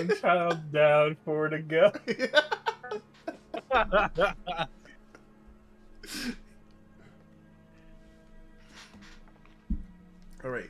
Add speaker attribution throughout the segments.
Speaker 1: One child down, four to go.
Speaker 2: All right.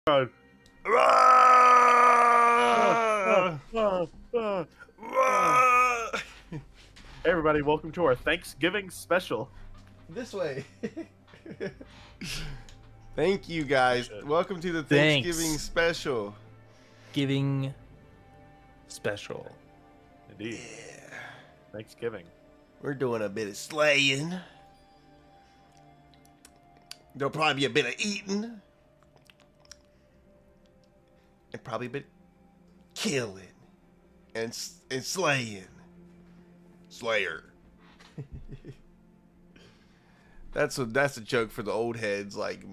Speaker 1: God. Everybody, welcome to our Thanksgiving special.
Speaker 2: This way. Thank you, guys.
Speaker 1: Shit.
Speaker 2: Welcome to the
Speaker 3: Thanks.
Speaker 2: Thanksgiving special.
Speaker 3: Giving special.
Speaker 1: Indeed.
Speaker 2: Yeah.
Speaker 1: Thanksgiving.
Speaker 2: We're doing a bit of slaying. There'll probably be a bit of eating. And probably a bit of killing. And slaying. Slayer. That's a joke for the old heads like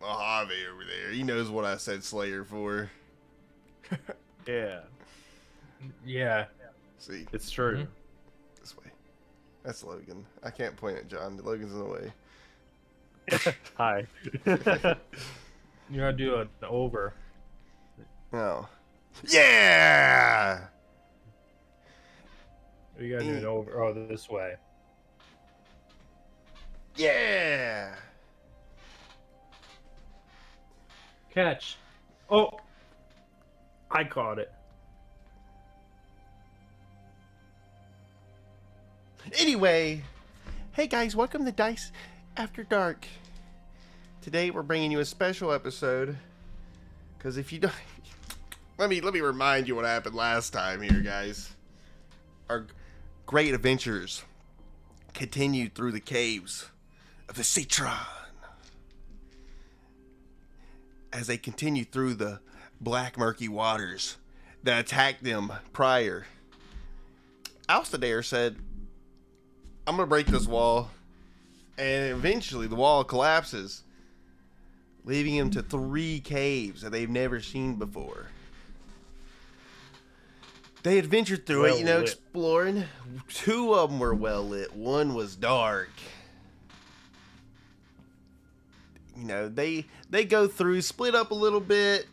Speaker 2: Mojave over there. He knows what I said Slayer for.
Speaker 1: Yeah,
Speaker 3: Yeah.
Speaker 2: See,
Speaker 1: it's true.
Speaker 3: Mhm.
Speaker 2: this way. That's Logan. I can't point at John. Logan's in the way.
Speaker 1: Hi.
Speaker 3: You gotta do an over.
Speaker 2: Oh. Yeah!
Speaker 3: You gotta do an over. Oh, this way.
Speaker 2: Yeah!
Speaker 3: Catch. Oh! I caught it.
Speaker 2: Anyway, hey guys, welcome to Dice After Dark. Today we're bringing you a special episode. Because if you don't... let me remind you what happened last time here, guys. Our great adventures continued through the caves of the Citron. As they continued through the black murky waters that attacked them prior, Alstadair said, I'm going to break this wall. And eventually the wall collapses, leaving him to 3 caves that they've never seen before. They adventured through it,
Speaker 1: Well lit.
Speaker 2: exploring. 2 of them were well lit. 1 was dark. They go through, split up a little bit.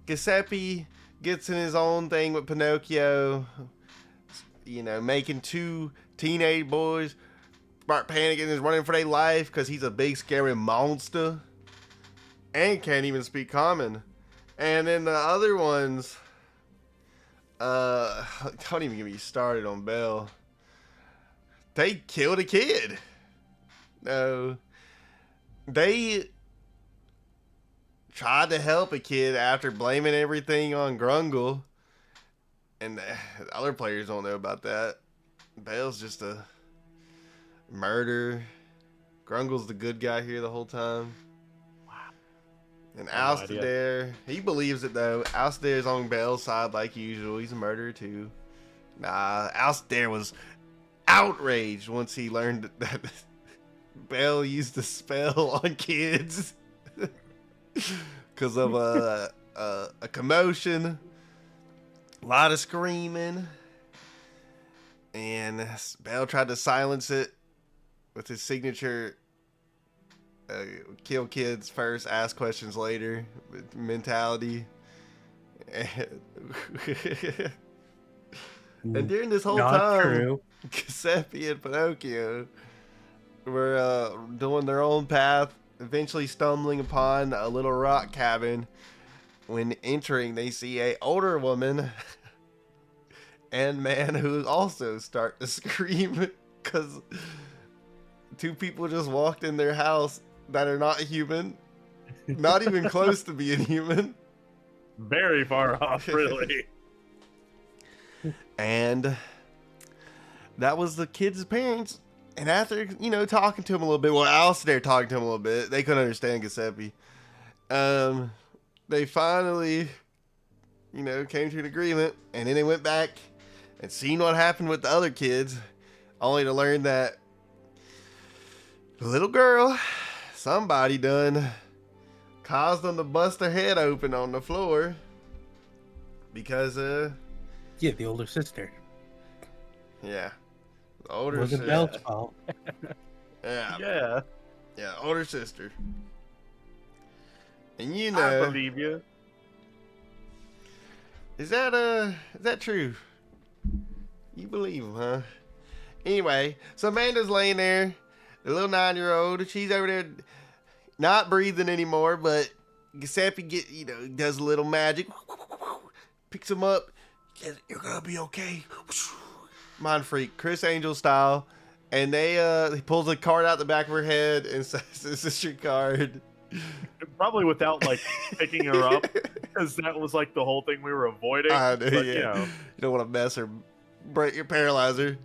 Speaker 2: Giuseppe gets in his own thing with Pinocchio. Making 2 teenage boys start panicking and running for their life because he's a big scary monster and can't even speak common. And then the other ones, don't even get me started on Belle. They killed a kid. No, they tried to help a kid after blaming everything on Grungle. And the other players don't know about that. Belle's just a murderer. Grungle's the good guy here the whole time.
Speaker 1: Wow.
Speaker 2: And
Speaker 1: I have no
Speaker 2: Alstadair, he believes it though. Alstadair's on Belle's side like usual. He's a murderer too. Nah, Alstadair was outraged once he learned that Belle used a spell on kids because of a commotion, a lot of screaming, and Belle tried to silence it with his signature kill kids first, ask questions later mentality. And during this whole
Speaker 3: Not
Speaker 2: time,
Speaker 3: true.
Speaker 2: Giuseppe and Pinocchio were doing their own path, eventually stumbling upon a little rock cabin. When entering, they see a older woman and man who also start to scream because 2 people just walked in their house that are not human, not even close to being human.
Speaker 1: Very far off, really.
Speaker 2: And that was the kid's parents. And after, talking to him a little bit, well, Alstadair talking to him a little bit, they couldn't understand Giuseppe. They finally, came to an agreement. And then they went back and seen what happened with the other kids, only to learn that the little girl, somebody done caused them to bust their head open on the floor because,
Speaker 3: Yeah, the older sister.
Speaker 2: yeah, the older
Speaker 3: Wasn't
Speaker 2: sister.
Speaker 3: Belle's fault.
Speaker 2: Yeah, older sister. And
Speaker 1: I believe you.
Speaker 2: is that true? You believe him, huh? Anyway, so Amanda's laying there, the little 9-year-old. She's over there not breathing anymore, but Giuseppe does a little magic, picks him up. You're gonna be okay. Mind freak, Chris Angel style. And he pulls a card out the back of her head and says, "This is your card."
Speaker 1: Probably without like picking her up, because that was like the whole thing we were avoiding.
Speaker 2: Yeah.
Speaker 1: But,
Speaker 2: You don't want to mess her, paralyze her.
Speaker 1: You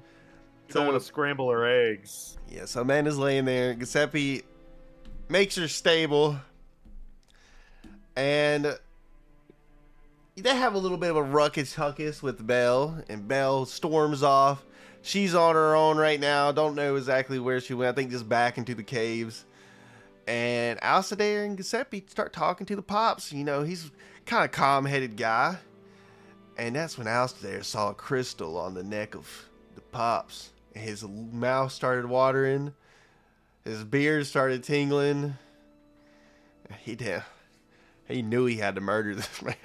Speaker 1: don't want to scramble her eggs.
Speaker 2: Yeah, so Amanda's laying there. Giuseppe makes her stable. And they have a little bit of a ruckus with Belle. And Belle storms off. She's on her own right now. Don't know exactly where she went. I think just back into the caves. And Alcidair and Giuseppe start talking to the Pops. He's kind of calm-headed guy. And that's when Alcidair saw a crystal on the neck of the Pops. And his mouth started watering. His beard started tingling. He knew he had to murder this man.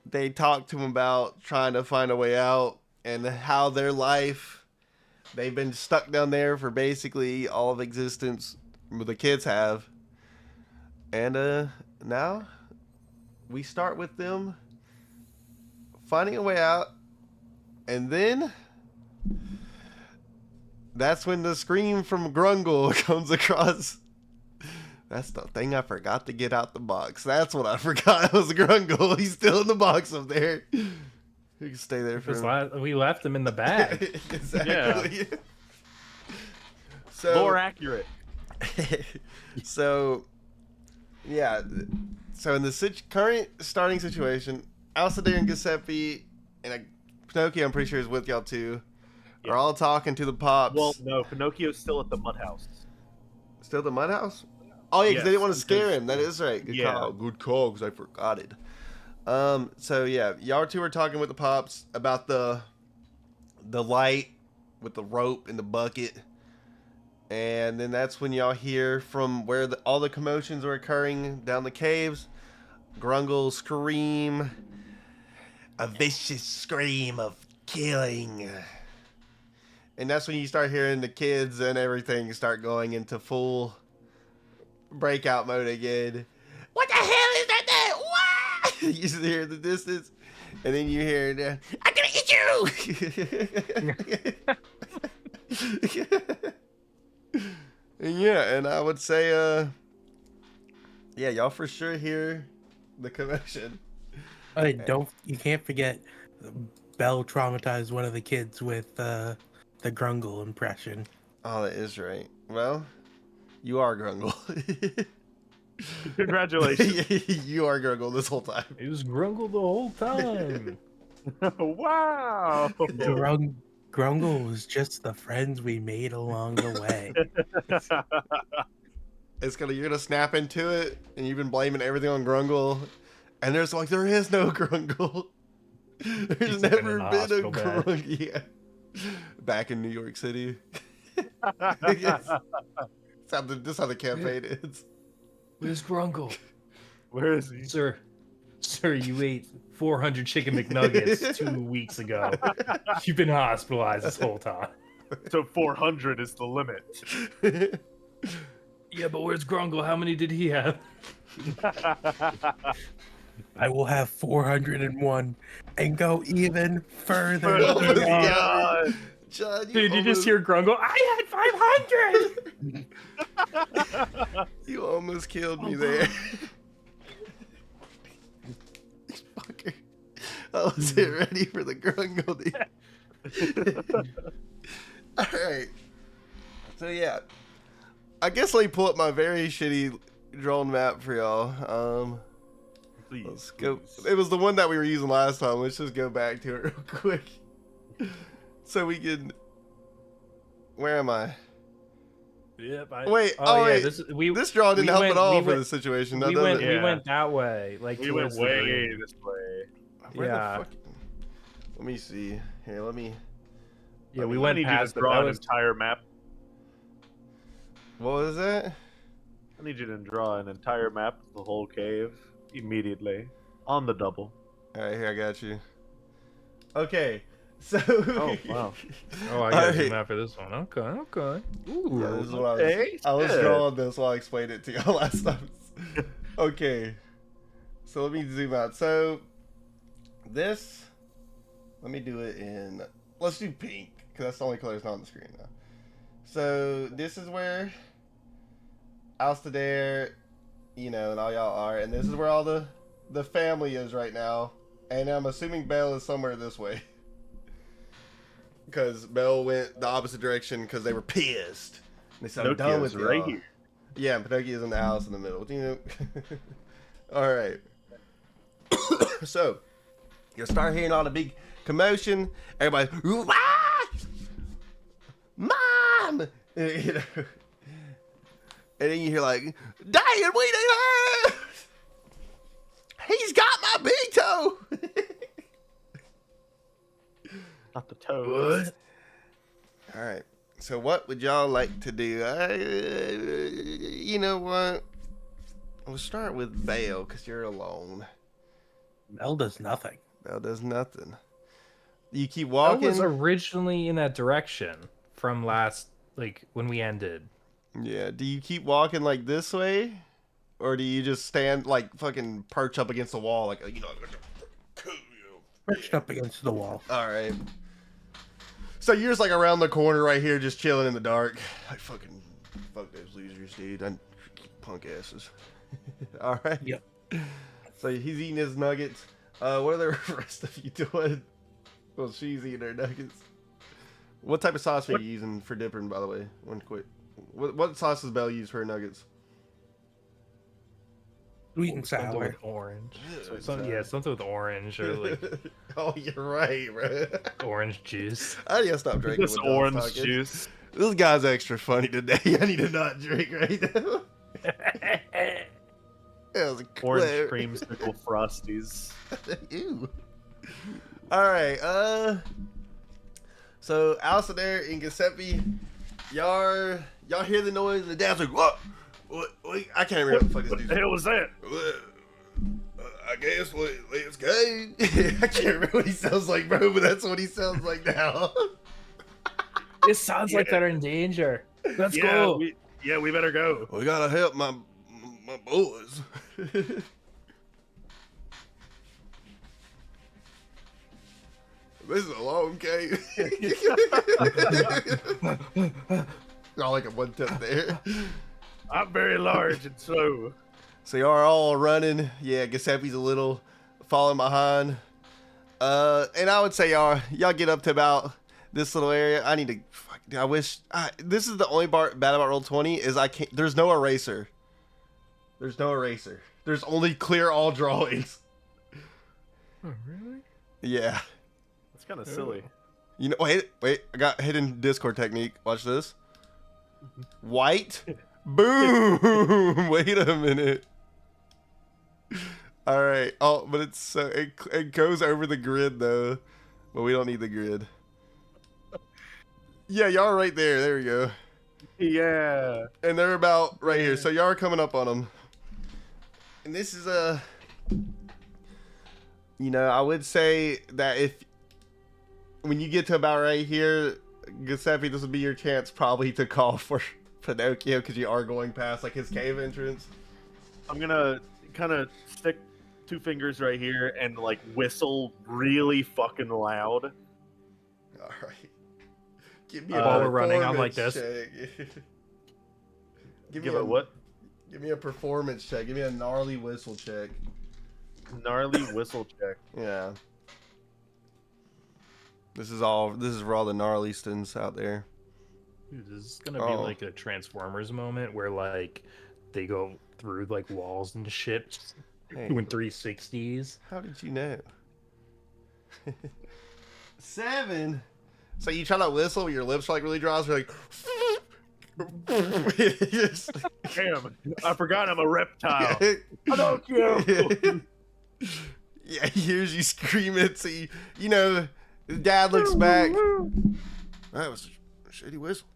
Speaker 2: They talked to him about trying to find a way out and how their life, they've been stuck down there for basically all of existence, the kids have. And now we start with them finding a way out, and then that's when the scream from Grungle comes across. That's the thing I forgot to get out the box. That's what I forgot. It was Grungle. He's still in the box up there. You can stay there for him.
Speaker 3: We left him in the bag.
Speaker 2: Exactly.
Speaker 1: Yeah.
Speaker 2: So
Speaker 1: More accurate.
Speaker 2: So yeah. So in the current starting situation, Alcidair and Giuseppe and Pinocchio, I'm pretty sure is with y'all too, are all talking to the Pops.
Speaker 1: Well, no, Pinocchio's still at the mud house.
Speaker 2: Still the mud house? Oh yeah, because they didn't want to scare him. That is right. Good call. Good call, because I forgot it. So yeah, y'all two are talking with the Pops about the light with the rope and the bucket. And then that's when y'all hear from where all the commotions are occurring down the caves. Grungle scream. A vicious scream of killing. And that's when you start hearing the kids and everything start going into full breakout mode again. What the hell is that? What? You just hear in the distance. And then you hear, I'm gonna eat you! And I would say, y'all for sure hear the commotion.
Speaker 4: You can't forget Belle traumatized one of the kids with the Grungle impression.
Speaker 2: Oh, that is right. Well, you are Grungle.
Speaker 1: Congratulations.
Speaker 2: You are Grungle this whole time.
Speaker 3: It was Grungle the whole time.
Speaker 1: Wow.
Speaker 4: Grungle was just the friends we made along the way.
Speaker 2: You're gonna snap into it, and you've been blaming everything on Grungle, and there is no Grungle. There's never been a Grungle. Yeah. Back in New York City. Yes. This is how the campaign ends.
Speaker 3: Where's Grungle?
Speaker 1: Where is he?
Speaker 3: Sir, you ate 400 chicken McNuggets 2 weeks ago. You've been hospitalized this whole time.
Speaker 1: So 400 is the limit.
Speaker 3: Yeah, but where's Grungle? How many did he have?
Speaker 4: I will have 401 and go even further.
Speaker 2: Oh my God. John,
Speaker 3: Dude, you just hear Grungle, I had 500!
Speaker 2: You almost killed me there. Fucker. I wasn't ready for the Grungle, dude. Alright. So yeah. I guess let me pull up my very shitty drawn map for y'all.
Speaker 1: Please,
Speaker 2: Let's go.
Speaker 1: please.
Speaker 2: It was the one that we were using last time. Let's just go back to it real quick. So we can. Where am I?
Speaker 3: Yep.
Speaker 2: Wait. This draw didn't help at all for the situation.
Speaker 3: We
Speaker 2: does it?
Speaker 3: we went that way. Like
Speaker 1: We went
Speaker 3: towards the
Speaker 1: way
Speaker 3: green.
Speaker 1: this way.
Speaker 2: Where
Speaker 3: Yeah.
Speaker 2: the fuck? Let me see. Here, let me.
Speaker 3: Yeah, we
Speaker 1: I
Speaker 3: went
Speaker 1: need you
Speaker 3: past
Speaker 1: to
Speaker 3: it.
Speaker 1: draw
Speaker 3: That
Speaker 1: an
Speaker 3: was
Speaker 1: entire map.
Speaker 2: What was that?
Speaker 1: I need you to draw an entire map of the whole cave immediately on the double.
Speaker 2: All right, here I got you. Okay, So.
Speaker 1: Oh wow.
Speaker 3: Oh, I gotta
Speaker 2: Alright.
Speaker 3: zoom out for this one. Okay. Ooh.
Speaker 2: Yeah, this is what
Speaker 1: Okay,
Speaker 2: I was
Speaker 1: shit.
Speaker 2: drawing this while I explained it to y'all last time. Okay. So let me zoom out. So this, let me do it in, let's do pink, because that's the only color that's not on the screen now. So this is where Alstair, you know, and all y'all are, and this is where all the family is right now. And I'm assuming Belle is somewhere this way. Because Belle went the opposite direction because they were pissed. They said, I'm done with
Speaker 1: Pinocchio's right
Speaker 2: y'all.
Speaker 1: here.
Speaker 2: Yeah, Pinocchio's in the house in the middle. You know? Alright. So, you'll start hearing all the big commotion. Everybody, "Ooh, ah! Mom! You know? And then you hear like, Dad, we need her! He's got my big toe!
Speaker 1: Not the toes.
Speaker 2: Alright. So what would y'all like to do? You know what? We'll start with Belle, because you're alone.
Speaker 4: Belle does nothing.
Speaker 2: Belle does nothing. You keep
Speaker 3: I
Speaker 2: walking.
Speaker 3: was originally in that direction from last, like, when we ended.
Speaker 2: Yeah. Do you keep walking like this way? Or do you just stand, like, fucking perch up against the wall? Like, you know.
Speaker 4: Perched up against the wall.
Speaker 2: Alright. So you're just, like, around the corner right here, just chilling in the dark. Like, fuck those losers, dude. Punk asses. Alright.
Speaker 4: Yep.
Speaker 2: So he's eating his nuggets. What are the rest of you doing? Well, she's eating her nuggets. What type of sauce are you using for dipping, by the way? One quick. What sauce does Belle use for her nuggets?
Speaker 4: Sweet and
Speaker 3: Something
Speaker 4: sour.
Speaker 3: with orange. Something with orange or like
Speaker 2: Oh, you're right, bro.
Speaker 3: orange juice.
Speaker 2: I need to stop drinking.
Speaker 1: This
Speaker 2: when Don's
Speaker 1: orange
Speaker 2: talking.
Speaker 1: juice.
Speaker 2: This guy's extra funny today. I need to not drink right now. That was a
Speaker 1: Orange
Speaker 2: clip.
Speaker 1: creamsicle frosties.
Speaker 2: Ew. Alright, so Alstair and Giuseppe, y'all hear the noise and the dad's like, what? I can't remember what the fuck
Speaker 1: What
Speaker 2: this
Speaker 1: the
Speaker 2: dude's
Speaker 1: hell was that?
Speaker 2: I guess let's go. I can't remember what he sounds like, bro, but that's what he sounds like now.
Speaker 3: It sounds like they're in danger. Let's
Speaker 1: Yeah,
Speaker 3: go.
Speaker 1: we better go.
Speaker 2: We gotta help my boys. This is a long cave. Y'all like a one tip there.
Speaker 1: I'm very large and slow.
Speaker 2: So y'all are all running. Yeah, Giuseppe's a little falling behind. And I would say y'all get up to about this little area. I need to. I wish. This is the only bad about Roll20 is I can't. There's no eraser. There's no eraser. There's only clear all drawings.
Speaker 3: Oh, really?
Speaker 2: Yeah.
Speaker 1: That's kind of silly.
Speaker 2: You know. Wait. I got hidden Discord technique. Watch this. White. Boom. Wait a minute. All right. Oh, but it's it goes over the grid though. But we don't need the grid. Yeah, y'all are right there. There we go.
Speaker 1: Yeah.
Speaker 2: And they're about right here. So y'all are coming up on them. And this is you know, I would say that when you get to about right here, Giuseppe, this would be your chance probably to call for Pinocchio because you are going past like his cave entrance.
Speaker 1: I'm gonna kind of stick 2 fingers right here and like whistle really fucking loud.
Speaker 2: All right. Give me
Speaker 3: While we're running, I'm like
Speaker 2: performance
Speaker 3: this.
Speaker 2: check.
Speaker 1: Give it what?
Speaker 2: Give me a performance check. Give me a gnarly whistle check.
Speaker 1: Gnarly whistle check.
Speaker 2: Yeah. This is for all the gnarlystons out there.
Speaker 3: Dude, this is gonna be like a Transformers moment where like they go through like walls and shit,
Speaker 2: Hey.
Speaker 3: doing 360s.
Speaker 2: How did you know? 7. So you try to whistle, but your lips are like really dry. So you're like,
Speaker 1: Damn, I forgot I'm a reptile.
Speaker 2: Pinocchio. Yeah, he hears you screaming. So you know, his dad looks back. That was a shitty whistle.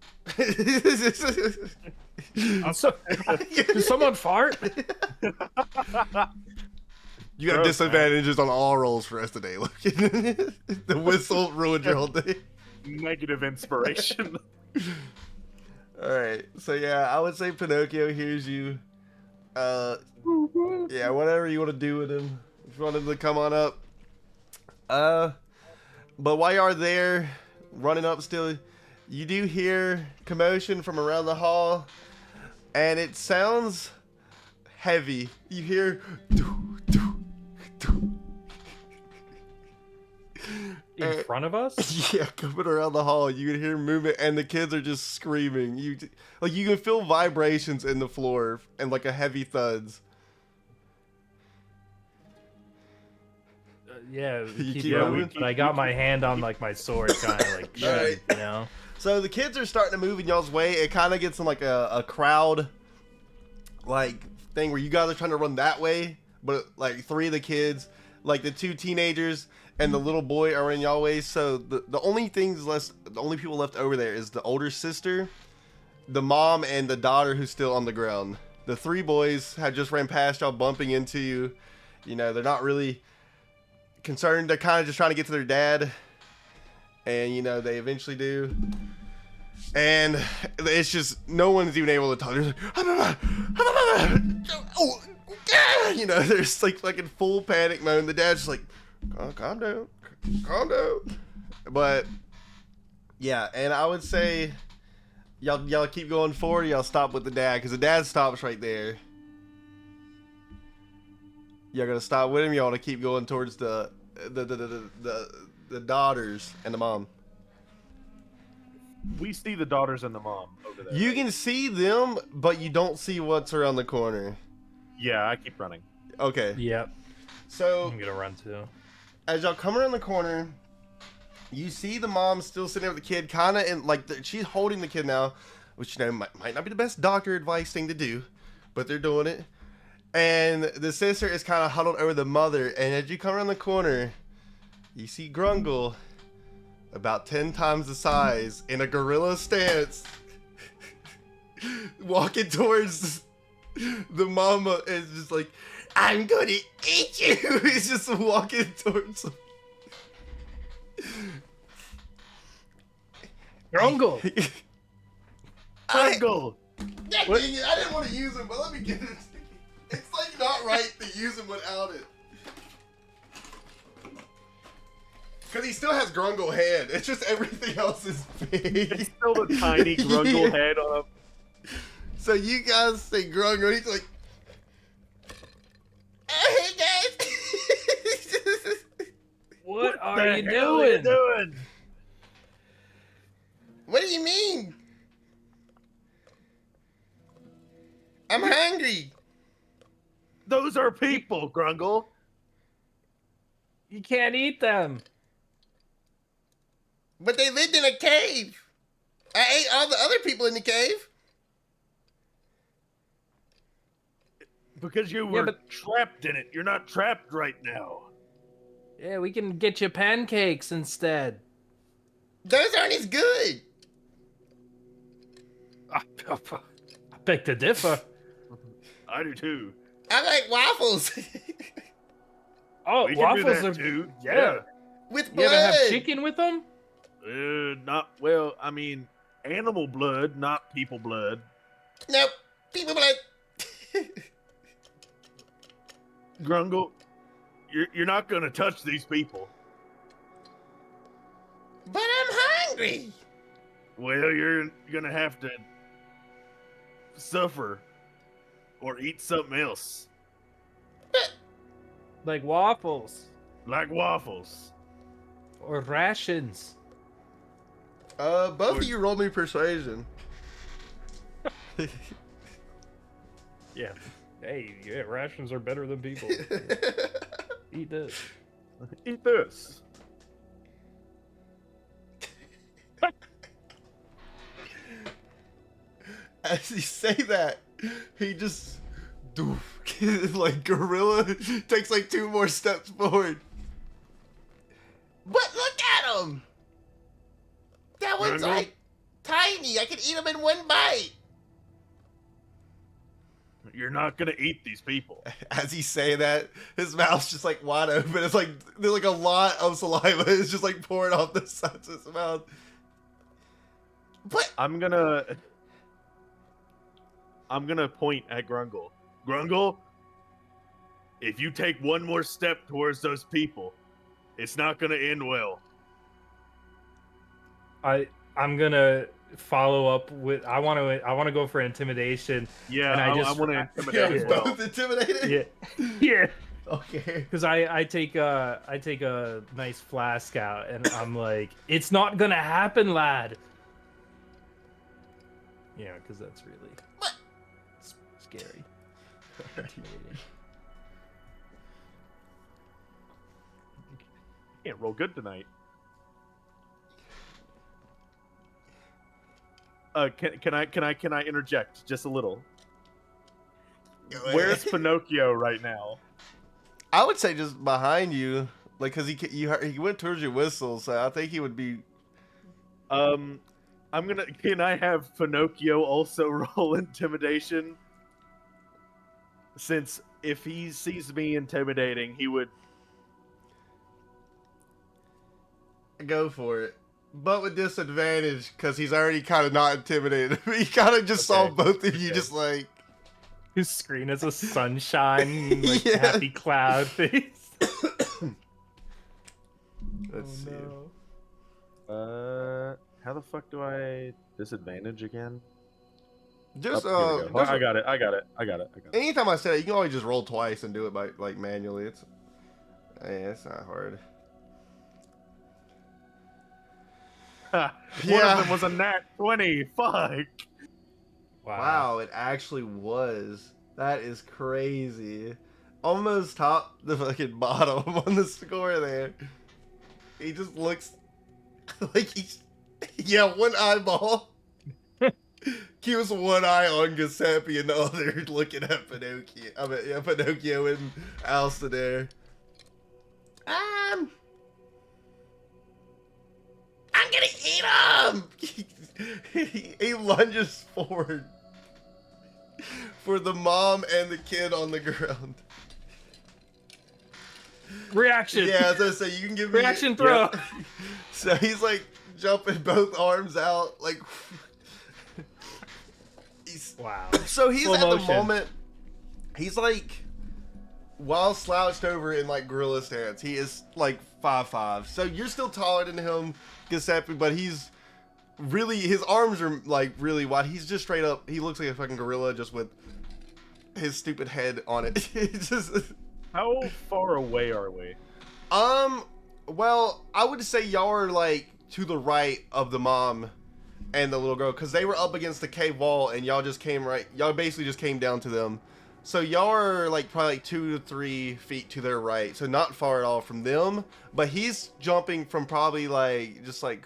Speaker 3: Did someone fart?
Speaker 2: You got
Speaker 1: Gross,
Speaker 2: disadvantages on all rolls for the rest of the day. Look, the whistle ruined your whole day.
Speaker 1: Negative inspiration.
Speaker 2: All right, so yeah, I would say Pinocchio hears you. Yeah, whatever you want to do with him. If you want him to come on up. But while you are there, running up still, you do hear commotion from around the hall, and it sounds heavy. You hear.
Speaker 3: In front of us?
Speaker 2: Yeah, coming around the hall, you can hear movement, and the kids are just screaming. You can feel vibrations in the floor and like a heavy thuds.
Speaker 3: Yeah,
Speaker 2: You
Speaker 3: keep
Speaker 2: keep
Speaker 3: going.
Speaker 2: moving?
Speaker 3: But I got my hand on like my sword, kind of like,
Speaker 2: Alright.
Speaker 3: you know.
Speaker 2: So the kids are starting to move in y'all's way. It kind of gets in like a crowd like thing where you guys are trying to run that way, but like 3 of the kids, like the 2 teenagers and the little boy are running y'all way. So the only people left over there is the older sister, the mom, and the daughter who's still on the ground. The 3 boys have just ran past y'all, bumping into you. You know, they're not really concerned. They're kind of just trying to get to their dad, and you know they eventually do. And it's just no one's even able to talk. They're like, oh, you know, there's like fucking full panic mode. The dad's just like, calm down. But yeah, and I would say y'all keep going forward. Y'all stop with the dad because the dad stops right there. Y'all gonna stop with him. Y'all wanna keep going towards the daughters and the mom.
Speaker 1: We see the daughters and the mom over there.
Speaker 2: You can see them, but you don't see what's around the corner.
Speaker 1: Yeah, I keep running.
Speaker 2: Okay.
Speaker 3: Yep.
Speaker 2: So
Speaker 3: I'm gonna run too.
Speaker 2: as y'all come around the corner, you see the mom still sitting there with the kid, kind of in like she's holding the kid now, which you know might not be the best doctor advice thing to do, but they're doing it. And the sister is kind of huddled over the mother, and as you come around the corner, you see Grungle, about 10 times the size, in a gorilla stance, walking towards the mama, and just like, I'm gonna eat you! He's just walking towards him.
Speaker 3: Grungle!
Speaker 1: Grungle!
Speaker 2: I didn't want to use him, but let me get it. It's like not right to use him without it. Because he still has Grungle head. It's just everything else is big.
Speaker 1: It's still the tiny Grungle
Speaker 2: Yeah.
Speaker 1: head on him.
Speaker 2: So you guys say Grungle, he's like, hey guys.
Speaker 3: What are
Speaker 1: The
Speaker 3: you
Speaker 1: hell are
Speaker 3: doing?
Speaker 2: What do you mean? I'm hungry.
Speaker 1: Those are people, Grungle.
Speaker 3: You can't eat them.
Speaker 2: But they lived in a cave. I ate all the other people in the cave.
Speaker 1: Because you were
Speaker 3: but-
Speaker 1: trapped in it. You're not trapped right now.
Speaker 3: Yeah, we can get you pancakes instead.
Speaker 2: Those aren't as good.
Speaker 3: I beg to differ.
Speaker 1: I do too.
Speaker 2: I like waffles.
Speaker 3: Oh,
Speaker 1: We can do
Speaker 3: waffles
Speaker 1: that
Speaker 3: are
Speaker 1: too.
Speaker 3: Yeah.
Speaker 2: With
Speaker 3: You
Speaker 2: blood.
Speaker 3: ever have chicken with them?
Speaker 1: Not well. I mean, animal blood, not people blood.
Speaker 2: Nope. People blood.
Speaker 1: Grungle, you're not gonna touch these people.
Speaker 2: But I'm hungry.
Speaker 1: Well, you're gonna have to suffer or eat something else,
Speaker 3: Like waffles
Speaker 1: like waffles.
Speaker 3: or rations.
Speaker 2: Both of you roll me persuasion.
Speaker 3: Yeah. Hey, yeah, rations are better than people. Eat this.
Speaker 1: Eat this.
Speaker 2: As you say that, he just like gorilla takes like 2 more steps forward. But look at him. That one's
Speaker 1: Grungle?
Speaker 2: like tiny. I could eat him in 1 bite.
Speaker 1: You're not gonna eat these people.
Speaker 2: As he's saying that, his mouth's just like wide open. It's like there's like a lot of saliva. It's just like pouring off the sides of his mouth. But
Speaker 1: I'm gonna point at Grungle. Grungle, if you take one more step towards those people, it's not gonna end well.
Speaker 3: I'm gonna follow up with. I want to go for intimidation.
Speaker 1: Yeah,
Speaker 3: And I
Speaker 1: I
Speaker 3: just-
Speaker 1: want to
Speaker 2: yeah,
Speaker 1: intimidate
Speaker 2: it's
Speaker 1: as well.
Speaker 2: both intimidated.
Speaker 3: Yeah, yeah.
Speaker 2: Okay.
Speaker 3: Because I take a nice flask out and I'm like, it's not gonna happen, lad. Yeah, because that's really scary. Intimidating.
Speaker 1: Can't roll good tonight. Can I interject just a little? Where's Pinocchio right now?
Speaker 2: I would say just behind you, like, cause he went towards your whistle, so I think he would be.
Speaker 1: Can I have Pinocchio also roll intimidation? Since if he sees me intimidating, he would.
Speaker 2: Go for it, but with disadvantage, cause he's already kind of not intimidated. He kind of just saw
Speaker 1: Okay,
Speaker 2: both of you,
Speaker 1: okay.
Speaker 2: just like.
Speaker 3: His screen is a sunshine, like
Speaker 2: Yeah.
Speaker 3: happy cloud face.
Speaker 2: Let's see.
Speaker 1: How the fuck do I disadvantage again?
Speaker 2: Just
Speaker 1: Oh, here we go. I got it.
Speaker 2: anytime I say it, you can always just roll twice and do it by like manually. It's not hard.
Speaker 1: One
Speaker 2: Yeah.
Speaker 1: of them was a nat 20. Fuck.
Speaker 2: Wow, it actually was. That is crazy. Almost top the fucking bottom on the score there. He just looks like he's one eyeball. Keeps one eye on Giuseppe and the other looking at Pinocchio. I mean, yeah, Pinocchio and Alsta there. I'm gonna eat him! He lunges forward for the mom and the kid on the ground.
Speaker 3: Reaction.
Speaker 2: Yeah, as I say, you can give me
Speaker 3: Reaction throw.
Speaker 2: Yep. So he's like jumping both arms out, like. He's
Speaker 3: Wow.
Speaker 2: so he's
Speaker 3: Slow
Speaker 2: at the
Speaker 3: motion.
Speaker 2: moment. He's like, while slouched over in like gorilla stance, he is like 5'5". So you're still taller than him, Giuseppe, but he's really, his arms are like really wide. He's just straight up. He looks like a fucking gorilla just with his stupid head on it. It's just.
Speaker 1: How far away are we?
Speaker 2: Well, I would say y'all are like to the right of the mom and the little girl, because they were up against the cave wall and y'all just came right. Y'all basically just came down to them. So y'all are like probably like 2 to 3 feet to their right, so not far at all from them. But he's jumping from probably like just like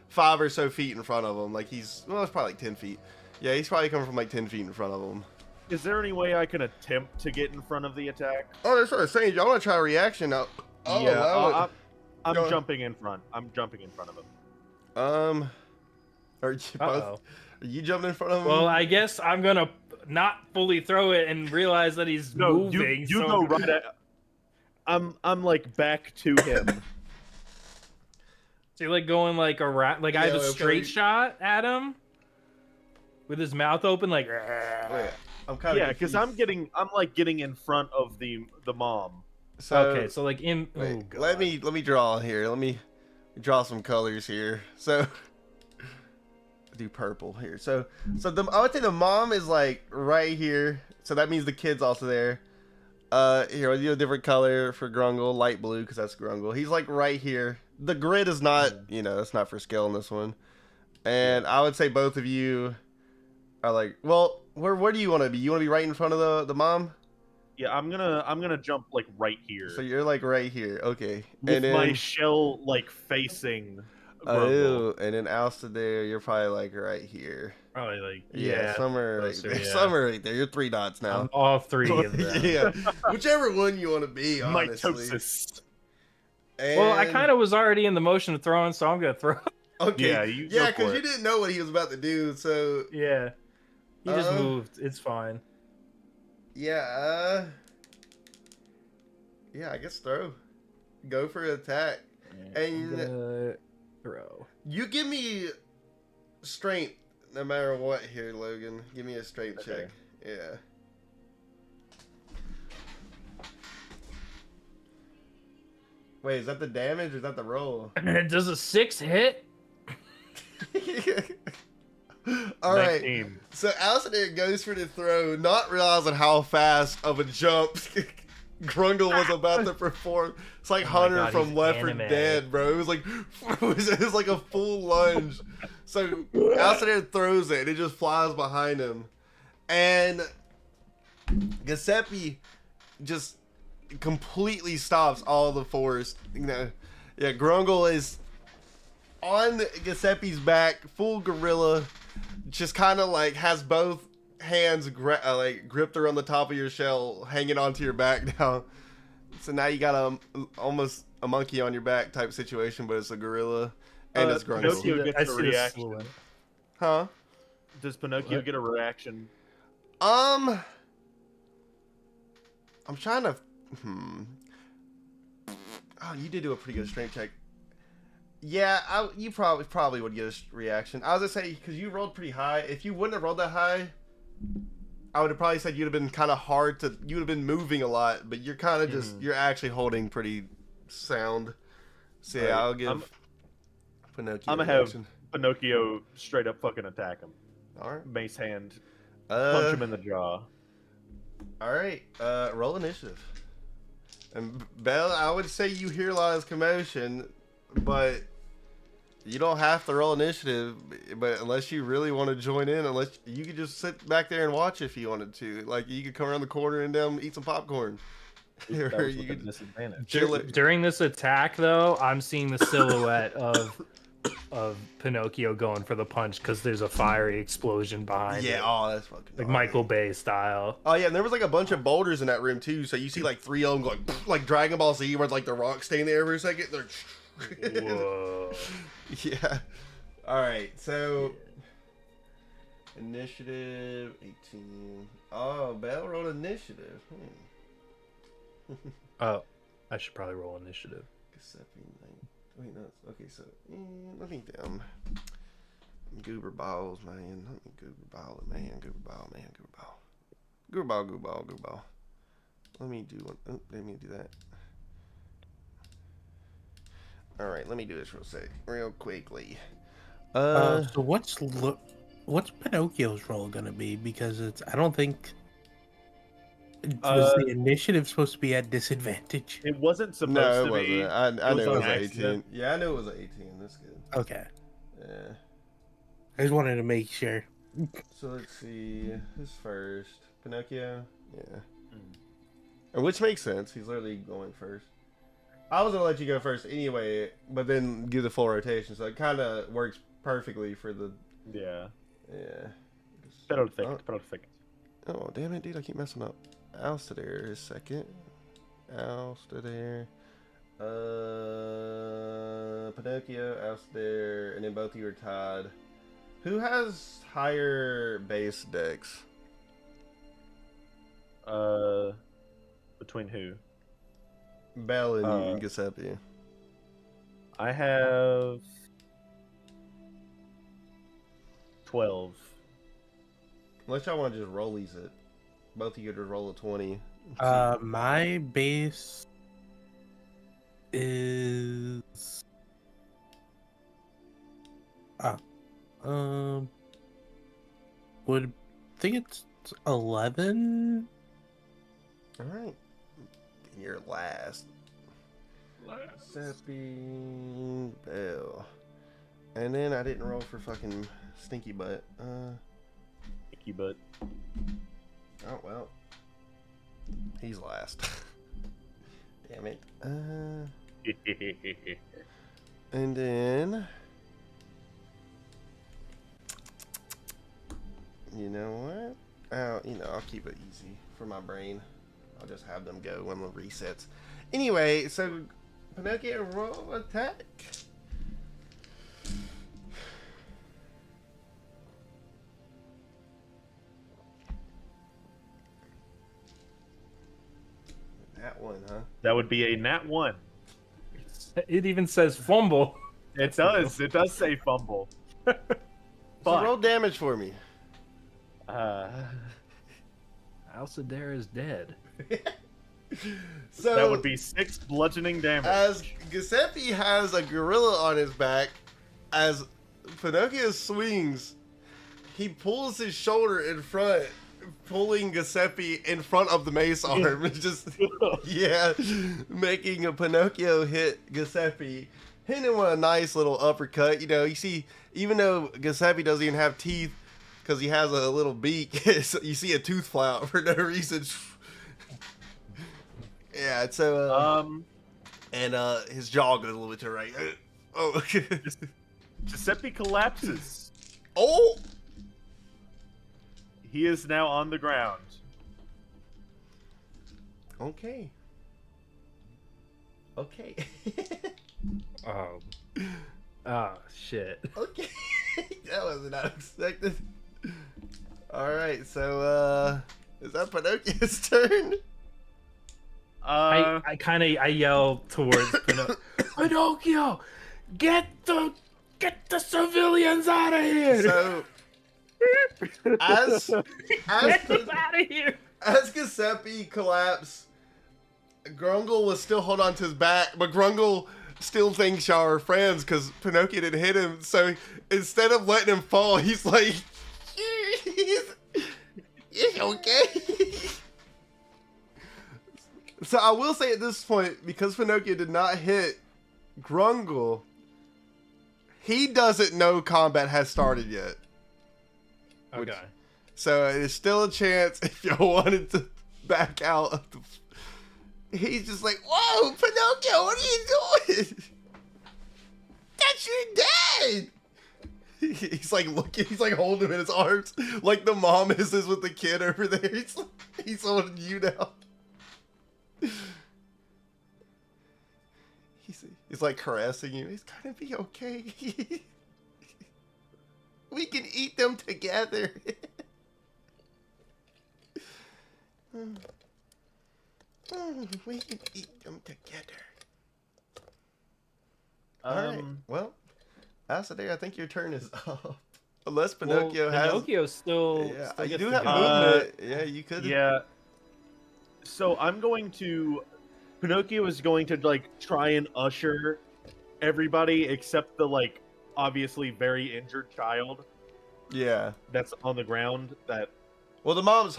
Speaker 2: 5 or so feet in front of them. Like it's probably like 10 feet. Yeah, he's probably coming from like 10 feet in front of them.
Speaker 1: Is there any way I can attempt to get in front of the attack?
Speaker 2: Oh, that's what I was saying. Y'all want to try a reaction now? Oh,
Speaker 1: yeah,
Speaker 2: wow.
Speaker 1: I'm
Speaker 2: Go on.
Speaker 1: jumping in front. I'm jumping in front of him.
Speaker 2: Are you both?
Speaker 3: Uh-oh.
Speaker 2: Are you jumping in front of him?
Speaker 3: Well, I guess I'm gonna not fully throw it and realize that he's
Speaker 1: No,
Speaker 3: moving.
Speaker 1: you
Speaker 3: so
Speaker 1: go right at. I'm like back to him.
Speaker 3: So you're like going like around, like I have
Speaker 2: Yeah,
Speaker 3: a
Speaker 2: okay.
Speaker 3: straight shot at him with his mouth open, like.
Speaker 2: Wait, I'm kind of
Speaker 1: Yeah, because I'm like getting in front of the mom.
Speaker 2: So,
Speaker 3: Okay, so like in.
Speaker 2: wait,
Speaker 3: Oh, God.
Speaker 2: let me draw here. Let me draw some colors here. So do purple here. So I would say the mom is like right here. So that means the kid's also there. Here, I'll do a different color for Grungle, light blue, because that's Grungle. He's like right here. The grid is not, it's not for scale in this one. And I would say both of you are like, well, where do you want to be? You want to be right in front of the mom?
Speaker 1: Yeah, I'm gonna jump like right here.
Speaker 2: So you're like right here, okay.
Speaker 1: with
Speaker 2: And then
Speaker 1: my shell like facing.
Speaker 2: oh, and then Alsta there, you're probably like right here.
Speaker 3: Probably like
Speaker 2: Yeah, somewhere right
Speaker 3: closer,
Speaker 2: there.
Speaker 3: yeah.
Speaker 2: Somewhere right there. You're 3 dots now.
Speaker 3: all 3 of them.
Speaker 2: Yeah, whichever one you want to be, honestly.
Speaker 1: Mitosis.
Speaker 3: Well, I kind of was already in the motion of throwing, so I'm gonna throw.
Speaker 2: okay.
Speaker 1: Yeah, you
Speaker 2: Yeah,
Speaker 1: go for
Speaker 2: because you
Speaker 1: it.
Speaker 2: didn't know what he was about to do, so
Speaker 3: Yeah, he just
Speaker 2: Uh,
Speaker 3: moved. It's fine.
Speaker 2: Yeah, I guess throw. Go for an attack.
Speaker 3: I'm
Speaker 2: And
Speaker 3: gonna throw.
Speaker 2: you give me strength no matter what here, Logan. Give me a strength
Speaker 1: Okay.
Speaker 2: check. Yeah. Wait, is that the damage or is that the roll?
Speaker 3: Does a 6 hit?
Speaker 2: All right.
Speaker 1: 19.
Speaker 2: So Alistair goes for the throw, not realizing how fast of a jump Grungle was about to perform. It's like
Speaker 3: Oh my
Speaker 2: Hunter
Speaker 3: God,
Speaker 2: from
Speaker 3: he's
Speaker 2: Left 4
Speaker 3: anime.
Speaker 2: Dead, bro. It was like it was like a full lunge. So Alistair throws it, and it just flies behind him, and Giuseppe just completely stops all the force. You know, yeah, Grungle is on Giuseppe's back, full gorilla, just kind of like has both hands like gripped around the top of your shell, hanging onto your back now. So now you got almost a monkey on your back type situation, but it's a gorilla and it's Grungle.
Speaker 1: Pinocchio gets
Speaker 3: I
Speaker 1: a
Speaker 3: see the
Speaker 1: reaction.
Speaker 3: silhouette.
Speaker 2: Huh?
Speaker 1: Does Pinocchio
Speaker 3: What?
Speaker 1: get a reaction?
Speaker 2: I'm trying to. Oh, you did do a pretty good strength check. Yeah, you probably would get a reaction. I was gonna say because you rolled pretty high. If you wouldn't have rolled that high, I would have probably said you'd have been kind of hard to. You'd have been moving a lot, but you're kind of just. You're actually holding pretty sound. So yeah,
Speaker 1: Right.
Speaker 2: I'll give Pinocchio.
Speaker 1: I'm
Speaker 2: a
Speaker 1: gonna have
Speaker 2: reaction.
Speaker 1: Pinocchio straight up fucking attack him.
Speaker 2: All right.
Speaker 1: Mace hand, punch
Speaker 2: Uh,
Speaker 1: him in the jaw.
Speaker 2: all right. Roll initiative. And Belle, I would say you hear a lot of commotion, but you don't have to roll initiative. But unless you really want to join in, unless you could just sit back there and watch if you wanted to. Like you could come around the corner and eat some popcorn.
Speaker 1: That
Speaker 2: Or
Speaker 1: was
Speaker 2: you
Speaker 1: with a
Speaker 2: could
Speaker 1: disadvantage.
Speaker 2: chill it.
Speaker 3: During this attack, though, I'm seeing the silhouette of Pinocchio going for the punch because there's a fiery explosion behind
Speaker 2: Yeah.
Speaker 3: it,
Speaker 2: Oh, that's fucking.
Speaker 3: like
Speaker 2: gnarly.
Speaker 3: Michael Bay style.
Speaker 2: Oh yeah, and there was like a bunch of boulders in that room too. So you see like 3 of them going like Dragon Ball Z, where like the rocks stay in there for a second. They're
Speaker 3: Whoa.
Speaker 2: yeah. All right. So initiative 18. Oh, Bell rolled initiative.
Speaker 3: Oh, I should probably roll initiative.
Speaker 2: Giuseppe 9. Wait, no. Okay, so let me Goober balls, man. Let me goober ball it, man. Goober ball, man. Goober ball. Goober ball, goober ball, goober ball. Let me do one. Oh, let me do that. All right, let me do this real quickly.
Speaker 4: So what's Pinocchio's role gonna be? Because I don't think was the initiative supposed to be at disadvantage.
Speaker 1: It wasn't supposed
Speaker 2: No, it
Speaker 1: to be.
Speaker 2: wasn't. I
Speaker 1: It was
Speaker 2: knew it
Speaker 1: on
Speaker 2: was an
Speaker 1: accident.
Speaker 2: 18. Yeah, I knew it was an 18. That's good.
Speaker 4: Okay,
Speaker 2: Yeah.
Speaker 4: I just wanted to make sure.
Speaker 2: So let's see. Who's first? Pinocchio? Yeah. Which makes sense. He's literally going first. I was going to let you go first anyway, but then give the full rotation. So it kind of works perfectly for the.
Speaker 1: Yeah.
Speaker 2: Yeah.
Speaker 1: Perfect. Perfect.
Speaker 2: Oh, damn it, dude. I keep messing up. Alistair is second. Alistair. Pinocchio, Alistair, and then both of you are tied. Who has higher base decks?
Speaker 1: Between who?
Speaker 2: Bell and Giuseppe.
Speaker 1: I have 12.
Speaker 2: Unless y'all want to just rollies it. Both of you just roll a 20.
Speaker 4: My base is would think it's 11.
Speaker 2: All right. You're last. Giuseppe, Bell. And then I didn't roll for fucking Stinky Butt.
Speaker 1: Icky butt.
Speaker 2: Oh, well. He's last. Damn it. And then... You know what? I'll keep it easy for my brain. I'll just have them go when the resets. Anyway, so Pinocchio roll attack. 1, huh?
Speaker 1: That would be a nat 1.
Speaker 3: It even says fumble.
Speaker 1: It does. It does say fumble.
Speaker 2: So
Speaker 1: Fuck.
Speaker 2: roll damage for me.
Speaker 5: Alcidaire is dead.
Speaker 2: So
Speaker 1: That would be 6 bludgeoning damage.
Speaker 2: as Giuseppe has a gorilla on his back, as Pinocchio swings, he pulls his shoulder in front, pulling Giuseppe in front of the mace arm. Just yeah, making a Pinocchio hit Giuseppe, hitting him with a nice little uppercut. You know, you see, even though Giuseppe doesn't even have teeth because he has a little beak, you see a tooth fly out for no reason. Yeah, so and his jaw goes a little bit to the right. Oh,
Speaker 1: Giuseppe collapses.
Speaker 2: oh.
Speaker 1: He is now on the ground.
Speaker 2: Okay. Okay.
Speaker 3: Oh shit.
Speaker 2: Okay. That was not expected. Alright, so is that Pinocchio's turn?
Speaker 3: I yell towards Pinocchio, get the civilians out of here!
Speaker 2: So as
Speaker 3: Get them out of here!
Speaker 2: as Giuseppe collapsed, Grungle was still holding on to his back, but Grungle still thinks y'all are friends because Pinocchio didn't hit him. So instead of letting him fall, he's like, it's okay. So I will say at this point, because Pinocchio did not hit Grungle, he doesn't know combat has started yet.
Speaker 3: Okay.
Speaker 2: So there's still a chance if y'all wanted to back out of the... He's just like, whoa, Pinocchio, what are you doing? That's your dad! He's like looking, he's like holding him in his arms, like the mom is with the kid over there. He's holding you now. He's like caressing you. It's gonna be okay. We can eat them together. We can eat them together. Alright, well, Alcidaire, I think your turn is up. Unless Pinocchio has...
Speaker 3: Pinocchio's still...
Speaker 2: Yeah,
Speaker 3: still
Speaker 2: you
Speaker 3: gets
Speaker 2: do
Speaker 3: to
Speaker 2: have
Speaker 3: go.
Speaker 2: movement. Yeah, you could...
Speaker 1: Yeah. So I'm going to... Pinocchio is going to, like, try and usher everybody except the, like, obviously very injured child
Speaker 2: Yeah.
Speaker 1: that's on the ground that...
Speaker 2: Well, the mom is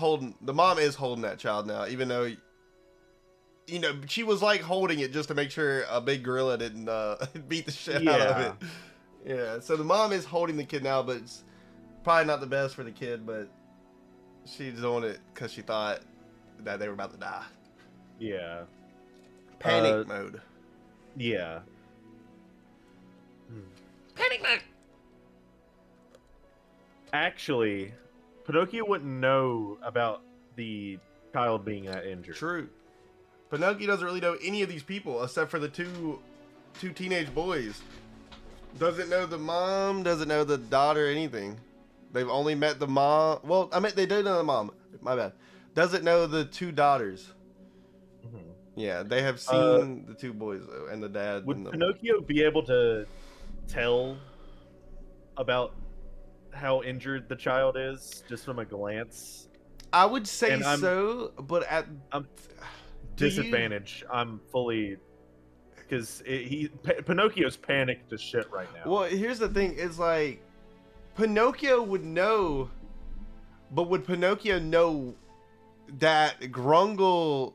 Speaker 2: holding that child now, even though... You know, she was, like, holding it just to make sure a big gorilla didn't beat the shit out of it. Yeah, so the mom is holding the kid now, but it's probably not the best for the kid, but she's doing it because she thought that they were about to die.
Speaker 1: Yeah.
Speaker 2: Panic mode.
Speaker 1: Yeah.
Speaker 2: Panic mode!
Speaker 1: Actually, Pinocchio wouldn't know about the child being that injured.
Speaker 2: True. Pinocchio doesn't really know any of these people except for the two teenage boys. Doesn't know the mom, doesn't know the daughter, anything. They've only met the mom. Well, I mean, they do know the mom. My bad. Doesn't know the two daughters.
Speaker 1: Mhm.
Speaker 2: Yeah, they have seen the two boys, though, and the dad.
Speaker 1: Would
Speaker 2: and the...
Speaker 1: Pinocchio be able to tell about how injured the child is just from a glance?
Speaker 2: I would say
Speaker 1: And I'm-
Speaker 2: so, but at...
Speaker 1: I'm
Speaker 2: Do you-
Speaker 1: disadvantage. I'm fully... Because Pinocchio's panicked as shit right now.
Speaker 2: Well, here's the thing, is like, Pinocchio would know, but would Pinocchio know that Grungle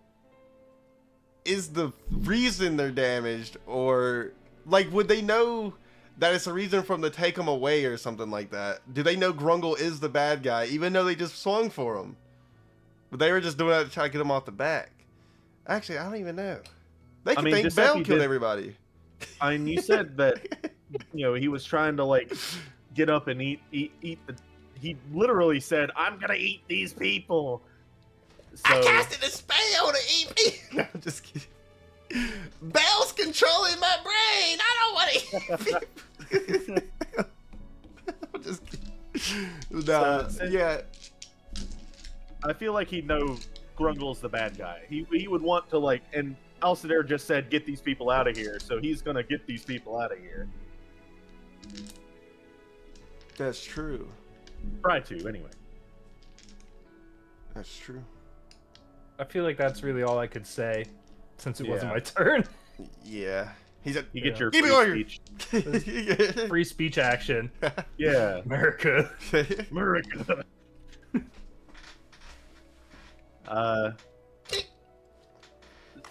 Speaker 2: is the reason they're damaged, or, like, would they know that it's a reason for them to take him away or something like that? Do they know Grungle is the bad guy, even though they just swung for him? But they were just doing that to try to get him off the back. Actually, I don't even know. They can think
Speaker 1: Giuseppe
Speaker 2: Bell killed
Speaker 1: did-
Speaker 2: everybody.
Speaker 1: I mean, you said that, you know, he was trying to, like, get up and eat the... He literally said, I'm gonna eat these people! So,
Speaker 2: I casted a spell to eat me. No, I'm just kidding. Bell's controlling my brain. I don't want to eat people. I'm just kidding. Nah,
Speaker 1: So-
Speaker 2: yeah.
Speaker 1: I feel like he'd know Grungle's the bad guy. He would want to like, and Alcidair just said, "Get these people out of here," so he's gonna get these people out of here.
Speaker 2: That's true.
Speaker 1: Try to, anyway.
Speaker 2: That's true.
Speaker 3: I feel like that's really all I could say, since it wasn't
Speaker 1: Yeah.
Speaker 3: my turn.
Speaker 2: Yeah. He's a.
Speaker 1: You get your
Speaker 2: Give me
Speaker 1: free
Speaker 2: all your-
Speaker 1: speech.
Speaker 3: Free speech action.
Speaker 1: Yeah,
Speaker 3: America.
Speaker 1: America.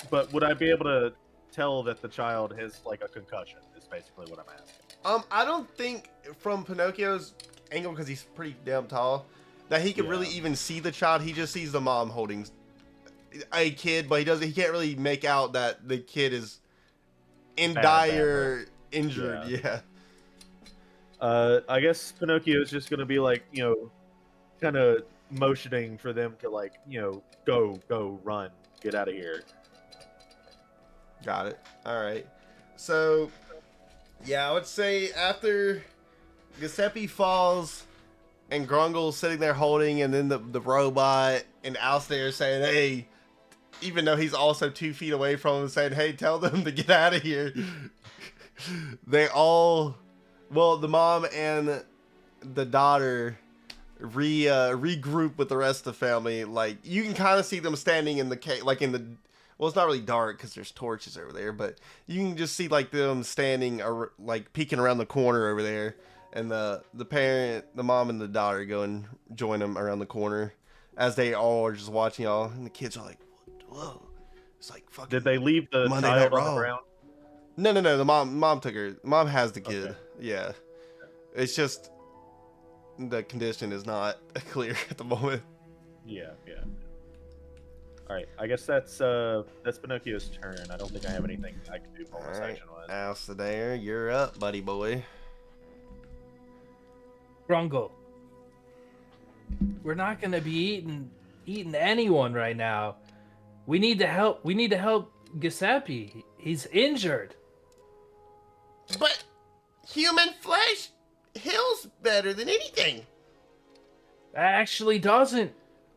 Speaker 1: But would I be able to tell that the child has like a concussion? Is basically what I'm asking.
Speaker 2: I don't think from Pinocchio's angle, because he's pretty damn tall, that he can really
Speaker 1: Yeah.
Speaker 2: even see the child. He just sees the mom holding a kid, but he can't really make out that the kid is in
Speaker 1: Bad,
Speaker 2: dire injured. Yeah.
Speaker 1: I guess Pinocchio is just gonna be like, kind of motioning for them to like, go, run, get out of here.
Speaker 2: Got it. All right. So, yeah, I would say after Giuseppe falls and Grungle's sitting there holding, and then the robot and Alcidair saying, "Hey," even though he's also 2 feet away from him, saying, "Hey, tell them to get out of here." They all, well, the mom and the daughter regroup with the rest of the family. Like, you can kind of see them standing in the like in the. Well, it's not really dark because there's torches over there, but you can just see like them standing, like peeking around the corner over there, and the parent, the mom and the daughter go and join them around the corner, as they all are just watching y'all, and the kids are like, "Whoa!" It's like fucking.
Speaker 1: Did they leave the
Speaker 2: Monday
Speaker 1: child
Speaker 2: Night
Speaker 1: on the
Speaker 2: Raw.
Speaker 1: ground?
Speaker 2: No. The mom took her. Mom has the kid.
Speaker 1: Okay.
Speaker 2: Yeah, it's just the condition is not clear at the moment.
Speaker 1: Yeah. All right, I guess that's Pinocchio's turn. I don't think I have anything I can do bonus
Speaker 2: All right,
Speaker 1: action wise.
Speaker 2: Alcidair, you're up, buddy boy.
Speaker 3: Grungle. We're not gonna be eating anyone right now. We need to help. We need to help Giuseppe. He's injured.
Speaker 2: But human flesh heals better than anything.
Speaker 3: Actually, doesn't.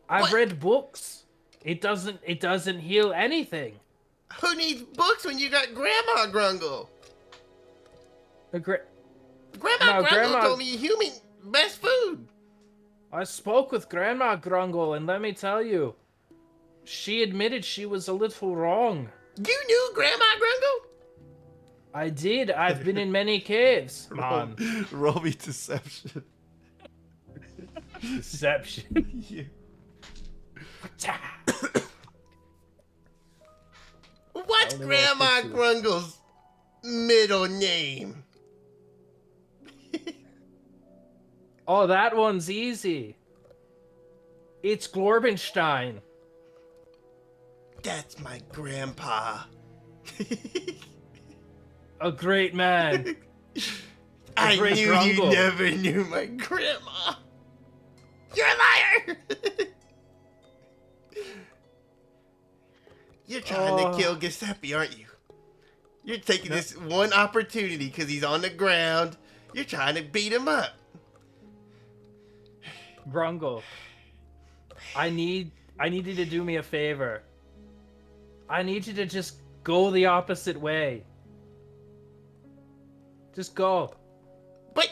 Speaker 3: I've
Speaker 2: What?
Speaker 3: read books. It doesn't heal anything.
Speaker 2: Who needs books when you got Grandma Grungle? Grandma
Speaker 3: No,
Speaker 2: Grungle
Speaker 3: Grandma-
Speaker 2: told me human best food.
Speaker 3: I spoke with Grandma Grungle, and let me tell you, she admitted she was a little wrong.
Speaker 2: You knew Grandma Grungle?
Speaker 3: I did. I've been in many caves, man.
Speaker 2: Roll me deception.
Speaker 3: Deception.
Speaker 2: Yeah. What's
Speaker 3: Only
Speaker 2: Grandma
Speaker 3: roll
Speaker 2: Grungle's middle name?
Speaker 3: Oh, that one's easy. It's Glorbenstein.
Speaker 2: That's my grandpa.
Speaker 3: A great man.
Speaker 2: I
Speaker 3: great
Speaker 2: knew you
Speaker 3: Grungle.
Speaker 2: never knew my grandma. You're a liar! You're trying to kill Giuseppe, aren't you? You're taking this one opportunity because he's on the ground. You're trying to beat him up.
Speaker 3: Grungle. I need you to do me a favor. I need you to just go the opposite way. Just go.
Speaker 2: But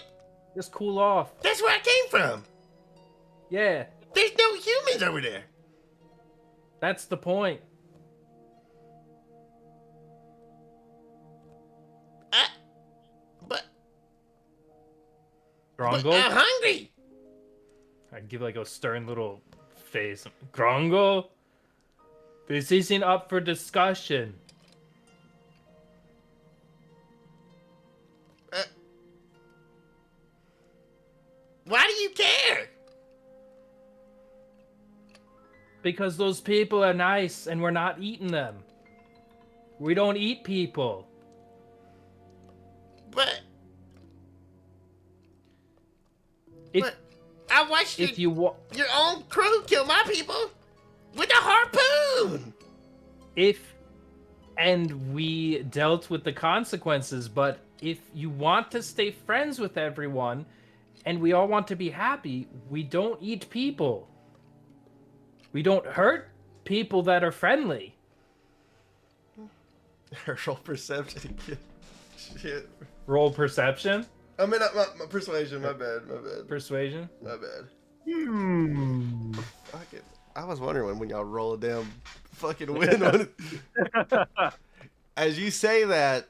Speaker 3: Just cool off.
Speaker 2: that's where I came from.
Speaker 3: Yeah,
Speaker 2: There's no humans over there.
Speaker 3: that's the point.
Speaker 2: But
Speaker 3: Grungle?
Speaker 2: I'm hungry.
Speaker 3: I'd give like a stern little face. Grungle? This isn't up for discussion.
Speaker 2: Why do you care?
Speaker 3: Because those people are nice and we're not eating them. We don't eat people.
Speaker 2: But
Speaker 3: If
Speaker 2: I watched
Speaker 3: if you wa-
Speaker 2: your own crew kill my people with a harpoon.
Speaker 3: And we dealt with the consequences, but if you want to stay friends with everyone and we all want to be happy, we don't eat people. We don't hurt people that are friendly.
Speaker 2: Roll perception. Shit.
Speaker 3: Roll perception.
Speaker 2: I mean, my persuasion. My bad.
Speaker 3: Persuasion.
Speaker 2: My bad.
Speaker 1: Hmm.
Speaker 2: Fuck it. I was wondering when y'all roll a damn fucking win on it. As you say that,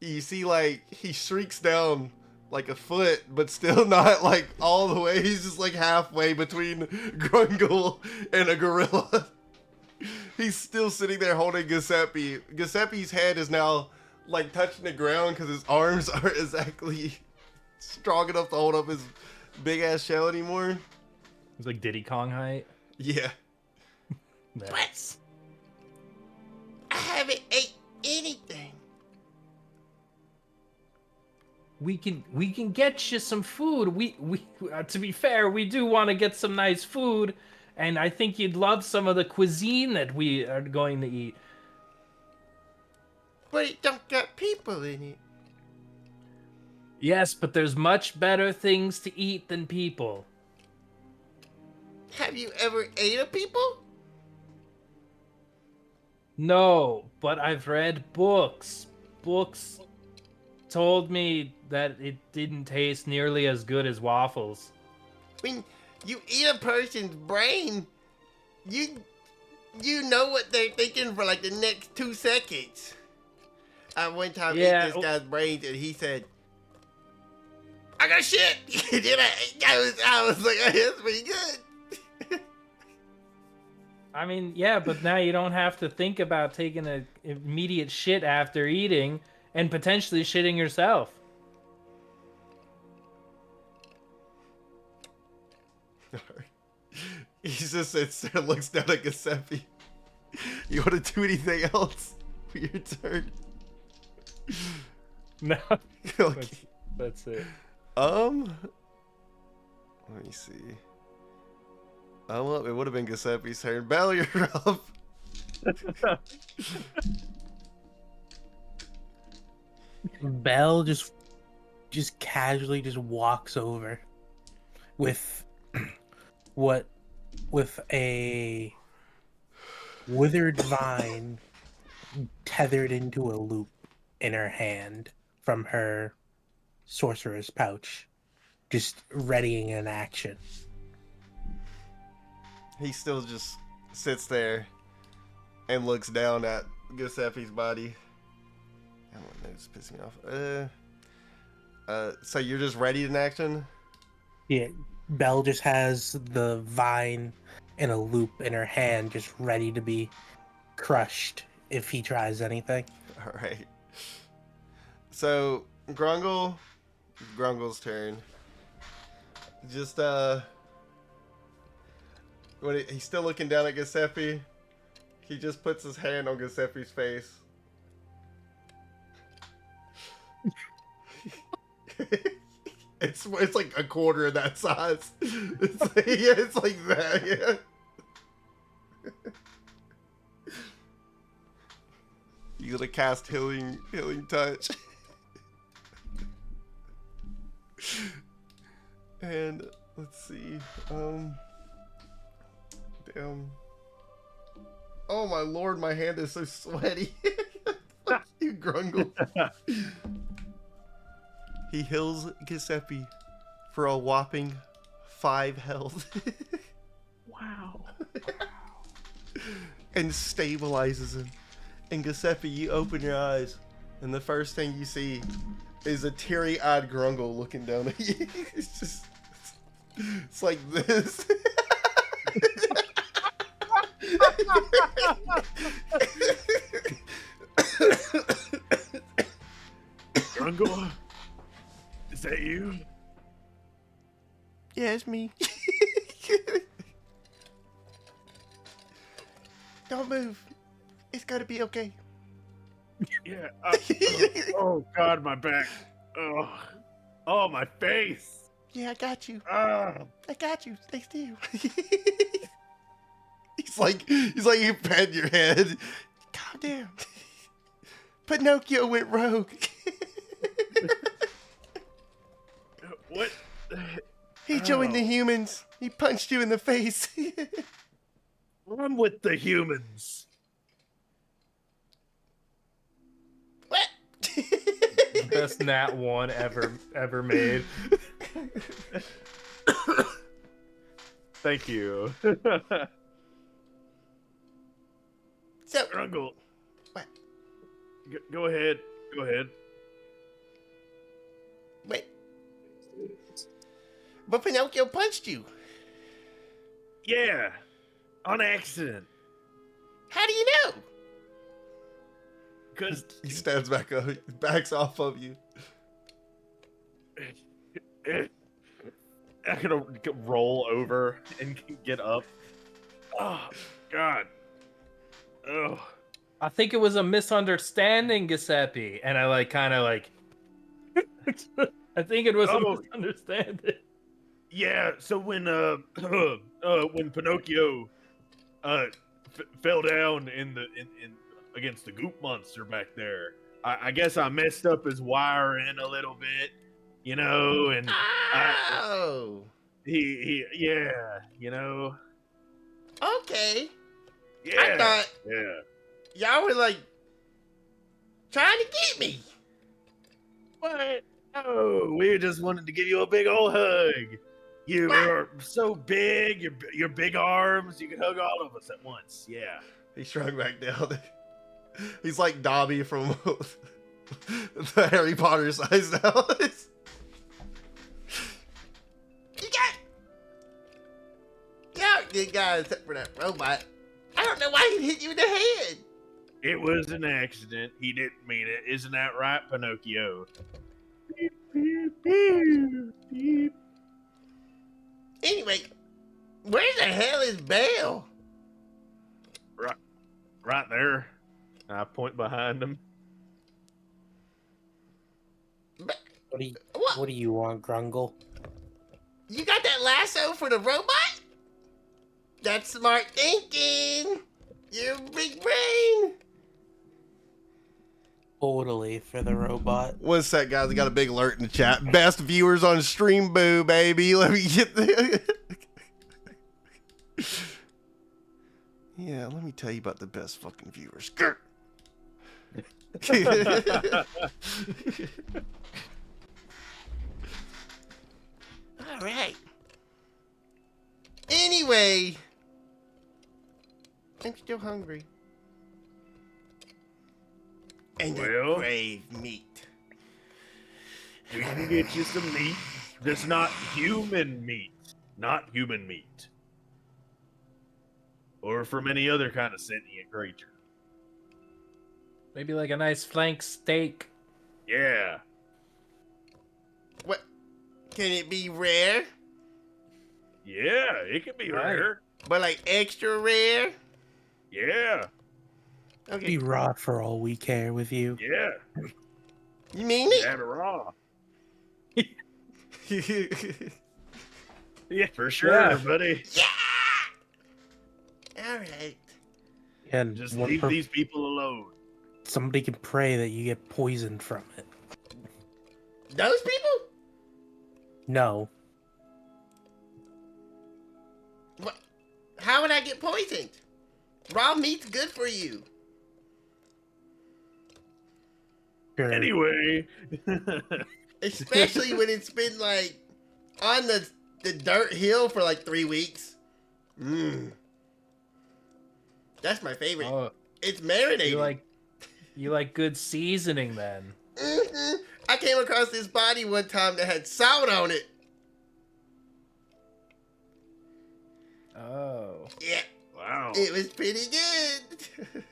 Speaker 2: you see like he shrieks down like a foot, but still not like all the way. He's just like halfway between Grungle and a gorilla. He's still sitting there holding Giuseppe. Giuseppe's head is now like touching the ground because his arms aren't exactly strong enough to hold up his big ass shell anymore.
Speaker 3: It's like Diddy Kong height.
Speaker 2: Yeah.
Speaker 3: Nice.
Speaker 2: I haven't ate anything.
Speaker 3: We can get you some food. We to be fair, we do want to get some nice food, and I think you'd love some of the cuisine that we are going to eat.
Speaker 2: But it don't got people in it.
Speaker 3: Yes, but there's much better things to eat than people.
Speaker 2: Have you ever ate a people?
Speaker 3: No, but I've read books. Books told me that it didn't taste nearly as good as waffles.
Speaker 2: When you eat a person's brain, you know what they're thinking for like the next 2 seconds. I one time ate this guy's brains and he said, "I got shit." Then I was like, "That's pretty good."
Speaker 3: I mean, yeah, but now you don't have to think about taking an immediate shit after eating and potentially shitting yourself.
Speaker 2: He just sits there and looks down at Giuseppe. You want to do anything else for your turn?
Speaker 3: No,
Speaker 2: Okay.
Speaker 3: that's it.
Speaker 2: Let me see. Well, it would have been Giuseppe's turn. Belle, you're up.
Speaker 4: Belle just casually just walks over with with a withered vine tethered into a loop in her hand from her sorcerer's pouch, just readying an action.
Speaker 2: He still just sits there and looks down at Giuseppe's body. It's pissing me off. So you're just ready in action?
Speaker 4: Yeah, Belle just has the vine in a loop in her hand, just ready to be crushed if he tries anything.
Speaker 2: All right. So Grungle's turn. Just when he's still looking down at Giuseppe, he just puts his hand on Giuseppe's face. It's like a quarter of that size. It's like, yeah, it's like that, yeah. You gotta cast healing touch. And let's see. Damn. Oh my lord, my hand is so sweaty. Fuck you, Grungle. He heals Giuseppe for a whopping 5 health.
Speaker 1: Wow.
Speaker 2: And stabilizes him. And Giuseppe, you open your eyes, and the first thing you see is a teary-eyed Grungle looking down at you. It's like this.
Speaker 1: Grungle? Is that you?
Speaker 2: Yeah, it's me. Don't move. It's gotta be okay.
Speaker 1: Yeah. Oh God, my back. Oh, my face.
Speaker 2: Yeah, I got you.
Speaker 1: Ah.
Speaker 2: I got you. Stay still. He's like you pat your head. Calm down. Pinocchio went rogue.
Speaker 1: What?
Speaker 2: He joined the humans. He punched you in the face.
Speaker 1: I'm with the humans.
Speaker 2: What?
Speaker 3: Best nat 1 ever made.
Speaker 1: Thank you.
Speaker 2: So,
Speaker 1: Grungle.
Speaker 2: what?
Speaker 1: Go ahead. Go ahead.
Speaker 2: Wait. But Pinocchio punched you.
Speaker 1: Yeah. On accident.
Speaker 2: How do you know?
Speaker 1: Because
Speaker 2: He stands back up. He backs off of you.
Speaker 1: I'm gonna roll over and get up. Oh, God. Oh.
Speaker 3: I think it was a misunderstanding, Giuseppe. And I like kind of like. I think it was a misunderstanding.
Speaker 1: Yeah, so when Pinocchio fell down in against the goop monster back there, I guess I messed up his wiring a little bit, you know, and
Speaker 2: Oh.
Speaker 1: yeah, you know.
Speaker 2: Okay.
Speaker 1: Yeah.
Speaker 2: I thought
Speaker 1: Yeah.
Speaker 2: y'all were like trying to get me.
Speaker 1: What? Oh, we just wanted to give you a big old hug. You are so big, your big arms, you can hug all of us at once. Yeah.
Speaker 2: He shrunk back down. He's like Dobby from the Harry Potter size now. You got good guys except for that robot. I don't know why he hit you in the head.
Speaker 1: It was an accident. He didn't mean it. Isn't that right, Pinocchio? Beep, beep, beep, beep.
Speaker 2: Anyway, where the hell is Belle?
Speaker 1: Right there. I point behind him.
Speaker 4: What do you want, Grungle?
Speaker 2: You got that lasso for the robot? That's smart thinking. You're a big brain.
Speaker 4: Totally for the robot.
Speaker 2: One sec, guys. I got a big alert in the chat. Best viewers on Stream Boo, baby. Let me get there. Yeah, let me tell you about the best fucking viewers. All right. Anyway, I'm still hungry. And I
Speaker 1: Well?
Speaker 2: crave meat.
Speaker 1: We can get you some meat. That's not human meat. Not human meat. Or from any other kind of sentient creature.
Speaker 3: Maybe like a nice flank steak.
Speaker 1: Yeah.
Speaker 2: What? Can it be rare?
Speaker 1: Yeah, it can be
Speaker 3: Right.
Speaker 1: rare.
Speaker 2: But like extra rare?
Speaker 1: Yeah.
Speaker 2: Okay.
Speaker 4: Be raw for all we care with you.
Speaker 1: Yeah.
Speaker 2: You mean it?
Speaker 1: Have it raw.
Speaker 2: Yeah.
Speaker 1: Yeah, for sure,
Speaker 3: Yeah.
Speaker 1: buddy.
Speaker 2: All right.
Speaker 4: And
Speaker 1: Just
Speaker 4: one
Speaker 1: leave these people alone.
Speaker 4: somebody can pray that you get poisoned from it.
Speaker 2: Those people?
Speaker 4: No.
Speaker 2: What? How would I get poisoned? Raw meat's good for you.
Speaker 4: Sure.
Speaker 1: Anyway.
Speaker 2: Especially when it's been like on the dirt hill for like 3 weeks. Mmm. That's my favorite.
Speaker 3: Oh,
Speaker 2: It's marinated.
Speaker 3: you like good seasoning then.
Speaker 2: Hmm. I came across this body one time that had salt on it.
Speaker 3: Oh.
Speaker 2: Yeah,
Speaker 1: Wow.
Speaker 2: it was pretty good.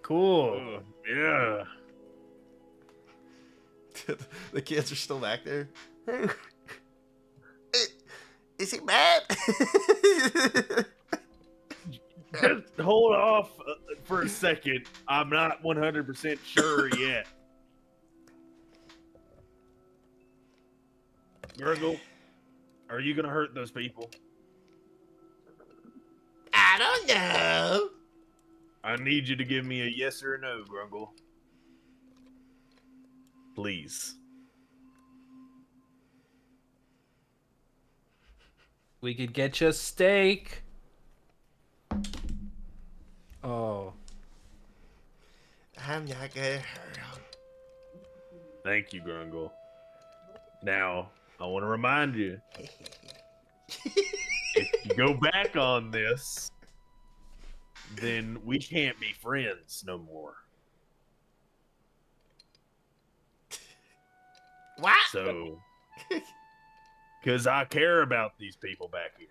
Speaker 3: Cool.
Speaker 1: Oh, yeah.
Speaker 2: The kids are still back there. Is he mad?
Speaker 1: Just hold off for a second. I'm not 100% sure yet. Gurgle, are you going to hurt those people?
Speaker 2: I don't know.
Speaker 1: I need you to give me a yes or a no, Grungle. Please.
Speaker 3: We could get you a steak. Oh.
Speaker 2: I'm not gonna hurt him.
Speaker 1: Thank you, Grungle. Now, I want to remind you, if you go back on this, then we can't be friends no more.
Speaker 2: What?
Speaker 1: So, because I care about these people back here.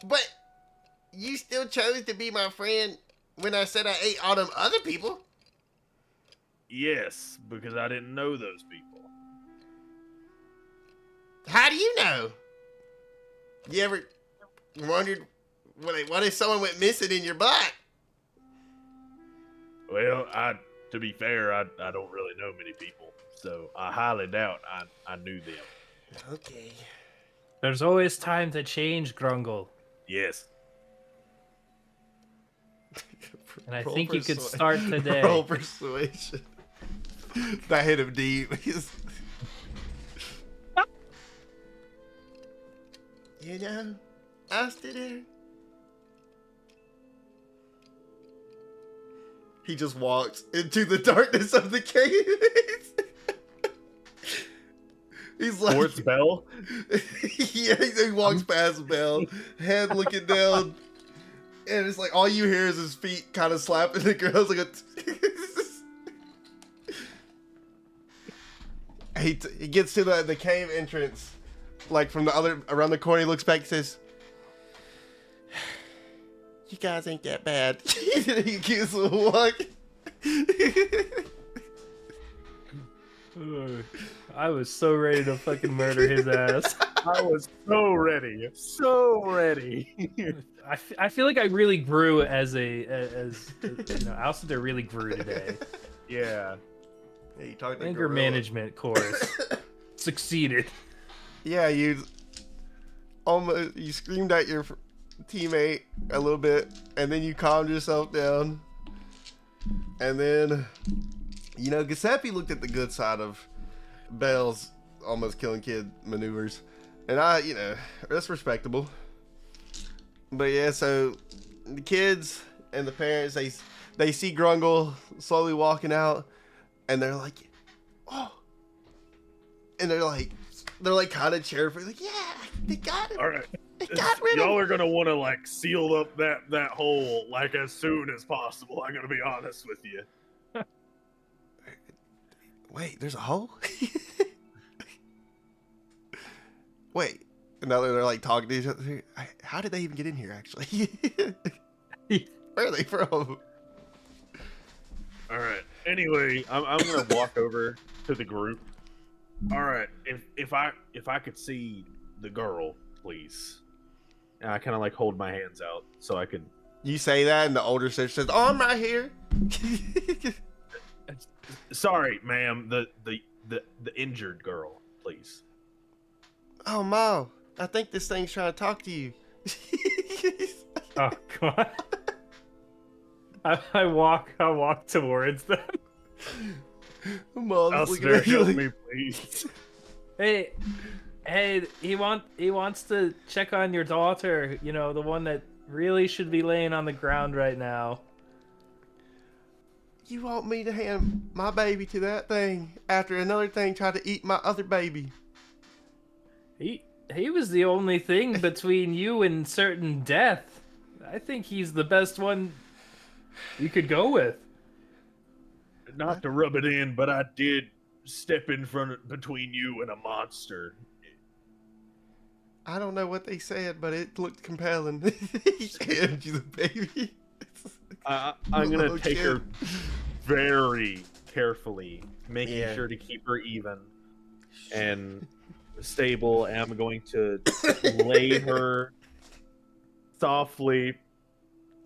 Speaker 2: But you still chose to be my friend when I said I ate all them other people.
Speaker 1: Yes, because I didn't know those people.
Speaker 2: How do you know? You ever wondered what if someone went missing in your block?
Speaker 1: Well, to be fair, I don't really know many people, so I highly doubt I knew them.
Speaker 2: Okay.
Speaker 3: There's always time to change, Grungle.
Speaker 1: Yes.
Speaker 3: And I think you could start
Speaker 2: Roll
Speaker 3: today.
Speaker 2: persuasion. That hit him deep. You know, I stood there. He just walks into the darkness of the cave. He's like,
Speaker 1: Towards Bell?
Speaker 2: yeah, he walks past Bell, head looking down, and it's like all you hear is his feet kind of slapping the ground. Like he gets to the cave entrance, like from the other around the corner. He looks back and says, "You guys ain't that bad." He keeps walking.
Speaker 3: I was so ready to fucking murder his ass.
Speaker 1: I was so ready. So ready.
Speaker 3: I feel like I really grew as you know, Alcindor really grew today.
Speaker 1: Yeah.
Speaker 2: Yeah, you talked to
Speaker 3: Anger
Speaker 2: Gorilla.
Speaker 3: management course succeeded.
Speaker 2: Yeah, you screamed at your teammate a little bit, and then you calmed yourself down, and then Giuseppe looked at the good side of Bell's almost killing kid maneuvers, and that's respectable. But yeah, so the kids and the parents they see Grungle slowly walking out, and they're like, oh, and they're like kind of cheerful, like, yeah, they got him.
Speaker 1: All right.
Speaker 2: They got rid of
Speaker 1: Y'all
Speaker 2: him.
Speaker 1: are gonna want to like seal up that hole like as soon as possible. I'm gonna be honest with you.
Speaker 2: Wait, there's a hole? Wait. Now they're like talking to each other. How did they even get in here, actually? Where are they from?
Speaker 1: All right. Anyway, I'm gonna walk over to the group. All right. If I could see the girl, please. And I kind of like hold my hands out so I could.
Speaker 2: You say that, and the older sister says, "Oh, I'm right here."
Speaker 1: Sorry, ma'am. The injured girl, please.
Speaker 2: Oh, Ma, I think this thing's trying to talk to you.
Speaker 3: Oh god. I walk towards them.
Speaker 2: Ma's looking
Speaker 1: Alcindor,
Speaker 2: at you
Speaker 1: help
Speaker 2: like,
Speaker 1: me, please.
Speaker 3: Hey, he wants to check on your daughter, you know, the one that really should be laying on the ground right now.
Speaker 2: you want me to hand my baby to that thing after another thing tried to eat my other baby?
Speaker 3: He was the only thing between you and certain death. I think he's the best one you could go with.
Speaker 1: Not to rub it in, but I did step in front between you and a monster.
Speaker 2: I don't know what they said, but it looked compelling. He handed you the baby.
Speaker 1: I'm gonna
Speaker 2: Little
Speaker 1: take
Speaker 2: kid.
Speaker 1: her very carefully, making
Speaker 2: Yeah.
Speaker 1: sure to keep her even and stable. And I'm going to lay her softly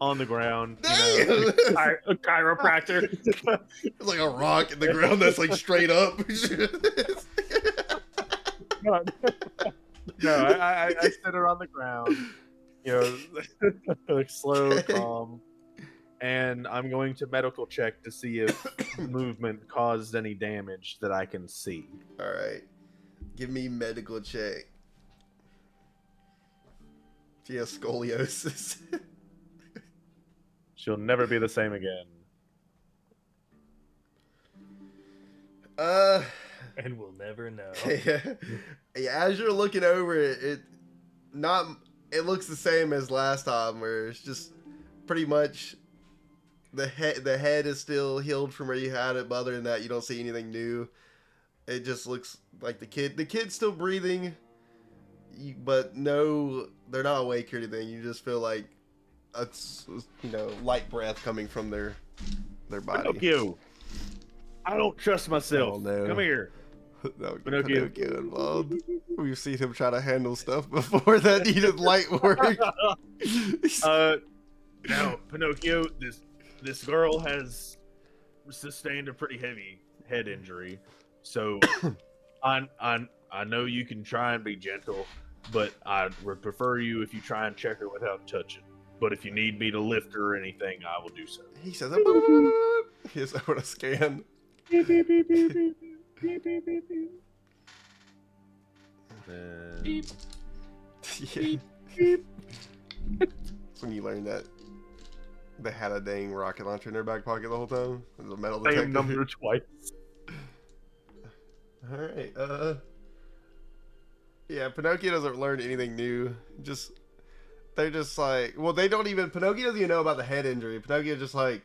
Speaker 1: on the ground. You know,
Speaker 2: Damn!
Speaker 3: A chiropractor.
Speaker 2: It's like a rock in the ground that's like straight up.
Speaker 1: No, I sit her on the ground, you know, like slow, calm, and I'm going to medical check to see if movement caused any damage that I can see.
Speaker 2: All right, give me medical check. She has scoliosis.
Speaker 1: She'll never be the same again.
Speaker 3: And we'll never know.
Speaker 2: Yeah, as you're looking over it, it looks the same as last time, where it's just pretty much the head is still healed from where you had it, but other than that, you don't see anything new. It just looks like the kid's still breathing, but no, they're not awake or anything. You just feel like it's, light breath coming from their body.
Speaker 1: Pinocchio, I don't trust myself.
Speaker 2: Oh, no.
Speaker 1: Come here.
Speaker 2: No,
Speaker 1: Pinocchio.
Speaker 2: Pinocchio involved. We've seen him try to handle stuff before that needed light work.
Speaker 1: Now, Pinocchio, this girl has sustained a pretty heavy head injury, so I know you can try and be gentle, but I would prefer you if you try and check her without touching. But if you need me to lift her or anything, I will do so.
Speaker 2: He says, here's what a scan.
Speaker 1: Beep, beep, beep, beep, beep, beep, beep, beep, beep.
Speaker 3: Beep.
Speaker 2: Yeah.
Speaker 3: Beep.
Speaker 2: That's when you learn that they had a dang rocket launcher in their back pocket the whole time. It was a metal detector.
Speaker 1: Same number twice.
Speaker 2: Alright, yeah, Pinocchio doesn't learn anything new. They're just like, well, Pinocchio doesn't even know about the head injury. Pinocchio just like,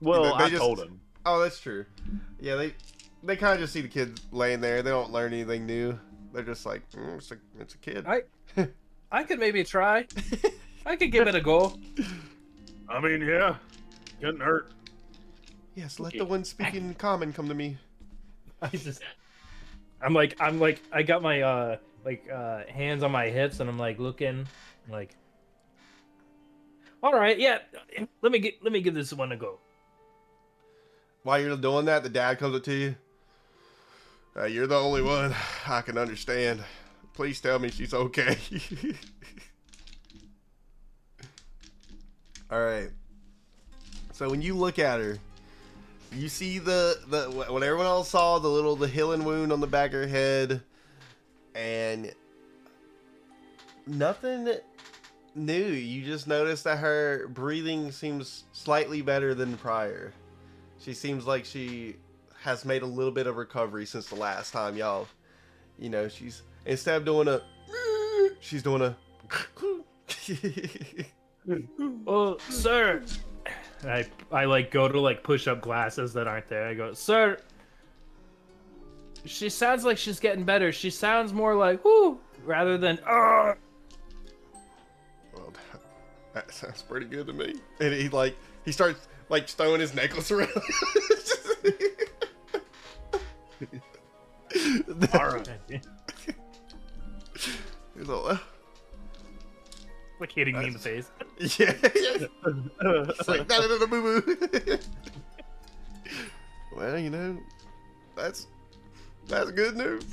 Speaker 1: Well,
Speaker 2: they
Speaker 1: I
Speaker 2: just
Speaker 1: told him.
Speaker 2: oh, that's true. Yeah, they kind of just see the kid laying there. They don't learn anything new. They're just like, it's a kid.
Speaker 3: I could maybe try. I could give it a go.
Speaker 1: I mean, yeah, couldn't hurt.
Speaker 2: Yes, let the one speaking common come to me.
Speaker 3: I'm like, I got my hands on my hips, and I'm like looking, like, all right, yeah, let me give this one a go.
Speaker 2: While you're doing that, the dad comes up to you. You're the only one I can understand. Please tell me she's okay. All right. So when you look at her, you see the what everyone else saw, the healing wound on the back of her head, and nothing new. You just notice that her breathing seems slightly better than prior. She seems like she has made a little bit of recovery since the last time y'all, she's, instead of doing she's doing a
Speaker 3: Well, sir, I like go to like push up glasses that aren't there. I go, sir, she sounds like she's getting better. She sounds more like whoo rather than
Speaker 2: Well, that sounds pretty good to me. And he starts like stowing his necklace around.
Speaker 1: All right.
Speaker 2: He's all,
Speaker 3: like hitting me in the face.
Speaker 2: yeah. It's like, no, boo boo. Well, that's good news.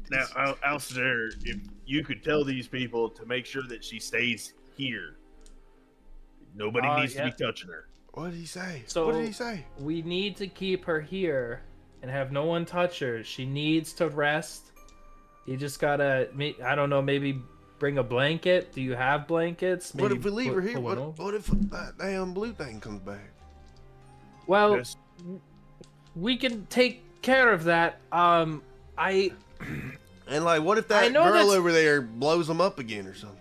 Speaker 1: Now, Alistair, if you could tell these people to make sure that she stays here, nobody needs to be touching her.
Speaker 2: What did he say?
Speaker 3: So
Speaker 2: what did he say?
Speaker 3: we need to keep her here and have no one touch her. She needs to rest. You just gotta, I don't know, maybe bring a blanket. Do you have blankets?
Speaker 2: What
Speaker 3: Maybe
Speaker 2: if we leave her
Speaker 3: put
Speaker 2: here?
Speaker 3: one over.
Speaker 2: What if that damn blue thing comes back?
Speaker 3: Well,
Speaker 1: Yes.
Speaker 3: we can take care of that.
Speaker 2: And like, what if that
Speaker 3: I know
Speaker 2: girl
Speaker 3: that's-
Speaker 2: over there blows them up again or something?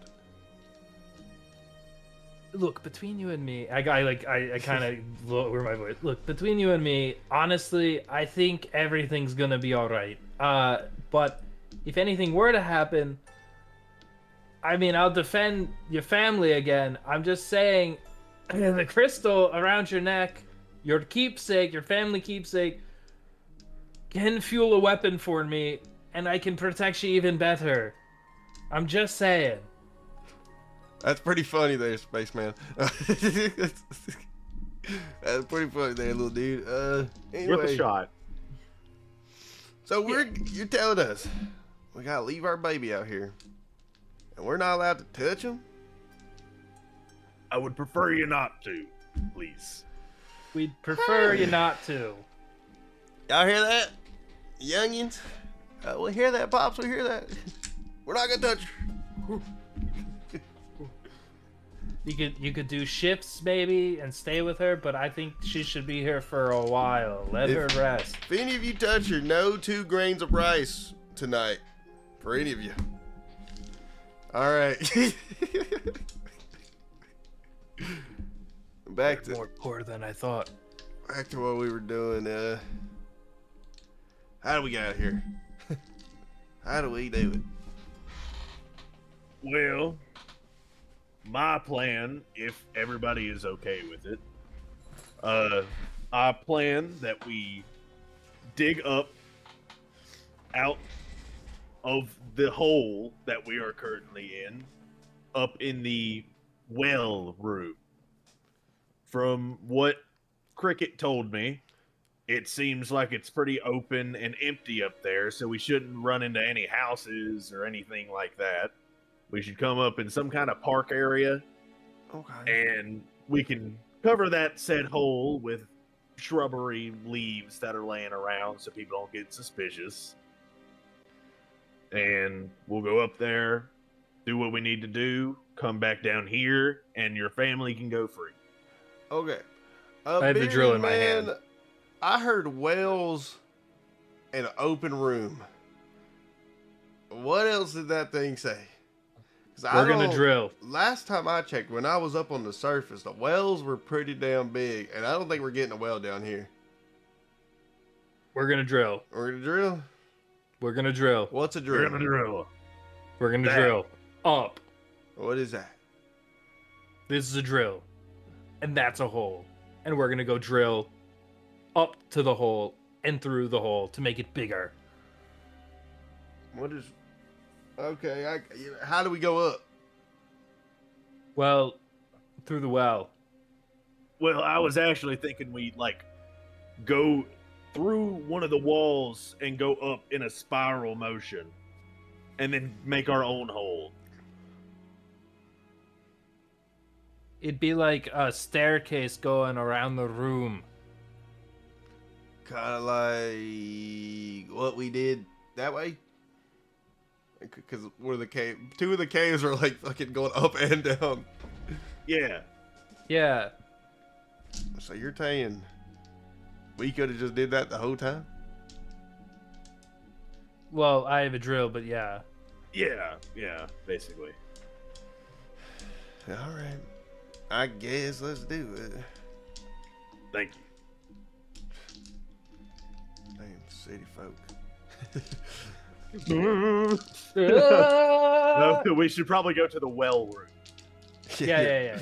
Speaker 3: Look, between you and me, I kind of lower my voice. Look, between you and me, honestly, I think everything's gonna be all right. But if anything were to happen, I mean, I'll defend your family again. I'm just saying, the crystal around your neck, your keepsake, your family keepsake, can fuel a weapon for me, and I can protect you even better. I'm just saying.
Speaker 2: That's pretty funny there, spaceman. That's pretty funny there, little dude.
Speaker 1: Worth a
Speaker 2: Anyway,
Speaker 1: shot.
Speaker 2: so you're telling us we gotta leave our baby out here, and we're not allowed to touch him?
Speaker 1: I would prefer you not to, please.
Speaker 3: We'd prefer you not to.
Speaker 2: Y'all hear that, youngins? We hear that, pops. We hear that. We're not gonna touch her.
Speaker 3: You could do shifts maybe and stay with her, but I think she should be here for a while. Let her rest.
Speaker 2: If any of you touch her, no 2 grains of rice tonight. For any of you. Alright. Back
Speaker 3: More
Speaker 2: to
Speaker 3: poor than I thought.
Speaker 2: what we were doing. How do we get out here? How do we do it?
Speaker 1: Well, my plan, if everybody is okay with it, I plan that we dig up out of the hole that we are currently in, up in the well room. From what Cricket told me, it seems like it's pretty open and empty up there, so we shouldn't run into any houses or anything like that. We should come up in some kind of park area,
Speaker 2: Okay.
Speaker 1: and we can cover that said hole with shrubbery leaves that are laying around so people don't get suspicious. And we'll go up there, do what we need to do, come back down here, and your family can go free.
Speaker 2: Okay.
Speaker 3: I have the drill in my hand.
Speaker 2: I heard wells in an open room. What else did that thing say? 'Cause
Speaker 3: We're gonna drill.
Speaker 2: Last time I checked, when I was up on the surface, the wells were pretty damn big, and I don't think we're getting a well down here.
Speaker 3: We're gonna drill.
Speaker 2: We're gonna drill?
Speaker 3: We're gonna drill.
Speaker 2: What's a
Speaker 1: We're
Speaker 2: drill?
Speaker 1: gonna drill.
Speaker 3: We're gonna
Speaker 1: That.
Speaker 3: drill. Up.
Speaker 2: What is that?
Speaker 3: This is a drill. And that's a hole. And we're gonna go drill up to the hole and through the hole to make it bigger.
Speaker 2: What is... Okay, how do we go up?
Speaker 3: Well, through the well.
Speaker 1: Well, I was actually thinking we go through one of the walls and go up in a spiral motion, and then make our own hole.
Speaker 3: It'd be like a staircase going around the room.
Speaker 2: Kind of like what we did that way? Because one of the cave, 2 of the caves are like fucking going up and down.
Speaker 1: Yeah.
Speaker 3: Yeah.
Speaker 2: So you're saying we could have just did that the whole time?
Speaker 3: Well, I have a drill, but yeah.
Speaker 1: Yeah, basically.
Speaker 2: All right. I guess let's do it.
Speaker 1: Thank
Speaker 2: Damn city folk.
Speaker 1: you.
Speaker 3: yeah.
Speaker 1: No, we should probably go to the well room.
Speaker 3: Yeah.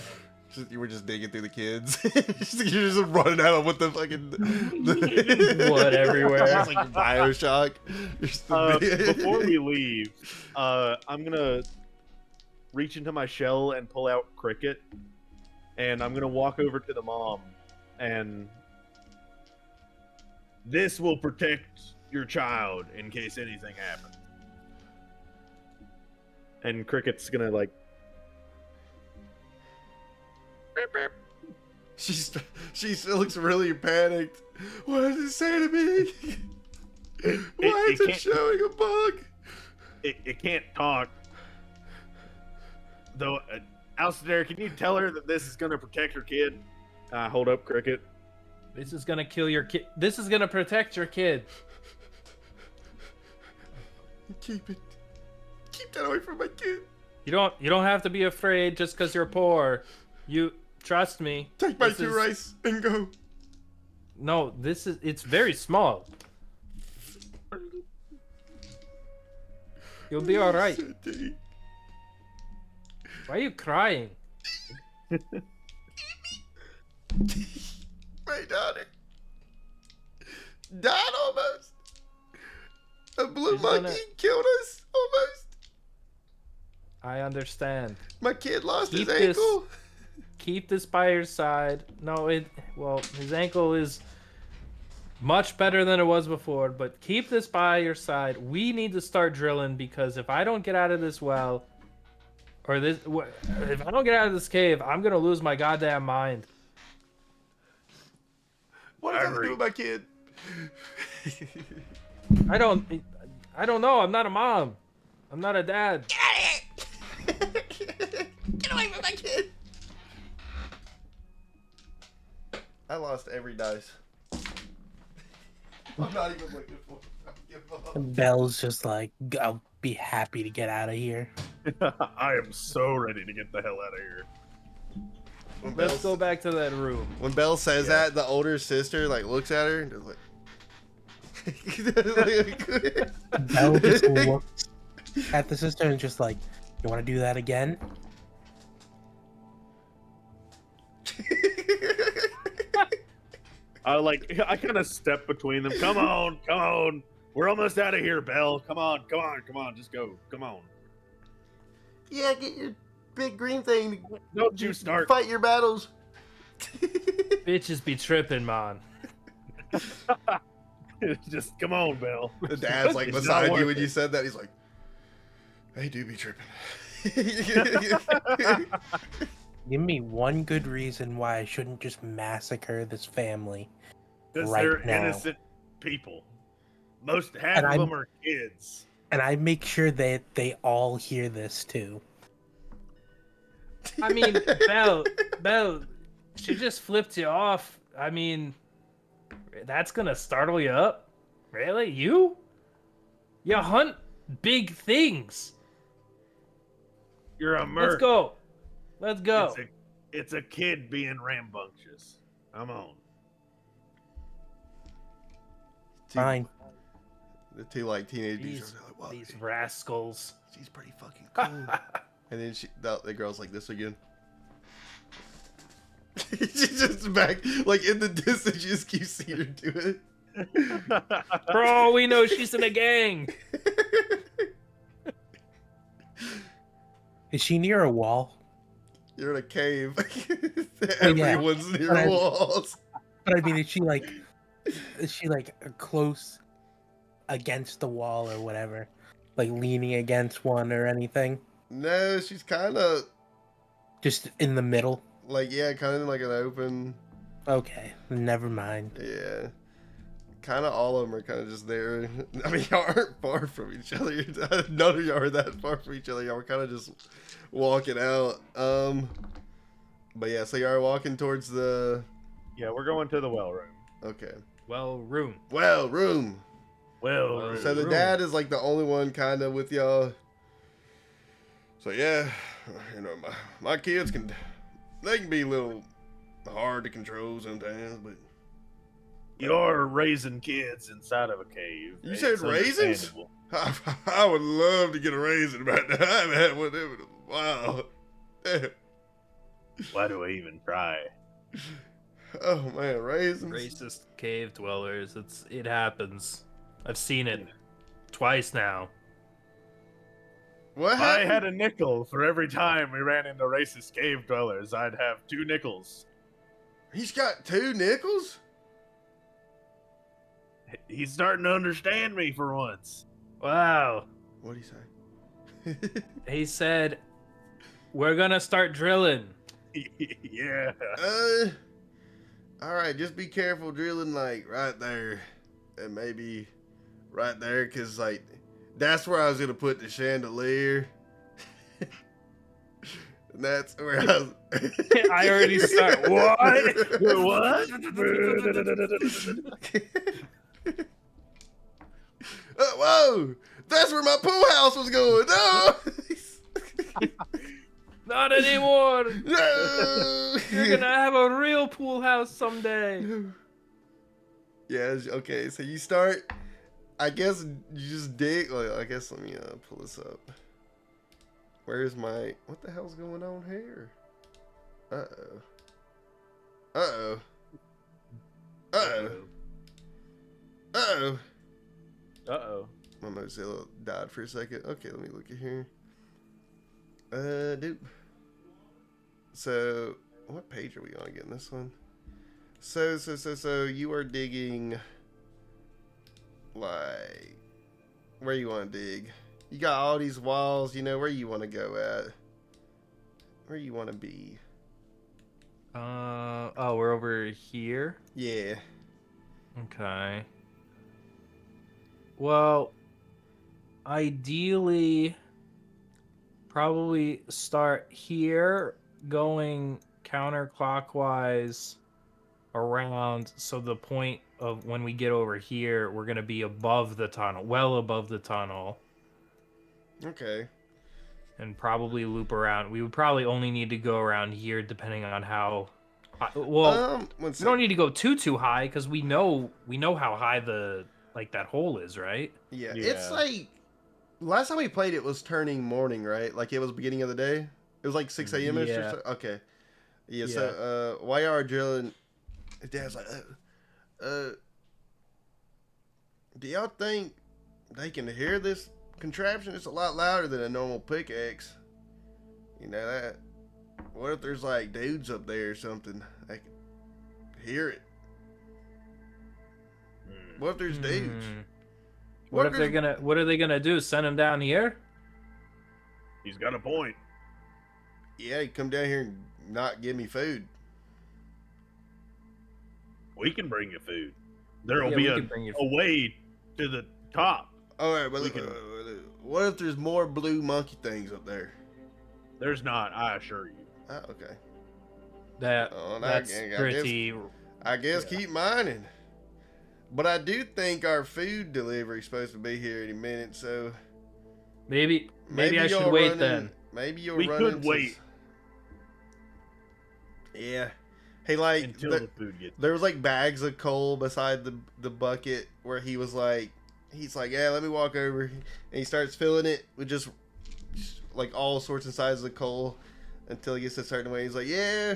Speaker 2: You were just digging through the kids. You're just running out with the fucking
Speaker 3: Blood everywhere.
Speaker 2: It's like Bioshock.
Speaker 1: Before we leave, I'm gonna reach into my shell and pull out Cricket, and I'm gonna walk over to the mom, and this will protect your child in case anything happens. And Cricket's gonna
Speaker 2: She still looks really panicked. What does it say to me? Why is it showing a bug?
Speaker 1: It can't talk. Though, Alistair, can you tell her that this is gonna protect her kid? Hold up, Cricket.
Speaker 3: This is gonna kill your kid. This is gonna protect your kid.
Speaker 2: Keep it. Keep that away from my kid.
Speaker 3: You don't have to be afraid just because you're poor. You trust me.
Speaker 2: Take my
Speaker 3: This
Speaker 2: 2
Speaker 3: is-
Speaker 2: rice and go.
Speaker 3: No, it's very small. You'll be all right. Why are you crying?
Speaker 2: My daughter died almost. A blue
Speaker 3: She's
Speaker 2: monkey
Speaker 3: gonna-
Speaker 2: killed us almost.
Speaker 3: I understand.
Speaker 2: My kid lost his
Speaker 3: Keep this-
Speaker 2: ankle.
Speaker 3: Keep this by your side. No, his ankle is much better than it was before, but keep this by your side. We need to start drilling because if I don't get out of this well, if I don't get out of this cave, I'm gonna lose my goddamn mind.
Speaker 2: What does that have to do with my kid?
Speaker 3: I don't know. I'm not a mom. I'm not a dad.
Speaker 2: Get away from my kid! I lost every dice. I'm not even looking for it. I give up.
Speaker 4: Belle's just like, I'll be happy to get out of here.
Speaker 1: I am so ready to get the hell out of here.
Speaker 2: When
Speaker 3: Let's
Speaker 2: Belle-
Speaker 3: go back to that room.
Speaker 2: When Belle says
Speaker 1: Yeah.
Speaker 2: that, the older sister like looks at her and is like.
Speaker 4: Belle just looks at the sister and just like, you want to do that again?
Speaker 1: I kind of step between them. Come on. We're almost out of here, Belle. Come on. Just go. Come on.
Speaker 2: Yeah, get your big green thing.
Speaker 1: Don't you start.
Speaker 2: Fight your battles.
Speaker 3: Bitches be tripping, man.
Speaker 1: Just come on, Belle.
Speaker 2: The dad's like
Speaker 1: It's not
Speaker 2: beside you
Speaker 1: worth
Speaker 2: when you
Speaker 1: it.
Speaker 2: said that. He's like, they do be tripping.
Speaker 4: Give me one good reason why I shouldn't just massacre this family.
Speaker 1: Because
Speaker 4: Right
Speaker 1: they're
Speaker 4: now.
Speaker 1: innocent people. Half
Speaker 4: And
Speaker 1: of
Speaker 4: I'm-
Speaker 1: them are kids.
Speaker 4: And I make sure that they all hear this too.
Speaker 3: I mean, Belle, she just flipped you off. I mean, that's gonna startle you up? Really? You hunt big things.
Speaker 1: You're a merc.
Speaker 3: Let's go.
Speaker 1: It's a kid being rambunctious. Come on.
Speaker 4: Fine.
Speaker 2: The two like teenage
Speaker 3: These,
Speaker 2: dudes are like, well,
Speaker 3: these rascals.
Speaker 2: she's pretty fucking cool. And then the girl's like this again. She's just back, like in the distance. You just keep seeing her do it.
Speaker 3: For all we know, she's in a gang.
Speaker 4: Is she near a wall?
Speaker 2: You're in a cave.
Speaker 4: Oh, yeah.
Speaker 2: Everyone's near
Speaker 4: But
Speaker 2: walls.
Speaker 4: But I mean, is she like close against the wall or whatever? Like leaning against one or anything?
Speaker 2: No, she's kind of
Speaker 4: Just in the middle?
Speaker 2: like, yeah, kind of like an open.
Speaker 4: Okay, never mind.
Speaker 2: Yeah. Kind of all of them are kind of just there. I mean, y'all aren't far from each other. None of y'all are that far from each other. Y'all were kind of just walking out. But yeah, so y'all are walking towards the.
Speaker 1: Yeah, we're going to the well room.
Speaker 2: Okay.
Speaker 3: Well, room.
Speaker 2: Well, room.
Speaker 1: Well,
Speaker 2: So the dad is like the only one kind of with y'all. So yeah, you know, my kids they can be a little hard to control sometimes, but.
Speaker 1: You're raising kids inside of a cave.
Speaker 2: You said
Speaker 1: It's
Speaker 2: raisins?
Speaker 1: understandable.
Speaker 2: I would love to get a raisin right now. I haven't had one of them in a while. Damn.
Speaker 1: Why do I even try?
Speaker 2: Oh man, raisins.
Speaker 3: Racist cave dwellers. It happens. I've seen it twice now.
Speaker 2: What
Speaker 1: If I
Speaker 2: happened?
Speaker 1: had a nickel for every time we ran into racist cave dwellers, I'd have 2 nickels.
Speaker 2: He's got 2 nickels?
Speaker 1: He's starting to understand me for once.
Speaker 3: Wow.
Speaker 2: What'd he say?
Speaker 3: He said, "We're gonna start drilling."
Speaker 1: Yeah.
Speaker 2: Alright, just be careful drilling like right there. And maybe right there, cause like that's where I was gonna put the chandelier. And that's where I was
Speaker 3: I already start. What?
Speaker 1: What?
Speaker 2: Whoa! That's where my pool house was going. No!
Speaker 3: Not anymore.
Speaker 2: No!
Speaker 3: You're gonna have a real pool house someday.
Speaker 2: Yeah, okay, so you start, I guess you just dig, like, I guess let me pull this up. Where's my, what the hell's going on here? Uh-oh. Uh-oh. Uh-oh. Uh-oh.
Speaker 1: Uh-oh.
Speaker 2: My Mozilla died for a second. Okay, let me look at here. Dude. So, what page are we on again? This one? So you are digging, like, where you want to dig? You got all these walls, you know, where you want to go at? Where you want to be?
Speaker 3: Oh, we're over here.
Speaker 2: Yeah.
Speaker 3: Okay. Well, ideally, probably start here, going counterclockwise around. So the point of when we get over here, we're gonna be above the tunnel, well above the tunnel,
Speaker 2: Okay.
Speaker 3: and probably loop around. We would probably only need to go around here, depending on how. Well,
Speaker 2: One
Speaker 3: we
Speaker 2: sec.
Speaker 3: don't need to go too high because we know how high the that hole is, right?
Speaker 2: Yeah,
Speaker 1: Yeah.
Speaker 2: it's like last time we played it was turning morning, right? Like it was beginning of the day. It was like 6 a.m. -ish or
Speaker 3: Yeah.
Speaker 2: so. Okay. Yeah.
Speaker 3: Yeah.
Speaker 2: So while y'all are drilling, Dad's like, do y'all think they can hear this contraption? It's a lot louder than a normal pickaxe. You know that. What if there's like dudes up there or something? They can hear it. What if there's dudes?
Speaker 3: What if they're gonna? What are they gonna do? Send him down here?
Speaker 1: He's got a point.
Speaker 2: Yeah, come down here and not give me food.
Speaker 1: We can bring you food. There'll
Speaker 3: Yeah,
Speaker 1: be
Speaker 3: we
Speaker 1: a
Speaker 3: can bring you
Speaker 1: way to the top.
Speaker 2: All right, but
Speaker 1: We can-
Speaker 2: what if there's more blue monkey things up there?
Speaker 1: There's not, I assure you.
Speaker 2: Oh, okay.
Speaker 3: That
Speaker 2: Oh, and
Speaker 3: that's
Speaker 2: I guess-
Speaker 3: pretty.
Speaker 2: I guess
Speaker 3: Yeah.
Speaker 2: keep mining. But I do think our food delivery's supposed to be here any minute, so
Speaker 3: Maybe I should
Speaker 2: you're
Speaker 3: wait
Speaker 2: running-
Speaker 3: then.
Speaker 2: Maybe you'll
Speaker 1: We
Speaker 2: run
Speaker 1: could
Speaker 2: into
Speaker 1: wait.
Speaker 2: Yeah. Hey, like
Speaker 1: Until
Speaker 2: the-
Speaker 1: the food gets
Speaker 2: there was like bags of coal beside the bucket where he's like, yeah, let me walk over, and he starts filling it with just like all sorts of sizes of coal until he gets a certain way. He's like, yeah,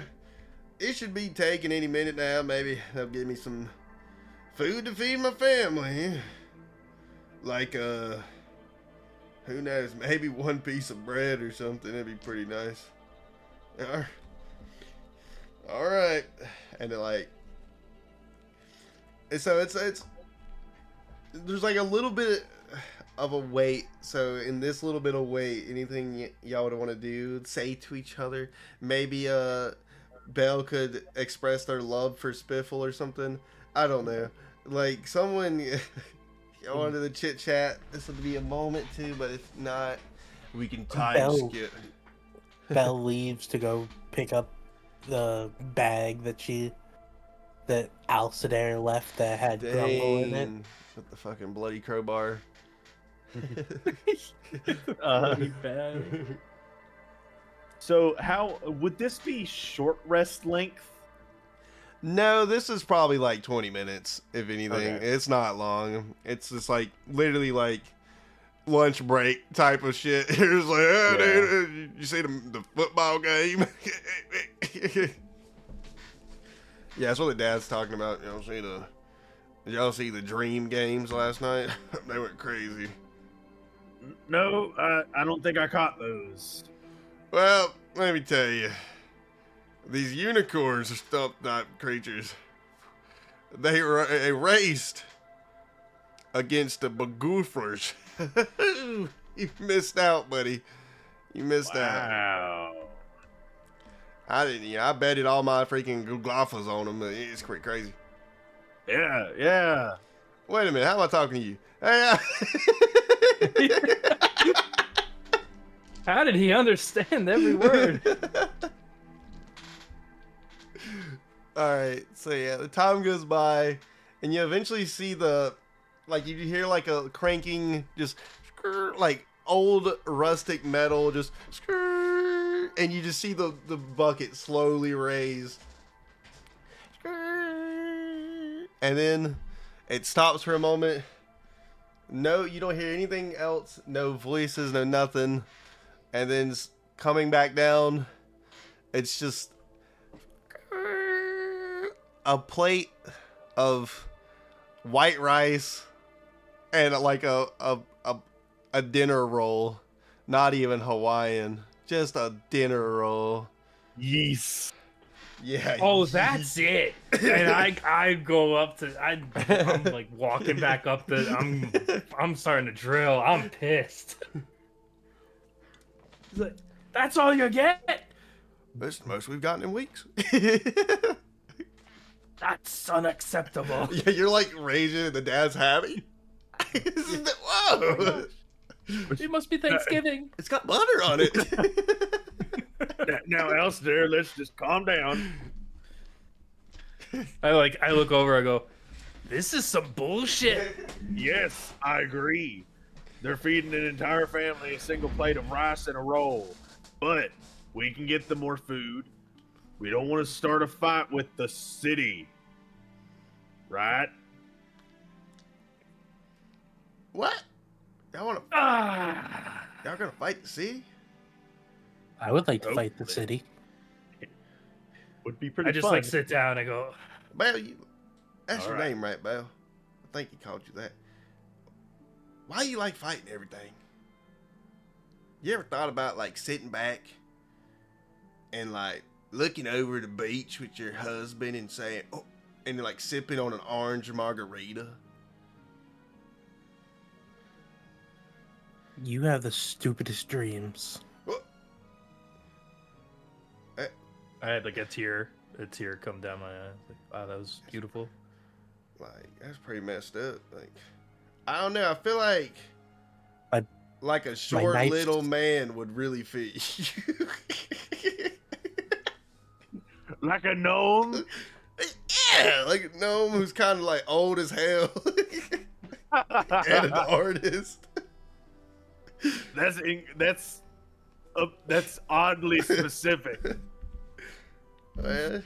Speaker 2: it should be taken any minute now. Maybe they'll give me some food to feed my family. Like who knows? Maybe one piece of bread or something. That'd be pretty nice. All right, and they're like, and so it's there's like a little bit of a wait. So in this little bit of wait, anything y'all would want to do, say to each other, maybe Belle could express their love for Spiffle or something. I don't know, like someone go onto the chit chat. This would be a moment too, but if not, we can time
Speaker 4: Belle.
Speaker 2: skip.
Speaker 4: Belle leaves to go pick up the bag that Alcidair left that had Grumble in it.
Speaker 2: Dang, with the fucking bloody crowbar.
Speaker 3: Pretty bad.
Speaker 1: So how would this be short rest length?
Speaker 2: No, this is probably like 20 minutes, if anything.
Speaker 1: Okay.
Speaker 2: It's not long. It's just like literally like lunch break type of shit. It's like, oh,
Speaker 1: Yeah.
Speaker 2: dude, you see the football game? Yeah, that's what the dad's talking about. Did y'all see the Dream games last night? They went crazy.
Speaker 1: No, I don't think I caught those.
Speaker 2: Well, let me tell you, these unicorns are stump-type creatures. They raced against the Bagooflers. You missed out, buddy. You missed out.
Speaker 1: Wow.
Speaker 2: I didn't. Yeah, I betted all my freaking Googloffas on them. It's pretty crazy.
Speaker 1: Yeah.
Speaker 2: Wait a minute. How am I talking to you? Hey.
Speaker 3: How did he understand every word?
Speaker 2: All right, so yeah, the time goes by, and you eventually see you hear like a cranking, just like old rustic metal, just and you just see the bucket slowly raise, and then it stops for a moment. No, you don't hear anything else, no voices, no nothing, and then coming back down, it's just a plate of white rice and like a dinner roll, not even Hawaiian, just a dinner roll.
Speaker 1: Yes.
Speaker 2: Yeah.
Speaker 3: Oh, that's it. And I go up to I'm like walking back up I'm starting to drill. I'm pissed. He's like, that's all you get?
Speaker 2: That's the most we've gotten in weeks.
Speaker 3: That's unacceptable.
Speaker 2: Yeah, you're like raging and the dad's happy. Whoa.
Speaker 3: It must be Thanksgiving.
Speaker 2: It's got butter on it.
Speaker 1: Now, Alistair, let's just calm down.
Speaker 3: I look over. I go, this is some bullshit.
Speaker 1: Yes, I agree. They're feeding an entire family a single plate of rice and a roll. But we can get them more food. We don't want to start a fight with the city. Right?
Speaker 2: What? Y'all want to?
Speaker 3: Ah.
Speaker 2: Y'all gonna fight the city?
Speaker 4: I would like to
Speaker 1: Nope.
Speaker 4: fight the city.
Speaker 1: Would be pretty
Speaker 3: I just
Speaker 1: fun.
Speaker 3: like sit down. I go,
Speaker 2: Bale, that's
Speaker 1: All
Speaker 2: your
Speaker 1: right.
Speaker 2: name, right, Bale? I think he called you that. Why you like fighting everything? You ever thought about like sitting back and like looking over the beach with your husband and saying, "Oh," and like sipping on an orange margarita?
Speaker 4: You have the stupidest dreams.
Speaker 3: I had like a tear come down my eye. Like, wow, that was beautiful.
Speaker 2: Like that's pretty messed up. Like I don't know. I feel like a short
Speaker 4: knife-
Speaker 2: little man would really fit you.
Speaker 1: Like a gnome?
Speaker 2: Yeah, like a gnome who's kind of like old as hell and an artist.
Speaker 1: That's oddly specific.
Speaker 2: Well,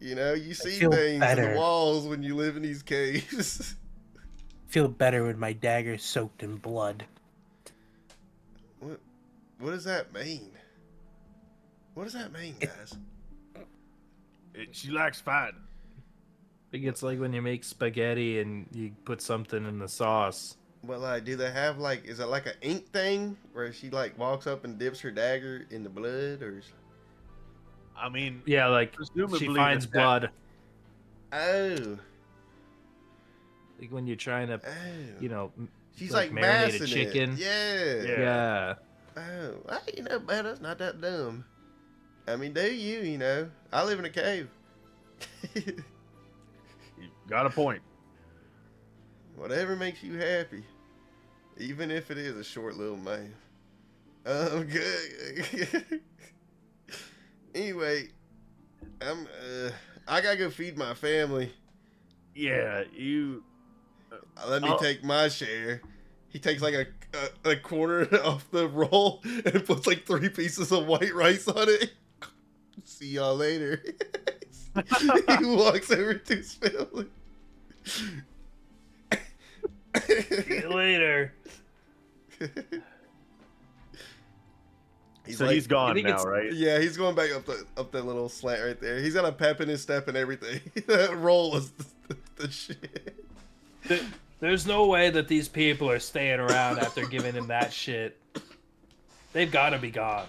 Speaker 2: you know, you see
Speaker 4: feel
Speaker 2: things in
Speaker 4: better.
Speaker 2: the walls when you live in these caves.
Speaker 4: Feel better with my dagger soaked in blood.
Speaker 2: What does that mean? What does that mean, guys?
Speaker 1: She likes fighting.
Speaker 3: I think it's like when you make spaghetti and you put something in the sauce.
Speaker 2: Well, like, do they have like, is it like an ink thing where she like walks up and dips her dagger in the blood, or?
Speaker 1: I mean,
Speaker 3: Yeah, like
Speaker 1: presumably
Speaker 3: she finds
Speaker 1: that-
Speaker 3: blood.
Speaker 2: Oh,
Speaker 3: Like when you're trying to, you know,
Speaker 2: she's
Speaker 3: like
Speaker 2: like
Speaker 3: marinated
Speaker 2: massing
Speaker 3: chicken.
Speaker 2: It. Yeah.
Speaker 3: yeah.
Speaker 2: Oh, well, you know, man, that's not that dumb. I mean, do you? You know, I live in a cave.
Speaker 1: You got a point.
Speaker 2: Whatever makes you happy, even if it is a short little man. Good. Anyway, I gotta go feed my family.
Speaker 1: Yeah, you.
Speaker 2: Let me take my share. He takes like a quarter off the roll and puts like 3 pieces of white rice on it. See y'all later. He walks over to his family.
Speaker 3: See you later.
Speaker 1: He's gone
Speaker 3: think
Speaker 1: now,
Speaker 3: it's-
Speaker 1: right?
Speaker 2: Yeah, he's going back up that little slant right there. He's got a pep in his step and everything. That roll is the shit.
Speaker 3: There's no way that these people are staying around after giving him that shit. They've got to be gone.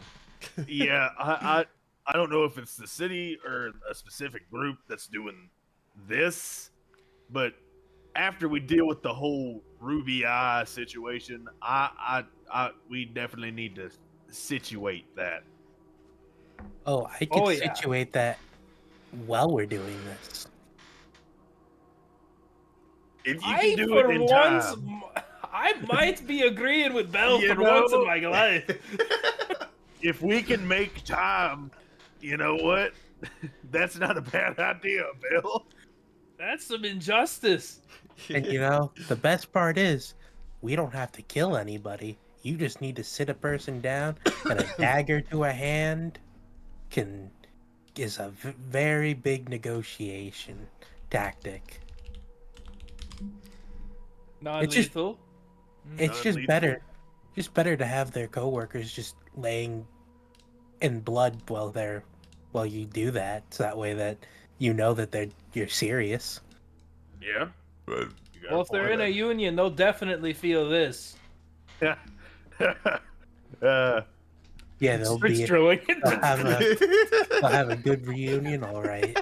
Speaker 1: Yeah, I don't know if it's the city or a specific group that's doing this, but after we deal with the whole Ruby Eye situation, we definitely need to situate that.
Speaker 4: Oh, I could
Speaker 3: Oh, yeah.
Speaker 4: situate that while we're doing this.
Speaker 1: If you can do it in time.
Speaker 3: I might be agreeing with Bell
Speaker 1: You
Speaker 3: for once in
Speaker 1: know?
Speaker 3: my life.
Speaker 1: If we can make time, you know what? That's not a bad idea, Bill.
Speaker 3: That's some injustice.
Speaker 4: And you know, the best part is, we don't have to kill anybody. You just need to sit a person down, and a dagger to a hand is a very big negotiation tactic.
Speaker 3: Non-lethal.
Speaker 4: It's just
Speaker 1: Non-lethal.
Speaker 4: better to have their coworkers just laying in blood while you do that, so that way that you know that you're serious.
Speaker 1: Yeah.
Speaker 2: Right.
Speaker 3: Well, if they're in a union, they'll definitely feel this.
Speaker 1: Yeah.
Speaker 4: Yeah,
Speaker 3: Starts drilling.
Speaker 4: they'll have a good reunion, all right.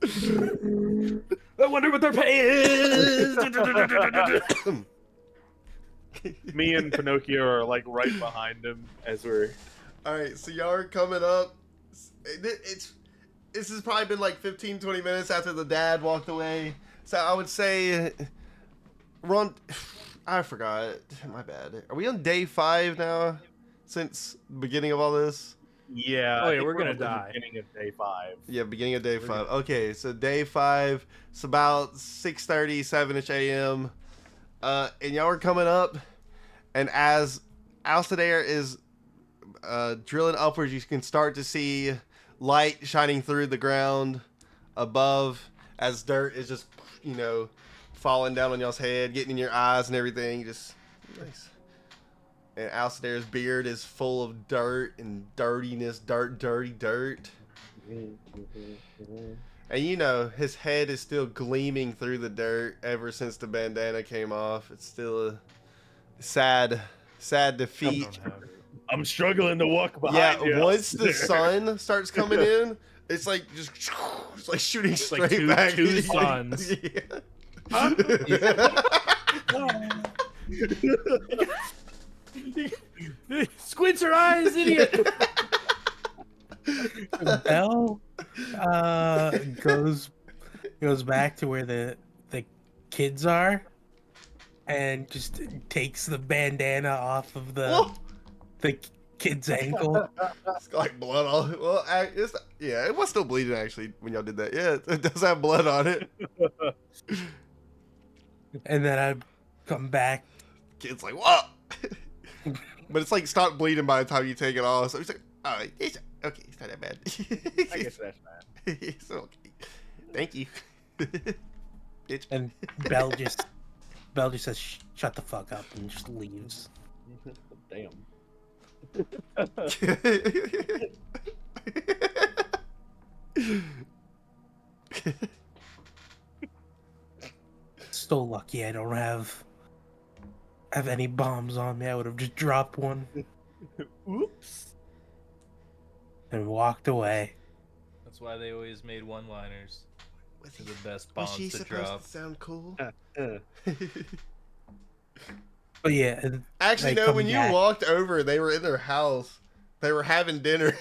Speaker 3: I wonder what their pay is.
Speaker 1: Me and Pinocchio are like right behind him as we're.
Speaker 2: All right, so y'all are coming up. This has probably been like 15, 20 minutes after the dad walked away. So I would say, I forgot. My bad. Are we on day 5 now? Since the beginning of all this?
Speaker 1: Yeah.
Speaker 3: Oh,
Speaker 1: I
Speaker 3: yeah,
Speaker 1: think
Speaker 3: we're gonna
Speaker 1: on the
Speaker 3: die.
Speaker 1: Beginning of day 5.
Speaker 2: Yeah, beginning of day
Speaker 1: We're
Speaker 2: 5.
Speaker 1: gonna-
Speaker 2: Okay, so day 5. It's about 6:30, 7ish a.m. And y'all are coming up, and as Alcidair is drilling upwards, you can start to see light shining through the ground above, as dirt is just, falling down on y'all's head, getting in your eyes and everything. Just nice. And Alcidair's beard is full of dirt and dirtiness, dirty dirt. And his head is still gleaming through the dirt ever since the bandana came off. It's still a sad defeat.
Speaker 1: I'm struggling to walk
Speaker 2: Yeah,
Speaker 1: behind you.
Speaker 2: once the sun starts coming in, it's like just it's like shooting
Speaker 3: It's
Speaker 2: straight
Speaker 3: like two
Speaker 2: back.
Speaker 3: suns. Squints her eyes, idiot.
Speaker 4: Belle goes back to where the kids are and just takes the bandana off of the kid's ankle.
Speaker 2: It's got like blood all. Well, it was still bleeding actually when y'all did that. Yeah, it does have blood on it.
Speaker 4: And then I come back.
Speaker 2: Kid's like, what? But it's like stopped bleeding by the time you take it off. So he's like, oh, it's okay. It's not that bad.
Speaker 1: I guess that's bad.
Speaker 2: It's okay. Thank you. Bitch.
Speaker 4: And Belle just says, "Shut the fuck up," and just leaves.
Speaker 1: Damn.
Speaker 4: Still lucky I don't have any bombs on me. I would have just dropped one
Speaker 1: Oops.
Speaker 4: and walked away.
Speaker 3: That's why they always made one-liners. They're the best
Speaker 2: Was
Speaker 3: bombs
Speaker 2: she
Speaker 3: to
Speaker 2: supposed
Speaker 3: drop.
Speaker 2: to sound cool?
Speaker 4: But yeah, and
Speaker 2: Actually,
Speaker 4: they
Speaker 2: no.
Speaker 4: come
Speaker 2: When you
Speaker 4: back.
Speaker 2: walked over, they were in their house. They were having dinner.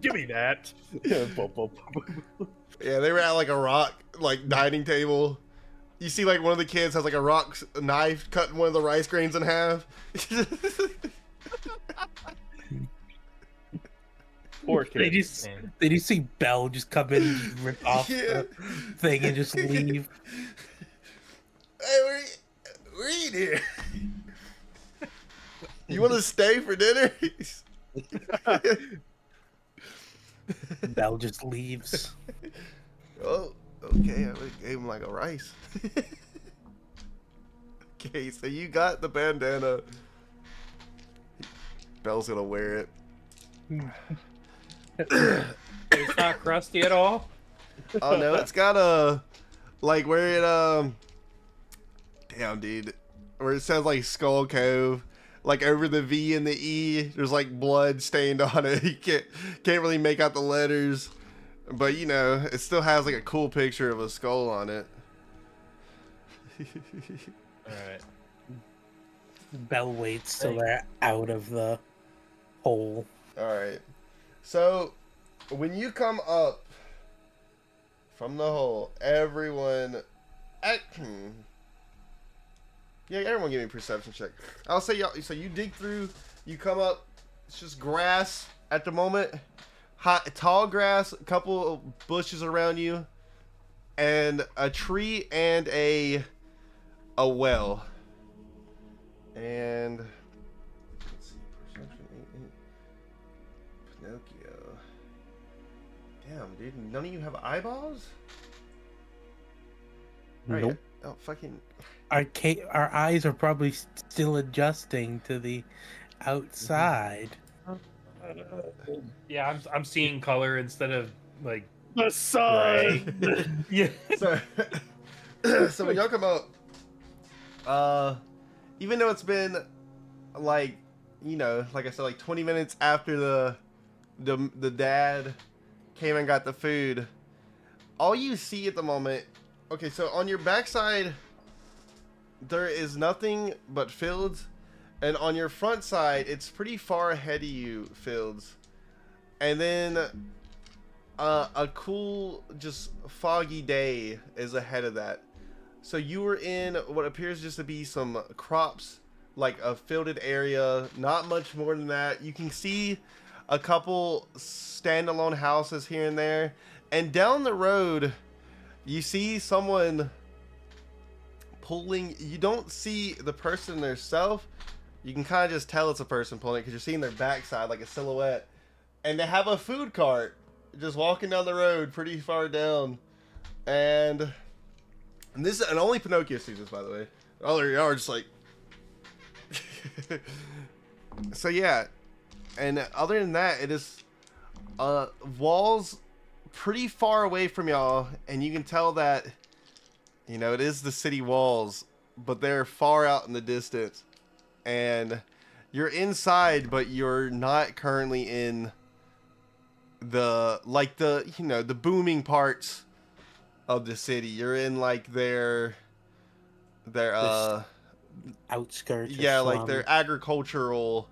Speaker 1: Give me that.
Speaker 2: Yeah, they were at like a rock dining table. You see, like one of the kids has like a rock knife cutting one of the rice grains in half.
Speaker 1: Poor
Speaker 4: They
Speaker 1: kid.
Speaker 4: just see Belle just come in, and just rip off the thing, and just leave.
Speaker 2: Hey, we're eating here. You want to stay for dinner?
Speaker 4: Belle just leaves.
Speaker 2: Oh, okay. I gave him like a rice. Okay, so you got the bandana. Belle's gonna wear it.
Speaker 3: It's not crusty at all.
Speaker 2: Oh no, it's got a where it damn dude, where it says like Skull Cove, like over the V and the E, there's like blood stained on it. You can't really make out the letters, but it still has like a cool picture of a skull on it.
Speaker 3: Alright.
Speaker 4: Belle waits till they're out of the hole.
Speaker 2: All right, so when you come up from the hole, everyone, everyone give me a perception check. I'll say y'all. So you dig through, you come up. It's just grass at the moment, tall grass, a couple of bushes around you, and a tree and a well. And let's see, perception 8. Pinocchio. Damn, dude, none of you have eyeballs?
Speaker 4: Nope.
Speaker 2: Oh, fucking.
Speaker 4: Our eyes are probably still adjusting to the outside.
Speaker 3: Yeah, I'm seeing color instead of like
Speaker 1: The sun.
Speaker 3: yeah.
Speaker 2: So, so when y'all come up, even though it's been like I said, like 20 minutes after the dad came and got the food, all you see at the moment. Okay, so on your backside, there is nothing but fields, and on your front side, it's pretty far ahead of you, fields, and then a cool, just foggy day is ahead of that. So you were in what appears just to be some crops, like a fielded area, not much more than that. You can see a couple standalone houses here and there. And down the road, you see someone pulling. You don't see the person themselves. You can kind of just tell it's a person pulling it because you're seeing their backside like a silhouette. And they have a food cart just walking down the road pretty far down. And this, and only Pinocchio sees this, by the way. All of y'all are just like. So yeah, and other than that, it is walls pretty far away from y'all, and you can tell that, you know, it is the city walls, but they're far out in the distance, and you're inside, but you're not currently in the, like, the, you know, the booming parts of the city. You're in like their
Speaker 4: Outskirts.
Speaker 2: yeah,
Speaker 4: or
Speaker 2: like their agricultural,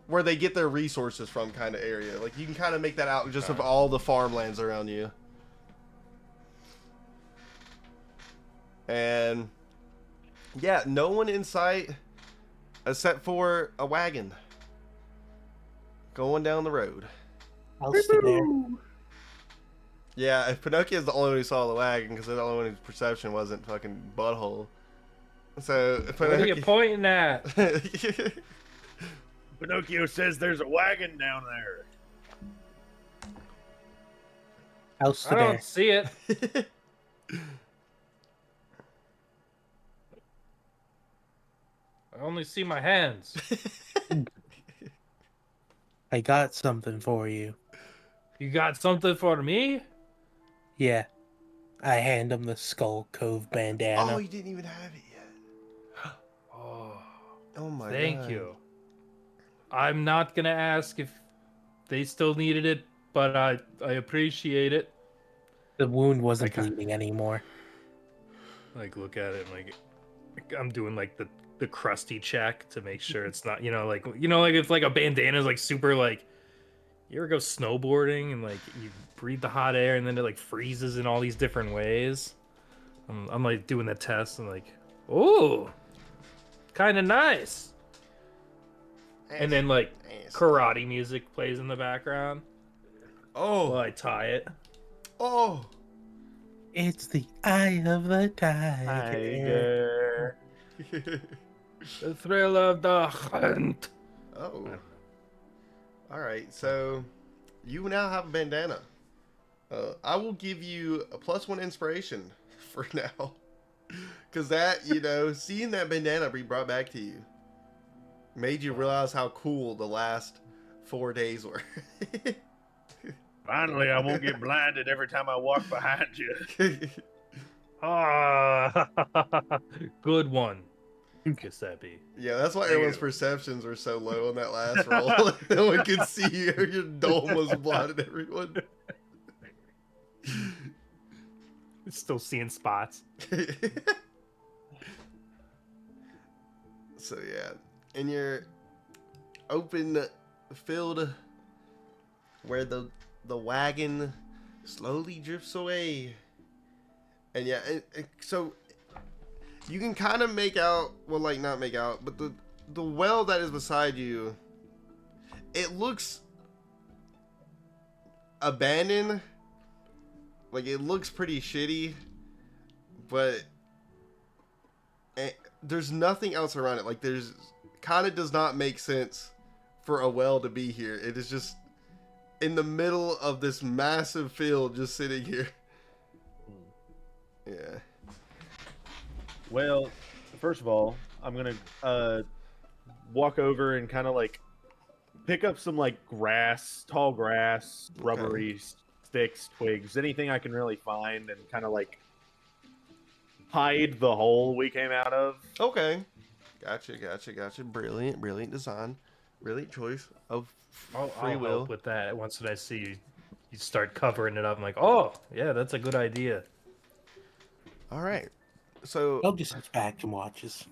Speaker 2: where they get their resources from kind of area. Like you can kind of make that out just of all the farmlands around you. And yeah, no one in sight except for a wagon going down the road.
Speaker 4: I'll stay there.
Speaker 2: Yeah, if Pinocchio's the only one who saw the wagon, because they're the only one whose perception wasn't fucking butthole. So
Speaker 3: What are you pointing at?
Speaker 1: Pinocchio says there's a wagon down there.
Speaker 4: I'll
Speaker 3: I
Speaker 4: stay
Speaker 3: don't
Speaker 4: there.
Speaker 3: see it. I only see my hands.
Speaker 4: I got something for you.
Speaker 3: You got something for me?
Speaker 4: Yeah. I hand him the Skull Cove bandana.
Speaker 2: Oh, you didn't even have it yet.
Speaker 3: Oh,
Speaker 2: Oh my god.
Speaker 3: thank you. I'm not gonna ask if they still needed it, but I appreciate it.
Speaker 4: The wound wasn't
Speaker 3: Okay.
Speaker 4: bleeding anymore.
Speaker 3: Like, look at it, and like I'm doing like the crusty check to make sure it's not, like if like a bandana is like super, like, you ever go snowboarding and like you breathe the hot air and then it like freezes in all these different ways. I'm like doing the test and like, oh, kind of nice. And then like karate music plays in the background while
Speaker 2: Oh,
Speaker 3: I tie it.
Speaker 2: oh.
Speaker 4: It's the eye of the tiger.
Speaker 3: The thrill of the hunt.
Speaker 2: Oh. All right, so you now have a bandana. I will give you a +1 inspiration for now. Because that, seeing that bandana be brought back to you made you realize how cool the last 4 days were.
Speaker 1: Finally, I won't get blinded every time I walk behind you.
Speaker 3: Ah, good one, Giuseppe.
Speaker 2: Yeah, that's why everyone's perceptions were so low on that last roll. No one could see you. Your dome was blinded everyone.
Speaker 3: Still seeing spots.
Speaker 2: So yeah, in your open field where the wagon slowly drifts away, and yeah, so you can kind of make out, well, like, not make out, but the well that is beside you, it looks abandoned. Like, it looks pretty shitty, but there's nothing else around it. Like, there's kind of does not make sense for a well to be here. It is just in the middle of this massive field, just sitting here. Yeah.
Speaker 1: Well, first of all, I'm gonna walk over and kind of like pick up some like grass, tall grass, rubbery sticks, twigs, anything I can really find, and kind of like hide the hole we came out of.
Speaker 2: Okay. Gotcha. Brilliant design. Brilliant choice of free
Speaker 3: I'll
Speaker 2: will.
Speaker 3: help with that. Once that I see you start covering it up, I'm like, oh yeah, that's a good idea.
Speaker 2: All right. So
Speaker 4: I'll just sit back and watches.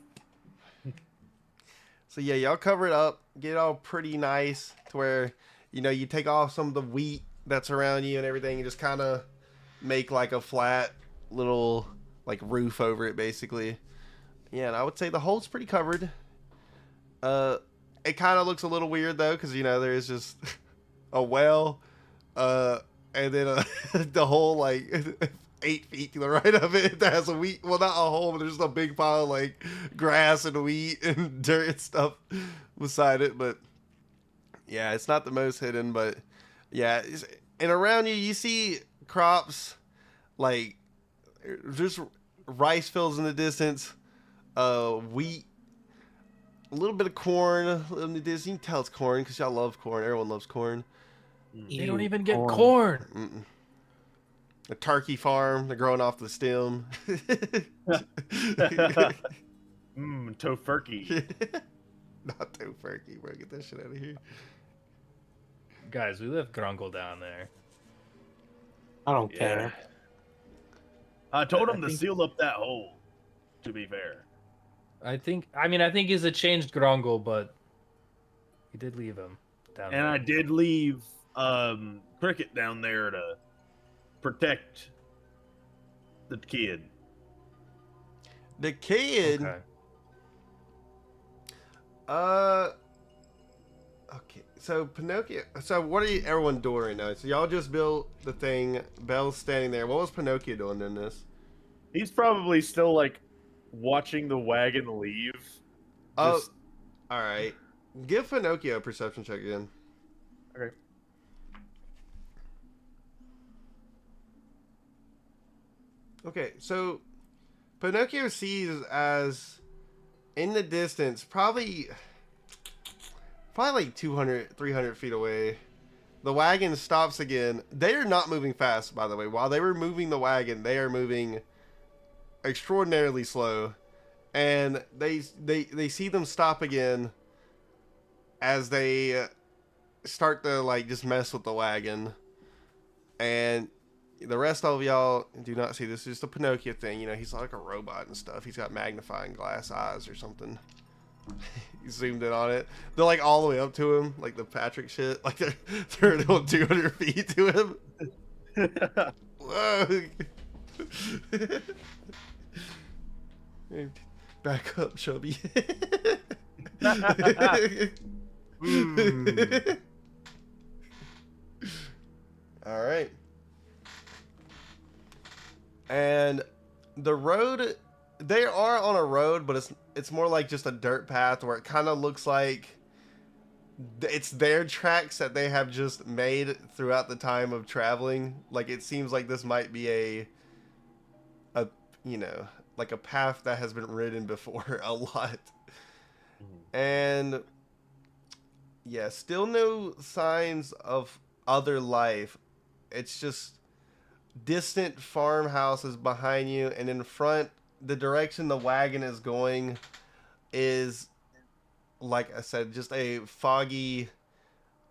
Speaker 2: So yeah, y'all cover it up, get it all pretty nice to where, you take off some of the wheat that's around you and everything, and just kind of make like a flat little like roof over it basically. Yeah, and I would say the hole's pretty covered. It kind of looks a little weird though, because there's just a well, and then the hole like 8 feet to the right of it that has a wheat. Well, not a hole, but there's just a big pile of like grass and wheat and dirt and stuff beside it. But yeah, it's not the most hidden, but yeah, and around you you see crops like there's rice fields in the distance, wheat. A little bit of corn. You can tell it's corn because y'all love corn. Everyone loves corn.
Speaker 3: They don't even get corn.
Speaker 2: Mm-mm. A turkey farm. They're growing off the stem.
Speaker 1: Tofurkey.
Speaker 2: Not tofurkey, bro. Get that shit out of here.
Speaker 3: Guys, we left Grungle down there.
Speaker 4: I don't care.
Speaker 1: I told him
Speaker 3: I
Speaker 1: to
Speaker 3: think-
Speaker 1: seal up that hole. To be fair.
Speaker 3: I think he's a changed Grungle, but he did leave him down
Speaker 1: And
Speaker 3: there.
Speaker 1: I did leave Cricket down there to protect the kid.
Speaker 2: The kid.
Speaker 3: Okay.
Speaker 2: Okay. So Pinocchio. So what are everyone doing right now? So y'all just built the thing. Belle's standing there. What was Pinocchio doing in this?
Speaker 1: He's probably still like watching the wagon leave.
Speaker 2: Oh,
Speaker 1: Just-
Speaker 2: all right. Give Pinocchio a perception check again.
Speaker 1: Okay.
Speaker 2: Okay, so Pinocchio sees as in the distance, probably like 200, 300 feet away. The wagon stops again. They are not moving fast, by the way. While they were moving the wagon, they are moving extraordinarily slow. And they see them stop again as they start to like just mess with the wagon. And the rest of y'all do not see this. It's just a Pinocchio thing. He's like a robot and stuff. He's got magnifying glass eyes or something. He zoomed in on it. They're like all the way up to him, like the Patrick shit. Like they're doing 200 feet to him. Whoa. Back up, Chubby. All right. And the road, they are on a road, but it's more like just a dirt path where it kind of looks like it's their tracks that they have just made throughout the time of traveling. Like it seems like this might be a like a path that has been ridden before a lot. And yeah, still no signs of other life. It's just distant farmhouses behind you, and in front, the direction the wagon is going is, like I said, just a foggy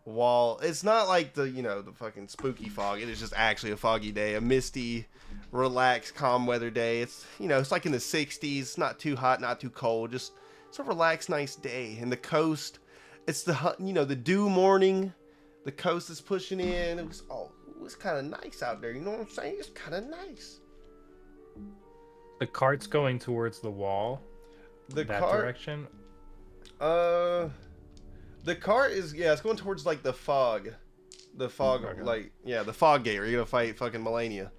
Speaker 2: wall. It's not like the fucking spooky fog. It is just actually a foggy day, a misty, relaxed, calm weather day. It's it's like in the 60s. It's not too hot, not too cold. Just it's a relaxed, nice day. And the coast, it's the dew morning. The coast is pushing in. It was kind of nice out there. You know what I'm saying? It's kind of nice.
Speaker 3: The cart's going towards the wall.
Speaker 2: That
Speaker 3: Direction.
Speaker 2: The cart is it's going towards like the fog. The fog,
Speaker 3: Okay.
Speaker 2: like the fog gate. Where you're gonna fight fucking Melania.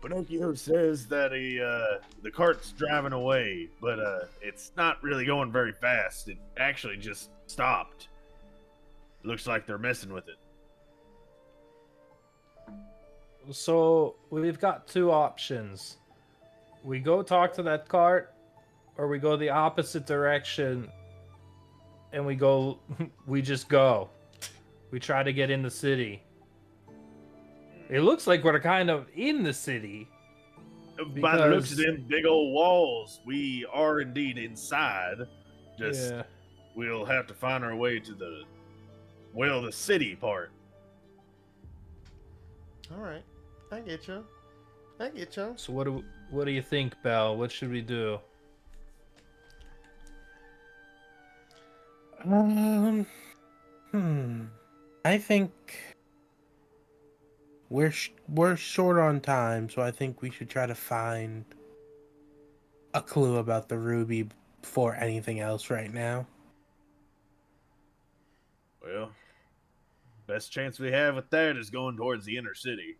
Speaker 1: Pinocchio says that the cart's driving away, but it's not really going very fast. It actually just stopped. Looks like they're messing with it.
Speaker 3: So we've got two options. We go talk to that cart, or we go the opposite direction and we just go. We try to get in the city. It looks like we're kind of in the city.
Speaker 1: By the looks of
Speaker 3: Because-
Speaker 1: them big old walls, we are indeed inside. Just
Speaker 3: Yeah.
Speaker 1: we'll have to find our way to the city part.
Speaker 2: All right, I get you.
Speaker 3: So what do you think, Belle? What should we do?
Speaker 4: I think we're short on time, so I think we should try to find a clue about the ruby before anything else right now.
Speaker 1: Well, best chance we have with that is going towards the inner city,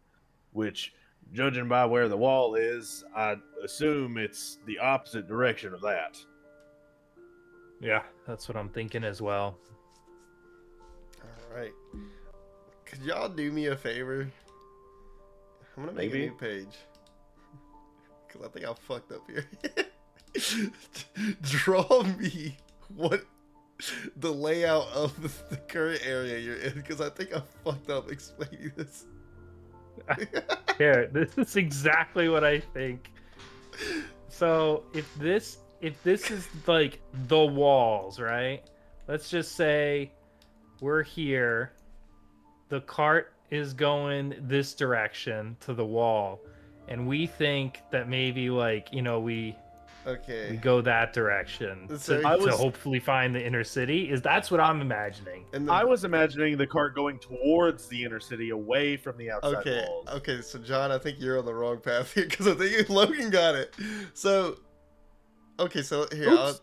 Speaker 1: which, judging by where the wall is, I assume it's the opposite direction of that.
Speaker 3: Yeah, that's what I'm thinking as well.
Speaker 2: All right. Could y'all do me a favor? I'm gonna make
Speaker 1: Maybe.
Speaker 2: a new page. Because I think I fucked up here. Draw me what the layout of the current area you're in. Because I think I fucked up explaining this.
Speaker 3: Here, this is exactly what I think. So if this is like the walls, right? Let's just say we're here. The cart is going this direction to the wall, and we think that maybe like, you know, we
Speaker 2: Okay.
Speaker 3: go that direction
Speaker 2: So
Speaker 3: to,
Speaker 1: I was-
Speaker 3: hopefully find the inner city. That's what I'm imagining.
Speaker 2: And
Speaker 1: I was imagining the cart going towards the inner city, away from the outside
Speaker 2: okay.
Speaker 1: walls.
Speaker 2: Okay, so John, I think you're on the wrong path here because I think Logan got it. So, okay, so here,
Speaker 1: Oops.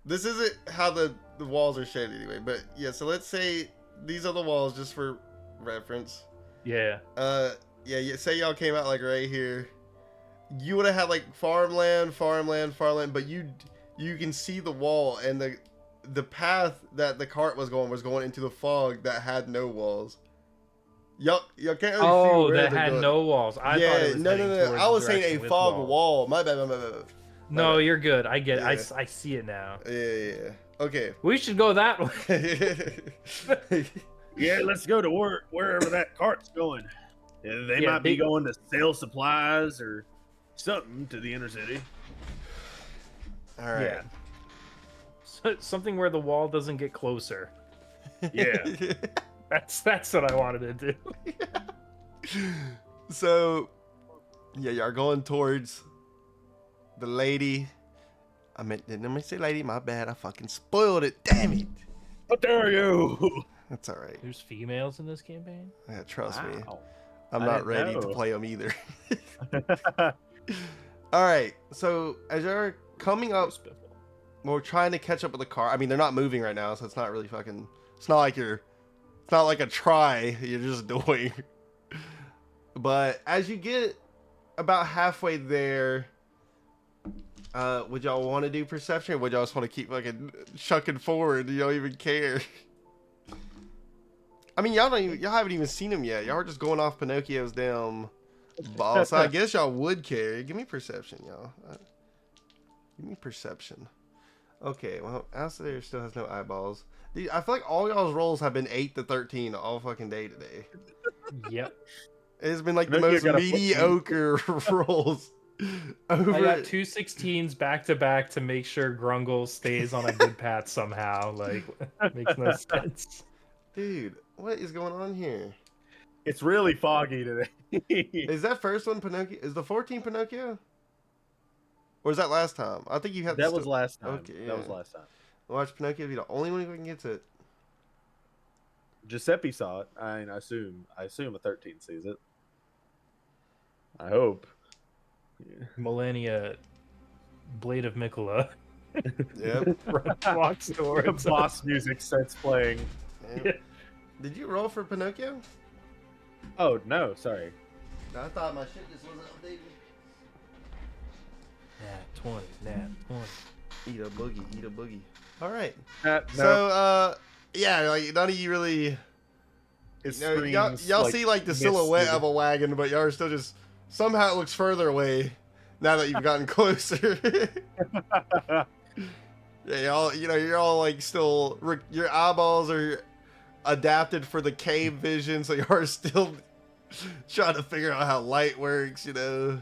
Speaker 2: this isn't how the walls are shaped anyway, but yeah, so let's say these are the walls just for reference.
Speaker 3: Yeah.
Speaker 2: Yeah, say y'all came out like right here. You would have had like farmland, but you can see the wall, and the path that the cart was going into the fog that had no walls. Y'all can't really see
Speaker 3: Oh,
Speaker 2: where
Speaker 3: that
Speaker 2: they're
Speaker 3: had
Speaker 2: going.
Speaker 3: no walls. I thought it was
Speaker 2: no.
Speaker 3: heading towards
Speaker 2: I was
Speaker 3: the
Speaker 2: saying
Speaker 3: direction
Speaker 2: a
Speaker 3: with
Speaker 2: fog
Speaker 3: walls.
Speaker 2: wall. My bad.
Speaker 3: No,
Speaker 2: bad.
Speaker 3: you're good. I get it.
Speaker 2: Yeah.
Speaker 3: I see it now.
Speaker 2: Yeah. Okay.
Speaker 3: We should go that way.
Speaker 1: Yeah, let's go to wherever that cart's going. They
Speaker 3: Yeah,
Speaker 1: might be
Speaker 3: big-
Speaker 1: going to sell supplies or something to the inner city.
Speaker 2: All right.
Speaker 3: Yeah. So, something where the wall doesn't get closer.
Speaker 1: Yeah.
Speaker 3: That's what I wanted to do.
Speaker 2: So, yeah, y'all going towards the lady. Didn't I say lady? My bad. I fucking spoiled it. Damn it.
Speaker 1: How dare you?
Speaker 2: That's all right.
Speaker 3: There's females in this campaign?
Speaker 2: Yeah, trust me.
Speaker 1: Wow.
Speaker 2: I'm
Speaker 1: I
Speaker 2: not
Speaker 1: didn't
Speaker 2: ready to
Speaker 1: know.
Speaker 2: play them either. All right. So, as you're coming up, we're trying to catch up with the car. I mean, they're not moving right now, so it's not really fucking. It's not like a try you're just doing. But as you get about halfway there, would y'all want to do perception, or would y'all just want to keep fucking chucking forward? You don't even care. I mean, y'all haven't even seen him yet. Y'all are just going off Pinocchio's damn ball. So I guess y'all would care. Give me perception, y'all. Give me perception. Okay, well, Astaire still has no eyeballs. I feel like all y'all's rolls have been 8 to 13 all fucking day today.
Speaker 3: Yep.
Speaker 2: It's been like the
Speaker 1: Pinocchio
Speaker 2: most
Speaker 1: got a
Speaker 2: mediocre rolls.
Speaker 3: I
Speaker 2: Over.
Speaker 3: got 2 16s back to back to make sure Grungle stays on a good path somehow. Like, makes no sense.
Speaker 2: Dude, what is going on here?
Speaker 1: It's really foggy today.
Speaker 2: Is that first one Pinocchio? Is the 14 Pinocchio? Or is that last time? I think you had
Speaker 1: That was last time.
Speaker 2: Okay,
Speaker 1: That was
Speaker 2: yeah.
Speaker 1: last time.
Speaker 2: Watch Pinocchio be the only one who can get it.
Speaker 1: Giuseppe saw it. I assume a 13 sees it. I hope. Yeah.
Speaker 3: Millennia, Blade of Mikola,
Speaker 2: Yep.
Speaker 3: walks
Speaker 1: The
Speaker 3: towards
Speaker 1: boss music starts playing.
Speaker 2: Yep. Did you roll for Pinocchio?
Speaker 1: Oh no, sorry.
Speaker 2: I thought my shit just wasn't updated.
Speaker 3: Nat 20, Nat 20.
Speaker 2: Eat a boogie. All right.
Speaker 1: No,
Speaker 2: So, yeah, like none of you really.
Speaker 1: it
Speaker 2: You know, y'all
Speaker 1: screams like
Speaker 2: see like the
Speaker 1: misted.
Speaker 2: silhouette of a wagon, but y'all are still just somehow it looks further away now that you've gotten closer. Yeah, you're all like still your eyeballs are adapted for the cave vision, so you're still trying to figure out how light works, you know.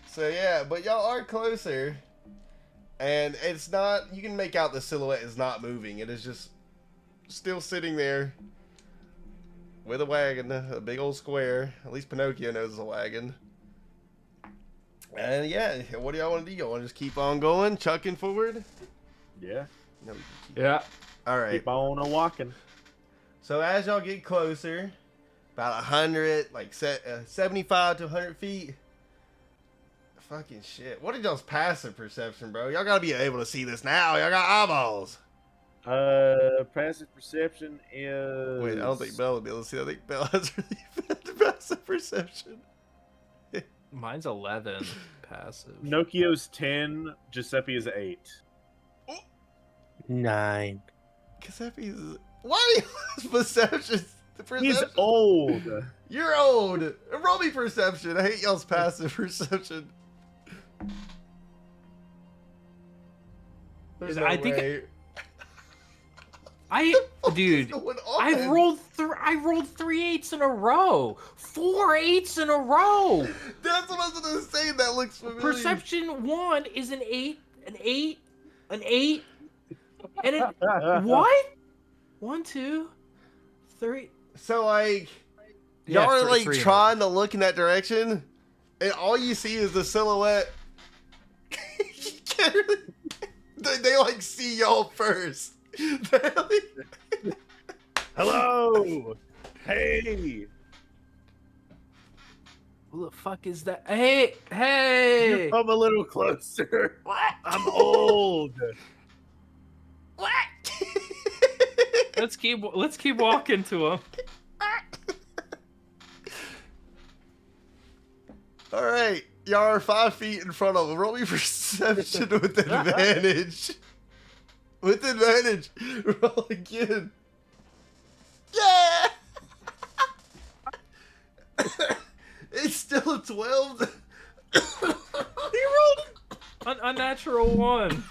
Speaker 2: So yeah, but y'all are closer, and it's not. You can make out the silhouette is not moving. It is just still sitting there with a wagon, a big old square. At least Pinocchio knows it's a wagon. And yeah, what do y'all want to do? Y'all want to just keep on going, chucking forward?
Speaker 1: Yeah.
Speaker 2: No.
Speaker 3: Yeah.
Speaker 2: All right.
Speaker 1: Keep on a walking.
Speaker 2: So as y'all get closer, about 100, 75 to 100 feet. Fucking shit. What is y'all's passive perception, bro? Y'all gotta be able to see this now. Y'all got eyeballs.
Speaker 1: Passive perception is.
Speaker 2: Wait, I don't think Belle would be able to see. I think Belle has really bad passive perception.
Speaker 5: Mine's 11 passive.
Speaker 1: Pinocchio's 10. Giuseppe is 8.
Speaker 4: 9.
Speaker 2: Giuseppe's. Why do you lose perception?
Speaker 1: He's old.
Speaker 2: You're old. Roll me perception. I hate y'all's passive perception. There's no
Speaker 3: I think-
Speaker 2: way.
Speaker 3: Dude,
Speaker 2: Going on?
Speaker 3: I rolled 3 8s in a row. 4 8s in a row.
Speaker 2: That's what I was gonna say. That looks familiar.
Speaker 3: Perception 1 is an 8, an 8, an 8, and an what? 1, 2, 3.
Speaker 2: So like,
Speaker 5: Yeah,
Speaker 2: y'all are like
Speaker 5: three.
Speaker 2: trying to look in that direction, and all you see is the silhouette. You can't really- they like see y'all first. They're like-
Speaker 1: Hello. Hey.
Speaker 3: Who the fuck is that? Hey!
Speaker 1: Come a little closer.
Speaker 3: What?
Speaker 1: I'm old.
Speaker 3: What? Let's keep walking to him.
Speaker 2: All right, y'all are 5 feet in front of him. Roll me perception with advantage. With advantage. Roll again. Yeah. It's still a 12.
Speaker 3: He rolled an unnatural 1.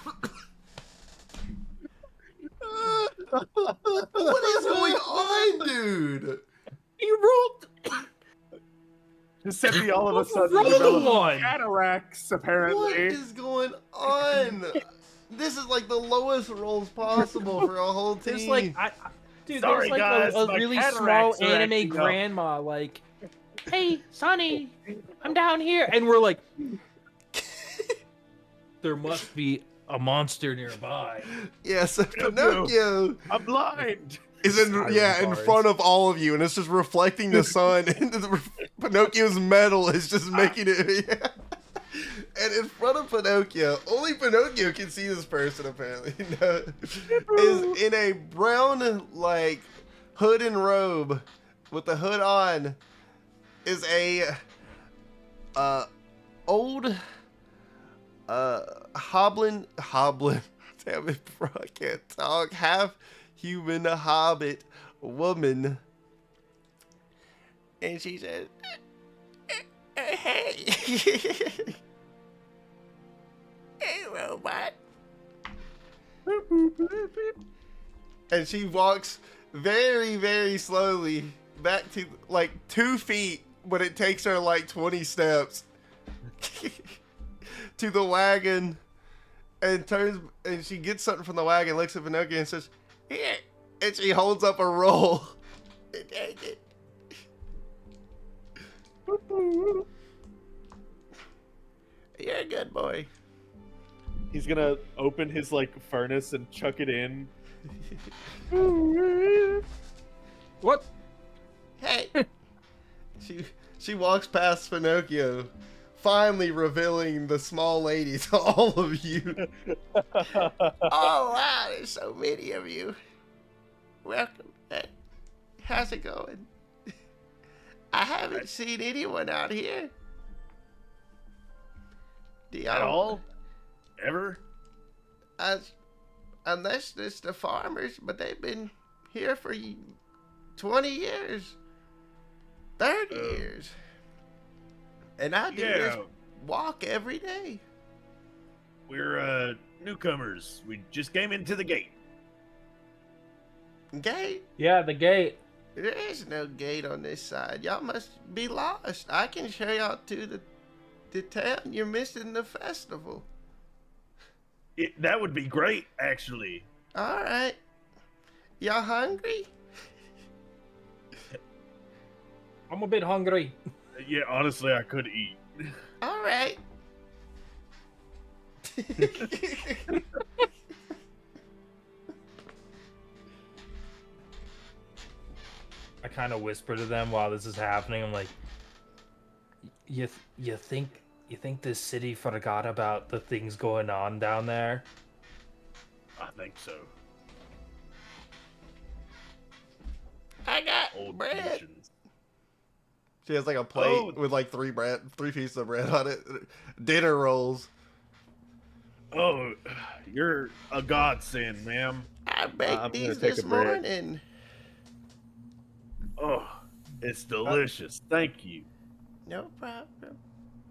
Speaker 2: What is going on, dude?
Speaker 3: He rolled.
Speaker 1: Giuseppe all of a sudden
Speaker 3: Roll the
Speaker 1: developed
Speaker 3: one.
Speaker 1: cataracts,
Speaker 2: What
Speaker 1: apparently.
Speaker 2: is going on? This is like the lowest rolls possible for a whole team.
Speaker 3: There's like, dude,
Speaker 1: Sorry,
Speaker 3: there's like
Speaker 1: guys,
Speaker 3: a
Speaker 1: my
Speaker 3: really small
Speaker 1: cataracts are
Speaker 3: anime
Speaker 1: acting up.
Speaker 3: grandma, like, hey, Sonny, I'm down here. And we're like, there must be a monster nearby.
Speaker 2: Yeah, so Pinocchio
Speaker 1: I'm blind.
Speaker 2: is in front of all of you, and it's just reflecting the sun, and Pinocchio's metal is just making it. Yeah. And in front of Pinocchio, only Pinocchio can see this person apparently. No, is in a brown like hood and robe with the hood on. Is a old hoblin. Damn it, bro, I can't talk. Half human hobbit woman, and she said, "Hey, hey, robot." And she walks very, very slowly back to like 2 feet, but it takes her like 20 steps to the wagon, and turns, and she gets something from the wagon, looks at Pinocchio and says, "Here," and she holds up a roll. Take it. You're a good boy.
Speaker 1: He's gonna open his like furnace and chuck it in.
Speaker 3: What?
Speaker 2: Hey. She walks past Pinocchio, finally revealing the small lady to all of you. Oh wow, there's so many of you. Welcome. Hey, how's it going? I haven't seen anyone out here. Do y'all,
Speaker 1: At all? Ever?
Speaker 2: Unless it's the farmers, but they've been here for 20 years, 30 years. And I do this walk every day.
Speaker 1: We're newcomers. We just came into the gate.
Speaker 2: Gate?
Speaker 3: Yeah, the gate.
Speaker 2: There is no gate on this side. Y'all must be lost. I can show y'all to the town. You're missing the festival.
Speaker 1: That would be great, actually.
Speaker 2: All right. Y'all hungry?
Speaker 3: I'm a bit hungry.
Speaker 1: Yeah, honestly, I could eat.
Speaker 2: All right.
Speaker 3: kind of whisper to them while this is happening. I'm like, you think this city forgot about the things going on down there?
Speaker 1: I think so.
Speaker 2: I got
Speaker 1: Old
Speaker 2: bread.
Speaker 1: traditions.
Speaker 2: She has like a plate with like three pieces of bread on it. Dinner rolls.
Speaker 1: Oh, you're a godsend, ma'am.
Speaker 2: I baked
Speaker 1: I'm gonna
Speaker 2: these
Speaker 1: take
Speaker 2: this
Speaker 1: a bread.
Speaker 2: morning.
Speaker 1: Oh, it's delicious. Thank you.
Speaker 2: No problem.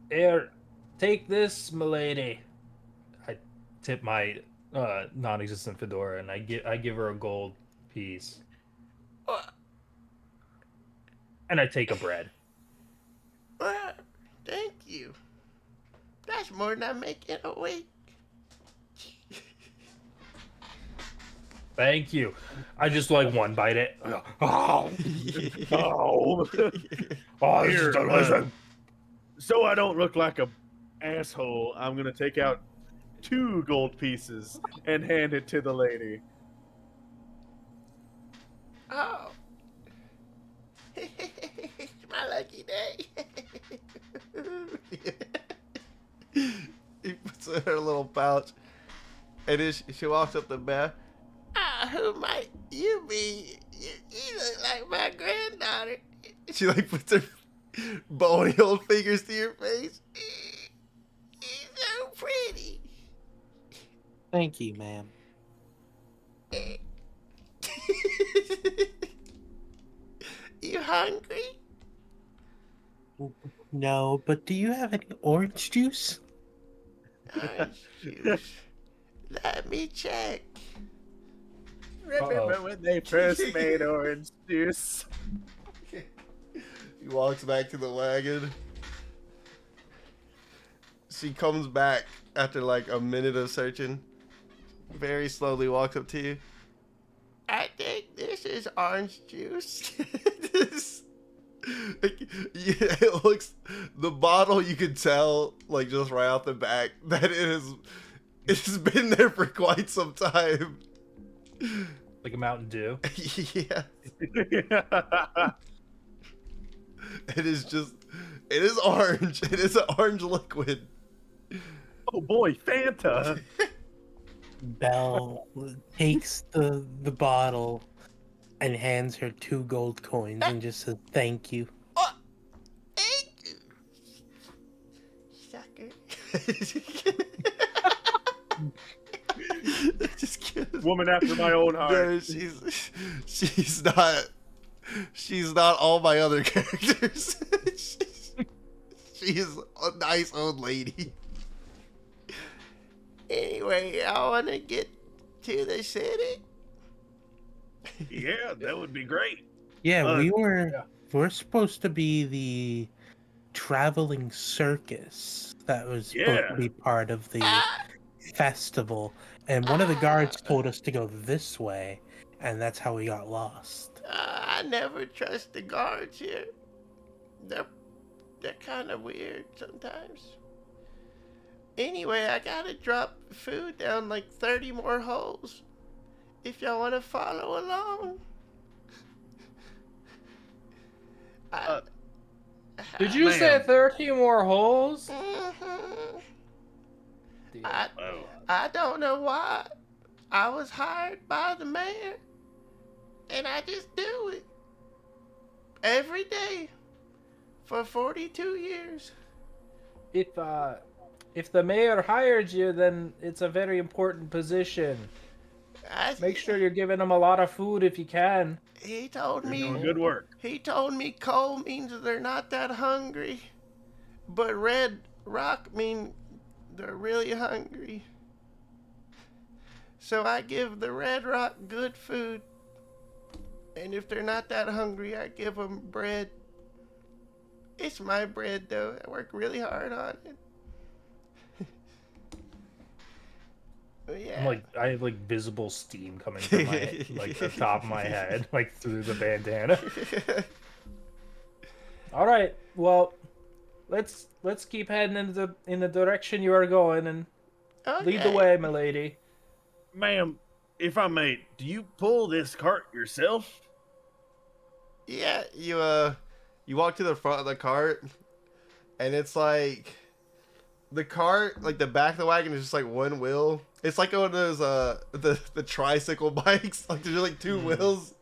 Speaker 3: Here, take this, milady. I tip my non-existent fedora and I give her a gold piece. And I take a bread.
Speaker 2: Well, thank you. That's more than I make in a week.
Speaker 3: Thank you. I just like one bite it. Oh,
Speaker 1: Oh,
Speaker 3: oh, this
Speaker 1: Here,
Speaker 3: is delicious.
Speaker 1: so I don't look like a asshole, I'm gonna take out 2 gold pieces and hand it to the lady.
Speaker 2: Oh. It's my lucky day. He puts it in her little pouch. And then she walks up the bed. Who might you be? You look like my granddaughter. She like puts her bony old fingers to your face. You're so pretty.
Speaker 4: Thank you, ma'am.
Speaker 2: You hungry?
Speaker 4: No, but do you have any orange juice?
Speaker 2: Orange juice. Let me check.
Speaker 1: Remember when they first made orange juice?
Speaker 2: He walks back to the wagon. She comes back after like a minute of searching. Very slowly walks up to you. I think this is orange juice. It looks, the bottle you can tell like just right off the back that it's been there for quite some time.
Speaker 3: Like a Mountain Dew.
Speaker 2: Yeah. It is orange. It is an orange liquid.
Speaker 1: Oh boy, Fanta!
Speaker 4: Belle takes the bottle and hands her 2 gold coins and just says thank you.
Speaker 2: Oh, thank you, sucker. Just kidding.
Speaker 1: Woman after my own heart.
Speaker 2: No, she's not all my other characters. She's a nice old lady. Anyway, I want to get to the city.
Speaker 1: Yeah, that would be great.
Speaker 4: Yeah, we're supposed to be the traveling circus that was supposed to be part of the festival, and one of the guards told us to go this way, and that's how we got lost.
Speaker 2: I never trust the guards here. They're kind of weird sometimes. Anyway, I gotta drop food down like 30 more holes. If y'all want to follow along.
Speaker 3: Did you say 30 more holes?
Speaker 2: Mm-hmm.
Speaker 3: Dude.
Speaker 2: I don't know why. I was hired by the mayor, and I just do it every day for 42 years.
Speaker 3: If the mayor hired you, then it's a very important position. Make sure you're giving them a lot of food if you can.
Speaker 2: He told
Speaker 1: You're
Speaker 2: me
Speaker 1: doing good work.
Speaker 2: He told me coal means they're not that hungry, but red rock mean they're really hungry. So I give the red rock good food, and if they're not that hungry, I give them bread. It's my bread though. I work really hard on it. Yeah.
Speaker 3: I have like visible steam coming from my like the top of my head, like through the bandana. All right, well, let's keep heading in the direction you are going and lead the way, milady.
Speaker 1: Ma'am, if I may, do you pull this cart yourself?
Speaker 2: Yeah, you walk to the front of the cart, and it's like the cart, like the back of the wagon is just like one wheel. It's like one of those the tricycle bikes. Like there's like two wheels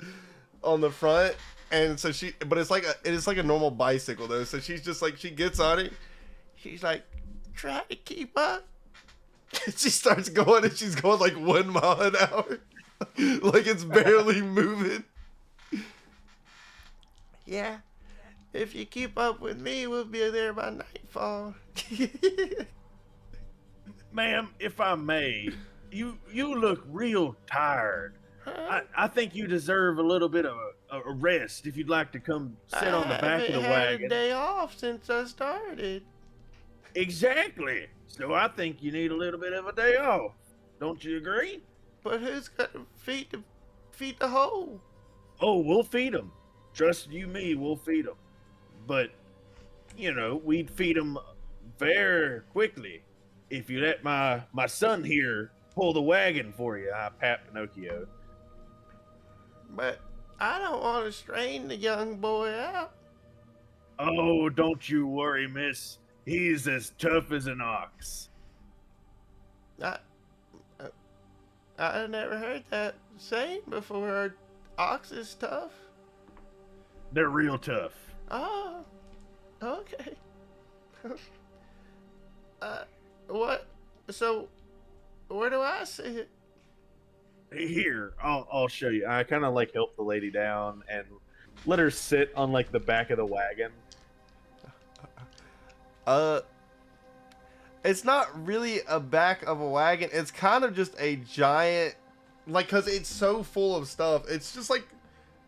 Speaker 2: on the front, and so but it is like a normal bicycle though. So she's just like she gets on it. She's like, try to keep up. She starts going, and she's going like 1 mile an hour, like it's barely moving. Yeah, if you keep up with me, we'll be there by nightfall.
Speaker 1: Ma'am, if I may, you look real tired. I think you deserve a little bit of a rest if you'd like to come sit on the back of the
Speaker 2: I haven't had a
Speaker 1: wagon.
Speaker 2: day off since I started.
Speaker 1: Exactly. So I think you need a little bit of a day off. Don't you agree?
Speaker 2: But who's gonna feed the hole?
Speaker 1: Oh, we'll feed them. Trust you me, we'll feed them. But, you know, we'd feed them very quickly if you let my son here pull the wagon for you. I pat Pinocchio.
Speaker 2: But I don't want to strain the young boy out.
Speaker 1: Oh, don't you worry, miss. He's as tough as an ox.
Speaker 2: I never heard that saying before. Ox is tough.
Speaker 1: They're real tough.
Speaker 2: Oh, okay. What? So, where do I see it?
Speaker 1: Here, I'll show you. I kind of like help the lady down and let her sit on like the back of the wagon.
Speaker 2: It's not really a back of a wagon. It's kind of just a giant, like, cause it's so full of stuff. It's just like,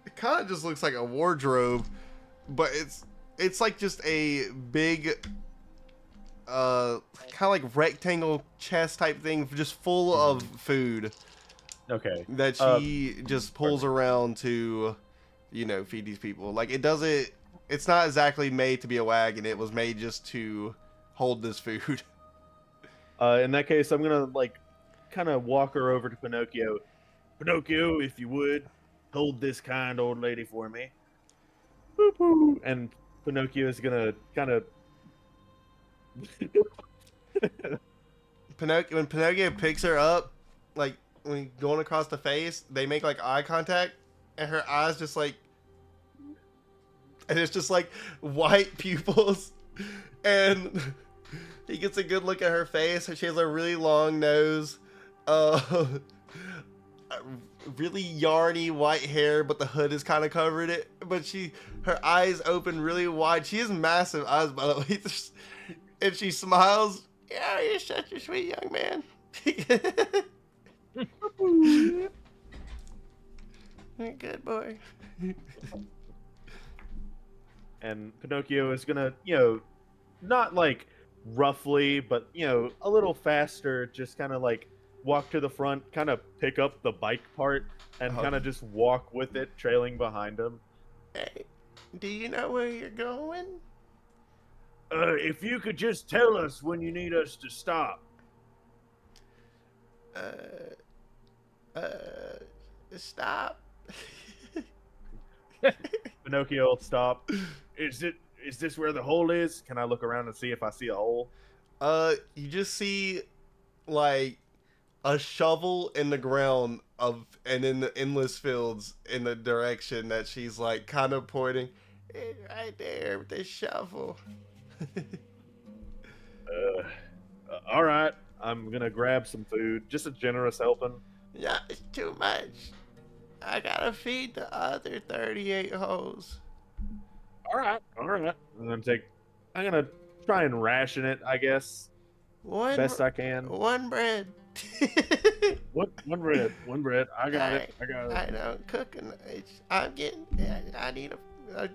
Speaker 2: it kind of just looks like a wardrobe, but it's like just a big, kind of like rectangle chest type thing, just full of food.
Speaker 1: Okay.
Speaker 2: That she just pulls around to, you know, feed these people. Like it's not exactly made to be a wagon. It was made just to hold this food.
Speaker 1: In that case, I'm gonna like kind of walk her over to Pinocchio. Pinocchio, if you would, hold this kind old lady for me. Boop, boop. And Pinocchio is gonna kind of.
Speaker 2: When Pinocchio picks her up, like when going across the face, they make like eye contact, and her eyes just like, and it's just like white pupils, and he gets a good look at her face. She has a really long nose, really yarny white hair, but the hood is kind of covering it. But her eyes open really wide. She has massive eyes, by the way, and she smiles. Yeah, you're such a sweet young man. Good boy.
Speaker 1: And Pinocchio is gonna, you know, not like roughly, but you know, a little faster, just kind of like walk to the front, kind of pick up the bike part, and kind of just walk with it, trailing behind him.
Speaker 2: Hey, do you know where you're going?
Speaker 1: If you could just tell us when you need us to stop.
Speaker 2: Stop.
Speaker 1: Pinocchio will stop. Is this where the hole is? Can I look around and see if I see a hole?
Speaker 2: You just see like a shovel in the ground and in the endless fields in the direction that she's like kind of pointing. It's right there with the shovel.
Speaker 1: All right. I'm gonna grab some food. Just a generous helping.
Speaker 2: Yeah, it's too much. I gotta feed the other 38 hoes.
Speaker 1: All right. I'm gonna try and ration it, I guess, best I can.
Speaker 2: One bread.
Speaker 1: One bread. I got it.
Speaker 2: I know, cooking. I need a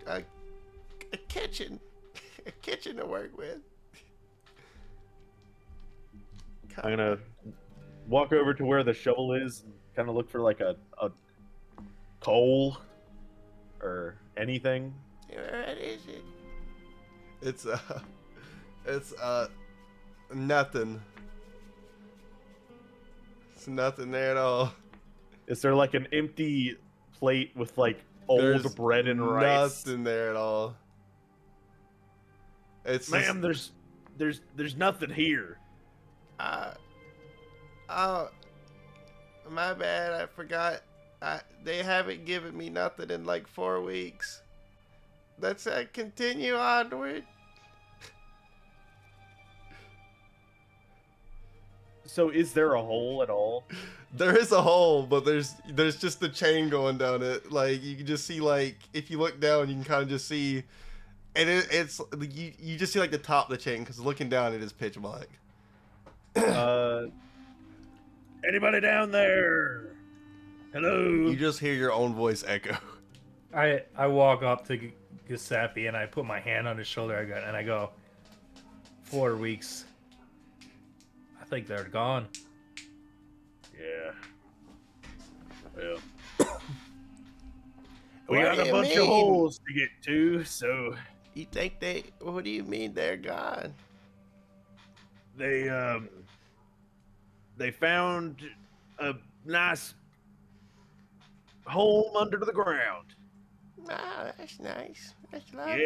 Speaker 2: kitchen. A kitchen to work with.
Speaker 1: I'm gonna walk over to where the shovel is and kind of look for like a coal or anything.
Speaker 2: What is it? It's nothing. It's nothing there at all.
Speaker 1: Is there like an empty plate with like old
Speaker 2: There's
Speaker 1: bread and rice.
Speaker 2: nothing there at all. It's
Speaker 1: Ma'am,
Speaker 2: just,
Speaker 1: there's nothing here.
Speaker 2: oh, my bad. I forgot. They haven't given me nothing in like 4 weeks. Let's continue onward.
Speaker 1: So is there a hole at all?
Speaker 2: There is a hole, but there's just the chain going down it. Like you can just see, like if you look down, you can kind of just see, and it's you just see like the top of the chain because looking down it is pitch black.
Speaker 1: Anybody down there? Hello.
Speaker 2: You just hear your own voice echo.
Speaker 3: I walk up to Giuseppe and I put my hand on his shoulder and I go, 4 weeks. I think they're gone.
Speaker 1: Yeah. Well, we
Speaker 2: What
Speaker 1: got
Speaker 2: do
Speaker 1: a
Speaker 2: you
Speaker 1: bunch of
Speaker 2: mean?
Speaker 1: holes to get to, so
Speaker 2: You think they? What do you mean they're gone?
Speaker 1: they found a nice home under the ground.
Speaker 2: Ah, that's nice. That's lovely.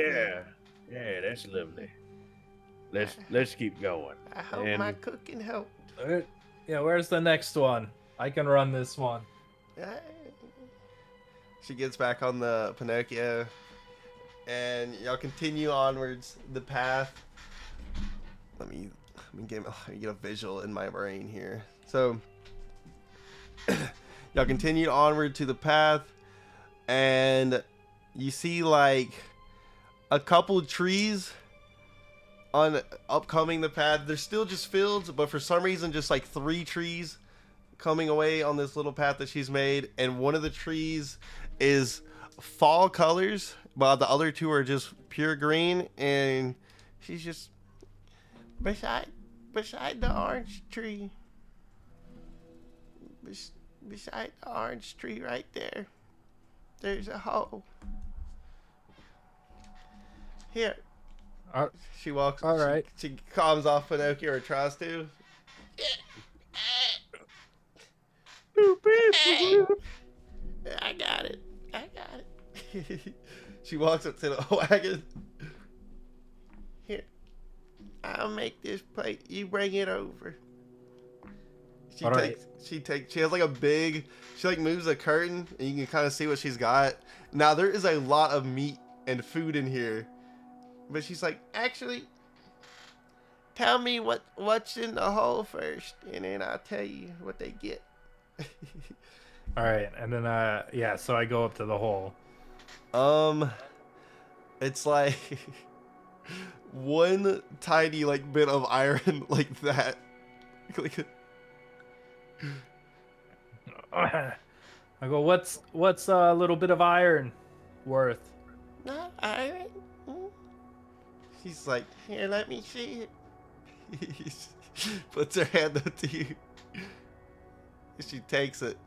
Speaker 1: Yeah, that's lovely. Let's keep going.
Speaker 2: I hope
Speaker 1: And-
Speaker 2: my cooking helped.
Speaker 3: Yeah, where's the next one? I can run this one.
Speaker 2: She gets back on the Pinocchio, and y'all continue onwards the path. Let me get a visual in my brain here. So y'all continue onward to the path, and you see like a couple trees on upcoming the path. They're still just fields, but for some reason just like 3 trees coming away on this little path that she's made, and one of the trees is fall colors while the other 2 are just pure green, and she's just beside the orange tree. Beside the orange tree right there, there's a hole. Here. She walks.
Speaker 3: All right.
Speaker 2: She calms off Pinocchio, or tries to. I got it. She walks up to the wagon. Here, I'll make this plate. You bring it over. She
Speaker 3: All right.
Speaker 2: She has like a big. She like moves a curtain, and you can kind of see what she's got. Now there is a lot of meat and food in here, but she's like, actually, tell me what's in the hole first, and then I'll tell you what they get.
Speaker 3: All right, and then yeah, so I go up to the hole.
Speaker 2: It's like one tiny like bit of iron like that.
Speaker 3: I go, what's a little bit of iron worth?
Speaker 2: Not iron. She's like, here, let me see it. Puts her hand up to you. She takes it.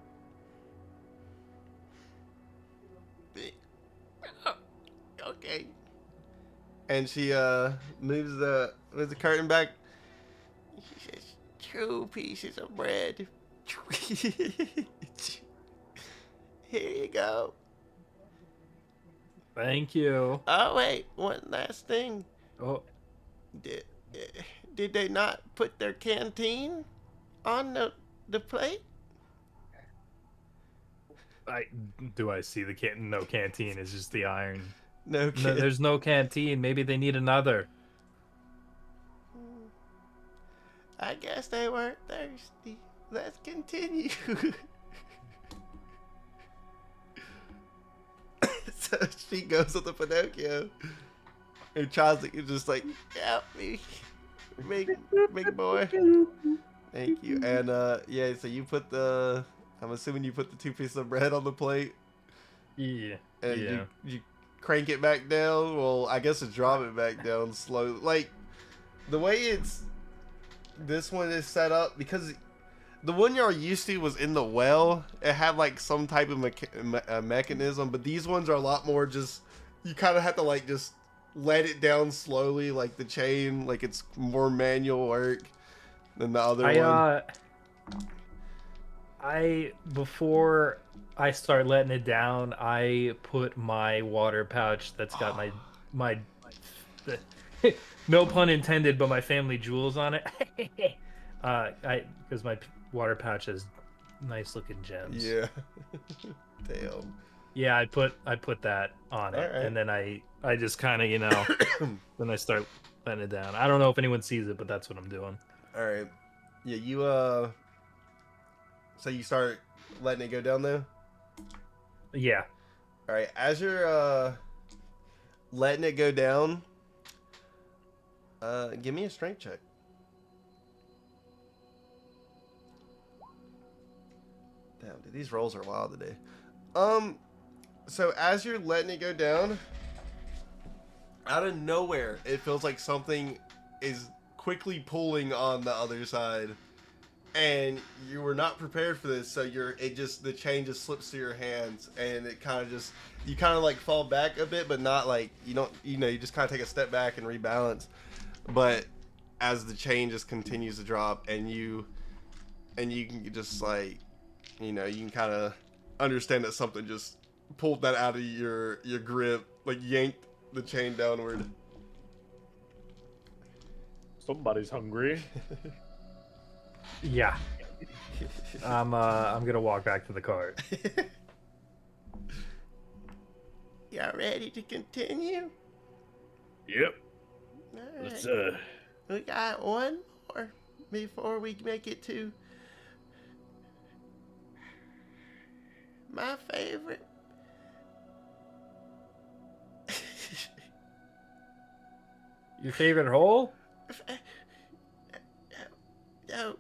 Speaker 2: Okay. And she moves the curtain back. She says, 2 pieces of bread. Here you go.
Speaker 3: Thank you.
Speaker 2: Oh wait, one last thing.
Speaker 3: Oh,
Speaker 2: Did they not put their canteen on the plate?
Speaker 3: do I see the no canteen? It's just the iron.
Speaker 2: No,
Speaker 3: No, there's no canteen. Maybe they need another.
Speaker 2: I guess they weren't thirsty. Let's continue. So she goes with the Pinocchio and tries to just like, help me, big boy. Thank you. And yeah, so you put I'm assuming you put the 2 pieces of bread on the plate.
Speaker 3: Yeah.
Speaker 2: And
Speaker 3: yeah.
Speaker 2: you crank it back down. Well, I guess it's drop it back down slowly. Like the way this one is set up, because the one y'all used to was in the well. It had like some type of mechanism, but these ones are a lot more just, you kind of have to like just let it down slowly, like the chain, like it's more manual work than the other one.
Speaker 3: before I start letting it down, I put my water pouch that's got my no pun intended, but my family jewels on it. Because my water pouch has nice looking gems.
Speaker 2: Yeah. Damn.
Speaker 3: Yeah, I put that on it,
Speaker 2: Alright.
Speaker 3: and then I just kind of then I start letting it down. I don't know if anyone sees it, but that's what I'm doing.
Speaker 2: All right. Yeah, you so you start letting it go down though?
Speaker 3: Yeah.
Speaker 2: All right. As you're letting it go down, give me a strength check. Damn, dude, these rolls are wild today. So as you're letting it go down, out of nowhere, it feels like something is quickly pulling on the other side, and you were not prepared for this. So the chain just slips through your hands, and it kind of you kind of like fall back a bit, but not like you just kind of take a step back and rebalance. But as the chain just continues to drop, and you can just like, you can kind of understand that something just pulled that out of your grip, like yanked the chain downward.
Speaker 1: Somebody's hungry.
Speaker 3: Yeah. I'm gonna walk back to the cart.
Speaker 2: Y'all ready to continue?
Speaker 1: Yep.
Speaker 2: All
Speaker 1: Let's
Speaker 2: right. We got one more before we make it to my favorite.
Speaker 3: Your favorite hole?
Speaker 2: No,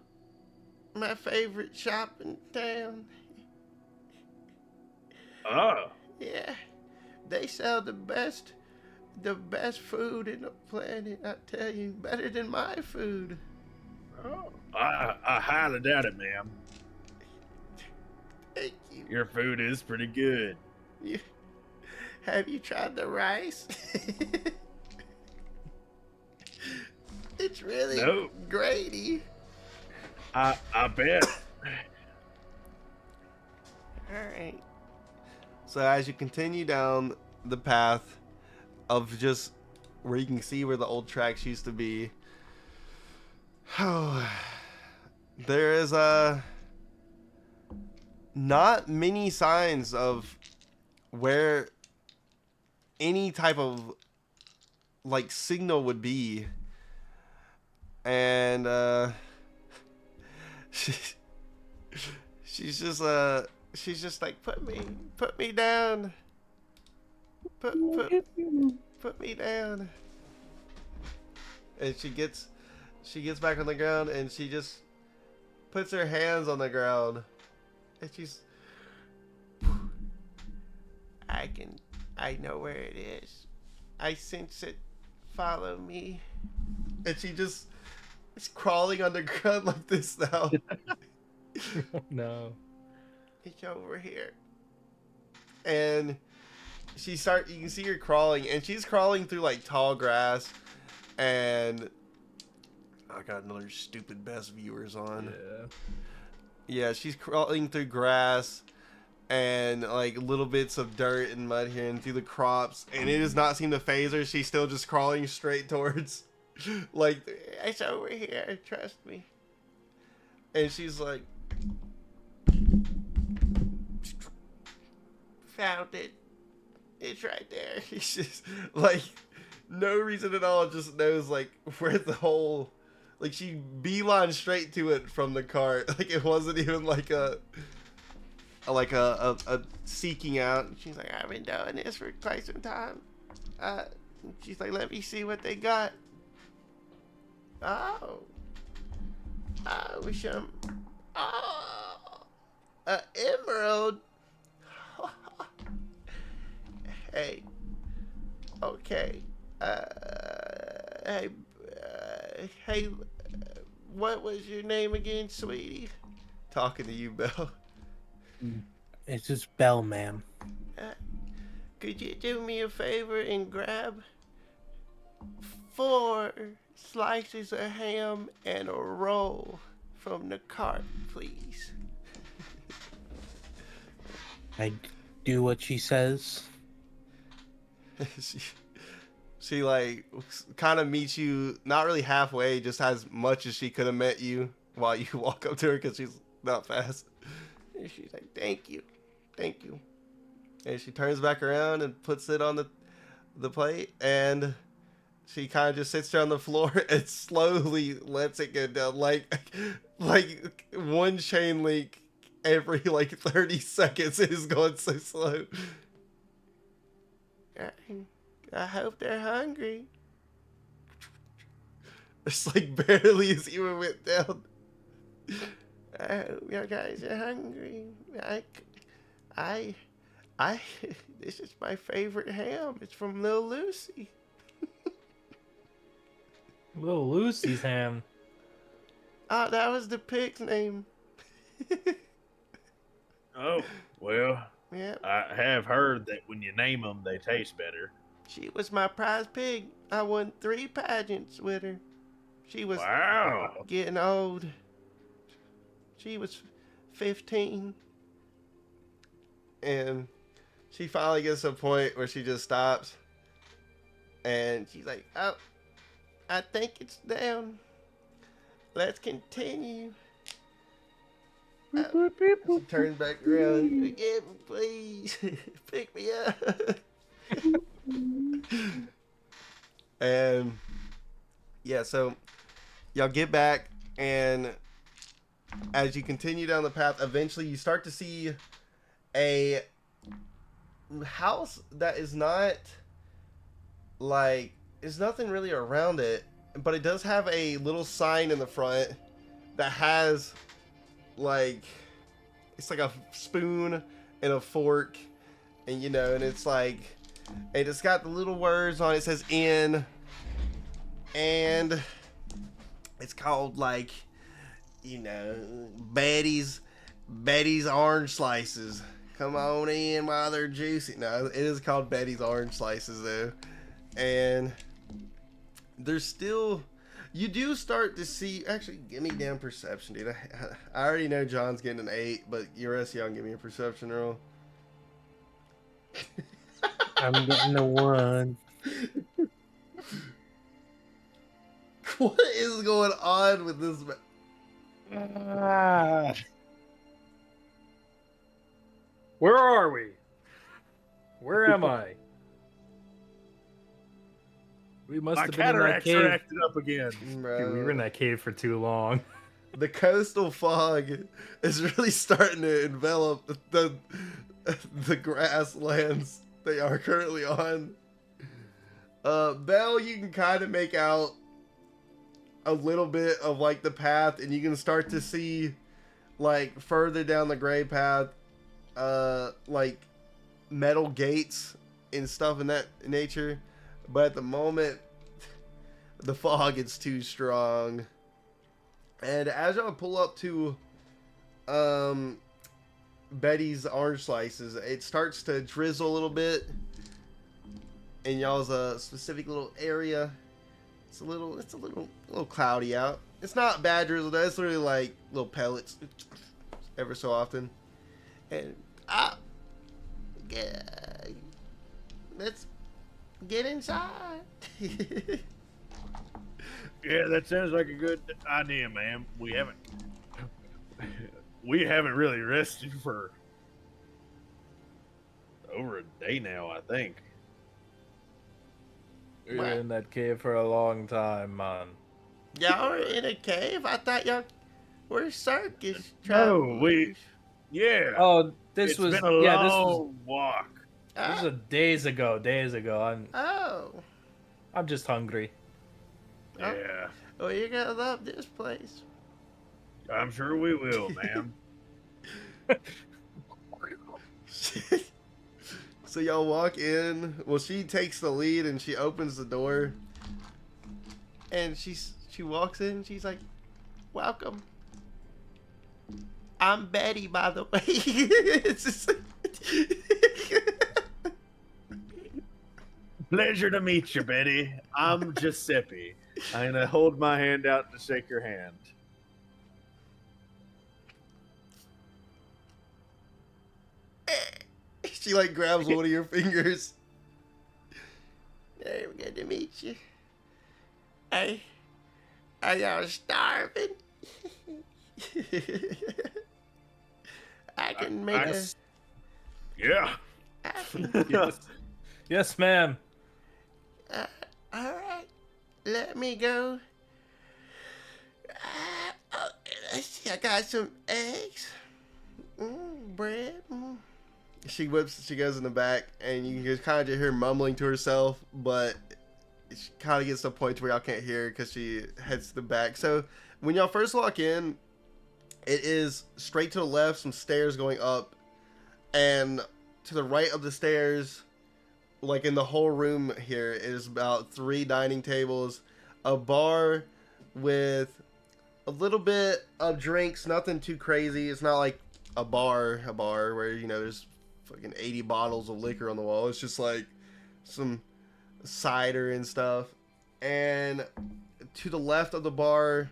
Speaker 2: my favorite shop in town.
Speaker 1: Oh.
Speaker 2: Yeah, they sell the best food in the planet. I tell you, better than my food.
Speaker 1: Oh. I highly doubt it, ma'am.
Speaker 2: Thank you.
Speaker 1: Your food is pretty good.
Speaker 2: Have you tried the rice? It's really
Speaker 1: No.
Speaker 2: gravy.
Speaker 1: I bet.
Speaker 2: Alright. So as you continue down the path of just where you can see where the old tracks used to be, there is not many signs of where any type of like signal would be. And she's just like, put me down. Put me down. And she gets back on the ground, and she just puts her hands on the ground, and she's, I know where it is. I sense it. Follow me. And she just is crawling on the ground like this now.
Speaker 3: No.
Speaker 2: It's over here. And you can see her crawling, and she's crawling through like tall grass, and I got another stupid best viewers on. Yeah, she's crawling through grass and like little bits of dirt and mud here and through the crops, and it does not seem to phase her. She's still just crawling straight towards, like, it's over here, trust me. And she's like, found it. It's right there. He's just like, no reason at all, just knows like where the whole, like, she beeline straight to it from the cart. Like it wasn't even like a seeking out. She's like, I've been doing this for quite some time. She's like, let me see what they got. Oh, an emerald. Hey, okay. Hey, what was your name again, sweetie? Talking to you, Belle.
Speaker 4: It's just Bell, ma'am.
Speaker 2: Could you do me a favor and grab 4 slices of ham and a roll from the cart, please?
Speaker 4: I do what she says.
Speaker 2: she, she like kind of meets you, not really halfway, just as much as she could have met you while you walk up to her because she's not fast. And she's like, thank you. Thank you. And she turns back around and puts it on the plate, and she kind of just sits there on the floor and slowly lets it go down, like one chain link every like 30 seconds. It is going so slow. I hope they're hungry. It's like barely as even went down. I hope you guys are hungry. I, this is my favorite ham. It's from Lil Lucy.
Speaker 3: Little Lucy's ham.
Speaker 2: Oh, that was the pig's name.
Speaker 1: Oh, well,
Speaker 2: Yeah,
Speaker 1: I have heard that when you name them, they taste better.
Speaker 2: she was my prize pig. I won 3 pageants with her. She was
Speaker 1: Wow.
Speaker 2: getting old. She was 15. And she finally gets to a point where she just stops. And she's like, oh, I think it's down. Let's continue. She turns back around. Yeah, please. Pick me up. And yeah, so y'all get back, and as you continue down the path, eventually you start to see a house that is not like, there's nothing really around it, but it does have a little sign in the front that has like, it's like a spoon and a fork, and you know, and it's like, and it's got the little words on it. It says in, and it's called like, you know, Betty's orange slices. Come on in while they're juicy. No, it is called Betty's orange slices though. And there's still, you do start to see, actually give me damn perception, dude. I already know John's getting an 8, but you rest y'all give me a perception roll.
Speaker 4: I'm getting a 1.
Speaker 2: What is going on with this?
Speaker 3: Where are we? Where am I? We must
Speaker 1: My
Speaker 3: have been in that
Speaker 1: cataracts are
Speaker 3: cave.
Speaker 1: acting up again.
Speaker 3: Dude, we were in that cave for too long.
Speaker 2: The coastal fog is really starting to envelop the grasslands they are currently on. Belle, you can kind of make out a little bit of like the path, and you can start to see like further down the gray path, like metal gates and stuff in that nature. But at the moment, the fog is too strong. And as y'all pull up to Betty's orange slices, it starts to drizzle a little bit in y'all's specific little area. It's a little cloudy out. It's not bad drizzle though. It's literally like little pellets ever so often. And let's get inside.
Speaker 1: Yeah, that sounds like a good idea, ma'am. We haven't really rested for over a day now, I think.
Speaker 3: We were in that cave for a long time, man.
Speaker 2: Y'all are in a cave? I thought y'all were circus
Speaker 1: No,
Speaker 2: travelers.
Speaker 1: Yeah.
Speaker 3: Oh,
Speaker 1: It's been a long walk.
Speaker 3: This was days ago. I'm just hungry.
Speaker 2: Oh.
Speaker 1: Yeah.
Speaker 2: Oh, you're gonna love this place.
Speaker 1: I'm sure we will, ma'am.
Speaker 2: So y'all walk in. Well, she takes the lead and she opens the door. And she walks in. She's like, "Welcome. I'm Betty, by the way." It's just
Speaker 1: Pleasure to meet you, Betty. I'm Giuseppe. I'm gonna hold my hand out to shake your hand.
Speaker 2: She like grabs one of your fingers. Hey, good to meet you. Hey, are y'all starving? I can make a.
Speaker 1: Yeah.
Speaker 2: I can,
Speaker 1: Yes.
Speaker 3: Yes, ma'am.
Speaker 2: all right, let me go. Let's see, I got some eggs. Bread. She goes in the back, and you can just kind of hear her mumbling to herself, but she kind of gets to a point where y'all can't hear her because she heads to the back. So when y'all first walk in, it is straight to the left, some stairs going up, and to the right of the stairs, like in the whole room here, is about 3 dining tables, a bar with a little bit of drinks, nothing too crazy. It's not like a bar where, you know, there's fucking 80 bottles of liquor on the wall. It's just like some cider and stuff. And to the left of the bar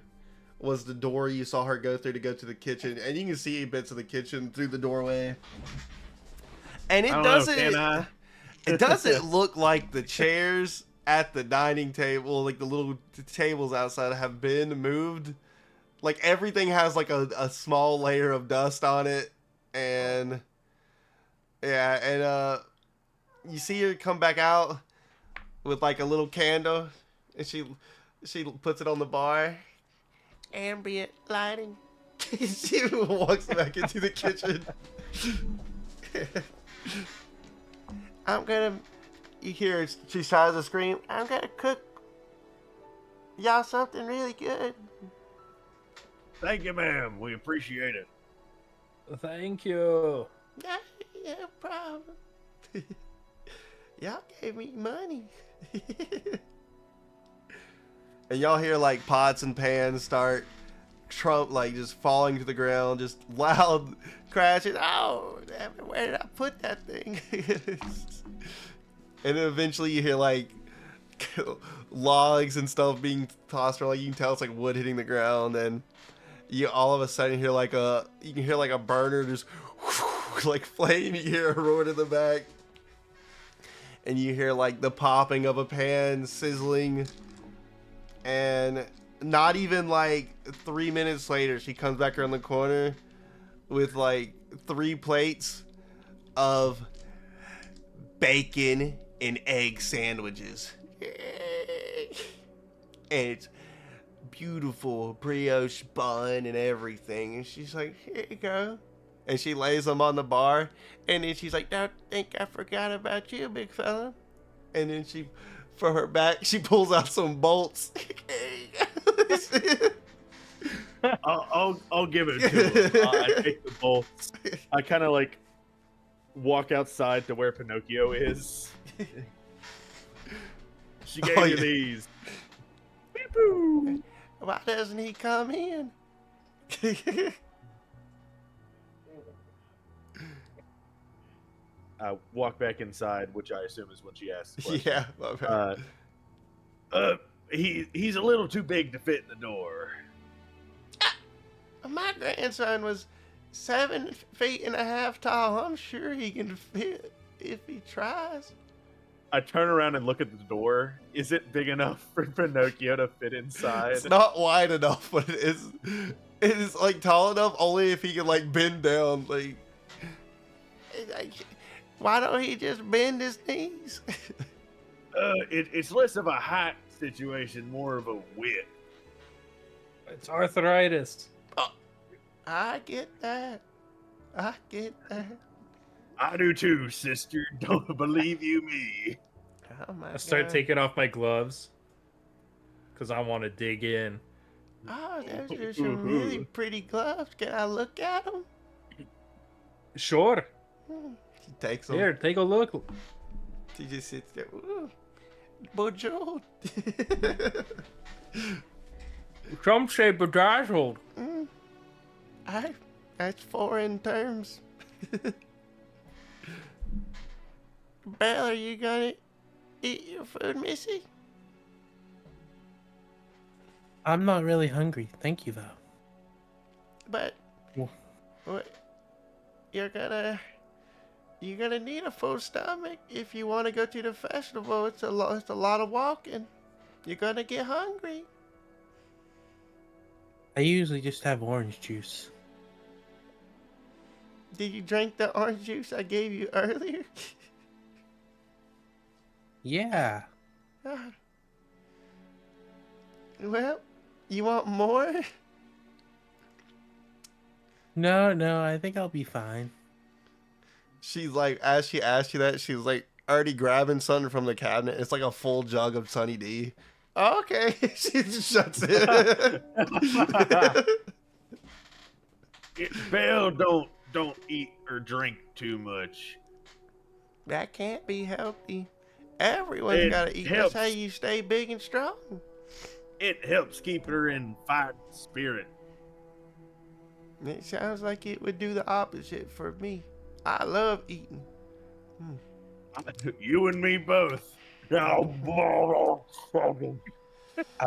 Speaker 2: was the door you saw her go through to go to the kitchen, and you can see bits of the kitchen through the doorway. And it doesn't look like the chairs at the dining table, like the little tables outside, have been moved. Like everything has like a small layer of dust on it, and yeah, and you see her come back out with like a little candle, and she puts it on the bar. Ambient lighting. She walks back into the kitchen. You hear she tries to scream, I'm gonna cook y'all something really good.
Speaker 1: Thank you, ma'am. We appreciate it.
Speaker 3: Thank you.
Speaker 2: No problem. Y'all gave me money. And y'all hear like pots and pans start like just falling to the ground, just loud crashing. Oh, damn it, where did I put that thing? And then eventually you hear like logs and stuff being tossed around. Like you can tell it's like wood hitting the ground, and you all of a sudden hear like you can hear like a burner just like flame. You hear a roar in the back, and you hear like the popping of a pan sizzling. And not even like 3 minutes later, she comes back around the corner with like 3 plates of bacon and egg sandwiches. And it's beautiful brioche bun and everything. And she's like, here you go. And she lays them on the bar. And then she's like, don't think I forgot about you, big fella. And then from her back, she pulls out some bolts.
Speaker 1: I'll give it to him. I take the bolts. I kind of like walk outside to where Pinocchio is. She gave you these. Beep-boo.
Speaker 2: Why doesn't he come in?
Speaker 1: I walk back inside, which I assume is when she asks the question.
Speaker 2: Yeah.
Speaker 1: He's a little too big to fit in the door.
Speaker 2: My grandson was 7.5 feet tall. I'm sure he can fit if he tries.
Speaker 1: I turn around and look at the door. Is it big enough for Pinocchio to fit inside?
Speaker 2: It's not wide enough, but it is like tall enough only if he can like bend down. Like, why don't he just bend his knees?
Speaker 1: It's less of a height situation, more of a width.
Speaker 3: It's arthritis.
Speaker 2: I get that. I
Speaker 1: do too, sister. Don't believe you me.
Speaker 2: Oh my
Speaker 3: I start
Speaker 2: God.
Speaker 3: taking off my gloves because I want to dig in.
Speaker 2: Oh, those are some really pretty gloves. Can I look at them?
Speaker 3: Sure.
Speaker 2: She takes them.
Speaker 3: Here, take a look.
Speaker 2: She just sits there. Ooh, bonjour.
Speaker 3: Some say bedazzled.
Speaker 2: That's foreign terms. Belle, are you gonna eat your food, Missy?
Speaker 4: I'm not really hungry, thank you though.
Speaker 2: But
Speaker 4: Well-
Speaker 2: what? You're gonna You're gonna need a full stomach if you want to go to the festival. It's a lot of walking. You're gonna get hungry.
Speaker 4: I usually just have orange juice.
Speaker 2: Did you drink the orange juice I gave you earlier?
Speaker 4: Yeah.
Speaker 2: Well, you want more?
Speaker 4: No, I think I'll be fine.
Speaker 2: She's like, as she asked you that, she was like already grabbing something from the cabinet. It's like a full jug of Sunny D. Oh, okay. She just shuts it.
Speaker 1: Belle, don't eat or drink too much.
Speaker 2: That can't be healthy. Everyone's
Speaker 1: It
Speaker 2: gotta eat.
Speaker 1: helps.
Speaker 2: That's how you stay big and strong.
Speaker 1: It helps keep her in fighting spirit.
Speaker 2: It sounds like it would do the opposite for me. I love eating.
Speaker 1: You and me both.
Speaker 4: I'll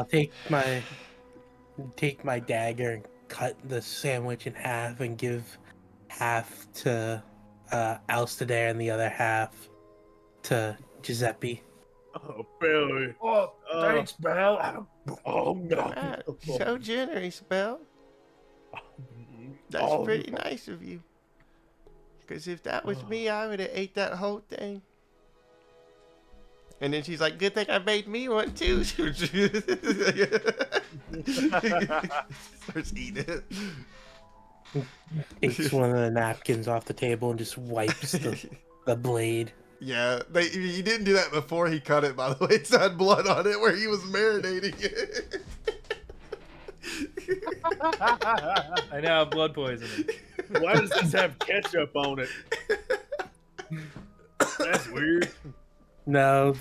Speaker 4: take my dagger and cut the sandwich in half and give half to Alcidair and the other half to Giuseppe.
Speaker 1: Oh, Belle.
Speaker 3: Oh, thanks, Belle.
Speaker 1: Oh, no.
Speaker 2: Ah, so generous, Belle. That's
Speaker 1: Oh,
Speaker 2: pretty nice of you. Because if that was me, I would have ate that whole thing. And then she's like, good thing I made me one too. Starts eating it.
Speaker 4: Takes one of the napkins off the table and just wipes the blade.
Speaker 2: Yeah, he didn't do that before he cut it, by the way. It's had blood on it where he was marinating it.
Speaker 3: I now have blood poisoning.
Speaker 1: Why does this have ketchup on it? That's weird.
Speaker 4: No,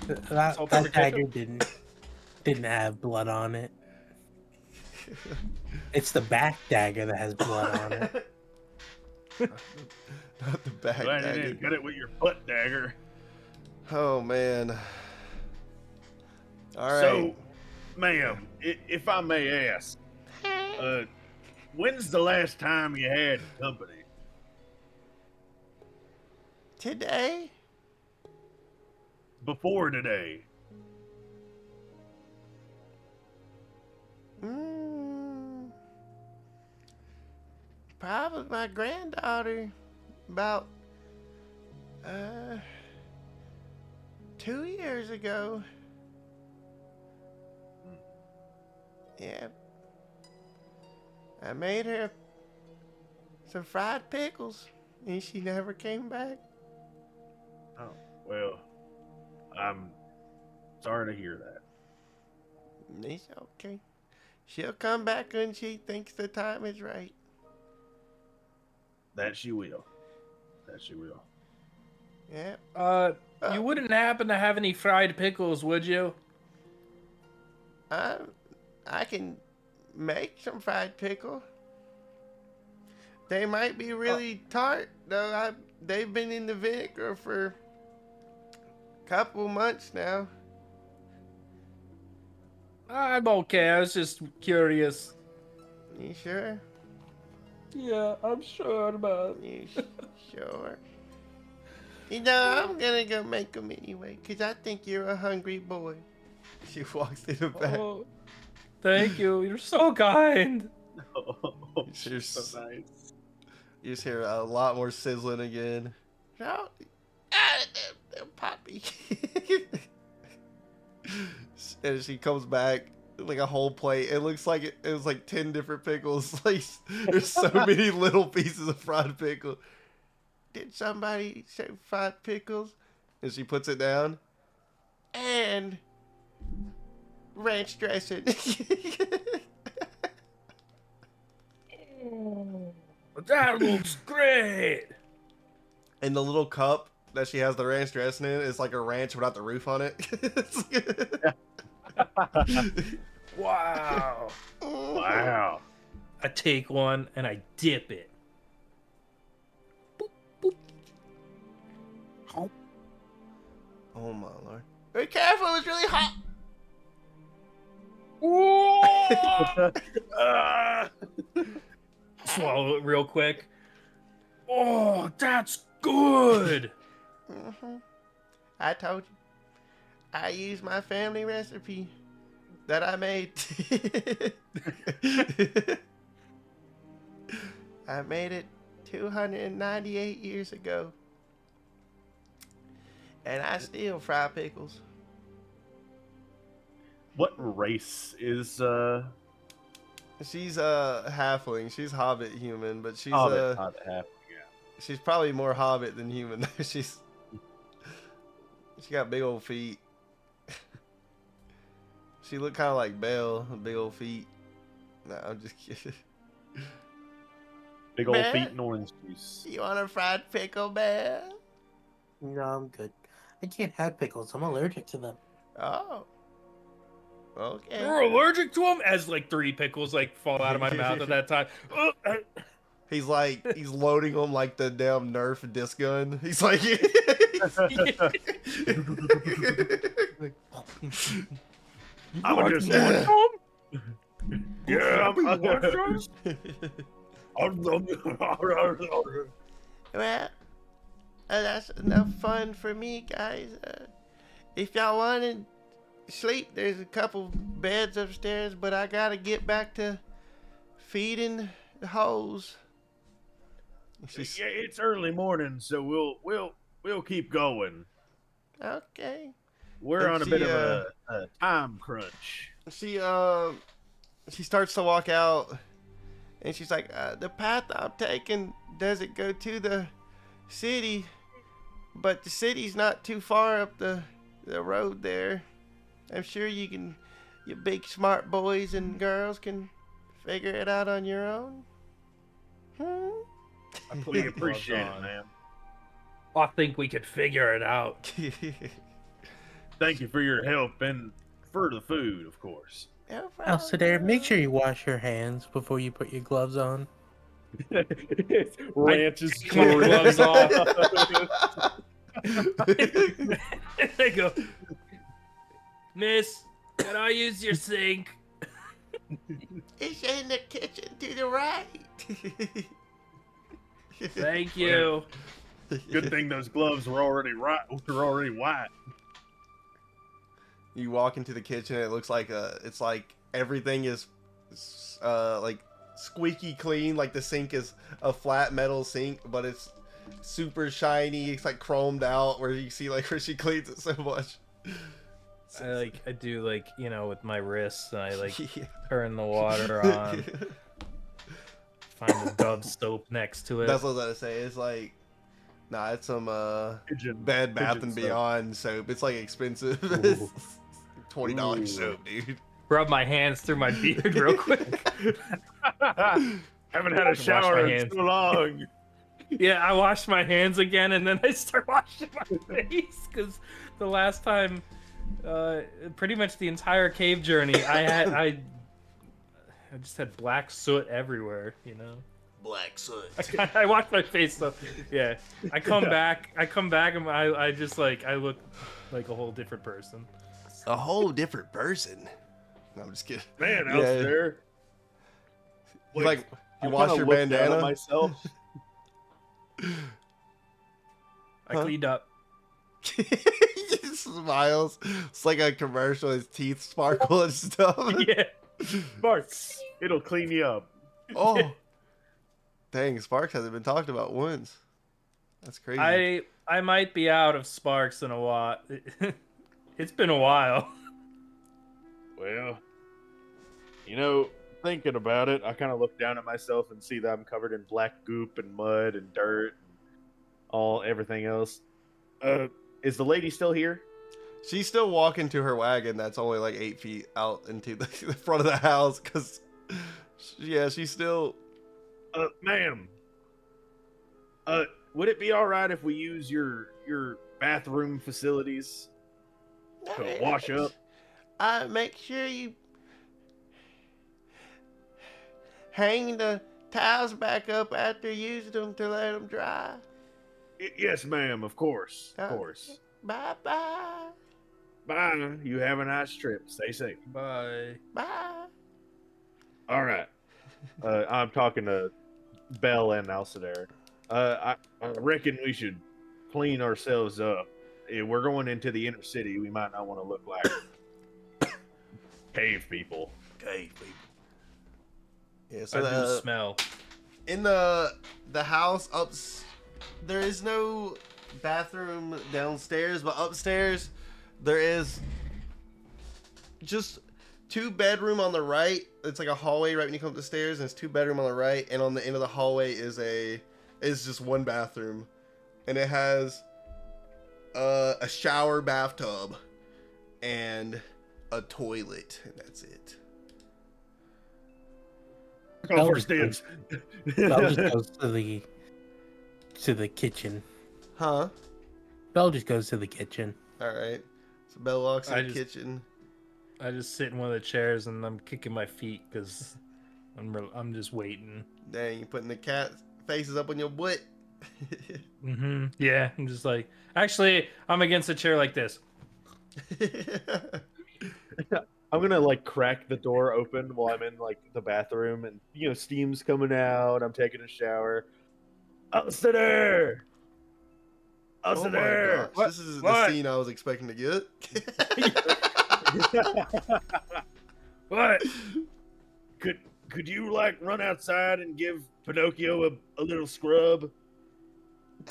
Speaker 4: that
Speaker 3: Salt, pepper,
Speaker 4: dagger
Speaker 3: ketchup?
Speaker 4: didn't have blood on it. It's the back dagger that has blood on it.
Speaker 2: Not the back
Speaker 1: Glad you
Speaker 2: dagger.
Speaker 1: didn't cut it with your butt dagger.
Speaker 2: Oh, man. All right.
Speaker 1: So, ma'am, if I may ask, when's the last time you had company?
Speaker 2: Today?
Speaker 1: Before today?
Speaker 2: Probably my granddaughter. About 2 years ago. Yeah. I made her some fried pickles, and she never came back.
Speaker 1: Oh, well, I'm sorry to hear that.
Speaker 2: It's okay. She'll come back when she thinks the time is right.
Speaker 1: That she will. That she will.
Speaker 2: Yeah.
Speaker 3: You wouldn't happen to have any fried pickles, would you?
Speaker 2: I can make some fried pickle. They might be really tart, though. They've been in the vinegar for a couple months now.
Speaker 3: I'm okay. I was just curious.
Speaker 2: You sure?
Speaker 3: Yeah, I'm sure about
Speaker 2: You sure? You know, I'm gonna go make them anyway, because I think you're a hungry boy. She walks in the back.
Speaker 3: Oh, thank you. You're so kind.
Speaker 1: Oh,
Speaker 2: You're
Speaker 1: so nice.
Speaker 2: You just hear a lot more sizzling again. No, Poppy. And she comes back like a whole plate. It looks like it was like 10 different pickles. Like there's so many little pieces of fried pickle. Did somebody say fried pickles? And she puts it down. And ranch dressing.
Speaker 3: That looks great.
Speaker 2: And the little cup that she has the ranch dressing in is like a ranch without the roof on it.
Speaker 3: Wow.
Speaker 1: Wow.
Speaker 3: I take one and I dip it. Boop, boop.
Speaker 2: Oh my lord. Be careful, it's really hot.
Speaker 3: Swallow it real quick. Oh, that's good.
Speaker 2: I told you. I used my family recipe that I made. I made it 298 years ago. And I still fry pickles.
Speaker 1: What race is
Speaker 2: She's a halfling. She's hobbit human, but she's
Speaker 1: Hobbit? Hobbit half.
Speaker 2: she's probably more hobbit than human. She got big old feet. She looked kind of like Belle, big old feet. No, I'm just kidding.
Speaker 1: Big old
Speaker 2: Man.
Speaker 1: feet and orange juice.
Speaker 2: You want a fried pickle, Bear?
Speaker 4: No, I'm good. I can't have pickles. I'm allergic to them.
Speaker 2: Oh. Okay.
Speaker 3: You're allergic to them? As like 3 pickles like fall out of my mouth at that time.
Speaker 2: He's loading them like the damn Nerf disc gun. He's like,
Speaker 1: I just want some. Yeah,
Speaker 2: well, that's enough fun for me, guys. If y'all want to sleep, there's a couple beds upstairs, but I gotta get back to feeding the hoes.
Speaker 1: Yeah, it's early morning, so we'll keep going.
Speaker 2: Okay.
Speaker 1: We're
Speaker 2: And
Speaker 1: on a bit of a time crunch.
Speaker 2: She starts to walk out, and she's like, the path I'm taking doesn't go to the city, but the city's not too far up the road there. I'm sure you big smart boys and girls can figure it out on your own.
Speaker 1: We appreciate it, man.
Speaker 3: I think we could figure it out.
Speaker 1: Thank you for your help and for the food, of course.
Speaker 4: Alcidaire, make sure you wash your hands before you put your gloves on.
Speaker 1: Ranches
Speaker 3: Take my gloves off. They go, Miss, can I use your sink?
Speaker 2: It's in the kitchen to the right.
Speaker 3: Thank you.
Speaker 1: Good thing those gloves were already white.
Speaker 2: You walk into the kitchen, it looks like it's like everything is like squeaky clean, like the sink is a flat metal sink, but it's super shiny. It's like chromed out where you see like where she cleans it so much.
Speaker 3: I do like, you know, with my wrists, and I like
Speaker 2: Yeah.
Speaker 3: turn the water on, find the Dove soap next to it.
Speaker 2: That's what I was gonna say. It's like, nah, it's some Bed Bath and Beyond soap. It's like expensive. $20 soap, dude.
Speaker 3: Rub my hands through my beard real quick.
Speaker 1: Haven't had a
Speaker 3: Wash
Speaker 1: shower
Speaker 3: my
Speaker 1: in
Speaker 3: hands.
Speaker 1: so long.
Speaker 3: Yeah, I wash my hands again, and then I start washing my face because the last time, pretty much the entire cave journey, I just had black soot everywhere. You know.
Speaker 2: Black soot.
Speaker 3: I wash my face though. Yeah, I come back, and I just like I look like a whole different person.
Speaker 2: A whole different person. No, I'm just kidding.
Speaker 1: Man, out
Speaker 2: Yeah.
Speaker 1: there.
Speaker 2: You like you
Speaker 1: I
Speaker 2: wash
Speaker 1: kinda
Speaker 2: your
Speaker 1: looked down at
Speaker 2: bandana.
Speaker 1: myself.
Speaker 3: I
Speaker 2: Huh?
Speaker 3: cleaned up.
Speaker 2: He just smiles. It's like a commercial. His teeth sparkle and stuff.
Speaker 3: Yeah.
Speaker 1: Sparks, it'll clean you up.
Speaker 2: Oh, dang! Sparks hasn't been talked about once. That's crazy.
Speaker 3: I might be out of sparks in a while. It's been a while.
Speaker 1: Well, you know, thinking about it, I kind of look down at myself and see that I'm covered in black goop and mud and dirt and everything else. Is the lady still here?
Speaker 2: She's still walking to her wagon that's only like 8 feet out into the front of the house because, yeah, she's still.
Speaker 1: Ma'am. Would it be all right if we use your bathroom facilities to wash up?
Speaker 2: Make sure you hang the towels back up after using them to let them dry.
Speaker 1: Yes, ma'am. Of course. Of
Speaker 2: Okay.
Speaker 1: course.
Speaker 2: Bye bye.
Speaker 1: Bye. You have a nice trip. Stay safe.
Speaker 3: Bye.
Speaker 2: Bye.
Speaker 1: All right. I'm talking to Belle and Alcidaire. I reckon we should clean ourselves up. If we're going into the inner city, we might not want to look like cave people.
Speaker 2: Cave people. Yeah,
Speaker 3: I
Speaker 2: so
Speaker 3: do smell.
Speaker 2: in the house there is no bathroom downstairs, but upstairs there is just 2-bedroom on the right. It's like a hallway right when you come up the stairs, and it's 2-bedroom on the right, and on the end of the hallway is just 1 bathroom, and it has a shower, bathtub, and a toilet, and that's it.
Speaker 1: Go first dibs.
Speaker 4: Belle just goes to the kitchen.
Speaker 2: Huh?
Speaker 4: Belle just goes to the kitchen.
Speaker 2: All right. So Belle walks in
Speaker 3: I
Speaker 2: the
Speaker 3: just-
Speaker 2: kitchen.
Speaker 3: I just sit in one of the chairs and I'm kicking my feet because I'm just waiting.
Speaker 2: Dang, you putting the cat faces up on your butt.
Speaker 3: Yeah, I'm just like, actually, I'm against a chair like this.
Speaker 1: I'm gonna like crack the door open while I'm in like the bathroom, and steam's coming out. I'm taking a shower. Upstairs.
Speaker 2: Oh my
Speaker 1: Upstairs.
Speaker 2: gosh, this is the
Speaker 3: What?
Speaker 2: scene I was expecting to get.
Speaker 3: What?
Speaker 1: Could you like run outside and give Pinocchio a little scrub?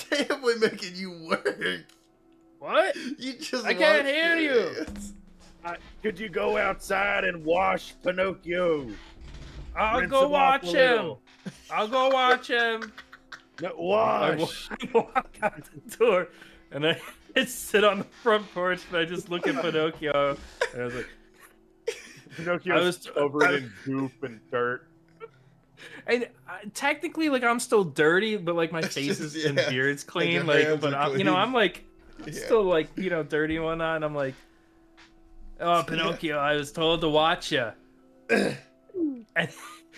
Speaker 2: Damn, we're making you work.
Speaker 3: What?
Speaker 2: You just
Speaker 3: I can't
Speaker 2: washed
Speaker 3: hear
Speaker 2: your
Speaker 3: you.
Speaker 2: hands.
Speaker 1: Could you go outside and wash Pinocchio?
Speaker 3: I'll
Speaker 1: Rinse
Speaker 3: go
Speaker 1: him off
Speaker 3: watch
Speaker 1: a
Speaker 3: him.
Speaker 1: little.
Speaker 3: I'll go watch him.
Speaker 1: No,
Speaker 3: I
Speaker 1: wash.
Speaker 3: walk out the door and I just sit on the front porch and I just look at Pinocchio and I was like,
Speaker 1: Pinocchio's
Speaker 3: I was-
Speaker 1: covered in goop and dirt.
Speaker 3: and technically, like, I'm still dirty, but like my
Speaker 2: It's
Speaker 3: face
Speaker 2: just-
Speaker 3: and
Speaker 2: yeah.
Speaker 3: beard's
Speaker 2: your
Speaker 3: clean. Like,
Speaker 2: hands
Speaker 3: but
Speaker 2: are
Speaker 3: I'm,
Speaker 2: clean.
Speaker 3: I'm like
Speaker 2: Yeah.
Speaker 3: still like dirty and whatnot. And I'm like, oh, Pinocchio, I was told to watch you.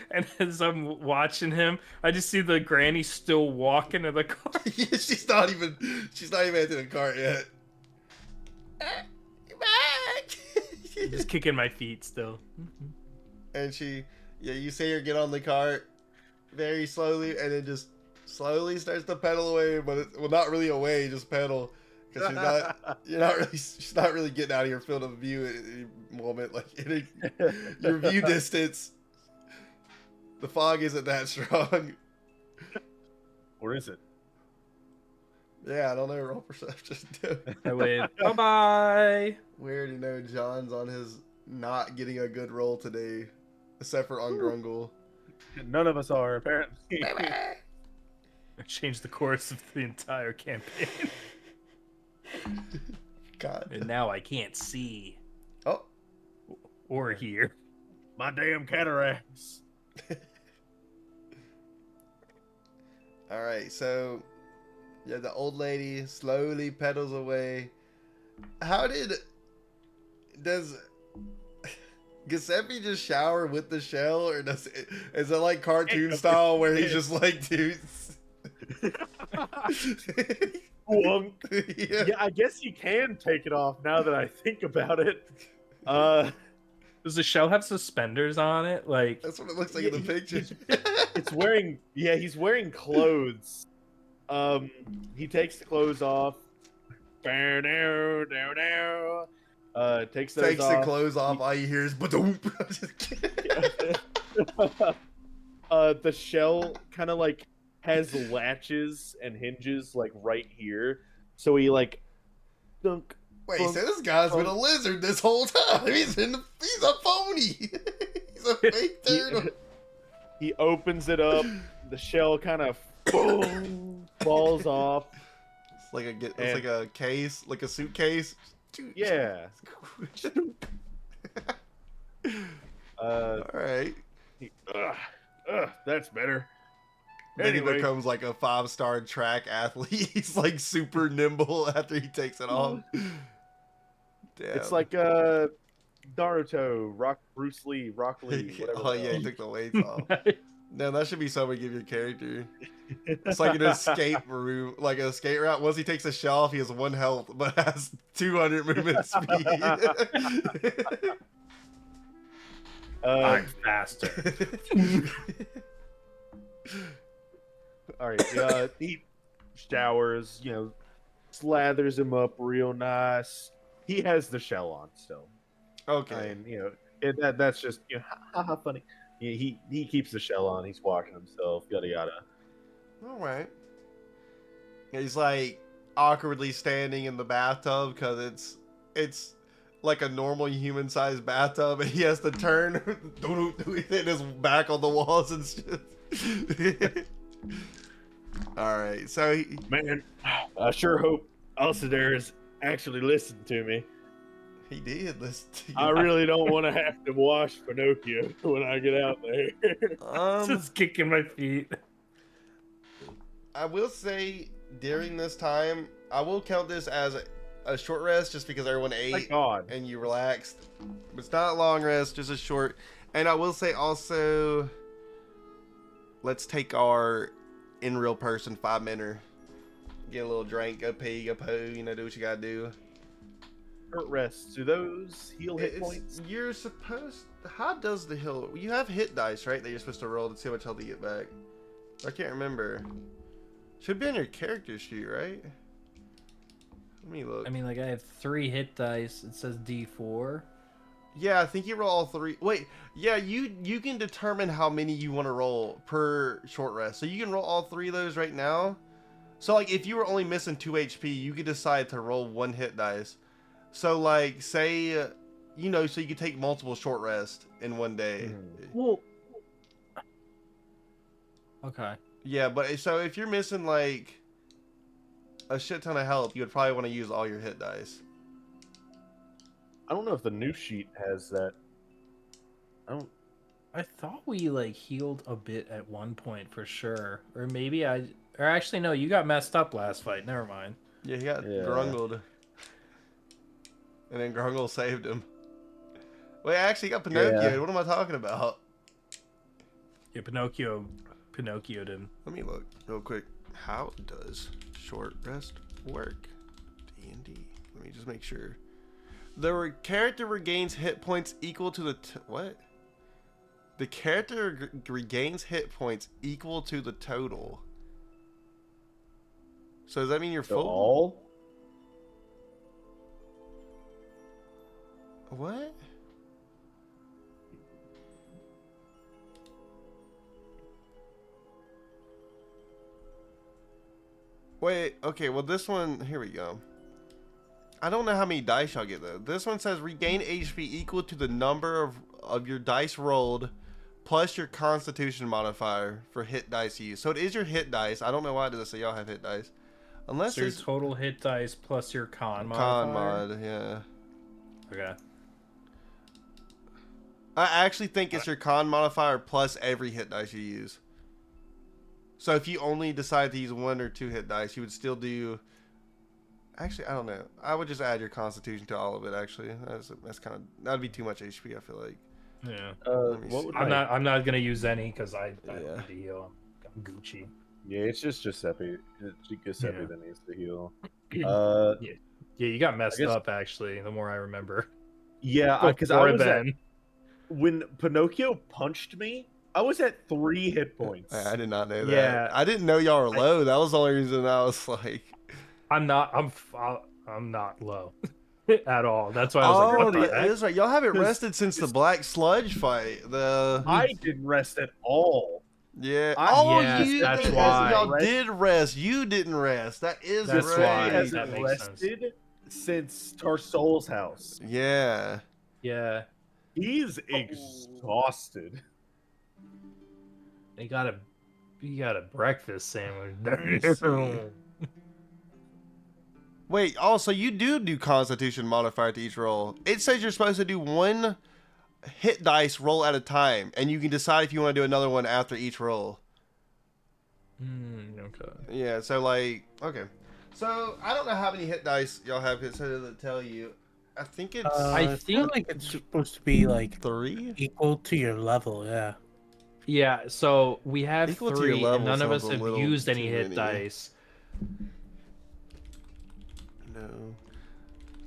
Speaker 3: And as I'm watching him, I just see the granny still walking to the car.
Speaker 2: Yeah, she's not even into the cart yet. You're back.
Speaker 3: Just kicking my feet still.
Speaker 2: And you see her get on the cart very slowly, and then just slowly starts to pedal away, but not really away, just pedal, because she's not really getting out of your field of view at any moment. Like your view distance, the fog isn't that strong.
Speaker 1: Or is it?
Speaker 2: Yeah, I don't know. Roll perception.
Speaker 3: I wave. Bye bye.
Speaker 2: We already know John's on his not getting a good roll today, except for on Grungle.
Speaker 1: None of us are apparently.
Speaker 3: I changed the course of the entire campaign,
Speaker 2: God.
Speaker 3: and now I can't see
Speaker 2: Oh.
Speaker 3: or hear.
Speaker 1: My damn cataracts.
Speaker 2: All right, so yeah, the old lady slowly pedals away. Does Giuseppe just shower with the shell, or is it like cartoon style where he's just like, dudes?
Speaker 1: Wunk.
Speaker 2: Yeah.
Speaker 1: Yeah, I guess you can take it off now that I think about it.
Speaker 3: Does the shell have suspenders on it? Like,
Speaker 2: That's what it looks like in the picture.
Speaker 1: it's wearing. Yeah, he's wearing clothes. He takes the clothes off. Takes those
Speaker 2: Takes
Speaker 1: off.
Speaker 2: the clothes off. All you hear is ba-doom. I'm just kidding.
Speaker 1: The shell kind of like has latches and hinges like right here, so he like dunk.
Speaker 2: Wait, so this guy's been a lizard this whole time. He's a phony. He's a fake turtle.
Speaker 1: He opens it up. The shell kind of boom falls off.
Speaker 2: It's like a case, like a suitcase.
Speaker 1: Yeah.
Speaker 2: All right.
Speaker 1: That's better.
Speaker 2: Then
Speaker 1: Anyway.
Speaker 2: he becomes like a 5-star track athlete. He's like super nimble after he takes it off. Damn.
Speaker 1: It's like Naruto, Bruce Lee, Rock Lee, whatever.
Speaker 2: Oh
Speaker 1: the
Speaker 2: yeah,
Speaker 1: hell.
Speaker 2: he took the weights off. No, that should be something we give your character. It's like an escape room, like an escape route. Once he takes a shell off, he has 1 health, but has 200 movement speed.
Speaker 3: I'm faster.
Speaker 1: All right. He showers. Slathers him up real nice. He has the shell on still.
Speaker 2: Okay.
Speaker 1: And that's just haha funny. He keeps the shell on. He's washing himself. Yada yada.
Speaker 2: All right. He's like awkwardly standing in the bathtub because it's like a normal human-sized bathtub, and he has to turn hit his back on the walls and shit. All right, so
Speaker 1: Man, I sure hope Alcidaris actually listened to me.
Speaker 2: he did listen to you.
Speaker 1: I really don't want to have to wash Pinocchio when I get out there.
Speaker 3: Just kicking my feet.
Speaker 2: I will say during this time, I will count this as a short rest just because everyone ate
Speaker 1: Thank God.
Speaker 2: and you relaxed. It's not a long rest, just a short. And I will say also, let's take our in real person 5-minute. Get a little drink, go pee, go poo, do what you gotta do.
Speaker 1: Short rests. Do those heal hit points?
Speaker 2: You're supposed. How does the heal? You have hit dice, right? That you're supposed to roll to see how much health you get back. I can't remember. Should be on your character sheet, right? Let me look.
Speaker 3: I mean, like I have 3 hit dice. It says D4.
Speaker 2: Yeah, I think you roll all 3. Wait, yeah, you can determine how many you want to roll per short rest. So you can roll all 3 of those right now. So like if you were only missing 2 HP, you could decide to roll 1 hit dice. So like say, so you could take multiple short rest in one day.
Speaker 1: Well,
Speaker 3: Okay.
Speaker 2: Yeah, but so if you're missing like a shit ton of health, you would probably want to use all your hit dice.
Speaker 1: I don't know if the new sheet has that.
Speaker 3: I thought we like healed a bit at one point for sure, or maybe or actually no, you got messed up last fight. Never mind.
Speaker 2: Yeah, he got
Speaker 1: Yeah.
Speaker 2: grungled. And then Grungle saved him. Wait, I actually got Pinocchio.
Speaker 1: Yeah.
Speaker 2: What am I talking about?
Speaker 3: Yeah, Pinocchio'd him.
Speaker 2: Let me look real quick. How does short rest work? D&D. Let me just make sure. The character regains hit points equal to the... what? The character regains hit points equal to the total. So does that mean you're
Speaker 1: So
Speaker 2: full?
Speaker 1: all?
Speaker 2: What? Wait, okay, well this one, here we go. I don't know how many dice y'all get though. This one says regain HP equal to the number of your dice rolled plus your constitution modifier for hit dice used. So it is your hit dice. I don't know why it does say y'all have hit dice. Unless
Speaker 3: So your
Speaker 2: it's
Speaker 3: total hit dice plus your con
Speaker 2: con
Speaker 3: modifier.
Speaker 2: mod, yeah.
Speaker 3: Okay.
Speaker 2: I actually think it's your con modifier plus every hit dice you use. So if you only decide to use 1 or 2 hit dice, you would still do... Actually, I don't know. I would just add your constitution to all of it, actually. That's kind of... That would be too much HP, I feel like.
Speaker 3: Yeah.
Speaker 2: Let me
Speaker 1: What
Speaker 2: see.
Speaker 1: would
Speaker 3: I'm not gonna use any because I
Speaker 2: Yeah.
Speaker 3: don't need to heal. I'm Gucci.
Speaker 1: Yeah, it's just Giuseppe. Giuseppe
Speaker 3: Yeah.
Speaker 1: that needs to heal.
Speaker 3: Yeah, you got messed
Speaker 1: guess-
Speaker 3: up actually. The more I remember.
Speaker 1: Yeah, because I
Speaker 3: Before
Speaker 1: was at,
Speaker 3: then.
Speaker 1: when Pinocchio punched me, I was at 3 hit points.
Speaker 2: I did not know that.
Speaker 3: Yeah.
Speaker 2: I didn't know y'all were low. That was the only reason I was like...
Speaker 3: I'm not low at all. That's why I was like, what the
Speaker 2: yeah,
Speaker 3: heck?
Speaker 2: that's right. Y'all haven't
Speaker 1: 'Cause
Speaker 2: rested since the Black Sludge fight.
Speaker 1: I didn't rest at all.
Speaker 2: Yeah.
Speaker 3: Yes, that's
Speaker 2: yes,
Speaker 3: why.
Speaker 2: y'all did rest. You didn't rest. That is
Speaker 3: That's
Speaker 1: Giuseppe
Speaker 2: right.
Speaker 3: why.
Speaker 1: hasn't
Speaker 3: That makes sense.
Speaker 1: rested since Tarsol's house.
Speaker 2: Yeah.
Speaker 3: Yeah,
Speaker 1: He's exhausted.
Speaker 3: he got a breakfast sandwich.
Speaker 2: Wait, also, you do Constitution modifier to each roll. It says you're supposed to do 1 hit dice roll at a time, and you can decide if you want to do another one after each roll.
Speaker 3: Okay.
Speaker 2: Yeah, so, like, okay. So, I don't know how many hit dice y'all have, because it doesn't tell you. I think it's
Speaker 3: I
Speaker 4: I feel
Speaker 3: think-
Speaker 4: like it's supposed to be like
Speaker 2: 3?
Speaker 4: equal to your level. Yeah.
Speaker 3: Yeah, so we have
Speaker 2: Equal to your
Speaker 3: 3,
Speaker 2: level
Speaker 3: and none of
Speaker 2: sounds
Speaker 3: us
Speaker 2: a
Speaker 3: have
Speaker 2: little
Speaker 3: used any
Speaker 2: too
Speaker 3: hit
Speaker 2: many.
Speaker 3: dice.
Speaker 2: No.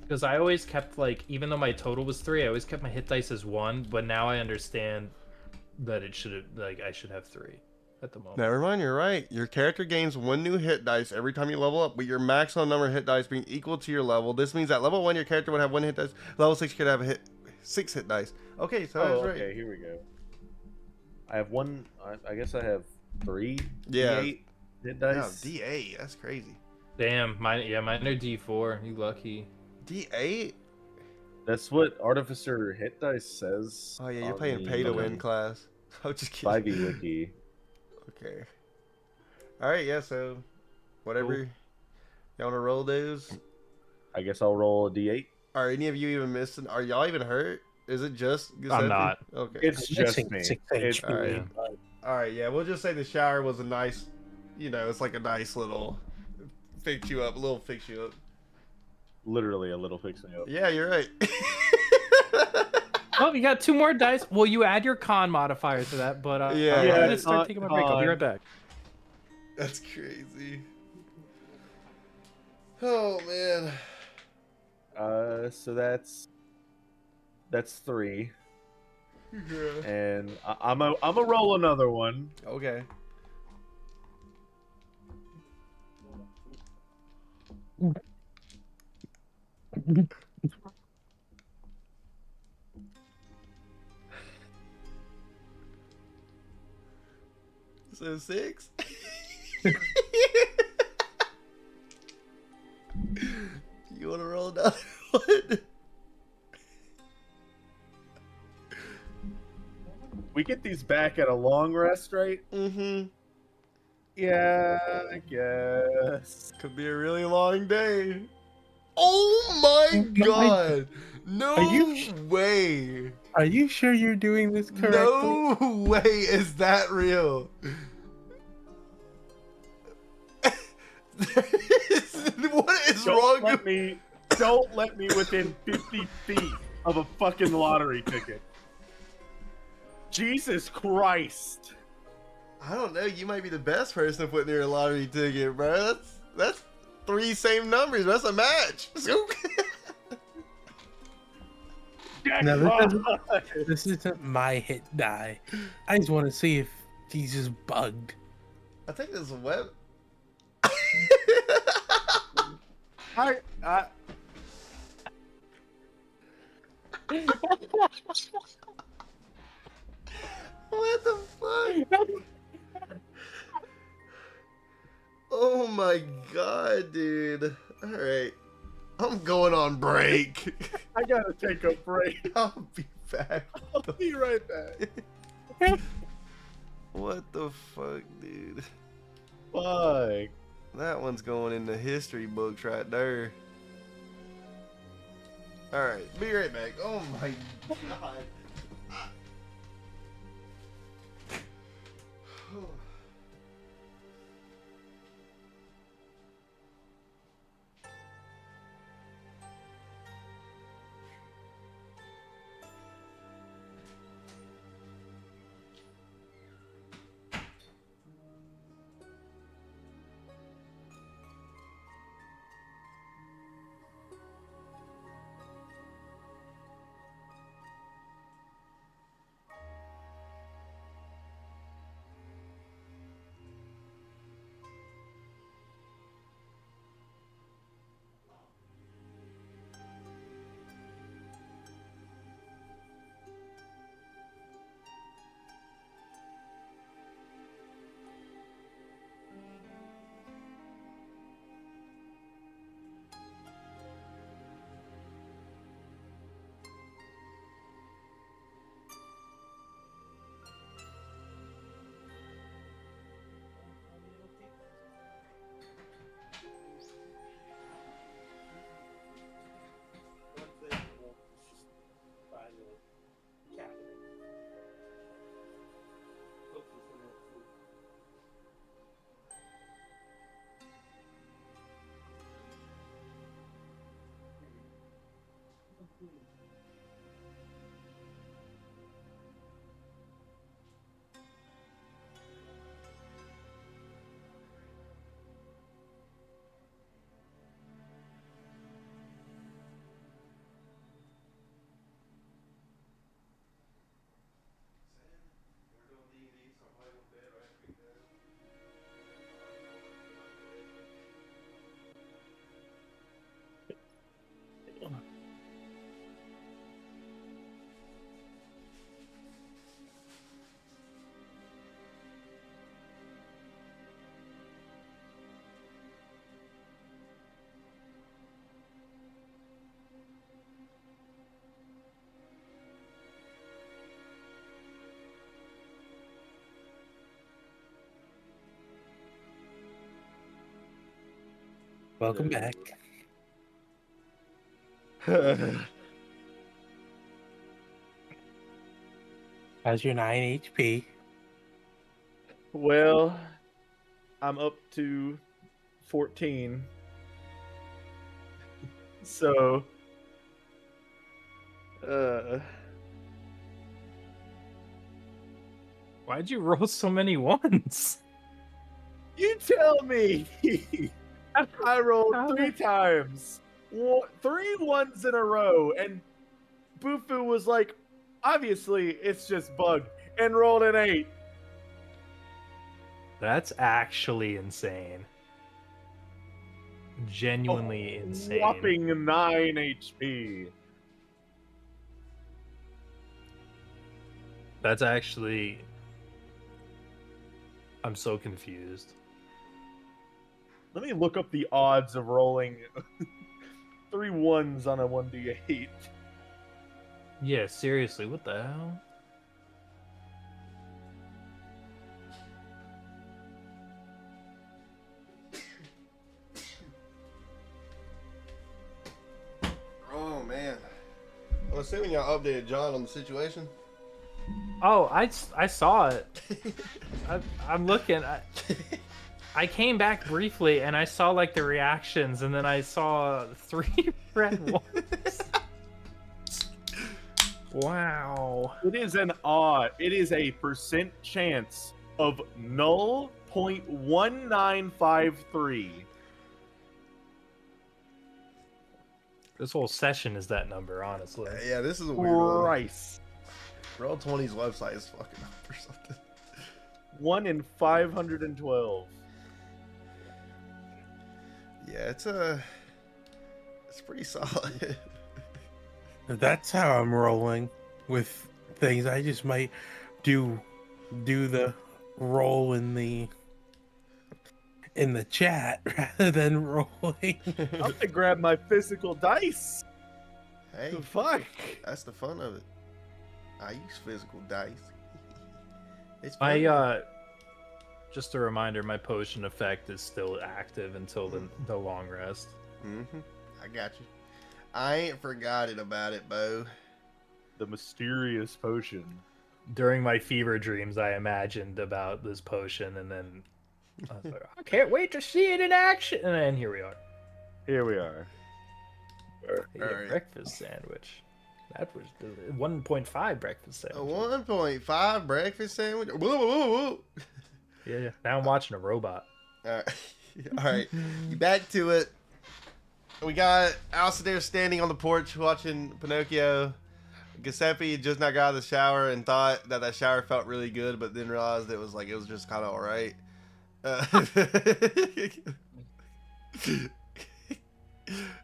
Speaker 3: Because I always kept, like, even though my total was 3, I always kept my hit dice as 1, but now I understand that it should have, like, I should have 3.
Speaker 5: at the moment.
Speaker 2: Never mind, you're right. Your character gains 1 new hit dice every time you level up, with your maximum number of hit dice being equal to your level. This means at level 1, your character would have 1 hit dice. Level 6, you could have 6 hit dice. Okay, so that's right.
Speaker 1: Okay, here we go. I have one. I guess I have 3
Speaker 2: Yeah.
Speaker 1: D8 hit
Speaker 2: Yeah,
Speaker 1: dice.
Speaker 2: D8. That's crazy.
Speaker 3: Damn, mine are D4. You lucky.
Speaker 2: D8?
Speaker 1: That's what Artificer hit dice says.
Speaker 2: Oh, yeah, you're
Speaker 1: on
Speaker 2: playing pay to
Speaker 1: the
Speaker 2: win class. I'm just kidding.
Speaker 1: 5e wiki.
Speaker 2: Okay. Alright, yeah, so whatever.
Speaker 1: Cool.
Speaker 2: You want to roll those?
Speaker 1: I guess I'll roll a D8.
Speaker 2: Are any of you even missing? Are y'all even hurt? Is it just Giuseppe?
Speaker 5: I'm not.
Speaker 2: Okay.
Speaker 1: It's just
Speaker 4: Missing
Speaker 1: me.
Speaker 4: 6
Speaker 1: It's,
Speaker 4: HP.
Speaker 2: Alright. Alright, yeah, we'll just say the shower was a nice, it's like a nice little fix you up.
Speaker 1: literally a little fix me up.
Speaker 2: Yeah, you're right.
Speaker 3: Oh, you got 2 more dice. Well, you add your con modifier to that, but
Speaker 2: Yeah.
Speaker 3: I'm
Speaker 2: Yeah,
Speaker 3: gonna
Speaker 1: it's
Speaker 3: start
Speaker 1: not
Speaker 3: taking my break. I'll be
Speaker 1: con.
Speaker 3: right back.
Speaker 2: That's crazy. Oh, man.
Speaker 1: So that's 3,
Speaker 2: Yeah.
Speaker 1: and I'm a roll another one.
Speaker 2: Okay. So 6? You want to roll another one?
Speaker 1: We get these back at a long rest, right?
Speaker 2: Mm-hmm.
Speaker 1: Yeah, I guess.
Speaker 2: Could be a really long day. Oh my god! No
Speaker 4: Are you-
Speaker 2: way!
Speaker 4: Are you sure you're doing this correctly?
Speaker 2: No way is that real! What is wrong with
Speaker 1: Don't let me within 50 feet of a fucking lottery ticket. Jesus Christ.
Speaker 2: I don't know, you might be the best person to put near a lottery ticket, bro. That's 3 same numbers. That's a match.
Speaker 4: No, this isn't my hit die. I just want to see if he's just bugged.
Speaker 2: I think this is a web.
Speaker 1: I
Speaker 2: What the fuck? Oh my god, dude. Alright. I'm going on break.
Speaker 1: gotta take a break.
Speaker 2: I'll be back.
Speaker 1: I'll be right back.
Speaker 2: What the fuck, dude?
Speaker 1: Fuck.
Speaker 2: That one's going in the history books right there. Alright, be right back. Oh my god.
Speaker 4: Welcome back. How's your 9 HP?
Speaker 1: Well, I'm up to 14. So,
Speaker 3: Why'd you roll so many ones?
Speaker 1: you tell me. I rolled
Speaker 3: How
Speaker 1: 3 times, 3 ones in a row, and Bufu was like, obviously, it's just bug, and rolled an 8.
Speaker 3: That's actually insane. Genuinely insane.
Speaker 1: Whopping 9 HP.
Speaker 3: That's actually. I'm so confused.
Speaker 1: Let me look up the odds of rolling 3 ones on a 1d8.
Speaker 3: Yeah, seriously, what the hell?
Speaker 2: Oh man. I'm assuming y'all updated John on the situation.
Speaker 3: Oh, I saw it. I'm looking. I came back briefly and I saw like the reactions, and then I saw 3 red ones. Wow.
Speaker 1: It is a percent chance of 0.1953.
Speaker 3: This whole session is that number, honestly.
Speaker 2: Yeah, this is a weird one.
Speaker 1: Christ.
Speaker 2: Roll20's website is fucking up or something.
Speaker 1: 1 in 512.
Speaker 2: Yeah, it's pretty solid.
Speaker 4: That's how I'm rolling with things. I just might do the roll in the chat rather than rolling.
Speaker 1: I'm gonna grab my physical dice.
Speaker 2: Hey,
Speaker 1: The fuck?
Speaker 2: that's the fun of it. I use physical dice. It's fun.
Speaker 3: I just a reminder, my potion effect is still active until the long rest.
Speaker 2: I got you. I ain't forgotten about it, Bo.
Speaker 1: The mysterious potion.
Speaker 3: During my fever dreams, I imagined about this potion, and then I was like, I can't wait to see it in action. And then here we are.
Speaker 1: Here we are.
Speaker 3: Hey,
Speaker 2: All right.
Speaker 3: breakfast sandwich. That was 1.5 breakfast
Speaker 2: A
Speaker 3: sandwich.
Speaker 2: 1.5 breakfast sandwich. Whoa, whoa, whoa.
Speaker 3: Yeah. Now I'm watching a robot.
Speaker 2: All right. All right. Back to it. We got Alcidair standing on the porch watching Pinocchio. Giuseppe just not got out of the shower and thought that shower felt really good, but then realized it was just kind of all right.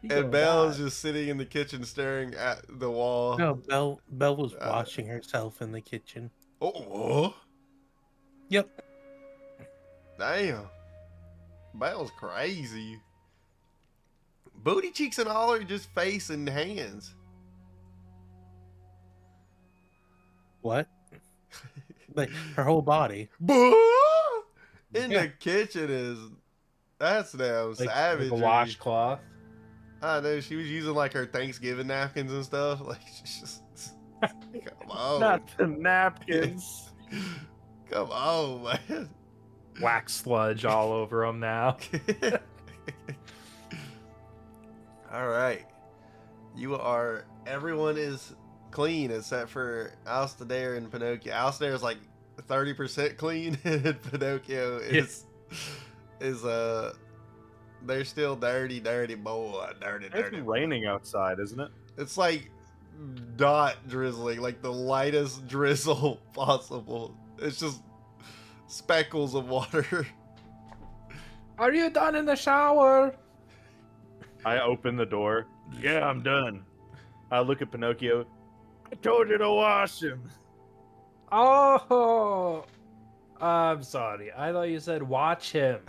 Speaker 2: And Belle's just sitting in the kitchen staring at the wall.
Speaker 4: No, Belle was washing herself in the kitchen.
Speaker 2: Oh,
Speaker 4: Yep.
Speaker 2: damn. Belle's crazy. Booty cheeks and all, or just face and hands?
Speaker 4: What? Like her whole body.
Speaker 2: In the kitchen that's damn savage.
Speaker 3: Like a washcloth.
Speaker 2: I know, she was using her Thanksgiving napkins and stuff. She's just come on.
Speaker 1: Not the napkins.
Speaker 2: Come on, man.
Speaker 3: Wax sludge all over them now.
Speaker 2: All right. Everyone is clean except for Alcidair and Pinocchio. Alcidair is 30% clean, and Pinocchio is they're still dirty boy.
Speaker 1: It's raining outside, isn't it?
Speaker 2: It's dot drizzling, the lightest drizzle possible. It's just speckles of water.
Speaker 3: Are you done in the shower?
Speaker 1: I open the door. Yeah, I'm done. I look at Pinocchio. I told you to wash him.
Speaker 3: Oh, I'm sorry. I thought you said watch him.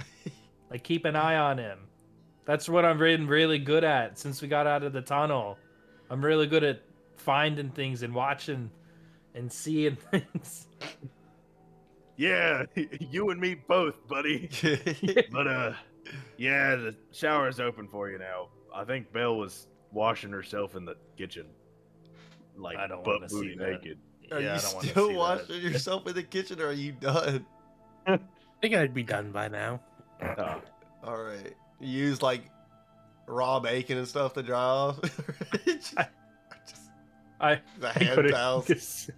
Speaker 3: Keep an eye on him. That's what I'm really good at since we got out of the tunnel. I'm really good at finding things and watching and seeing things.
Speaker 1: Yeah, you and me both, buddy. But Yeah, the shower's open for you now. I think Belle was washing herself in the kitchen, like
Speaker 3: I don't
Speaker 1: butt
Speaker 3: want to see
Speaker 1: booty
Speaker 3: that.
Speaker 1: naked.
Speaker 2: Are
Speaker 3: Yeah,
Speaker 2: you
Speaker 3: I don't want to
Speaker 2: still
Speaker 3: see
Speaker 2: washing yourself in the kitchen, or are you done?
Speaker 4: I think I'd be done by now.
Speaker 2: All right. You use like raw bacon and stuff to dry off. Just
Speaker 3: I
Speaker 2: the
Speaker 3: I
Speaker 2: hand
Speaker 3: go to
Speaker 2: towels.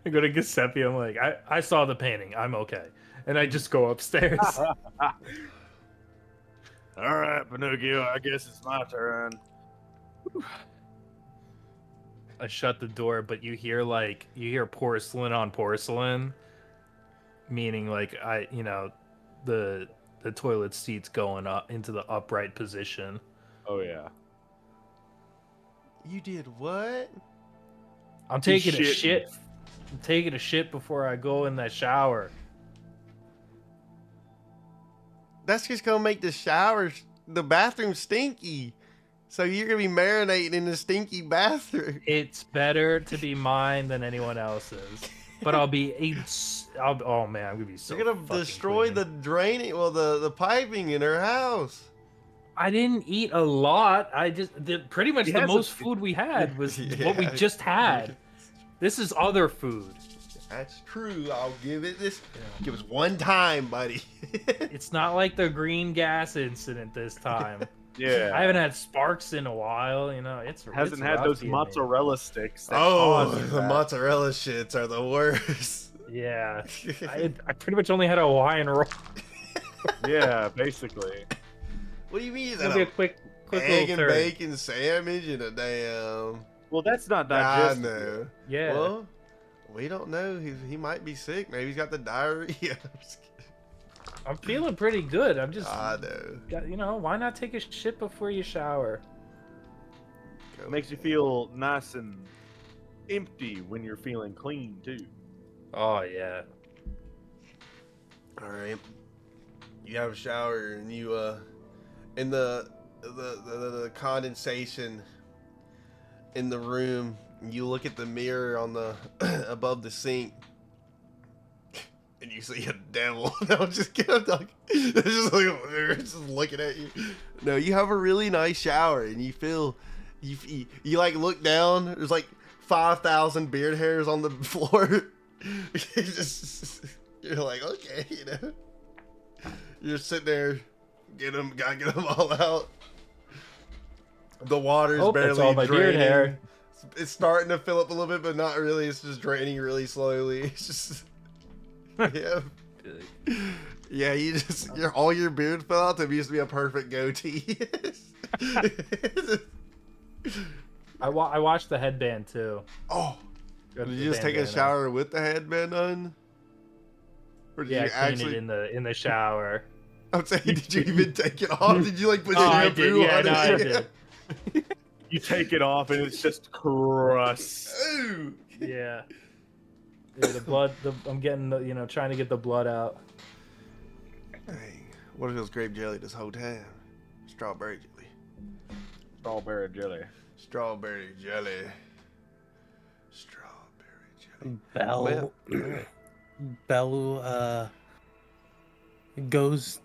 Speaker 3: I go to Giuseppe. I'm like, I saw the painting. I'm okay, and I just go upstairs.
Speaker 1: All right, Pinocchio. I guess it's my turn.
Speaker 3: I shut the door, but you hear porcelain on porcelain, meaning like the toilet seat's going up into the upright position.
Speaker 1: Oh yeah.
Speaker 2: You did what?
Speaker 3: I'm
Speaker 1: He's
Speaker 3: taking a
Speaker 1: shitting.
Speaker 3: shit. I'm taking a shit before I go in that shower.
Speaker 2: That's just gonna make the bathroom stinky. So you're gonna be marinating in the stinky bathroom.
Speaker 3: It's better to be mine than anyone else's. But oh man, I'm gonna be so.
Speaker 2: You're gonna
Speaker 3: fucking
Speaker 2: destroy
Speaker 3: clean.
Speaker 2: the draining, the piping in her house.
Speaker 3: I didn't eat a lot. Pretty much
Speaker 1: He
Speaker 3: the
Speaker 1: has
Speaker 3: most food we had was what we
Speaker 2: Yeah.
Speaker 3: just had. This is other food.
Speaker 2: That's true. I'll give it this. Give us one time, buddy.
Speaker 3: It's not like the green gas incident this time.
Speaker 1: Yeah.
Speaker 3: I haven't had sparks in a while. It's
Speaker 1: Hasn't
Speaker 3: it's
Speaker 1: had
Speaker 3: rough
Speaker 1: those
Speaker 3: being
Speaker 1: mozzarella sticks. That
Speaker 2: Oh,
Speaker 1: caused
Speaker 2: the
Speaker 1: that.
Speaker 2: mozzarella shits are the worst.
Speaker 3: me. Yeah, I pretty much only had a Hawaiian roll.
Speaker 1: Yeah, basically.
Speaker 2: What do you mean? Is
Speaker 3: It'll
Speaker 2: that
Speaker 3: be
Speaker 2: a
Speaker 3: a quick
Speaker 2: egg
Speaker 3: little
Speaker 2: and
Speaker 3: turn.
Speaker 2: bacon sandwich and a damn?
Speaker 1: Well, that's not
Speaker 2: I
Speaker 1: digestible.
Speaker 2: know.
Speaker 3: Yeah.
Speaker 2: Well, we don't know. He might be sick. Maybe he's got the diarrhea. I'm just kidding.
Speaker 3: I'm feeling pretty good. I'm just,
Speaker 2: I know.
Speaker 3: why not take a shit before you shower?
Speaker 2: Go
Speaker 1: It makes you feel nice and empty when you're feeling clean too.
Speaker 3: Oh yeah.
Speaker 2: All right. You have a shower and you in the condensation in the room. You look at the mirror on the above the sink, and you see a devil. No, just kidding. It's just looking at you. No, you have a really nice shower, and you feel you like look down. There's like 5,000 beard hairs on the floor. You're like, okay, You're sitting there, gotta get them all out. The water's
Speaker 3: Oh,
Speaker 2: barely
Speaker 3: that's all my beard
Speaker 2: draining.
Speaker 3: hair.
Speaker 2: It's starting to fill up a little bit, but not really. It's just draining really slowly. It's just, yeah, yeah. All your beard fell out. There used to be a perfect goatee.
Speaker 3: I watched the headband too.
Speaker 2: Oh,
Speaker 3: Got
Speaker 2: did
Speaker 3: the
Speaker 2: you just take a
Speaker 3: bandana.
Speaker 2: shower with the headband on? Or did
Speaker 3: Yeah,
Speaker 2: you
Speaker 3: I cleaned
Speaker 2: actually?
Speaker 3: it in the shower.
Speaker 2: I'm saying, did you even take it off? Did you like put
Speaker 3: Oh, I
Speaker 2: shampoo
Speaker 3: did. Yeah,
Speaker 2: on
Speaker 3: no,
Speaker 2: it?
Speaker 3: I did.
Speaker 1: You take it off and it's just crust.
Speaker 2: Ooh.
Speaker 3: Yeah. Yeah, the blood. I'm getting trying to get the blood out.
Speaker 2: Dang. What if it was grape jelly this whole time? Strawberry jelly.
Speaker 1: Strawberry jelly.
Speaker 2: Strawberry jelly. Strawberry jelly.
Speaker 4: Belle,
Speaker 2: Well,
Speaker 4: Belle, looks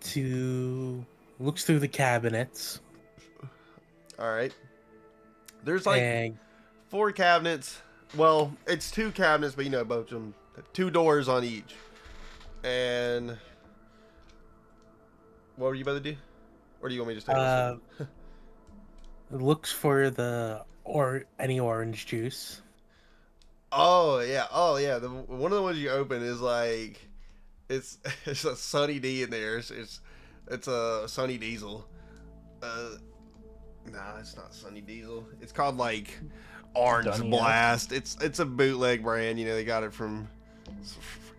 Speaker 4: through the cabinets
Speaker 2: all right. There's like
Speaker 4: and
Speaker 2: 4 cabinets. Well, it's 2 cabinets, but both of them, 2 doors on each. And what were you about to do? Or do you want me to just take this?
Speaker 4: looks for any orange juice.
Speaker 2: Oh yeah. One of the ones you open is like it's a Sunny D in there. It's a Sunny Diesel. Nah, it's not Sunny Diesel. It's called like Orange
Speaker 3: Dunny
Speaker 2: Blast. It's a bootleg brand. They got it from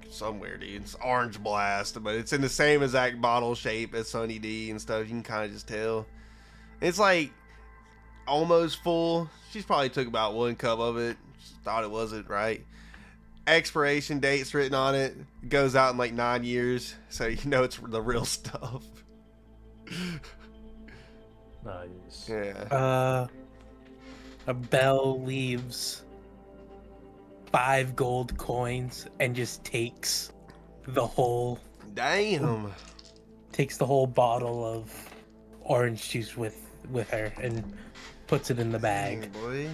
Speaker 2: somewhere, dude. It's Orange Blast, but it's in the same exact bottle shape as Sunny D and stuff. You can kind of just tell. It's like almost full. She's probably took about 1 cup of it. She thought it wasn't right. Expiration date's written on it. It goes out in like 9 years, so it's the real stuff.
Speaker 3: Nice.
Speaker 2: Yeah.
Speaker 4: A Belle leaves 5 gold coins and just takes the whole
Speaker 2: Damn.
Speaker 4: takes the whole bottle of orange juice with her and puts it in the bag.
Speaker 2: Dang, boy.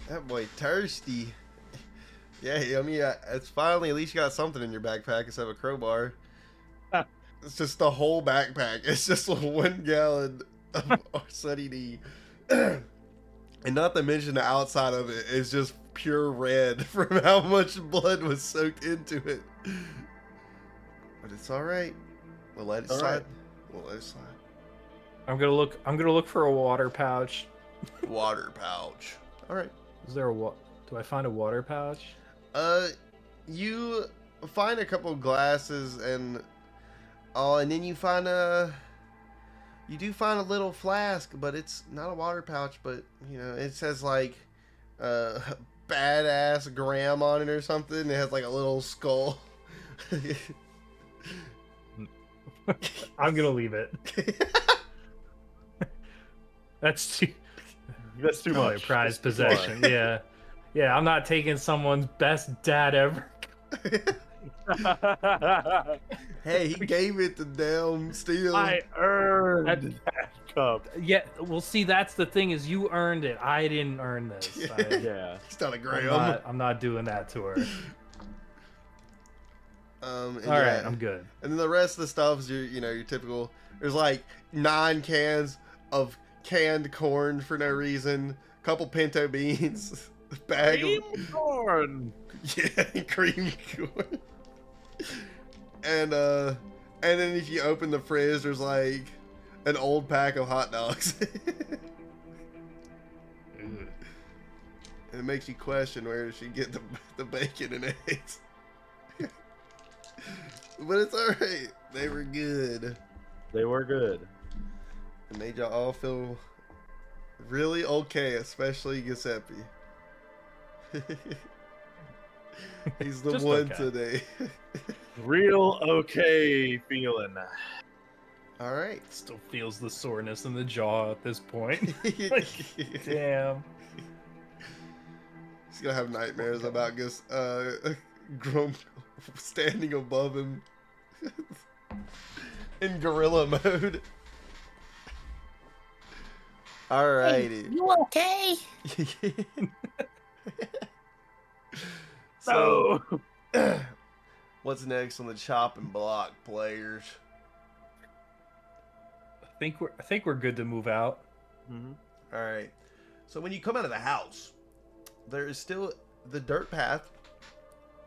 Speaker 2: That boy thirsty. Yeah, I mean, it's finally, at least you got something in your backpack instead of a crowbar. It's just the whole backpack. It's just 1 gallon of Sunny D. And not to mention the outside of it is just pure red from how much blood was soaked into it. But it's alright. We'll let it
Speaker 1: All
Speaker 2: slide.
Speaker 1: right.
Speaker 2: We'll let it slide.
Speaker 5: I'm gonna look for a water pouch.
Speaker 2: Water pouch. Alright.
Speaker 5: Is there a do I find a water pouch?
Speaker 2: You find a couple glasses and then you find you do find a little flask, but it's not a water pouch, but you know, it says like badass Graham on it or something. It has like a little skull.
Speaker 3: I'm gonna leave it. That's too
Speaker 1: That's too
Speaker 3: probably a
Speaker 1: much.
Speaker 3: prized
Speaker 1: That's too far.
Speaker 3: possession. Yeah. Yeah, I'm not taking someone's best dad ever.
Speaker 2: Hey, he gave it to damn Steel.
Speaker 1: I earned that cup.
Speaker 3: Yeah, well, see, that's the thing is you earned it. I didn't earn this.
Speaker 1: Yeah.
Speaker 2: He's not a Graham.
Speaker 3: I'm not doing that to her.
Speaker 2: And
Speaker 3: All right,
Speaker 2: yeah.
Speaker 3: I'm good.
Speaker 2: And then the rest of the stuff is your typical. There's like 9 cans of canned corn for no reason, couple pinto beans, bag
Speaker 1: Cream corn.
Speaker 2: yeah, cream corn. And then if you open the fridge, there's like an old pack of hot dogs. And it makes you question where she get the bacon and eggs. But it's alright. They were good.
Speaker 1: They were good.
Speaker 2: It made y'all all feel really okay, especially Giuseppe. He's the
Speaker 3: Just
Speaker 2: one
Speaker 3: okay.
Speaker 2: today.
Speaker 1: Real okay feeling.
Speaker 2: Alright.
Speaker 3: Still feels the soreness in the jaw at this point. Damn.
Speaker 2: He's gonna have nightmares about Grum standing above him in gorilla mode. Alrighty.
Speaker 4: You okay?
Speaker 2: So,
Speaker 1: No.
Speaker 2: what's next on the chopping block, players?
Speaker 3: I think we're good to move out.
Speaker 2: Alright. So when you come out of the house, there is still the dirt path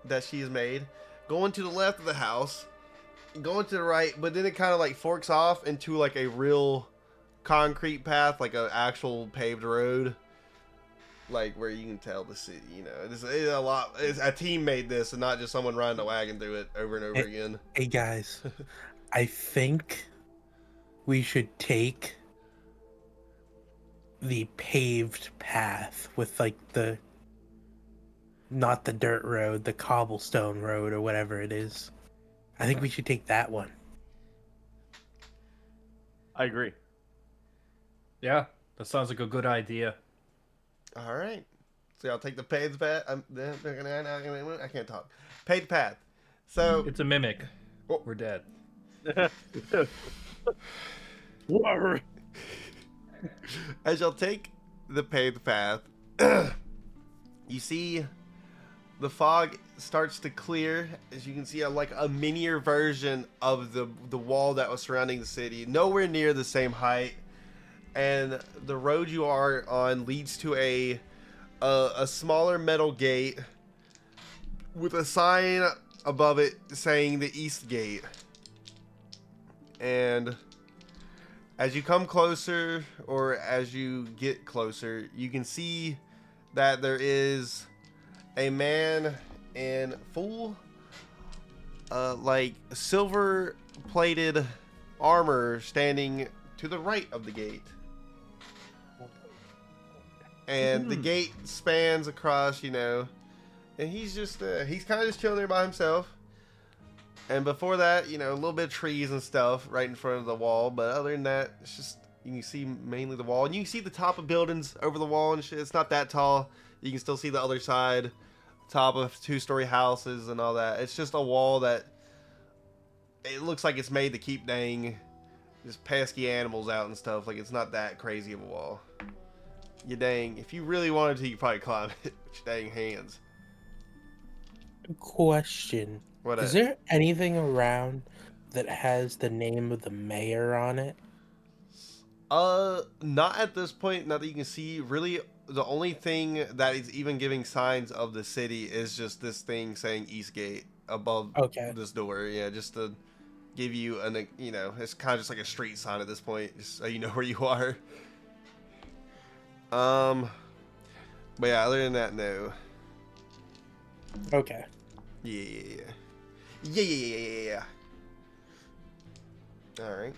Speaker 2: that she has made, going to the left of the house, going to the right, but then it kind of like forks off into like a real concrete path, like an actual paved road, like where you can tell the city. You know, it's a lot. It's, a team made this, and not just someone riding a wagon through it over and over again.
Speaker 4: Hey guys, I think we should take the paved path with like not the dirt road, the cobblestone road or whatever it is. I think we should take that one.
Speaker 1: I agree.
Speaker 3: Yeah, that sounds like a good idea.
Speaker 2: All right. So I'll take the paved path. I can't talk. Paved path. So
Speaker 3: It's a mimic.
Speaker 2: Oh.
Speaker 3: We're dead.
Speaker 1: Whoa.
Speaker 2: as y'all take the paved path, you see the fog starts to clear. As you can see, like a minier version of the wall that was surrounding the city, nowhere near the same height. And the road you are on leads to a smaller metal gate with a sign above it saying the East Gate. And as you come closer, or as you get closer, you can see that there is a man in full, like silver plated armor standing to the right of the gate. And the gate spans across, and he's just, he's kind of just chilling there by himself. And before that, a little bit of trees and stuff right in front of the wall. But other than that, it's just, you can see mainly the wall. And you can see the top of buildings over the wall and shit. It's not that tall. You can still see the other side, top of 2-story houses and all that. It's just a wall that it looks like it's made to keep just pesky animals out and stuff. Like, it's not that crazy of a wall. If you really wanted to, you could probably climb it with your dang hands.
Speaker 4: Question.
Speaker 2: What
Speaker 4: Is
Speaker 2: up?
Speaker 4: there anything around that has the name of the mayor on it?
Speaker 2: Not at this point. Not that you can see. Really, the only thing that is even giving signs of the city is just this thing saying Eastgate above
Speaker 4: Okay.
Speaker 2: this door. Yeah, just to give you it's kind of just like a street sign at this point, just so you know where you are. But yeah, other than that, no.
Speaker 4: Okay.
Speaker 2: Yeah. All right.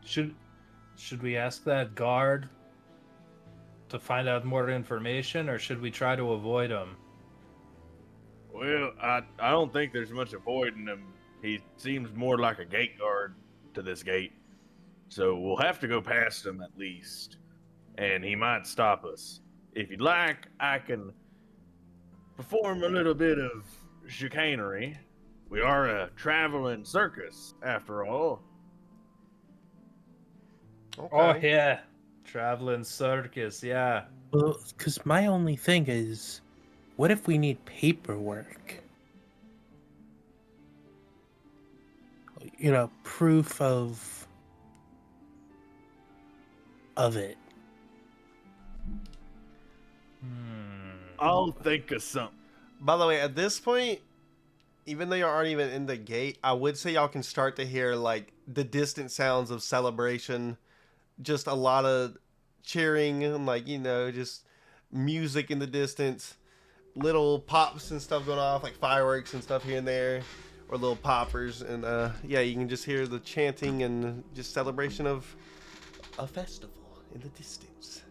Speaker 3: Should we ask that guard to find out more information, or should we try to avoid him?
Speaker 1: Well, I don't think there's much avoiding him. He seems more like a gate guard to this gate. So we'll have to go past him at least. And he might stop us. If you'd like, I can perform a little bit of chicanery. We are a traveling circus, after all.
Speaker 2: Okay.
Speaker 3: Oh yeah, traveling circus. Yeah.
Speaker 4: Well, because my only thing is, what if we need paperwork? Proof of it.
Speaker 1: I'll think of something.
Speaker 2: By the way, at this point, even though you aren't even in the gate, I would say y'all can start to hear like the distant sounds of celebration. Just a lot of cheering and just music in the distance. Little pops and stuff going off, like fireworks and stuff here and there, or little poppers. And yeah, you can just hear the chanting and just celebration of a festival in the distance.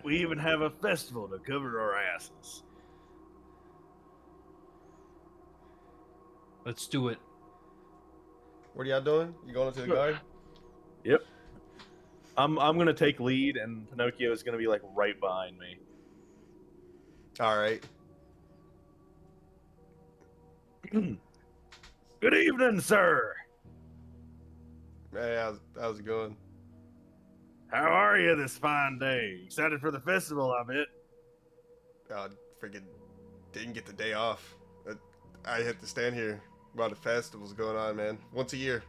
Speaker 1: We even have a festival to cover our asses.
Speaker 3: Let's do it.
Speaker 2: What are y'all doing? You going to the guard?
Speaker 1: Yep. I'm gonna take lead, and Pinocchio is gonna be like right behind me.
Speaker 2: All right.
Speaker 1: Good evening, sir.
Speaker 2: Hey, how's it going?
Speaker 1: How are you this fine day? Excited for the festival, I bet.
Speaker 2: Freaking didn't get the day off. I had to stand here while the festival's going on, man. Once a year.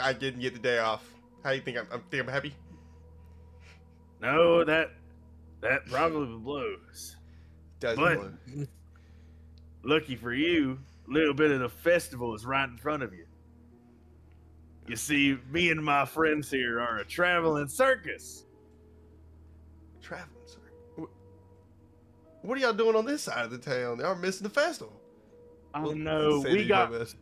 Speaker 2: I didn't get the day off. How do you think I'm happy?
Speaker 1: No, that probably blows.
Speaker 2: Does
Speaker 1: But-
Speaker 2: blow.
Speaker 1: Lucky for you, a little bit of the festival is right in front of you. You see, me and my friends here are a traveling circus.
Speaker 2: Traveling, sir. What are y'all doing on this side of the town? Y'all missing the festival.
Speaker 1: Oh no,
Speaker 2: Say
Speaker 1: we
Speaker 2: to
Speaker 1: got
Speaker 2: my best.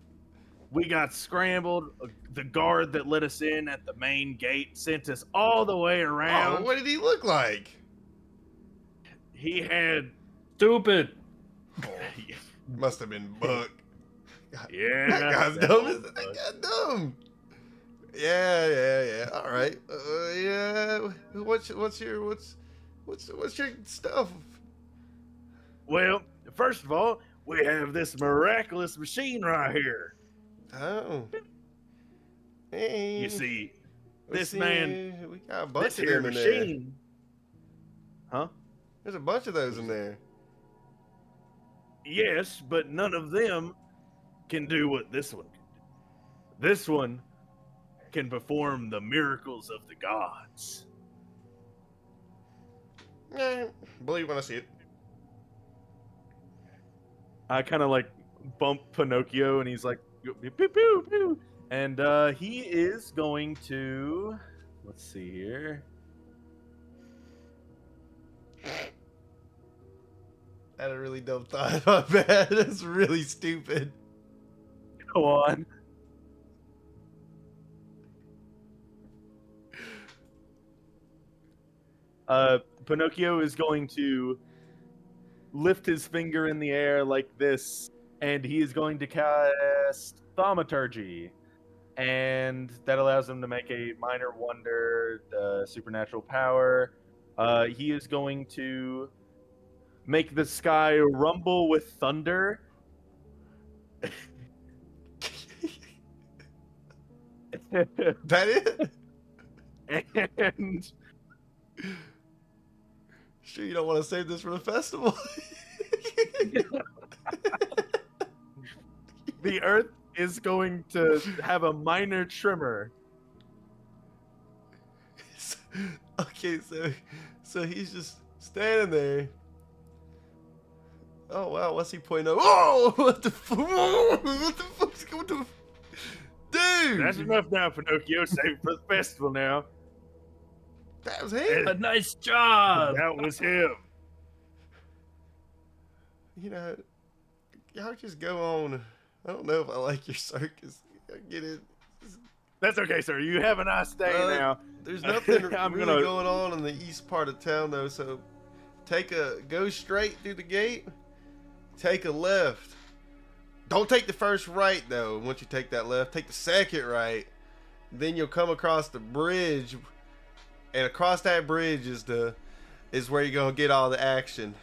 Speaker 1: scrambled. The guard that let us in at the main gate sent us all the way around.
Speaker 2: Oh, what did he look like?
Speaker 1: He had
Speaker 3: Stupid.
Speaker 2: Must have been Buck.
Speaker 1: yeah,
Speaker 2: That guy's
Speaker 1: that
Speaker 2: dumb.
Speaker 1: old
Speaker 2: That
Speaker 1: bug.
Speaker 2: guy's dumb. Yeah. All right. Yeah. What's your stuff?
Speaker 1: Well, first of all, we have this miraculous machine right here.
Speaker 2: Oh. Hey.
Speaker 1: You see,
Speaker 2: let's
Speaker 1: this man,
Speaker 2: we got a bunch
Speaker 1: this
Speaker 2: of
Speaker 1: here
Speaker 2: them in there.
Speaker 1: machine. Huh?
Speaker 2: There's a bunch of those in there.
Speaker 1: Yes, but none of them can do what this one can do. This one can perform the miracles of the gods.
Speaker 2: Yeah, believe when I see it.
Speaker 1: I kind of like bump Pinocchio, and he's like, pew, pew, pew, pew. And he is going to, let's see here.
Speaker 2: I had a really dumb thought. My bad. That's really stupid.
Speaker 1: Go on. Pinocchio is going to lift his finger in the air like this, and he is going to cast Thaumaturgy. And that allows him to make a minor wonder, supernatural power. He is going to make the sky rumble with thunder.
Speaker 2: That it?
Speaker 1: And
Speaker 2: Sure, you don't want to save this for the festival?
Speaker 1: the earth is going to have a minor tremor.
Speaker 2: Okay, so he's just standing there. Oh wow, what's he pointing at? Oh, what the fuck? What the fuck's going to? Dude,
Speaker 1: That's enough now, Pinocchio. Save it for the festival now.
Speaker 2: that was him.
Speaker 3: A nice job.
Speaker 1: That was him.
Speaker 2: You know, y'all just go on. I don't know if I like your circus. I get it.
Speaker 1: That's okay, sir. You have a nice day now.
Speaker 2: There's nothing
Speaker 1: I'm
Speaker 2: really
Speaker 1: gonna-
Speaker 2: going on in the east part of town though, so go straight through the gate, take a left. Don't take the first right though. Once you take that left, take the second right. Then you'll come across the bridge, and across that bridge is where you're gonna get all the action.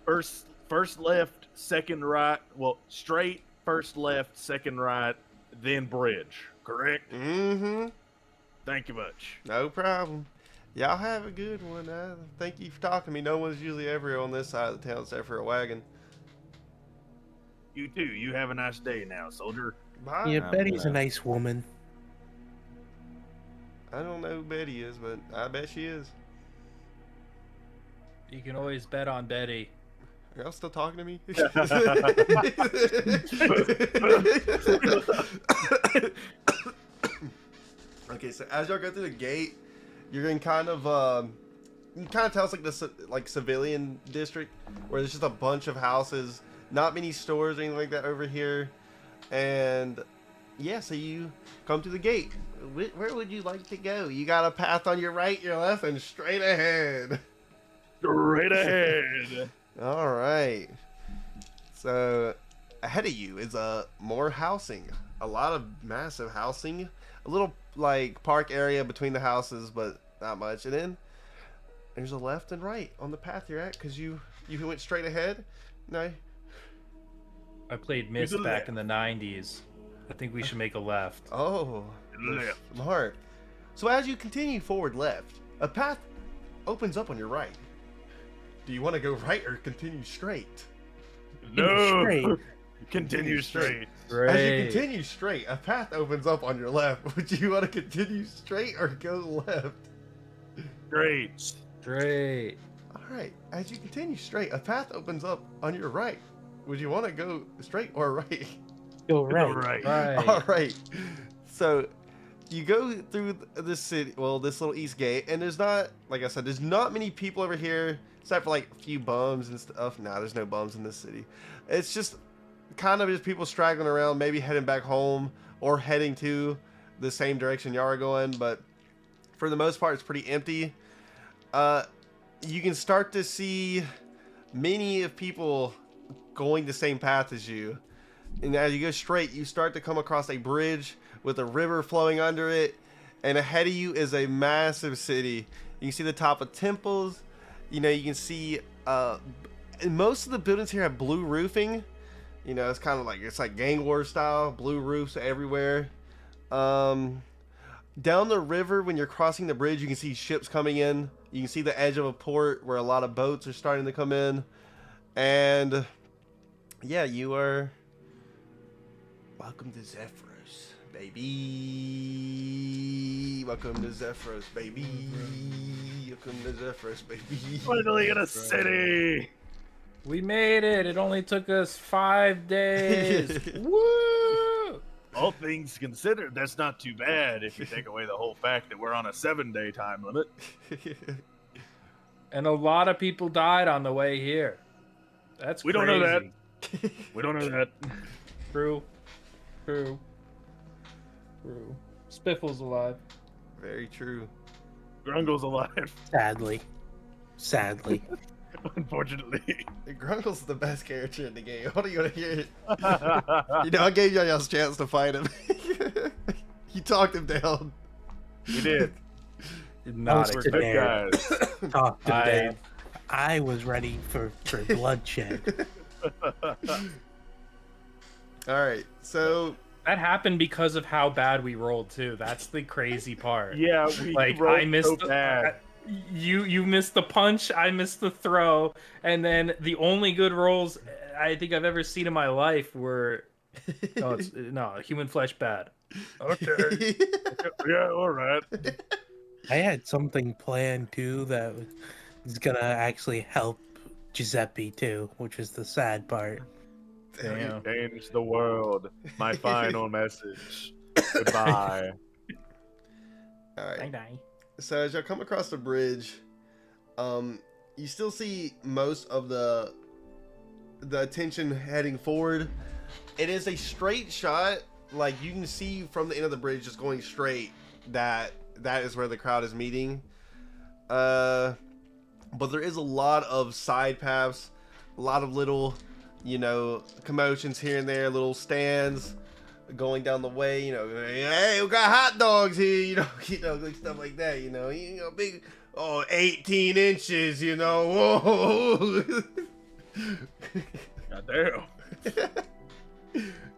Speaker 1: First left, second right. Well, straight, first left, second right, then bridge. Correct?
Speaker 2: Mm-hmm.
Speaker 1: Thank you much.
Speaker 2: No problem. Y'all have a good one. Thank you for talking to me. No one's usually ever on this side of the town except for a wagon.
Speaker 1: You too. You have a nice day now, soldier.
Speaker 2: Bye.
Speaker 4: Yeah, Betty's a nice woman.
Speaker 2: I don't know who Betty is, but I bet she is.
Speaker 3: You can always bet on Betty.
Speaker 2: Are y'all still talking to me? Okay, so as y'all go through the gate, you're in kind of you can kind of tell it's like this like civilian district where there's just a bunch of houses, not many stores or anything like that over here, and yeah, so you come to the gate. Where would you like to go? You got a path on your right, your left, and straight ahead.
Speaker 1: Straight ahead.
Speaker 2: All right. So ahead of you is more housing, a lot of massive housing, a little like park area between the houses, but not much. And then there's a left and right on the path you're at because you went straight ahead. No.
Speaker 3: I played Myst
Speaker 1: the
Speaker 3: back
Speaker 1: left.
Speaker 3: in the 90s. I think we should make a left.
Speaker 2: Oh,
Speaker 1: Left.
Speaker 2: smart. So as you continue forward left, a path opens up on your right. Do you want to go right or continue straight?
Speaker 1: No.
Speaker 4: Straight.
Speaker 1: Continue straight.
Speaker 2: As you continue straight, a path opens up on your left. Would you want to continue straight or go left?
Speaker 1: Straight.
Speaker 3: Straight.
Speaker 2: All right. As you continue straight, a path opens up on your right. Would you want to go straight or right?
Speaker 4: Go right.
Speaker 1: Right.
Speaker 3: Right.
Speaker 2: All right. So you go through this city, well, this little east gate, and there's not, like I said, there's not many people over here except for like a few bums and stuff. Nah, there's no bums in this city. It's just kind of just people straggling around, maybe heading back home or heading to the same direction y'all are going. But for the most part, it's pretty empty. You can start to see many of people going the same path as you. And as you go straight, you start to come across a bridge with a river flowing under it. And ahead of you is a massive city. You can see the top of temples. You know, you can see most of the buildings here have blue roofing. You know, it's kind of like, it's like gang war style, blue roofs everywhere. Down the river, when you're crossing the bridge, you can see ships coming in. You can see the edge of a port where a lot of boats are starting to come in. And yeah, you are welcome to Zephyros, baby. Welcome to Zephyros, baby. Welcome to Zephyros, baby.
Speaker 1: Finally in a city.
Speaker 3: We made it. It only took us 5 days. Woo!
Speaker 1: All things considered, that's not too bad if you take away the whole fact that we're on a 7-day time limit.
Speaker 3: And a lot of people died on the way here. That's
Speaker 1: We don't know that.
Speaker 3: crazy.
Speaker 1: We don't know that.
Speaker 3: True. Spiffle's alive.
Speaker 2: Very true.
Speaker 1: Grungle's alive,
Speaker 4: Sadly.
Speaker 1: unfortunately.
Speaker 2: Grunkle's the best character in the game. What are you gonna hear? You know, I gave y'all a chance to fight him. You talked him down.
Speaker 1: We did.
Speaker 3: Did not
Speaker 4: Those
Speaker 1: We're
Speaker 4: to
Speaker 1: good
Speaker 4: dare.
Speaker 1: guys.
Speaker 4: Talk to
Speaker 3: I-
Speaker 4: them. I was ready for bloodshed.
Speaker 2: All right, so
Speaker 3: That happened because of how bad we rolled too. That's the crazy part.
Speaker 1: Yeah, we
Speaker 3: Like
Speaker 1: rolled
Speaker 3: I missed
Speaker 1: so bad.
Speaker 3: you missed the punch, I missed the throw, and then the only good rolls I think I've ever seen in my life were no human flesh bad.
Speaker 1: Okay. Yeah, all right.
Speaker 4: I had something planned too that was gonna actually help Giuseppe too, which is the sad part.
Speaker 3: Damn.
Speaker 1: Change the world. My final message. Goodbye.
Speaker 2: all right.
Speaker 3: Bye.
Speaker 2: So as y'all come across the bridge, you still see most of the attention heading forward. It is a straight shot. Like you can see from the end of the bridge, just going straight. That is where the crowd is meeting. But there is a lot of side paths, a lot of little, commotions here and there, little stands going down the way. Hey, we got hot dogs here. Like stuff like that. Big, 18 inches. Whoa.
Speaker 1: Goddamn.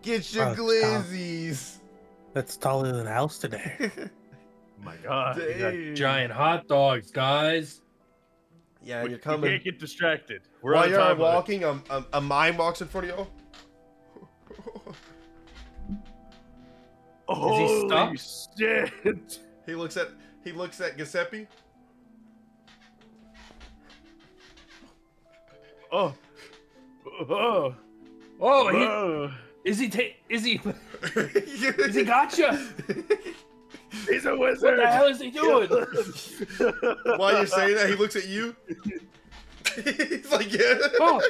Speaker 2: Get your
Speaker 4: Oh,
Speaker 2: glizzies.
Speaker 4: That's taller than a house today.
Speaker 1: Oh my God.
Speaker 3: We got
Speaker 2: Dang.
Speaker 3: giant hot dogs, guys.
Speaker 2: Yeah,
Speaker 1: We
Speaker 2: you're
Speaker 1: can't
Speaker 2: coming.
Speaker 1: get distracted. We're
Speaker 2: While
Speaker 1: on
Speaker 2: you're
Speaker 1: time limit.
Speaker 2: walking, a mime walks in front of y'all.
Speaker 1: Holy shit.
Speaker 2: He looks at Giuseppe.
Speaker 1: Oh. Oh.
Speaker 3: Oh,
Speaker 1: Oh.
Speaker 3: is he gotcha?
Speaker 1: He's a wizard.
Speaker 3: What the hell is he doing?
Speaker 2: While you're saying that, he looks at you. He's like, yeah.
Speaker 3: Oh,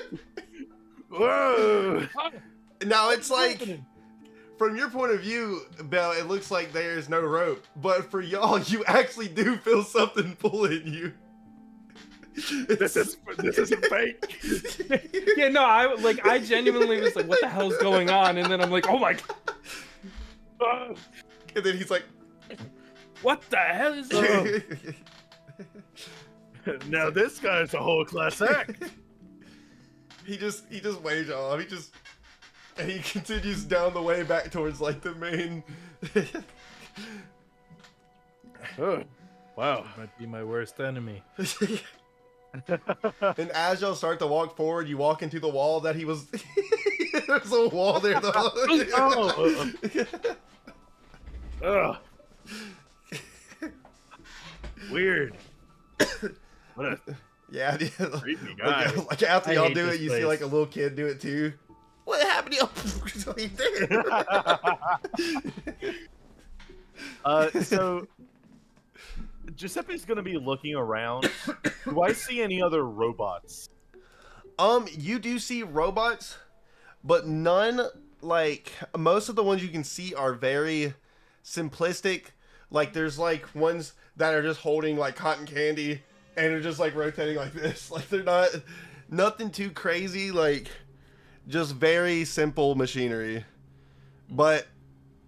Speaker 1: Whoa.
Speaker 2: Now it's like,
Speaker 3: happening?
Speaker 2: from your point of view, Belle, it looks like there's no rope. But for y'all, you actually do feel something pulling you.
Speaker 1: This isn't fake.
Speaker 3: Yeah, no, I genuinely was like, what the hell's going on? And then I'm like, oh my god,
Speaker 2: And then he's like,
Speaker 3: what the hell is this?
Speaker 1: Now this guy's a whole class act.
Speaker 2: he just waves y'all off. And he continues down the way back towards like the main.
Speaker 1: Oh, wow.
Speaker 3: Might be my worst enemy.
Speaker 2: And as y'all start to walk forward, you walk into the wall that he was. There's a wall there though.
Speaker 1: Ugh. Weird. What a
Speaker 2: Yeah,
Speaker 1: creepy guy.
Speaker 2: like after
Speaker 3: I
Speaker 2: y'all
Speaker 3: hate
Speaker 2: do
Speaker 3: this
Speaker 2: it, you see
Speaker 3: place.
Speaker 2: like a little kid do it too. What happened to you? So he's dead.
Speaker 1: So Giuseppe's gonna be looking around. Do I see any other robots?
Speaker 2: You do see robots, but none, like most of the ones you can see are very simplistic. Like there's like ones that are just holding like cotton candy and are just like rotating like this. Like they're nothing too crazy, like just very simple machinery. But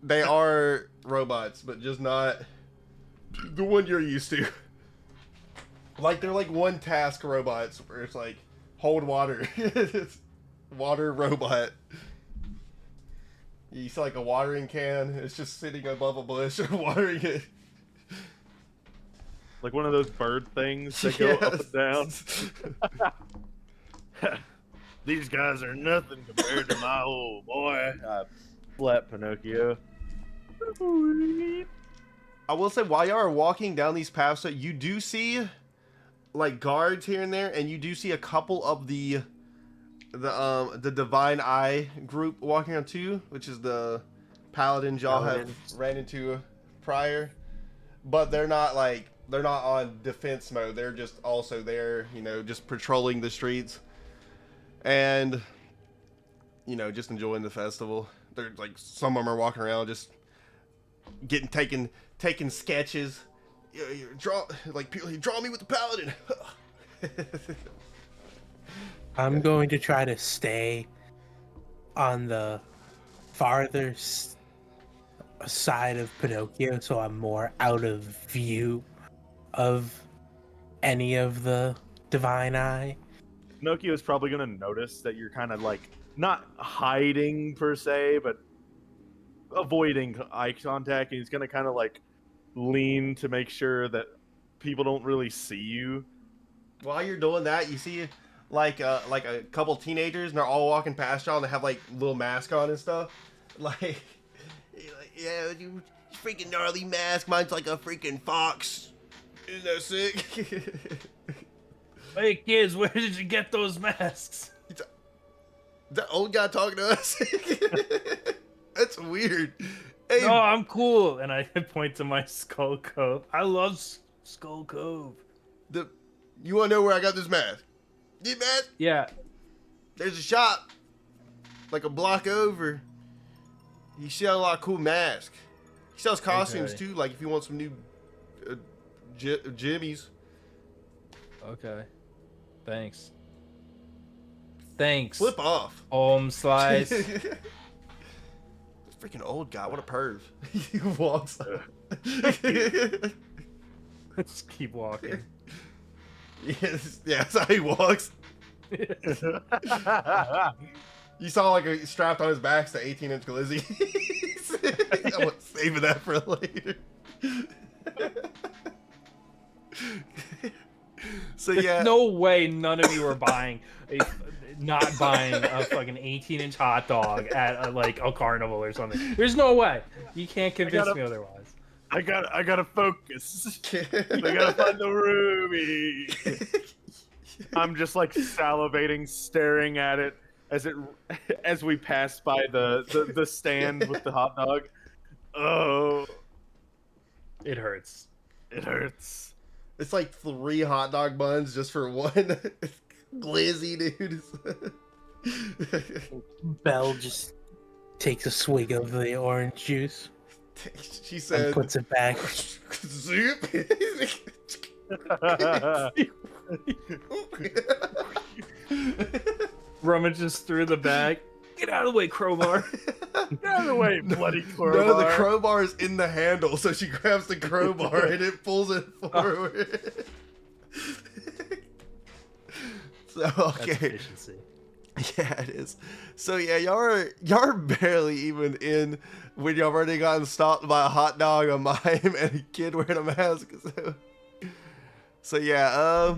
Speaker 2: they are robots, but just not the one you're used to. Like they're like one task robots where it's like hold water. It's water robot. You see like a watering can, it's just sitting above a bush watering it.
Speaker 1: Like one of those bird things that go up and down. These guys are nothing compared to my old boy. Flat Pinocchio.
Speaker 2: I will say, while y'all are walking down these paths, so you do see like guards here and there, and you do see a couple of the Divine Eye group walking on too, which is the paladins y'all have ran into prior. But they're not on defense mode. They're just also there, just patrolling the streets and just enjoying the festival. They're like, some of them are walking around just taking sketches. Draw me with the paladin.
Speaker 4: I'm going to try to stay on the farther side of Pinocchio, so I'm more out of view of any of the Divine Eye.
Speaker 1: Pinocchio is probably gonna notice that you're kind of like not hiding per se, but avoiding eye contact, and he's gonna kind of like lean to make sure that people don't really see you.
Speaker 2: While you're doing that, you see like a couple teenagers, and they're all walking past y'all, and they have like little mask on and stuff. Like, yeah, you freaking gnarly mask. Mine's like a freaking fox. Isn't that sick?
Speaker 3: Hey kids, where did you get those masks?
Speaker 2: That old guy talking to us. That's weird. Hey,
Speaker 3: No, I'm cool. And I point to my Skull Cove. I love Skull Cove.
Speaker 2: you want to know where I got this mask? This mask?
Speaker 3: Yeah.
Speaker 2: There's a shop like a block over. He sells a lot of cool masks. He sells costumes
Speaker 3: Okay.
Speaker 2: too. Like if you want some new jimmies.
Speaker 3: Okay. Thanks. Thanks.
Speaker 2: Flip off.
Speaker 3: Home slice.
Speaker 2: This freaking old guy. What a perv. He walks.
Speaker 3: Let's keep walking.
Speaker 2: Yes, yeah, that's how he walks. You saw like a strapped on his back's the 18-inch glizzy. I'm saving that for later. So yeah,
Speaker 3: There's no way none of you are not buying a fucking 18-inch hot dog at like a carnival or something. There's no way. You can't convince me otherwise.
Speaker 1: I gotta focus. I gotta find the ruby. I'm just like salivating, staring at it as we pass by the stand with the hot dog. Oh,
Speaker 3: It hurts.
Speaker 1: it hurts.
Speaker 2: it's like 3 hot dog buns just for one glizzy, dude.
Speaker 4: Belle just takes a swig of the orange juice
Speaker 2: She
Speaker 4: and
Speaker 2: said,
Speaker 4: puts it back.
Speaker 2: "Zoop."
Speaker 3: Rummages through the bag. Get out of the way, crowbar.
Speaker 1: Get out of the way, bloody crowbar.
Speaker 2: No, the crowbar is in the handle, so she grabs the crowbar and it pulls it forward. So
Speaker 3: That's
Speaker 2: okay,
Speaker 3: efficiency.
Speaker 2: yeah, it is. So yeah, y'all are barely even in when y'all already gotten stopped by a hot dog, a mime, and a kid wearing a mask. So yeah,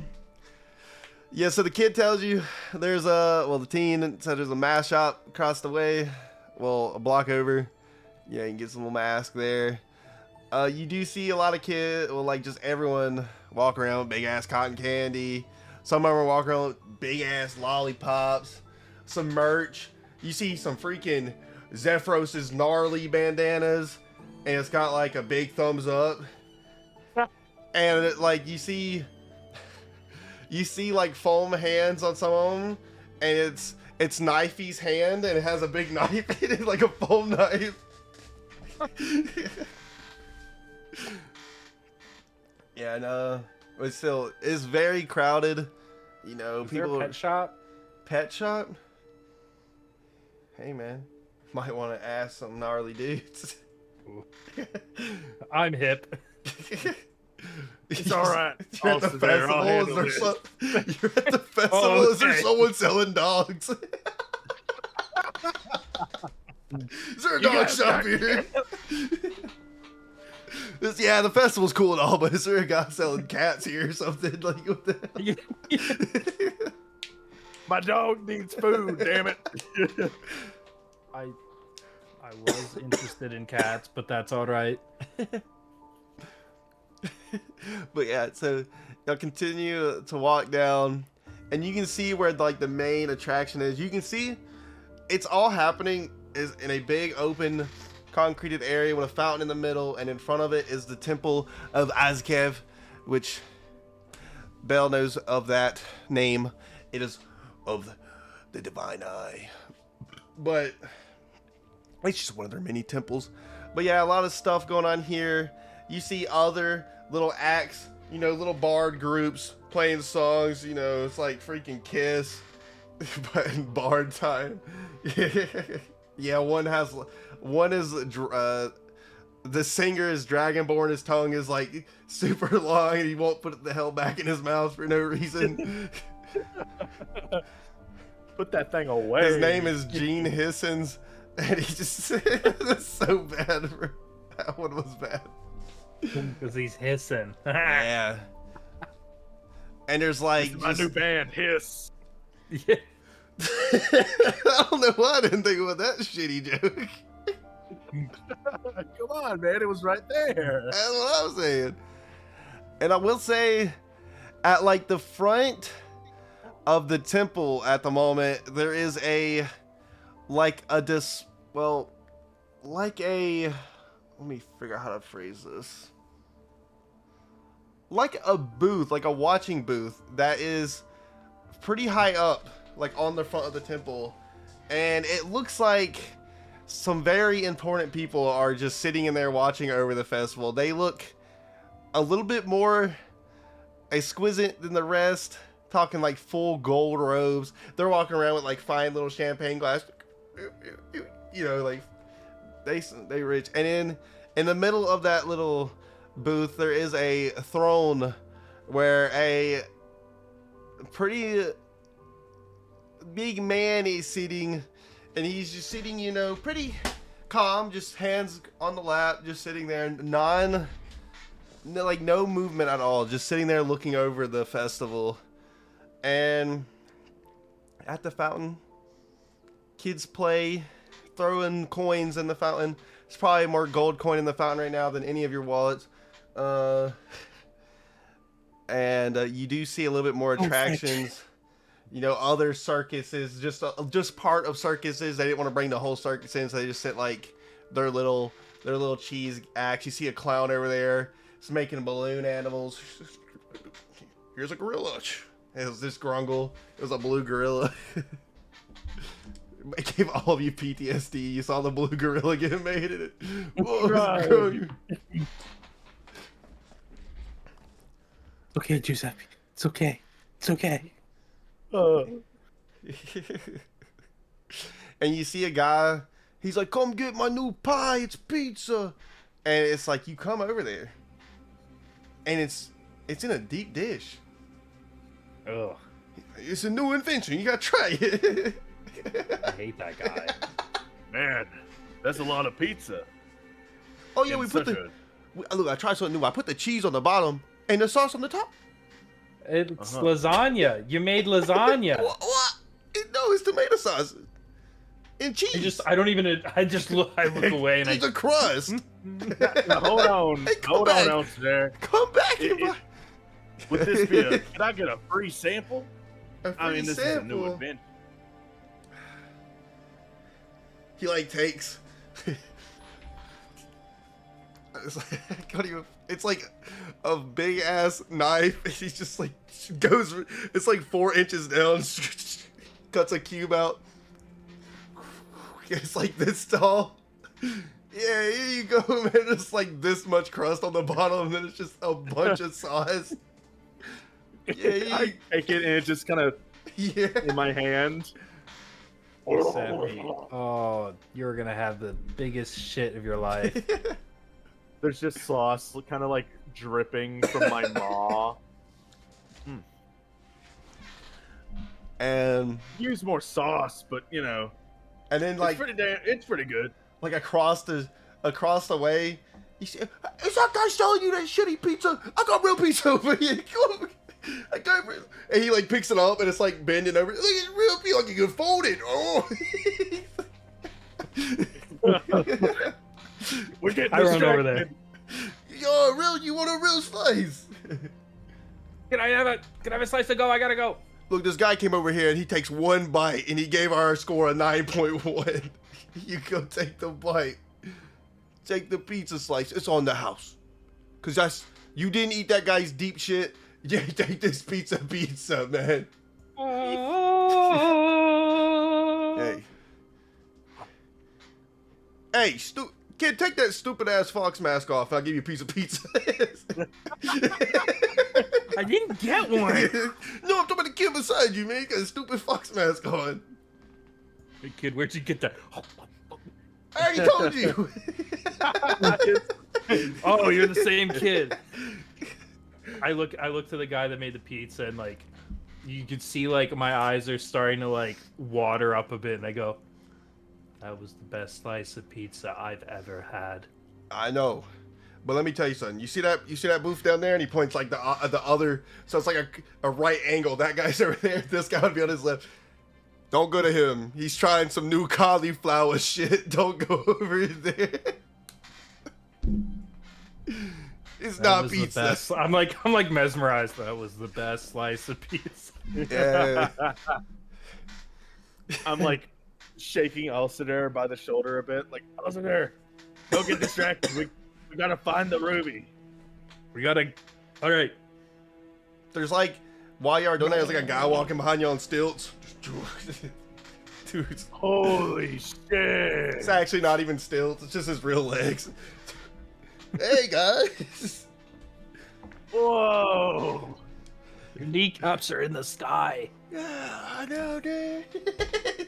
Speaker 2: yeah. So the kid tells you there's the teen said there's a mask shop across the way, well, a block over. Yeah, you can get some little mask there. You do see a lot of kids, well, like just everyone walk around with big ass cotton candy. Some of them are walking around with big ass lollipops, some merch. You see some freaking Zephyros's gnarly bandanas, and it's got like a big thumbs up. And it, like you see like foam hands on some of them, and it's Knifey's hand, and it has a big knife in it, like a foam knife. Yeah, and but still, it's very crowded. You know,
Speaker 3: Is there
Speaker 2: people.
Speaker 3: a pet shop?
Speaker 2: Pet shop? Hey man, might want to ask some gnarly dudes.
Speaker 3: I'm hip.
Speaker 1: It's all right.
Speaker 2: You're at the
Speaker 1: I'll sit there,
Speaker 2: festival.
Speaker 1: I'll handle
Speaker 2: You're at the festival.
Speaker 3: Oh,
Speaker 2: Is there
Speaker 3: okay.
Speaker 2: someone selling dogs? Is there a dog
Speaker 1: guys
Speaker 2: shop
Speaker 1: got
Speaker 2: here? Yeah, the festival's cool and all, but is there a guy selling cats here or something? Like, what the...
Speaker 1: My dog needs food, damn it.
Speaker 3: I was interested in cats, but that's all right.
Speaker 2: But yeah, so y'all continue to walk down, and you can see where like the main attraction is. You can see it's all happening is in a big open concreted area with a fountain in the middle, and in front of it is the temple of Azkev, which Belle knows of that name. It is of the Divine Eye, but it's just one of their many temples. But yeah, a lot of stuff going on here. You see other little acts, you know, little bard groups playing songs. You know, it's like freaking Kiss, but in bard time. Yeah, one is the singer is dragonborn. His tongue is like super long, and he won't put the hell back in his mouth for no reason.
Speaker 1: Put that thing away.
Speaker 2: His name is Gene Hissens, and he just that's so bad. That one was bad.
Speaker 3: Because he's hissing.
Speaker 2: Yeah. And there's like
Speaker 1: This is my new band, Hiss.
Speaker 3: Yeah.
Speaker 2: I don't know why I didn't think about that shitty joke.
Speaker 1: Come on, man. It was right there.
Speaker 2: That's what I was saying. And I will say, at like the front of the temple at the moment, there is a let me figure out how to phrase this. Like a booth, like a watching booth that is pretty high up, like on the front of the temple. And it looks like some very important people are just sitting in there watching over the festival. They look a little bit more exquisite than the rest, talking like full gold robes. They're walking around with like fine little champagne glass, you know, like they rich. And in the middle of that little booth, there is a throne where a pretty big man is sitting, and he's just sitting, you know, pretty calm, just hands on the lap, just sitting there, no movement at all, just sitting there looking over the festival. And at the fountain, kids play, throwing coins in the fountain. There's probably more gold coin in the fountain right now than any of your wallets. And you do see a little bit more attractions. You know, other circuses, just part of circuses. They didn't want to bring the whole circus in, so they just sent like their little cheese acts. You see a clown over there. It's making balloon animals. Here's a gorilla. It was this grungle. It was a blue gorilla. It gave all of you PTSD. You saw the blue gorilla get made in it. Whoa,
Speaker 1: Right.
Speaker 4: Okay, Giuseppe. It's okay. It's okay.
Speaker 2: And you see a guy, he's like, come get my new pie, it's pizza. And it's like, you come over there, and it's in a deep dish.
Speaker 3: Ugh.
Speaker 2: It's a new invention, you gotta try it.
Speaker 3: I hate that guy.
Speaker 1: Man, that's a lot of pizza.
Speaker 2: Oh yeah,
Speaker 1: And
Speaker 2: we put
Speaker 1: so
Speaker 2: the look, I tried something new. I put the cheese on the bottom and the sauce on the top.
Speaker 3: It's lasagna. You made lasagna.
Speaker 2: What? No, it's tomato sauce and cheese.
Speaker 3: I look away and
Speaker 2: it's a crust.
Speaker 1: Now, hold on.
Speaker 2: Hey, come
Speaker 1: Hold
Speaker 2: back.
Speaker 1: on, Elsa there.
Speaker 2: Come back and buy
Speaker 1: Would this be can I get a free sample?
Speaker 2: a free
Speaker 1: I mean, this is a new
Speaker 2: sample.
Speaker 1: invention.
Speaker 2: He like takes. It's like, I can't even. It's like a big ass knife. And he just like goes. It's like 4 inches down. Cuts a cube out. It's like this tall. Yeah, here you go, man. It's like this much crust on the bottom, and then it's just a bunch of sauce. Yeah,
Speaker 1: I take it and it just kind of
Speaker 2: yeah.
Speaker 1: in my hand.
Speaker 3: Oh, you're gonna have the biggest shit of your life.
Speaker 1: There's just sauce, kind of like dripping from my maw.
Speaker 2: And
Speaker 1: Use more sauce, but you know,
Speaker 2: then like
Speaker 1: it's pretty good.
Speaker 2: like across the way, you see, is that guy selling you that shitty pizza? I got real pizza over here. I got real. And he like picks it up and it's like bending over. Look, it's real pizza. Like you can fold it. Oh.
Speaker 1: We're getting
Speaker 3: I run
Speaker 1: distracted.
Speaker 3: over there.
Speaker 2: Yo, real? You want a real slice?
Speaker 3: Can I have a slice to go? I gotta go.
Speaker 2: Look, this guy came over here and he takes one bite and he gave our score a 9.1. You go take the bite. Take the pizza slice. It's on the house. Cause you didn't eat that guy's deep shit. Yeah, take this pizza, man. Hey, kid, take that stupid ass fox mask off. I'll give you a piece of pizza.
Speaker 3: I didn't get one.
Speaker 2: No, I'm talking about the kid beside you, man. You got a stupid fox mask on.
Speaker 3: Hey kid, where'd you get that?
Speaker 2: I already told you.
Speaker 3: Oh, you're the same kid. I look to the guy that made the pizza, and like, you could see like my eyes are starting to like water up a bit, and I go, "That was the best slice of pizza I've ever had."
Speaker 2: I know, but let me tell you something. You see that booth down there, and he points like the other. So it's like a right angle. That guy's over there. This guy would be on his left. Don't go to him. He's trying some new cauliflower shit. Don't go over there. It's not pizza.
Speaker 3: I'm like mesmerized. That was the best slice of pizza.
Speaker 2: Yeah.
Speaker 1: I'm like shaking Alcidair by the shoulder a bit, like, Alcidair, don't get distracted. We gotta find the ruby.
Speaker 3: We gotta. All right.
Speaker 2: There's like, while you are doing that, there's like a guy walking behind you on stilts. Dude,
Speaker 1: Holy shit!
Speaker 2: it's actually not even stilts. It's just his real legs. Hey guys.
Speaker 1: Whoa!
Speaker 3: Your kneecaps are in the sky.
Speaker 2: Yeah, I know, dude.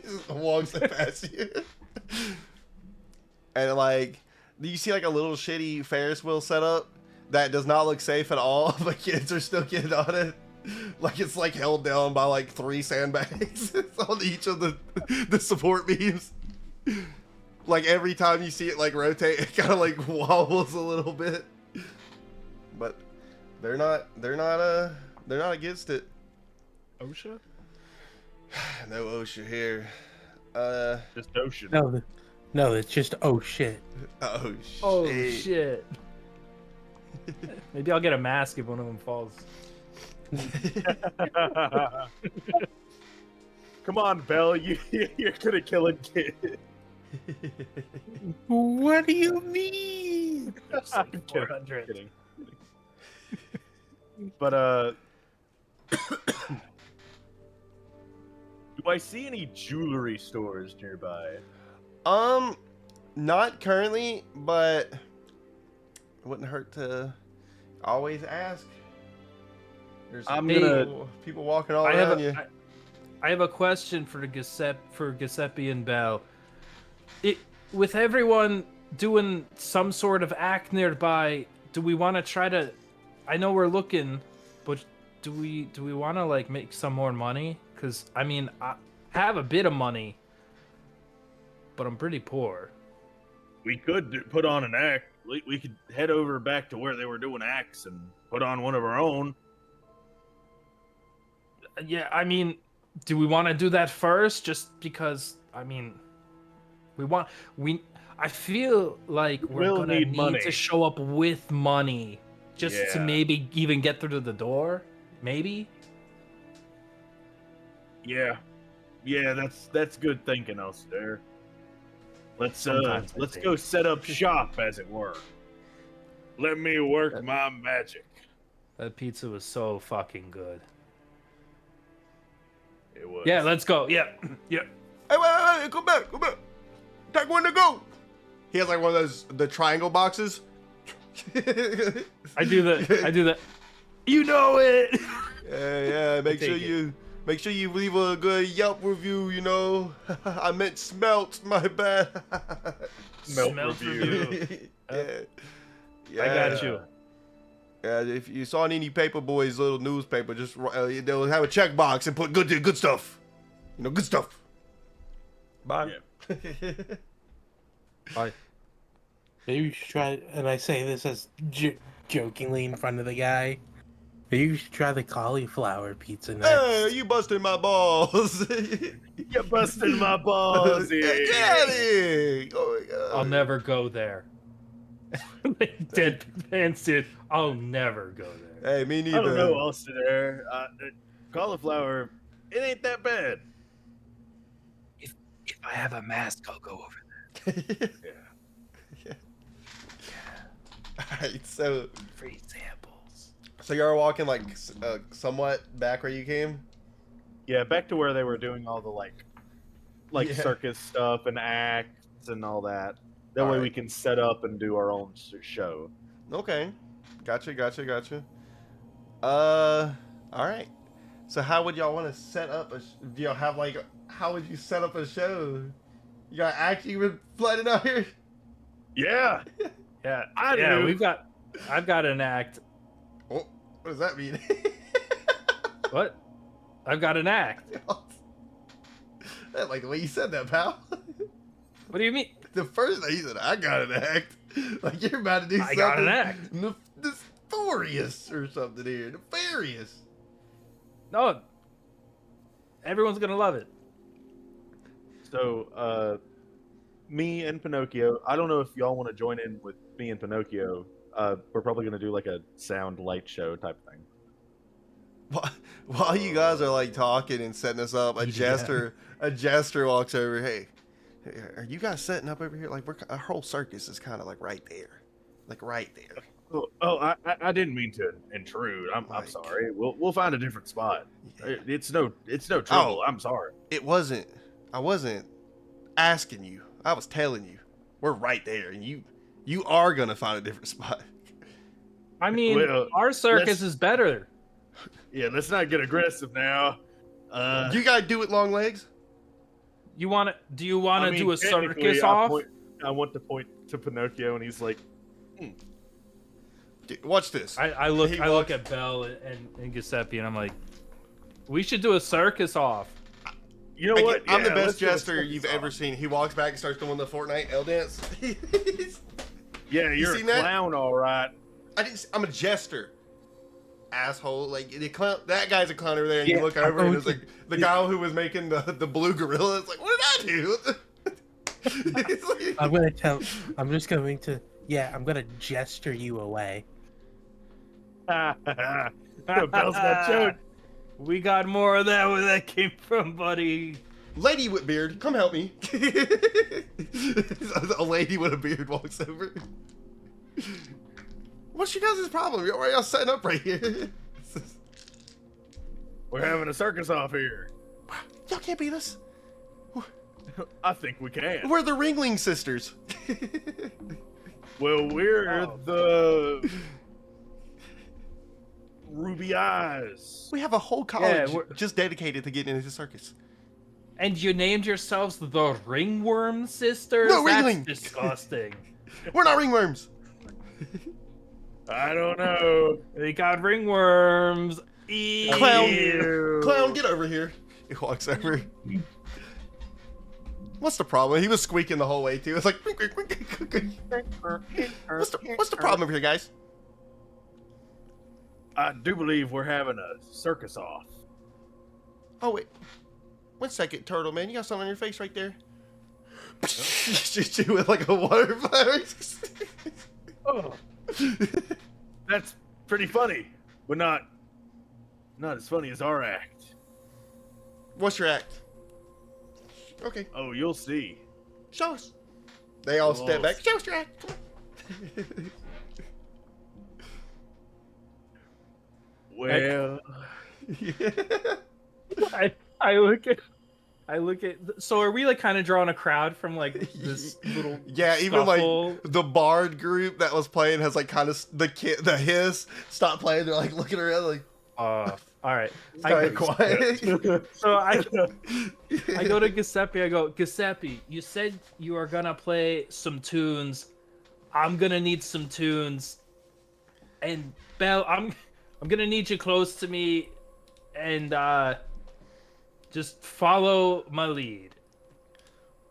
Speaker 2: Just walks past you. And like, do you see like a little shitty Ferris wheel setup that does not look safe at all, but kids are still getting on it? Like it's like held down by like 3 sandbags on each of the support beams. Like every time you see it like rotate, it kind of like wobbles a little bit. But they're not against it.
Speaker 1: OSHA?
Speaker 2: No OSHA here.
Speaker 1: Just ocean.
Speaker 4: No, it's just oh shit.
Speaker 2: Oh shit.
Speaker 3: Oh shit. Maybe I'll get a mask if one of them falls.
Speaker 1: Come on, Belle. You're gonna kill a kid.
Speaker 4: What do you mean?
Speaker 1: I'm kidding,
Speaker 3: 400.
Speaker 1: kidding. But do I see any jewelry stores nearby?
Speaker 2: Not currently, but it wouldn't hurt to always ask. There's people walking all around you.
Speaker 3: I have a question for Giuseppe and Belle. With everyone doing some sort of act nearby, do we want to try to? I know we're looking, but do we want to like make some more money? Because I mean, I have a bit of money, but I'm pretty poor.
Speaker 1: We could put on an act. We could head over back to where they were doing acts and put on one of our own.
Speaker 3: Yeah, I mean, do we want to do that first? Just because, I mean, I feel like we're gonna need
Speaker 1: money
Speaker 3: to show up with money just to
Speaker 1: Yeah.
Speaker 3: maybe even get through the door. Maybe.
Speaker 1: Yeah, that's good thinking, Alcidair. Let's
Speaker 3: Sometimes I
Speaker 1: let's
Speaker 3: think.
Speaker 1: go set up shop, as it were. Let me work my magic.
Speaker 3: That pizza was so fucking good.
Speaker 1: It was.
Speaker 3: Yeah, let's go. Yeah, yeah.
Speaker 2: Hey, wait, come back. Take one to go. He has like one of the triangle boxes.
Speaker 3: I do that. You know it.
Speaker 2: Yeah. Make sure you leave a good Yelp review. You know, I meant smelt. My bad.
Speaker 1: Smelt
Speaker 3: Smelt
Speaker 1: review.
Speaker 2: Yeah.
Speaker 3: I got you.
Speaker 2: Yeah, if you saw any Paperboy's little newspaper, just they'll have a checkbox and put good stuff. You know, good stuff.
Speaker 3: Bye.
Speaker 1: Yeah.
Speaker 3: Bye.
Speaker 4: Maybe you should try, and I say this as jokingly in front of the guy. Maybe you should try the cauliflower pizza next.
Speaker 2: Hey, you busted my balls.
Speaker 1: You busted my balls.
Speaker 2: Get out of here. Oh my God.
Speaker 3: I'll never go there. Dead pants, dude. I'll never go there.
Speaker 2: Hey, me
Speaker 1: I
Speaker 2: neither.
Speaker 1: don't know, Alcidair. Cauliflower, it ain't that bad.
Speaker 3: If I have a mask, I'll go over there.
Speaker 1: Yeah.
Speaker 2: Alright, so
Speaker 3: Free samples.
Speaker 2: you're walking like somewhat back where you came?
Speaker 1: Yeah, back to where they were doing all the like
Speaker 2: Yeah.
Speaker 1: circus stuff and acts and all that. That way we
Speaker 2: Alright.
Speaker 1: can set up and do our own show.
Speaker 2: Okay. Gotcha. Alright. So how would y'all want to set up do y'all have like, how would you set up a show? You got acting with flooding out here?
Speaker 1: Yeah,
Speaker 3: Yeah,
Speaker 1: I
Speaker 3: yeah.
Speaker 1: do.
Speaker 3: I've got an act.
Speaker 2: Oh, what does that mean?
Speaker 3: What? I've got an act.
Speaker 2: I like the way you said that, pal.
Speaker 3: What do you mean?
Speaker 2: The first thing you said, I got an act. Like you're about to do
Speaker 3: I
Speaker 2: something
Speaker 3: got an act.
Speaker 2: nefarious or something here. Nefarious.
Speaker 3: No, everyone's gonna love it.
Speaker 1: So, me and Pinocchio. I don't know if y'all want to join in with me and Pinocchio. We're probably gonna do like a sound light show type thing.
Speaker 2: While you guys are like talking and setting this up, a jester walks over. Hey, are you guys setting up over here? Like our whole circus is kind of like right there, like right there.
Speaker 1: I didn't mean to intrude. I'm
Speaker 2: Like-
Speaker 1: sorry. We'll find a different spot. It's no trouble.
Speaker 2: Oh.
Speaker 1: I'm sorry.
Speaker 2: It wasn't. I wasn't asking you. I was telling you. We're right there, and you are gonna find a different spot.
Speaker 3: I mean,
Speaker 1: Well,
Speaker 3: our circus
Speaker 1: let's-
Speaker 3: is better.
Speaker 1: Yeah, let's not get aggressive now.
Speaker 2: You gotta do it, long legs.
Speaker 3: You want to? Do you want to
Speaker 1: I mean,
Speaker 3: do a
Speaker 1: technically,
Speaker 3: circus off?
Speaker 1: I want to point to Pinocchio, and he's like,
Speaker 2: Watch this.
Speaker 3: I look
Speaker 2: He
Speaker 3: I look
Speaker 2: walks-
Speaker 3: at Belle and Giuseppe, and I'm like, we should do a circus off.
Speaker 1: you know what?
Speaker 2: I'm the
Speaker 1: Yeah,
Speaker 2: best
Speaker 1: let's do a
Speaker 2: jester
Speaker 1: circus
Speaker 2: you've
Speaker 1: off.
Speaker 2: ever seen. He walks back and starts doing the Fortnite L dance.
Speaker 1: Yeah, you're a
Speaker 2: seen that?
Speaker 1: clown, all right.
Speaker 2: I'm a jester. Asshole. Like the clown, that guy's a clown over there, and
Speaker 4: Yeah,
Speaker 2: you look
Speaker 4: I'm
Speaker 2: over and
Speaker 4: going
Speaker 2: it's like the guy who was making the blue gorilla. It's like, what did I do? It's like-
Speaker 4: I'm just going to, I'm going to gesture you away.
Speaker 1: Bell's got choked.
Speaker 3: We got more of that where that came from, buddy.
Speaker 2: Lady with beard, come help me. A lady with a beard walks over. What's your guys' problem? Why are y'all setting up right here?
Speaker 1: We're having a circus off here.
Speaker 2: Y'all can't beat us.
Speaker 1: I think we can.
Speaker 2: We're the Ringling Sisters.
Speaker 1: Well, we're
Speaker 3: Oh.
Speaker 1: the Ruby Eyes.
Speaker 2: We have a whole college
Speaker 3: we're-
Speaker 2: just dedicated to getting into the circus.
Speaker 3: And you named yourselves the Ringworm Sisters?
Speaker 2: No,
Speaker 3: That's
Speaker 2: Ringling.
Speaker 3: disgusting.
Speaker 2: We're not ringworms.
Speaker 1: I don't know.
Speaker 3: They got ringworms.
Speaker 2: Clown.
Speaker 3: Ew.
Speaker 2: Clown, get over here. He walks over. What's the problem? He was squeaking the whole way too. It's like, what's the problem over here, guys?
Speaker 1: I do believe we're having a circus off.
Speaker 2: Oh wait, 1 second, turtle man. You got something on your face right there. Shoot you with like a water flower.
Speaker 1: Oh, that's pretty funny, but not as funny as our act.
Speaker 2: What's your act? Okay,
Speaker 1: Oh, you'll see.
Speaker 2: show us. They all step
Speaker 1: Whoa.
Speaker 2: back. Show us your act. Come
Speaker 1: Well,
Speaker 2: on.
Speaker 3: I look at. So are we like kind of drawing a crowd from like this little?
Speaker 2: Yeah, even
Speaker 3: scuffle?
Speaker 2: like the bard group that was playing has like kind of the hiss stopped playing. They're like looking around like
Speaker 3: All right.
Speaker 2: kind of quiet.
Speaker 3: So I go to Giuseppe. I go, Giuseppe, you said you are gonna play some tunes. I'm gonna need some tunes. And Belle, I'm gonna need you close to me, and just follow my lead.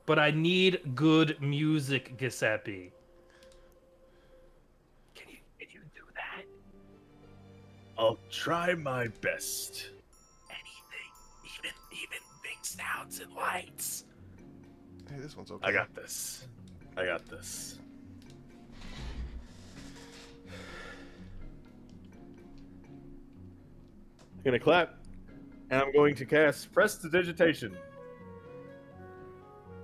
Speaker 3: But I need good music, Giuseppe. Can you do that?
Speaker 1: I'll try my best.
Speaker 3: Anything, even big sounds and lights.
Speaker 2: Hey, this one's okay.
Speaker 1: I got this. I'm gonna clap, and I'm going to cast Prestidigitation.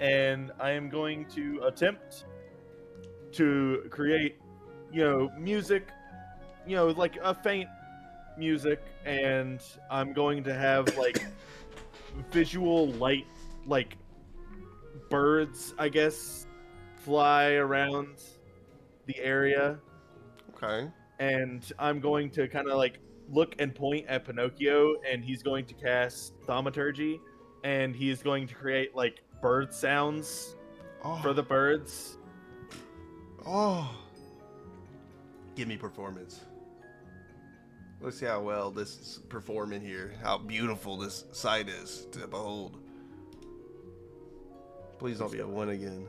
Speaker 1: And I am going to attempt to create, music, like a faint music, and I'm going to have like visual light, like birds, I guess, fly around the area,
Speaker 2: Okay.
Speaker 1: and I'm going to kind of like look and point at Pinocchio, and he's going to cast Thaumaturgy, and he's going to create like bird sounds
Speaker 2: Oh,
Speaker 1: for the birds.
Speaker 2: Oh. Give me performance. Let's see how well this is performing here. How beautiful this sight is to behold. Please don't be a 1 again.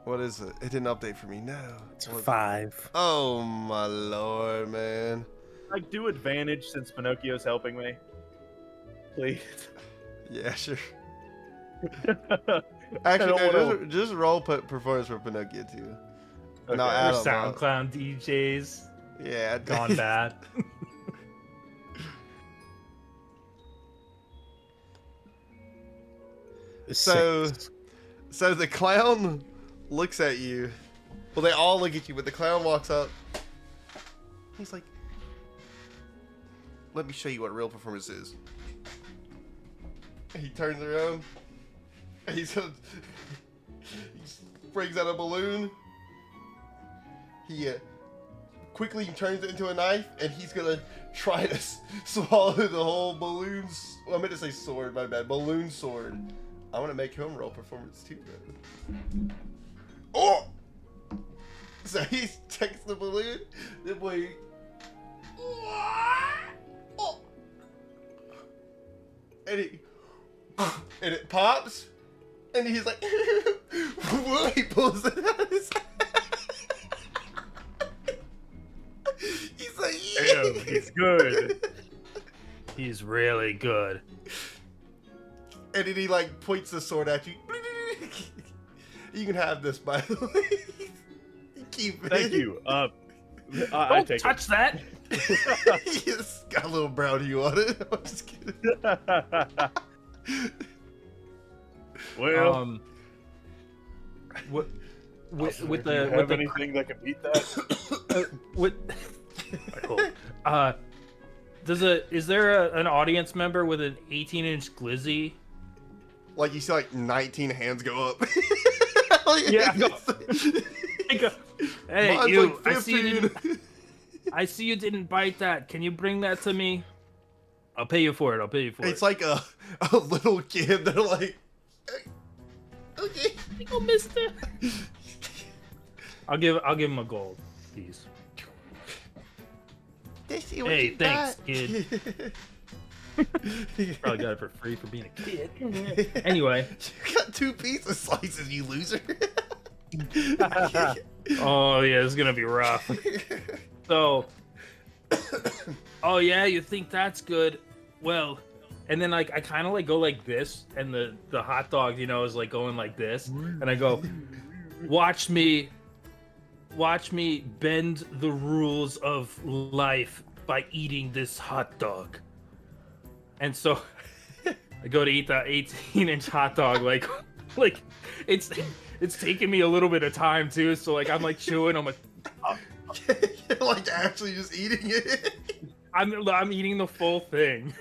Speaker 2: What is it? It didn't update for me. No.
Speaker 4: It's 5.
Speaker 2: Oh my lord, man.
Speaker 1: Like, do advantage since Pinocchio's helping me. Please.
Speaker 2: Yeah, sure.
Speaker 1: I
Speaker 2: Actually,
Speaker 1: don't
Speaker 2: no,
Speaker 1: wanna-
Speaker 2: just roll performance for Pinocchio too.
Speaker 1: Okay.
Speaker 2: No,
Speaker 3: Or
Speaker 2: I don't know.
Speaker 3: SoundCloud DJs
Speaker 2: Yeah,
Speaker 3: gone bad.
Speaker 2: So-
Speaker 4: 6.
Speaker 2: So the clown looks at you. Well, they all look at you, but the clown walks up. He's like, "Let me show you what real performance is." He turns around. And he brings out a balloon. He quickly turns it into a knife, and he's gonna try to swallow the whole balloon. Well, I meant to say sword. My bad. Balloon sword. I want to make him roll performance too, bro. Oh! So he takes the balloon. The boy. Oh! And it pops. And he's like, he pulls it out of his He's like,
Speaker 1: Damn, he's good.
Speaker 3: He's really good.
Speaker 2: And then he like points the sword at you. You can have this, by the way. Keep it.
Speaker 1: Thank you. I
Speaker 3: Don't
Speaker 1: take
Speaker 3: touch that.
Speaker 2: It's got a little brown hue on it. I'm just kidding.
Speaker 1: it. Well,
Speaker 3: What? With
Speaker 1: do you
Speaker 3: the
Speaker 1: have
Speaker 3: with the
Speaker 1: anything that can beat that?
Speaker 3: with is there an audience member with an 18-inch glizzy?
Speaker 2: Like you see, like 19 hands go up.
Speaker 3: Yeah, I go, hey,
Speaker 2: Mine's
Speaker 3: you!
Speaker 2: like
Speaker 3: I see you.
Speaker 2: 15.
Speaker 3: Didn't, I see you didn't bite that. Can you bring that to me? I'll pay you for it. I'll pay you for
Speaker 2: It's
Speaker 3: it.
Speaker 2: like a little kid. They're like, okay.
Speaker 3: Oh, mister. I'll give him a gold piece. Hey, thanks, kid. Probably got it for free for being a kid. Anyway.
Speaker 2: You got 2 pizza slices, you loser.
Speaker 3: Oh yeah, it's gonna be rough. So, oh yeah, you think that's good? Well, and then like I kind of like go like this, and the hot dog, you know, is like going like this, and I go, watch me bend the rules of life by eating this hot dog. And so I go to eat that 18-inch hot dog, like it's taking me a little bit of time too. So like I'm like chewing, I'm like,
Speaker 2: You're like actually just eating it.
Speaker 3: I'm eating the full thing.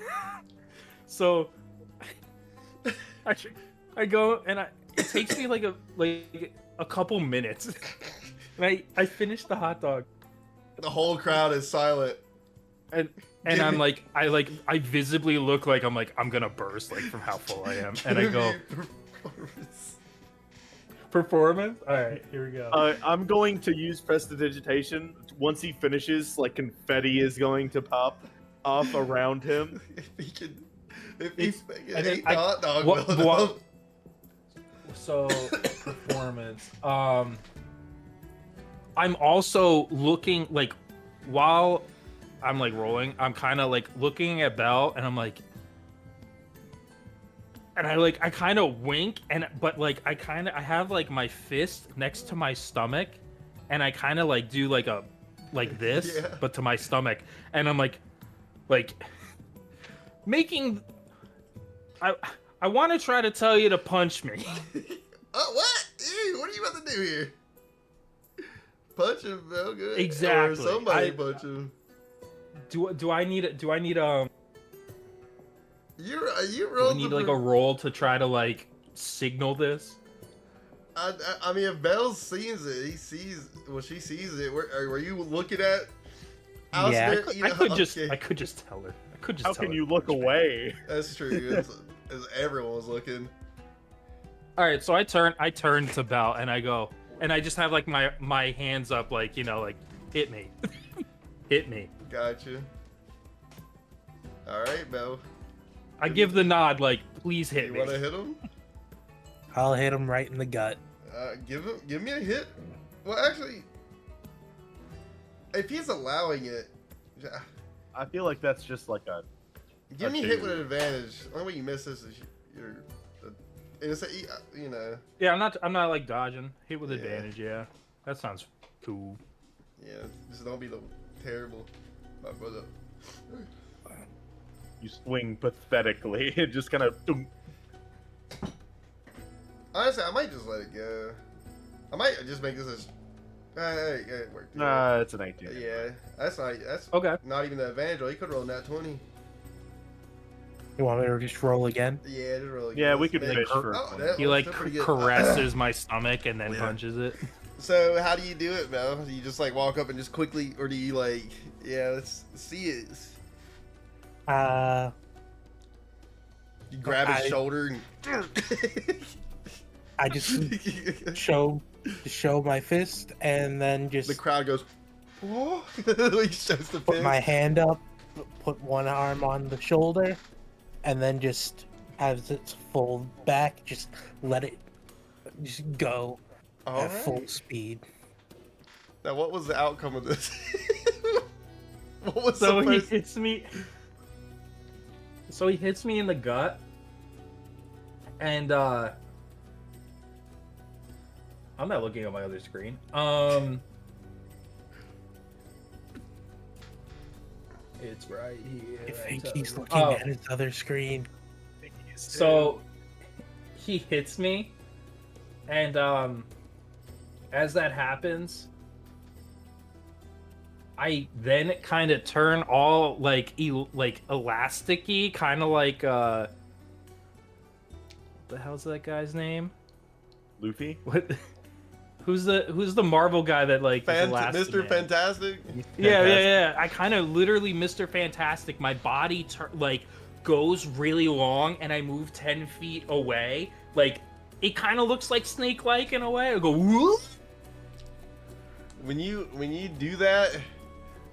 Speaker 3: So I go and it takes me like a couple minutes, and I finish the hot dog,
Speaker 2: The whole crowd is silent.
Speaker 3: and I'm like I visibly look like I'm gonna burst like from how full I am, and I go performance. All right, here we go.
Speaker 1: I'm going to use prestidigitation. Once he finishes, like confetti is going to pop off around him.
Speaker 2: If he's making
Speaker 3: and then
Speaker 2: 8 hot dog
Speaker 3: what-
Speaker 2: build
Speaker 3: what-
Speaker 2: up.
Speaker 3: So performance. I'm also looking like while I'm like rolling, I'm kind of like looking at Belle, and I'm like, and I kind of wink, but like I have like my fist next to my stomach, and I kind of like do like this,
Speaker 2: Yeah.
Speaker 3: but to my stomach, and I'm like making. I want to try to tell you to punch me.
Speaker 2: Oh, what? Ew, what are you about to do here? Punch him, Bell, good.
Speaker 3: Exactly.
Speaker 2: Or somebody punch him.
Speaker 3: Do I need
Speaker 2: You
Speaker 3: do I
Speaker 2: rolled
Speaker 3: need
Speaker 2: the
Speaker 3: like a roll to try to like signal this?
Speaker 2: I mean, if Bell sees it, she sees it. Were you looking at?
Speaker 4: Yeah,
Speaker 3: I could just tell her. I could just.
Speaker 1: How
Speaker 3: tell
Speaker 1: can
Speaker 3: her
Speaker 1: you
Speaker 3: to
Speaker 1: look
Speaker 3: punch me.
Speaker 1: away?
Speaker 2: That's true. As everyone was looking.
Speaker 3: All right, so I turn to Belle and I go, and I just have like my hands up, like, you know, like, hit me, hit me.
Speaker 2: Gotcha. All right, Mel.
Speaker 3: I give the nod, like, please hit
Speaker 2: You
Speaker 3: me.
Speaker 2: want to hit him?
Speaker 4: I'll hit him right in the gut.
Speaker 2: Give me a hit. Well, actually, if he's allowing it,
Speaker 1: I feel like that's just like a.
Speaker 2: give me a
Speaker 1: Okay.
Speaker 2: hit with an advantage. The only way you miss this is you're. And it's you know.
Speaker 3: Yeah, I'm not like dodging. Hit with
Speaker 2: Yeah.
Speaker 3: advantage. Yeah, that sounds cool.
Speaker 2: Yeah, just don't be terrible. My brother.
Speaker 1: You swing pathetically. It just kind of.
Speaker 2: Honestly, I might just let it go. I might just make this as. Hey, it worked.
Speaker 1: Nah, it's an 18.
Speaker 2: Yeah, that's
Speaker 3: Okay.
Speaker 2: not even the advantage. He could roll that 20.
Speaker 4: You want me to just roll again?
Speaker 2: Yeah, just roll.
Speaker 1: Yeah,
Speaker 2: again.
Speaker 1: we could
Speaker 2: Make-
Speaker 1: fish for.
Speaker 2: Oh, that
Speaker 3: He
Speaker 2: was
Speaker 3: like
Speaker 2: still pretty good.
Speaker 3: caresses my stomach and then
Speaker 2: Yeah.
Speaker 3: punches it.
Speaker 2: So how do you do it, Mel? Do you just like walk up and just quickly, or do you like, yeah, let's see it. You grab his
Speaker 4: I-
Speaker 2: shoulder and.
Speaker 4: I just show my fist and then just
Speaker 2: The crowd goes. Whoa! He shows the
Speaker 4: put
Speaker 2: fist.
Speaker 4: my hand up, put one arm on the shoulder, and then just as it's full back, just let it just go
Speaker 2: All
Speaker 4: at full
Speaker 2: right.
Speaker 4: speed.
Speaker 2: Now, what was the outcome of this? What was
Speaker 3: So
Speaker 2: the
Speaker 3: he
Speaker 2: first?
Speaker 3: hits me. So he hits me in the gut, and I'm not looking at my other screen. It's right here.
Speaker 4: I
Speaker 3: I
Speaker 4: think
Speaker 3: tell
Speaker 4: he's
Speaker 3: you.
Speaker 4: looking at his other screen.
Speaker 3: So he hits me, and as that happens, I then kind of turn all like elasticy, kind of like what the hell's that guy's name?
Speaker 1: Luffy?
Speaker 3: What? Who's the Marvel guy that like is Elastic
Speaker 2: Mr.
Speaker 3: Man?
Speaker 2: Fantastic.
Speaker 3: Yeah. I kind of literally Mr. Fantastic. My body goes really long, and I move 10 feet away. Like it kind of looks like snake-like in a way. I go whoop.
Speaker 2: When you do that,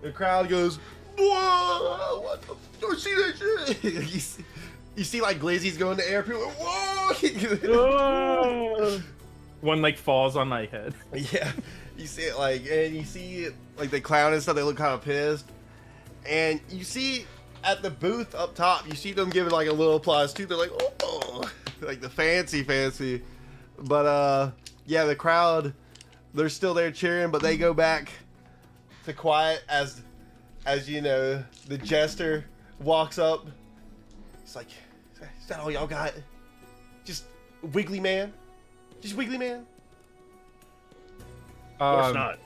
Speaker 2: the crowd goes, "Whoa! What the? Don't see that shit!" you see like Glizzy's going in the air. People, are, whoa!
Speaker 3: One like falls on my head.
Speaker 2: Yeah, you see it like, and you see like the clown and stuff. They look kind of pissed, and you see at the booth up top, you see them giving like a little applause too. They're like, "Oh!" Like the fancy. But yeah, the crowd, they're still there cheering, but they go back to quiet as you know, the jester walks up. It's like, is that all y'all got? Just Wiggly Man? Just Wiggly Man?
Speaker 1: Of course not.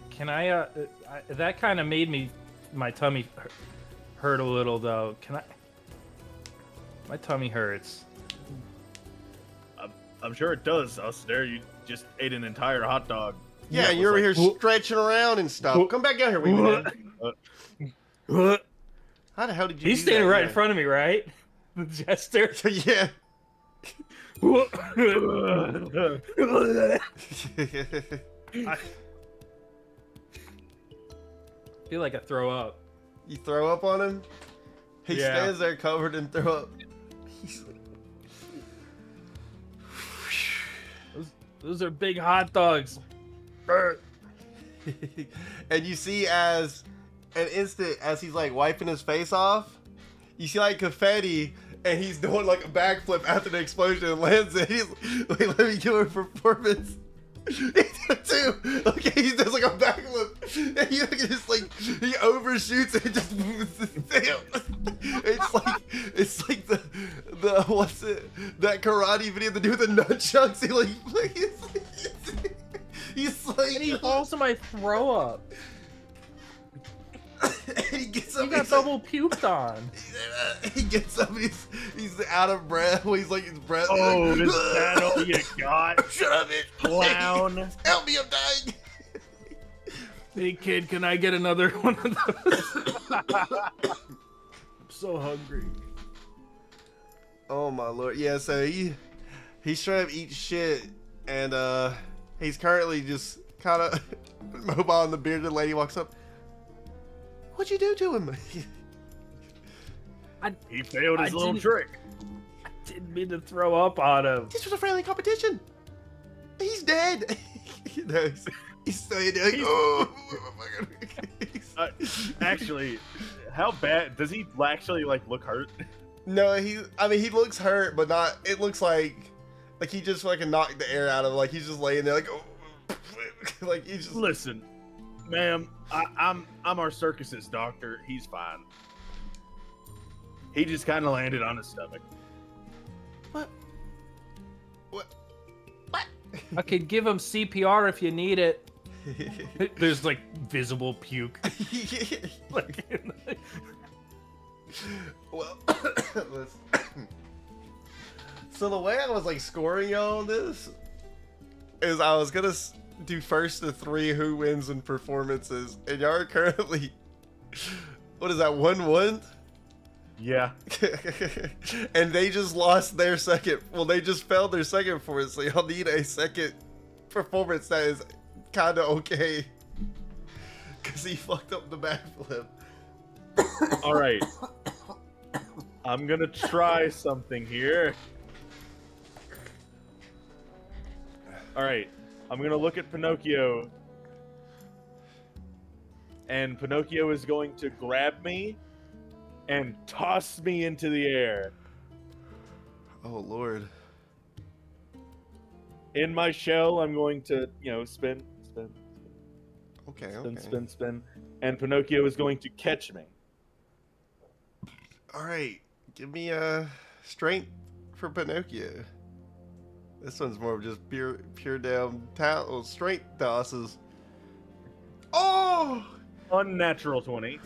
Speaker 3: Can I that kind of made my tummy hurt a little though. My tummy hurts.
Speaker 1: I'm sure it does, us there. You just ate an entire hot dog.
Speaker 2: Yeah,
Speaker 1: That
Speaker 2: and
Speaker 1: was
Speaker 2: you're over
Speaker 1: like-
Speaker 2: here stretching around and stuff. Come back out here, Wiggly Man. How the hell did you
Speaker 3: He's
Speaker 2: do
Speaker 3: standing
Speaker 2: that?
Speaker 3: right in front of me, right? The jester.
Speaker 2: Yeah.
Speaker 3: I feel like I throw up.
Speaker 2: You throw up on him? He
Speaker 3: Yeah.
Speaker 2: stands there covered in throw up. He's like,
Speaker 3: Those are big hot dogs.
Speaker 2: and you see as an instant as he's like wiping his face off, you see like confetti, and he's doing like a backflip after the explosion and lands it. He's like, let me give him a performance. He did too. Okay, he does like a backflip, and he just like he overshoots and just it's like the what's it, that karate video, the dude with the nunchucks. He's like
Speaker 3: And he falls to my throw up.
Speaker 2: he gets
Speaker 3: You
Speaker 2: up.
Speaker 3: got
Speaker 2: He's like,
Speaker 3: double puked on.
Speaker 2: he gets up. And he's out of breath. He's like his breath.
Speaker 1: Oh,
Speaker 2: he's
Speaker 1: is
Speaker 2: like,
Speaker 1: that all you got?
Speaker 2: Shut up, bitch!
Speaker 1: Clown.
Speaker 2: Help me! I'm dying.
Speaker 3: Hey kid, can I get another one of those? I'm so hungry.
Speaker 2: Oh my lord. Yeah, so he's trying to eat shit, and he's currently just kind of mobile, and the bearded lady walks up. What'd you do to him?
Speaker 1: He failed his little
Speaker 3: didn't-
Speaker 1: trick.
Speaker 3: I didn't mean to throw up on him.
Speaker 2: This was a friendly competition. He's dead. You know, he's staying there like, oh,
Speaker 1: Actually, how bad does he actually like look hurt?
Speaker 2: No, he looks hurt, but not. It looks like he just fucking knocked the air out of him. Like he's just laying there, like, oh, like he's just.
Speaker 1: Listen, ma'am, I'm our circus's doctor. He's fine. He just kind of landed on his stomach.
Speaker 2: What?
Speaker 3: I could give him CPR if you need it. There's like visible puke. Like,
Speaker 2: Well, so the way I was like scoring y'all on this is I was gonna do first to 3 who wins in performances, and y'all are currently, what is that, 1-1?
Speaker 1: Yeah.
Speaker 2: And they just lost their second. Well, they just failed their second performance, so y'all need a second performance that is kind of okay. Because he fucked up the backflip.
Speaker 1: All right. I'm gonna try something here. All right. I'm gonna look at Pinocchio, and Pinocchio is going to grab me and toss me into the air.
Speaker 2: Oh, Lord.
Speaker 1: In my shell, I'm going to, spin,
Speaker 2: Okay,
Speaker 1: spin,
Speaker 2: okay.
Speaker 1: spin, spin, and Pinocchio is going to catch me.
Speaker 2: All right. Give me a strength for Pinocchio. This one's more of just pure down talent. Well, strength tosses. Oh!
Speaker 1: Unnatural 20.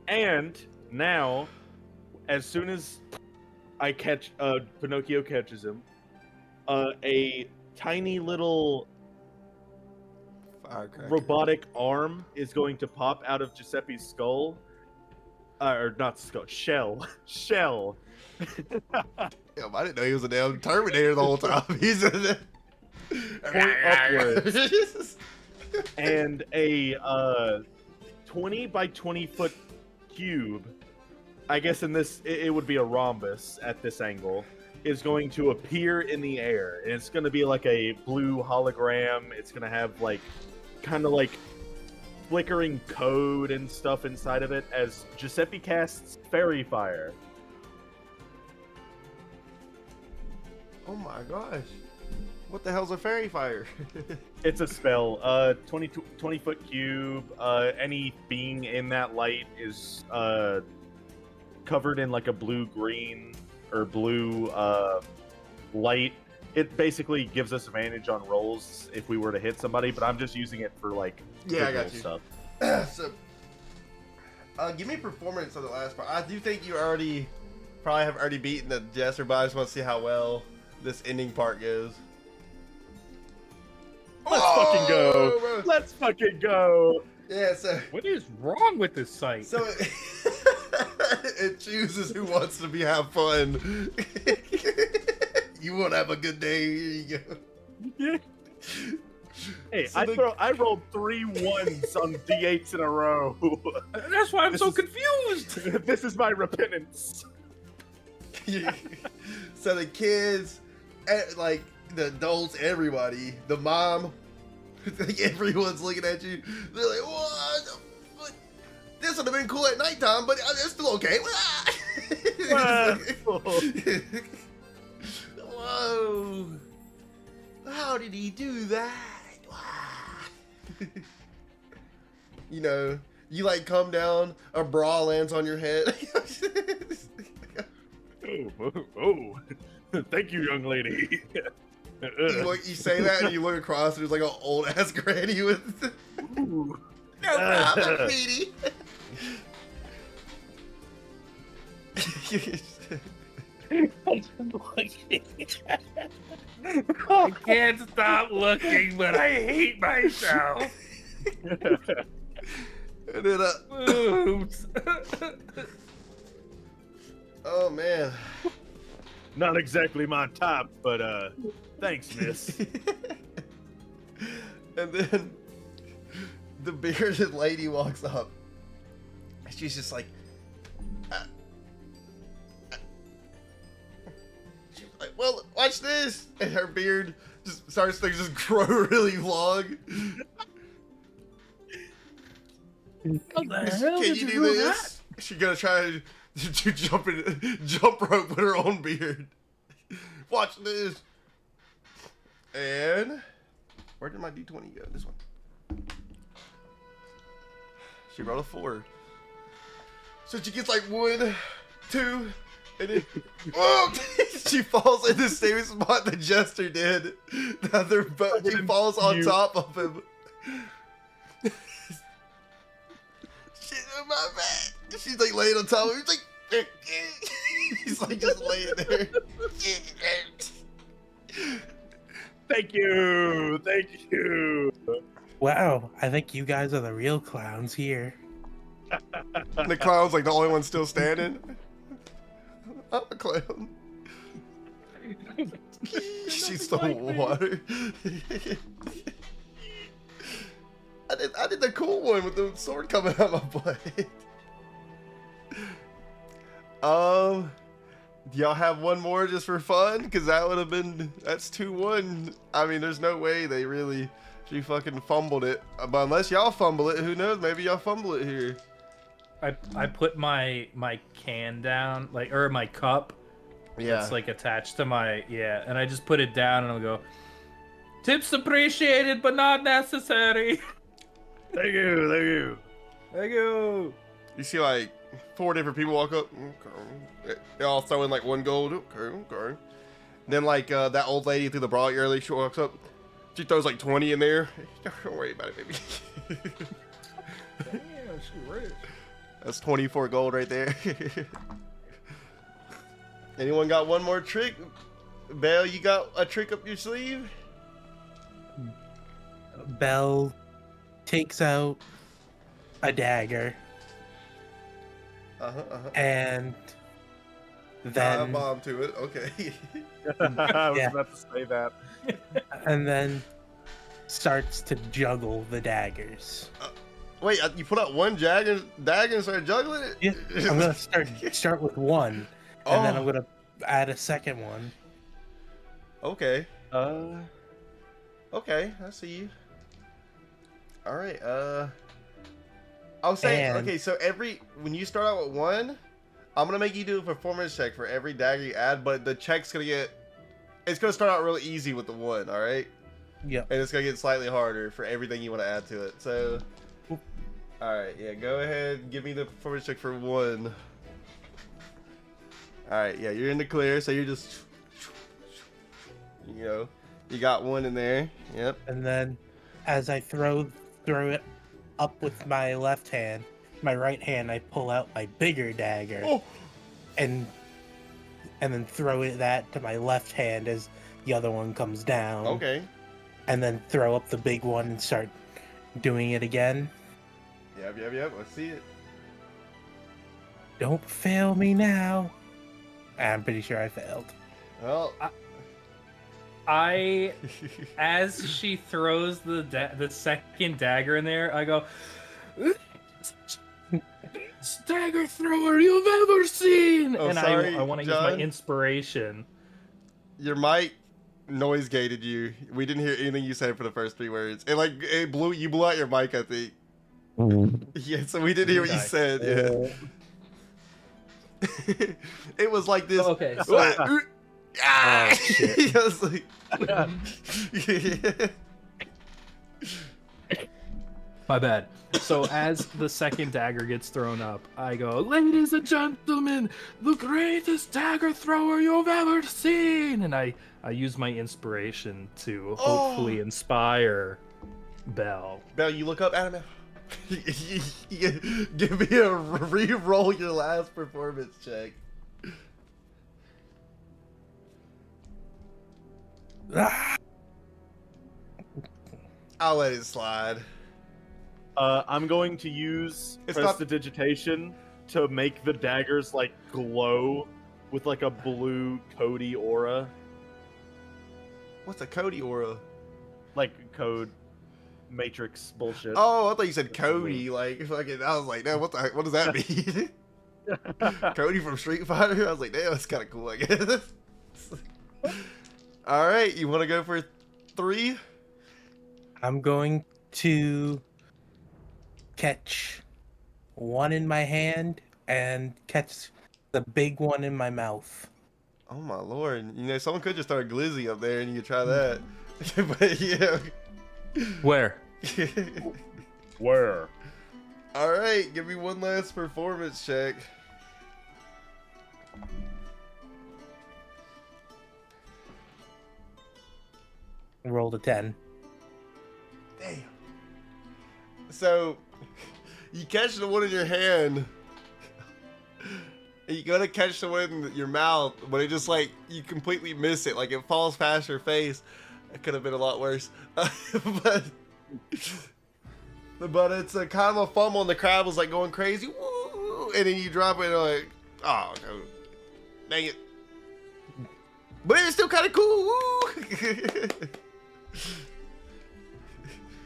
Speaker 1: And now, as soon as I catch, Pinocchio catches him, a tiny little
Speaker 2: Firecracker.
Speaker 1: robotic arm is going to pop out of Giuseppe's skull. Or not skull, shell. Shell.
Speaker 2: Damn, I didn't know he was a damn Terminator the whole time. He's a...
Speaker 1: Point upwards. And a 20 by 20 foot cube, I guess in this, it would be a rhombus at this angle, is going to appear in the air. And it's going to be like a blue hologram. It's going to have like, kind of like flickering code and stuff inside of it as Giuseppe casts Fairy Fire.
Speaker 2: Oh my gosh. What the hell's a fairy fire?
Speaker 1: It's a spell. 20 foot cube. Any being in that light is covered in like a blue-green or blue light. It basically gives us advantage on rolls if we were to hit somebody, but I'm just using it for like
Speaker 2: Yeah, I got
Speaker 1: visual
Speaker 2: you.
Speaker 1: stuff.
Speaker 2: So, give me performance on the last part. I do think you probably have already beaten the Jester, but I just want to see how well this ending part goes.
Speaker 1: Let's fucking go.
Speaker 2: Bro.
Speaker 1: Let's fucking go.
Speaker 2: Yeah, so
Speaker 3: what is wrong with this site?
Speaker 2: So it chooses who wants to have fun. You want to have a good day? Here you go.
Speaker 1: Hey,
Speaker 2: So
Speaker 1: I rolled 3 1s on D8s in a row.
Speaker 3: That's why I'm
Speaker 1: This
Speaker 3: so
Speaker 1: is-
Speaker 3: confused.
Speaker 1: This is my repentance.
Speaker 2: So the kids, like the adults, everybody, the mom, like everyone's looking at you. They're like, "What? the fuck? This would have been cool at nighttime, but it's still okay." Whoa! How did he do that? You know, you like come down, a bra lands on your head.
Speaker 1: Oh, thank you, young lady.
Speaker 2: You say that and you look across and there's like an old ass granny with
Speaker 1: Ooh.
Speaker 2: no problem, Petey.
Speaker 3: I can't stop looking, but I hate myself.
Speaker 2: And then,
Speaker 3: Oops.
Speaker 2: oh man.
Speaker 1: Not exactly my type, but thanks, miss.
Speaker 2: And then the bearded lady walks up. And she's just like, she's like, well, watch this. And her beard just starts to just grow really long.
Speaker 3: How the hell
Speaker 2: Can
Speaker 3: did
Speaker 2: you do
Speaker 3: do
Speaker 2: this? She's gonna try to jump rope with her own beard. Watch this. And where did my D20 go? This one. She rolled a 4. So she gets like 1, 2, and then oh, she falls in the same spot the jester did. The other she falls on top of him. She's in my back. She's like laying on top of him. He's like, he's like just laying there.
Speaker 1: Thank you. Thank you.
Speaker 4: Wow, I think you guys are the real clowns here.
Speaker 2: And the clown's like the only one still standing. I'm a clown. She's the water. I did the cool one with the sword coming out my butt. Do y'all have one more just for fun? Because that would have been, that's 2-1. I mean, there's no way she fucking fumbled it. But unless y'all fumble it, who knows? Maybe y'all fumble it here.
Speaker 3: I put my can down, like, or my cup.
Speaker 2: Yeah.
Speaker 3: It's like attached to my, and I just put it down and I'll go, tips appreciated, but not necessary.
Speaker 1: Thank you. Thank you.
Speaker 3: Thank you.
Speaker 2: You see like 4 different people walk up. Okay. They all throw in like 1 gold. Okay. Then like that old lady through the brawler early, she walks up. She throws like 20 in there. Don't worry about it, baby.
Speaker 3: Damn, she rich.
Speaker 2: That's 24 gold right there. Anyone got one more trick? Belle, you got a trick up your sleeve?
Speaker 4: Belle takes out a dagger and then
Speaker 2: A bomb to it. Okay.
Speaker 1: I was
Speaker 4: Yeah.
Speaker 1: about to say that.
Speaker 4: and then starts to juggle the daggers.
Speaker 2: Wait, you put out 1 dagger and start juggling it?
Speaker 4: Yeah, I'm gonna start with 1, and then I'm gonna add a second one.
Speaker 2: Okay. Okay, I see you. All right. I was saying,
Speaker 4: And-
Speaker 2: okay, so when you start out with 1, I'm gonna make you do a performance check for every dagger you add, but the check's it's gonna start out really easy with the 1, all right?
Speaker 4: Yep.
Speaker 2: And it's gonna get slightly harder for everything you want to add to it. So, all right, yeah, go ahead, and give me the performance check for 1. All right, yeah, you're in the clear, so you're just, you got 1 in there. Yep.
Speaker 4: And then, as I throw it up with my left hand, my right hand, I pull out my bigger dagger,
Speaker 2: Oh.
Speaker 4: and then throw that to my left hand as the other one comes down.
Speaker 2: Okay.
Speaker 4: And then throw up the big one and start doing it again.
Speaker 2: Yep. Let's see it.
Speaker 4: Don't fail me now. I'm pretty sure I failed.
Speaker 2: Well,
Speaker 3: As she throws the second dagger in there, I go, dagger thrower you've ever seen.
Speaker 2: Oh,
Speaker 3: And
Speaker 2: sorry,
Speaker 3: I want to use my
Speaker 2: John.
Speaker 3: inspiration.
Speaker 2: your mic noise gated you. We didn't hear anything you said for the first 3 words. You blew out your mic, I think. Yeah, so we didn't hear what you said. Yeah. It was like this.
Speaker 3: Okay, so
Speaker 2: Ah!
Speaker 3: shit.
Speaker 2: It was like,
Speaker 3: my bad. So as the second dagger gets thrown up, I go, ladies and gentlemen, the greatest dagger thrower you've ever seen. And I use my inspiration to hopefully inspire Belle.
Speaker 2: Belle, you look up, Adam. Give me a re-roll your last performance check. I'll let it slide.
Speaker 1: I'm going to use
Speaker 2: It's not-
Speaker 1: prestidigitation to make the daggers like glow with like a blue Cody aura,
Speaker 2: What's a Cody aura?
Speaker 1: like code matrix bullshit.
Speaker 2: Oh, I thought you said Cody. Like, fucking, I was like, damn, what does that mean? Cody from Street Fighter? I was like, damn, that's kind of cool, I guess. All right, you want to go for 3?
Speaker 4: I'm going to catch one in my hand and catch the big one in my mouth.
Speaker 2: Oh my lord! You know, someone could just throw a glizzy up there and you could try that. But yeah.
Speaker 5: Where?
Speaker 1: Where?
Speaker 2: All right, give me one last performance check.
Speaker 4: Rolled a 10.
Speaker 2: Damn. So, you catch the one in your hand. And you gotta catch the one in your mouth, but it just like, you completely miss it. Like, it falls past your face. It could have been a lot worse. but it's a kind of a fumble, and the crowd was like going crazy. Woo! And then you drop it, and you're like, oh, no. Dang it. But it was still kind of cool. Woo!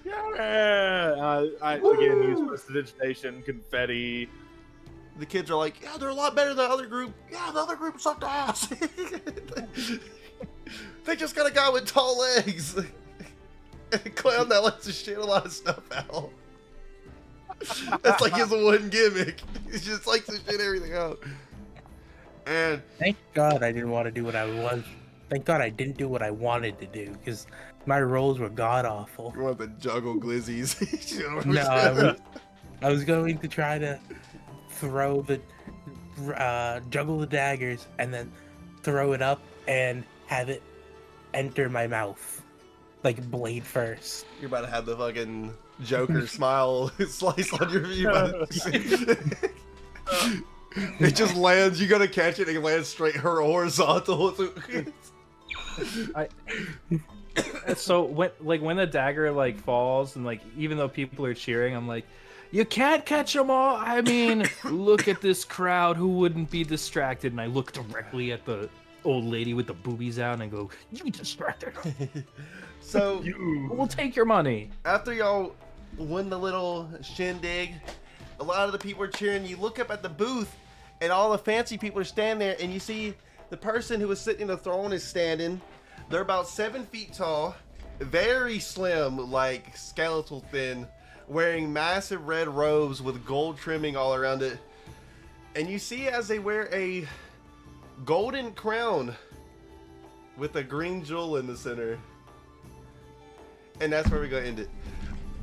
Speaker 1: Yeah. I again use prestidigitation, confetti.
Speaker 2: The kids are like, yeah, they're a lot better than the other group. Yeah, the other group sucked ass. They just got a guy with tall legs. And a clown that lets us shit a lot of stuff out. That's like his one gimmick. He just likes to shit everything out. And
Speaker 4: Thank God I didn't want to do what I was. Thank God I didn't do what I wanted to do, because my rolls were god awful.
Speaker 2: you want to juggle glizzies.
Speaker 4: No, I was going to try to throw the juggle the daggers and then throw it up and have it enter my mouth, like blade first.
Speaker 2: You're about to have the fucking Joker smile slice on your view. It just lands. You gotta catch it and it lands straight horizontal.
Speaker 5: So when the dagger like falls and like even though people are cheering, I'm like, you can't catch them all. I mean, look at this crowd. Who wouldn't be distracted? And I look directly at the old lady with the boobies out and I go, you distracted her.
Speaker 2: So
Speaker 5: We'll take your money.
Speaker 2: after y'all win the little shindig, a lot of the people are cheering. You look up at the booth, and all the fancy people are standing there, and you see the person who was sitting in the throne is standing. They're about 7 feet tall, very slim, like skeletal thin, wearing massive red robes with gold trimming all around it. And you see as they wear a golden crown with a green jewel in the center. And that's where we're gonna end it.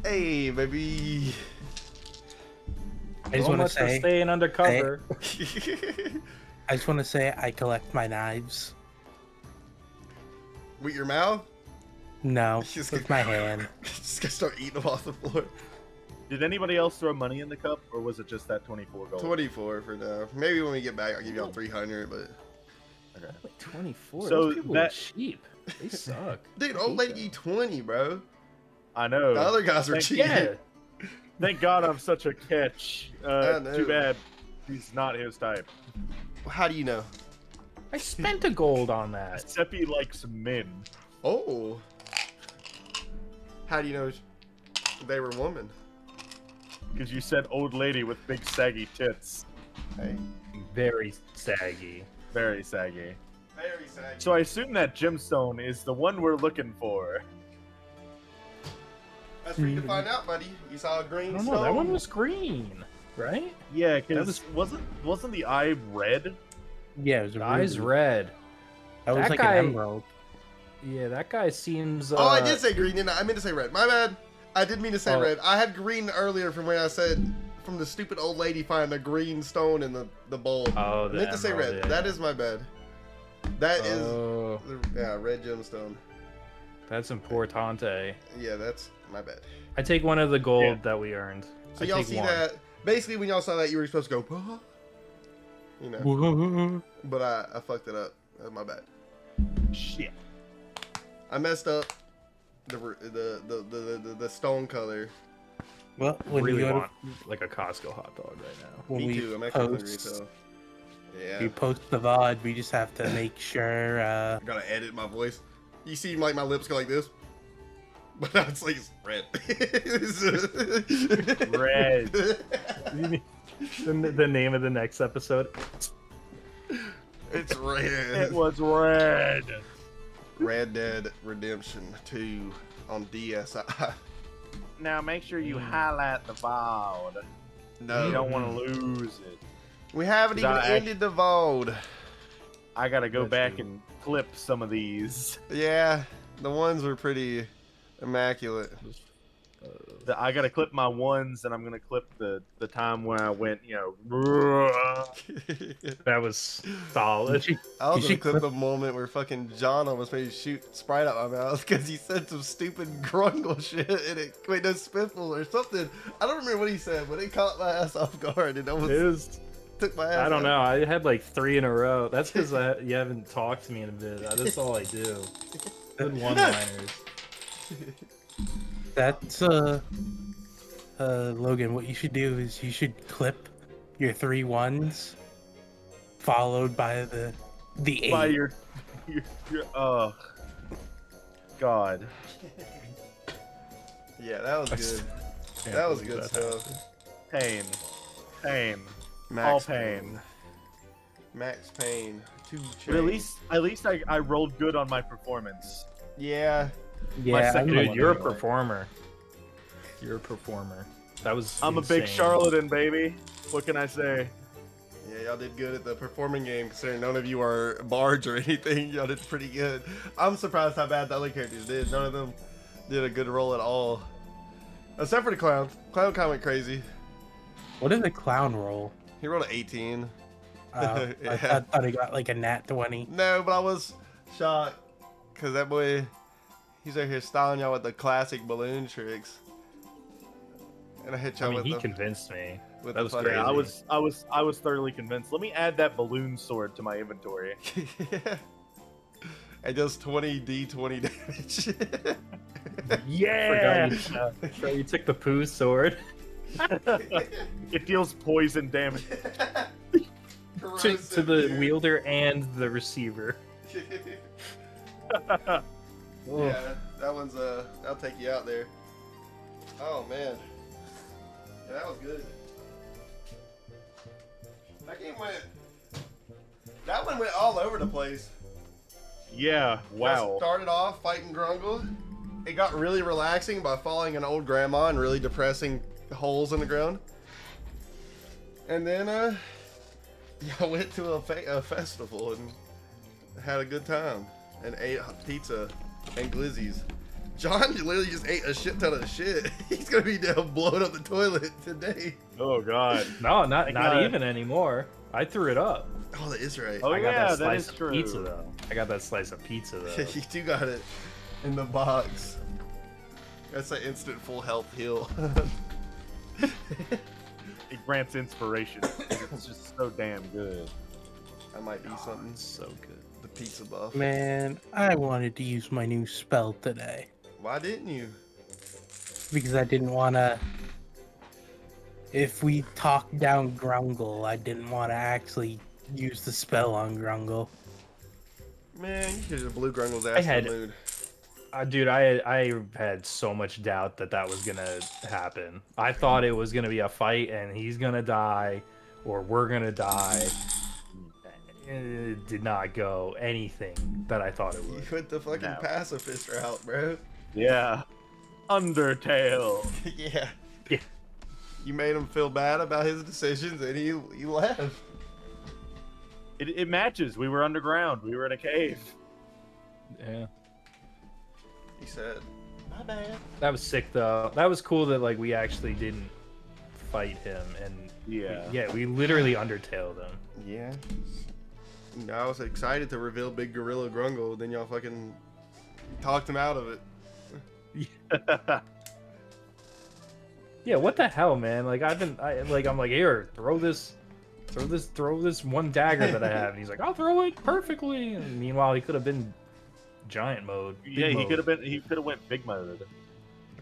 Speaker 2: Hey, baby.
Speaker 4: I just
Speaker 5: So
Speaker 4: want to
Speaker 5: much for
Speaker 4: say,
Speaker 5: staying undercover.
Speaker 4: I just want to say, I collect my knives.
Speaker 2: With your mouth?
Speaker 4: No,
Speaker 2: Just
Speaker 4: with
Speaker 2: gonna-
Speaker 4: my hand.
Speaker 2: Just gonna start eating them off the floor.
Speaker 1: Did anybody else throw money in the cup, or was it just that 24 gold?
Speaker 2: 24 for now. Maybe when we get back, I'll give y'all 300. But
Speaker 1: Okay.
Speaker 5: Wait, 24.
Speaker 1: So
Speaker 5: Those people
Speaker 1: that-
Speaker 5: are cheap. They suck.
Speaker 2: dude, old lady 20, bro.
Speaker 1: I know.
Speaker 2: The other guys are
Speaker 1: Thank-
Speaker 2: cheap.
Speaker 5: Yeah.
Speaker 1: Thank God I'm such a catch.
Speaker 2: I know.
Speaker 1: Too bad he's not his type.
Speaker 2: How do you know?
Speaker 5: I spent a gold on that.
Speaker 1: Seppi likes men.
Speaker 2: Oh. How do you know they were women?
Speaker 1: Because you said old lady with big saggy tits.
Speaker 2: Hey,
Speaker 5: Very saggy.
Speaker 1: Very saggy.
Speaker 2: very saggy.
Speaker 1: So I assume that gemstone is the one we're looking for.
Speaker 2: That's for you to find out, buddy. You saw a
Speaker 5: I
Speaker 2: green
Speaker 5: don't
Speaker 2: stone.
Speaker 5: know. That one was green, right?
Speaker 1: Yeah,
Speaker 5: That
Speaker 1: because wasn't the eye red?
Speaker 4: Yeah, it was a
Speaker 5: The eyes
Speaker 4: ruby.
Speaker 5: red.
Speaker 4: That was
Speaker 5: that
Speaker 4: like
Speaker 5: guy-
Speaker 4: an emerald.
Speaker 5: Yeah, that guy seems.
Speaker 2: Oh, I did say green, didn't I? I meant to say red. My bad. I did mean to say
Speaker 5: Oh.
Speaker 2: red. I had green earlier from when I said from the stupid old lady finding a green stone in the bowl.
Speaker 5: Oh,
Speaker 2: I
Speaker 5: the
Speaker 2: meant to say
Speaker 5: emerald,
Speaker 2: red.
Speaker 5: yeah.
Speaker 2: That is my bad. That is
Speaker 5: Oh,
Speaker 2: yeah, red gemstone.
Speaker 5: that's importante.
Speaker 2: Yeah, that's my bad.
Speaker 5: I take one of the gold
Speaker 1: Yeah.
Speaker 5: that we earned.
Speaker 2: So
Speaker 5: I
Speaker 2: y'all
Speaker 5: take
Speaker 2: see
Speaker 5: one.
Speaker 2: that? Basically, when y'all saw that, you were supposed to go, "Huh?" You know. But I fucked it up. That's my bad.
Speaker 1: Shit.
Speaker 2: I messed up the stone color.
Speaker 4: Well, when
Speaker 5: really
Speaker 4: you go
Speaker 5: want like a Costco hot dog right now.
Speaker 4: when
Speaker 2: Me
Speaker 4: we
Speaker 2: too. I'm actually hungry.
Speaker 4: post,
Speaker 2: So Yeah.
Speaker 4: We post the VOD. We just have to make sure.
Speaker 2: I gotta edit my voice. You see, like my lips go like this, but now it's like red.
Speaker 5: Red. The name of the next episode.
Speaker 2: It's red.
Speaker 5: It was red.
Speaker 2: Red Dead Redemption 2 on DSi.
Speaker 1: Now make sure you highlight the VOD.
Speaker 2: No,
Speaker 1: You don't want to lose it.
Speaker 2: we haven't even ended the VOD.
Speaker 1: I gotta go
Speaker 3: That's
Speaker 1: back
Speaker 3: true.
Speaker 1: and clip some of these.
Speaker 2: Yeah, the ones were pretty immaculate.
Speaker 1: I gotta clip my ones, and I'm gonna clip the time when I went, "Bruh."
Speaker 3: That was solid.
Speaker 2: I was gonna
Speaker 4: You should
Speaker 2: clip the moment where fucking John almost made me shoot Sprite out my mouth because he said some stupid grungle shit and it made no spiffle or something. I don't remember what he said, but it caught my ass off guard and almost
Speaker 3: It was,
Speaker 2: took my ass
Speaker 3: I don't
Speaker 2: out.
Speaker 3: know. I had like 3 in a row. That's because you haven't talked to me in a bit. That's all I do. Good one-liners.
Speaker 4: That's Logan. What you should do is you should clip your 3 ones, followed by the 8.
Speaker 1: By your oh God.
Speaker 2: Yeah, that was good.
Speaker 3: Can't
Speaker 2: That was
Speaker 3: believe
Speaker 2: good
Speaker 3: that
Speaker 2: stuff.
Speaker 1: Pain.
Speaker 2: Max
Speaker 1: All pain.
Speaker 2: Max Payne. 2
Speaker 1: But at least I rolled good on my performance.
Speaker 2: Yeah.
Speaker 4: Yeah,
Speaker 1: second
Speaker 3: Dude,
Speaker 1: one
Speaker 3: you're a
Speaker 1: anyway.
Speaker 3: performer. You're a performer. That was
Speaker 1: I'm a big
Speaker 3: insane.
Speaker 1: charlatan, baby. What can I say?
Speaker 2: Yeah, y'all did good at the performing game, considering none of you are bards or anything. Y'all did pretty good. I'm surprised how bad the other characters did. None of them did a good role at all. Except for the clown. Clown kind of went crazy.
Speaker 4: What is a clown roll?
Speaker 2: He rolled an 18.
Speaker 4: I thought he got like a nat 20.
Speaker 2: No, but I was shocked. Because that boy, he's out here styling y'all with the classic balloon tricks. And I hit
Speaker 3: I
Speaker 2: y'all
Speaker 3: mean,
Speaker 2: with
Speaker 3: he
Speaker 2: the...
Speaker 3: convinced me.
Speaker 2: with
Speaker 3: that
Speaker 2: the
Speaker 3: was
Speaker 2: fucking-
Speaker 3: crazy.
Speaker 1: Yeah, I was thoroughly convinced. Let me add that balloon sword to my inventory.
Speaker 2: It does 20 D20 damage.
Speaker 3: Yeah. Forgot you took the poo sword
Speaker 1: It deals poison damage.
Speaker 3: to the wielder and the receiver.
Speaker 2: Yeah, that one's that'll take you out there. Oh man. Yeah, that was good. That one went all over the place.
Speaker 1: Yeah, wow.
Speaker 2: Started off fighting Grungle. It got really relaxing by following an old grandma and really depressing holes in the ground. And then I went to a festival and had a good time and ate pizza and glizzies. John literally just ate a shit ton of shit. He's gonna be down blowing up the toilet today.
Speaker 1: Oh God.
Speaker 3: No, not
Speaker 1: gotta-
Speaker 3: even anymore. I threw it up.
Speaker 2: Oh, that is right.
Speaker 1: Oh
Speaker 3: I got
Speaker 1: yeah,
Speaker 3: that
Speaker 1: that
Speaker 3: slice
Speaker 1: is
Speaker 3: of
Speaker 1: true.
Speaker 3: pizza though. I got that slice of pizza though.
Speaker 2: You do got it in the box. That's an instant full health heal.
Speaker 1: It grants inspiration. It's just so damn good.
Speaker 2: That might be something.
Speaker 3: So good.
Speaker 2: The pizza buff.
Speaker 4: Man, I wanted to use my new spell today
Speaker 2: Why didn't you?
Speaker 4: because I didn't want to. If we talk down Grungle, I didn't want to actually use the spell on Grungle.
Speaker 2: Man, you should have blew Grungle's ass
Speaker 3: had-
Speaker 2: in the mood.
Speaker 3: Dude, I had so much doubt that was gonna happen. I thought it was gonna be a fight and he's gonna die, or we're gonna die. It did not go anything that I thought it
Speaker 2: You
Speaker 3: would.
Speaker 2: went the fucking
Speaker 1: No.
Speaker 2: pacifist route, bro.
Speaker 1: Yeah. Undertale.
Speaker 2: Yeah.
Speaker 3: Yeah.
Speaker 2: You made him feel bad about his decisions and he left.
Speaker 1: It matches. We were underground. We were in a cave.
Speaker 3: Yeah,
Speaker 2: He said, my bad.
Speaker 3: that was sick though. That was cool that like we actually didn't fight him and
Speaker 1: Yeah.
Speaker 3: we literally undertailed him.
Speaker 2: Yeah. No, I was excited to reveal Big Gorilla Grungle, then y'all fucking talked him out of it.
Speaker 3: Yeah, what the hell, man? Like I'm like, here, throw this one dagger that I have, and he's like, I'll throw it perfectly. And meanwhile, he could have been giant mode. big
Speaker 1: Yeah, he
Speaker 3: mode.
Speaker 1: could have been. He could have went big mode.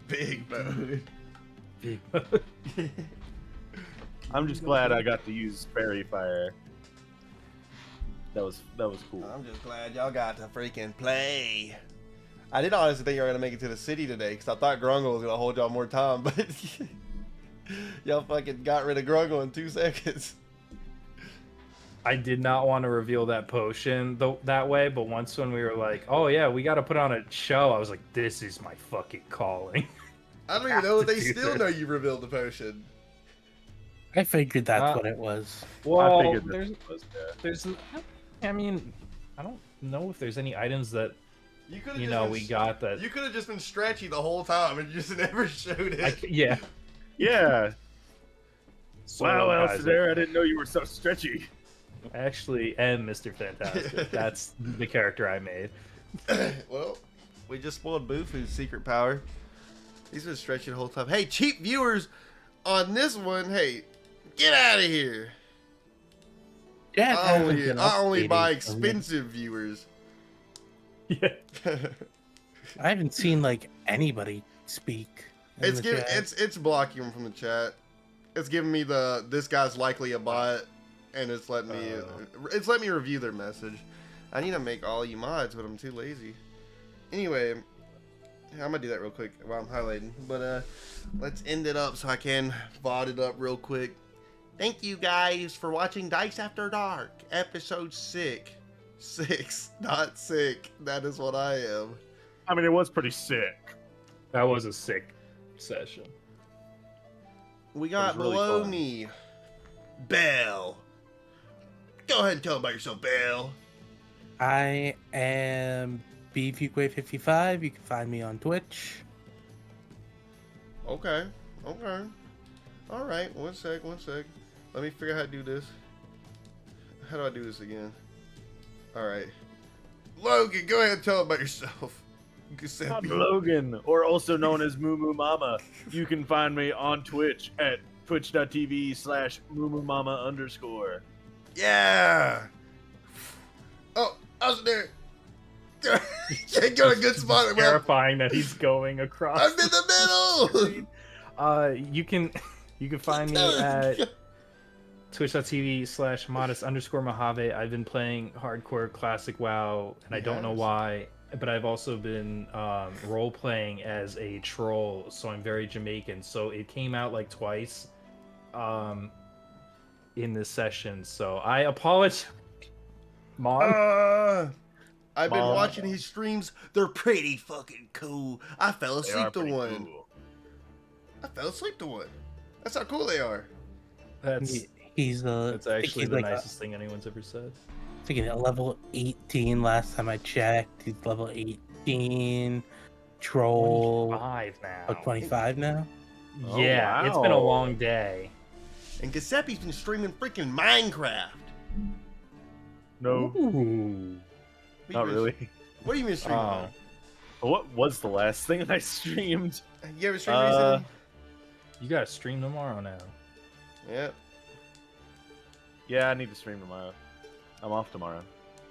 Speaker 2: Big mode.
Speaker 3: Big mode.
Speaker 1: I'm just glad I got to use fairy fire. That was cool.
Speaker 2: I'm just glad y'all got to freaking play. I did honestly think you were gonna make it to the city today because I thought Grungle was gonna hold y'all more time, but y'all fucking got rid of Grungle in 2 seconds.
Speaker 5: I did not want to reveal that potion that way, but once when we were like, oh yeah, we got to put on a show, I was like, this is my fucking calling.
Speaker 2: I don't even know if they
Speaker 5: to do
Speaker 2: still
Speaker 5: this.
Speaker 2: know you revealed the potion.
Speaker 4: I figured that's what it was.
Speaker 5: Well,
Speaker 1: I figured
Speaker 5: there's, I mean, I don't know if there's any items that
Speaker 2: You could have
Speaker 5: we got that.
Speaker 2: You could have just been stretchy the whole time and just never showed it.
Speaker 5: Yeah.
Speaker 1: Yeah.
Speaker 5: So,
Speaker 1: Wow,
Speaker 5: guys,
Speaker 1: Alcinair, I didn't know you were so stretchy.
Speaker 5: I actually am Mr. Fantastic. That's the character I made.
Speaker 2: Well, we just spoiled Bufu's secret power. He's been stretching the whole time. Hey, cheap viewers on this one, hey, get out of here.
Speaker 4: Yeah,
Speaker 2: I only buy expensive viewers.
Speaker 5: Yeah.
Speaker 4: I haven't seen like anybody speak. in the chat.
Speaker 2: It's blocking him from the chat. It's giving me this guy's likely a bot, and it's letting me review their message. I need to make all you mods, but I'm too lazy. Anyway, I'm gonna do that real quick while I'm highlighting. But let's end it up so I can VOD it up real quick. Thank you guys for watching Dice After Dark, episode 6. 6, not sick. That is what I am.
Speaker 1: I mean, it was pretty sick.
Speaker 5: That was a sick session.
Speaker 2: We got
Speaker 1: That was really
Speaker 2: Baloney. Bell. Go ahead and tell about yourself, Bell.
Speaker 4: I am BFuquay55. You can find me on Twitch.
Speaker 2: Okay. All right. One sec. Let me figure out how to do this. How do I do this again? All right. Logan, go ahead and tell about yourself.
Speaker 1: I'm Logan, or also known as Moo Moo Mama. You can find me on Twitch at twitch.tv/MooMooMama_.
Speaker 2: Yeah. Oh, I was there. Can't go to a good spot. Well,
Speaker 5: Terrifying that he's going across.
Speaker 2: I'm in the middle.
Speaker 5: You can find me at twitch.tv/modest_Mojave. I've been playing hardcore classic WoW, and I don't know why, but I've also been role playing as a troll, so I'm very Jamaican. So it came out like twice in this session. So I apologize. Mom.
Speaker 2: I've been
Speaker 1: Mom.
Speaker 2: watching his streams. They're pretty fucking cool. I fell
Speaker 1: They are
Speaker 2: asleep to
Speaker 1: pretty
Speaker 2: one.
Speaker 1: cool.
Speaker 2: That's how cool they are.
Speaker 5: That's
Speaker 4: He's
Speaker 5: actually
Speaker 4: he's
Speaker 5: the
Speaker 4: like
Speaker 5: nicest thing anyone's ever said.
Speaker 4: I think he's at level 18 last time I checked. He's level 18. Troll.
Speaker 5: 25 now.
Speaker 4: Oh, 25 now?
Speaker 1: Oh,
Speaker 5: Yeah, it's been a
Speaker 1: wow.
Speaker 5: long day.
Speaker 2: And Giuseppe's been streaming freaking Minecraft.
Speaker 1: No,
Speaker 4: Ooh.
Speaker 1: not really.
Speaker 2: What do you mean streaming?
Speaker 5: Oh.
Speaker 1: What was the last thing I streamed?
Speaker 2: You ever stream recently?
Speaker 5: You gotta stream tomorrow now.
Speaker 2: Yep.
Speaker 1: Yeah, I need to stream tomorrow. I'm off tomorrow.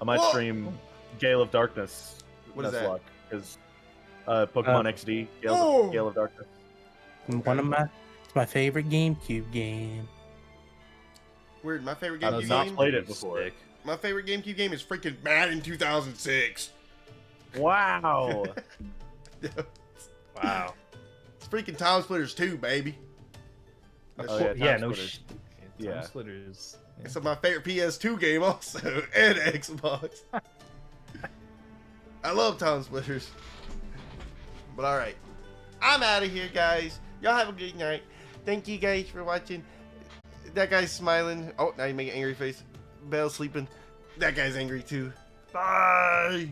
Speaker 1: I might
Speaker 2: Whoa!
Speaker 1: stream Gale of Darkness.
Speaker 2: What is that?
Speaker 1: Because Pokemon XD,
Speaker 2: Oh!
Speaker 1: Gale of Darkness.
Speaker 4: It's my favorite GameCube game.
Speaker 2: Weird. My favorite
Speaker 1: I've
Speaker 2: GameCube
Speaker 1: not
Speaker 2: game.
Speaker 1: played it before.
Speaker 5: Sick.
Speaker 2: My favorite GameCube game is freaking Madden 2006.
Speaker 1: Wow.
Speaker 5: Wow.
Speaker 2: It's freaking Time Splitters 2, baby. That's
Speaker 1: Oh,
Speaker 2: shit.
Speaker 1: yeah,
Speaker 5: Yeah,
Speaker 1: Time
Speaker 5: no
Speaker 1: Splitters.
Speaker 5: sh-
Speaker 1: Yeah.
Speaker 5: Time Splitters. Yeah.
Speaker 2: It's my favorite PS2 game also, and Xbox. I love Time Splitters. But alright. I'm out of here, guys. Y'all have a good night. Thank you guys for watching. That guy's smiling. Oh, now you make an angry face. Bell's sleeping. That guy's angry too. Bye.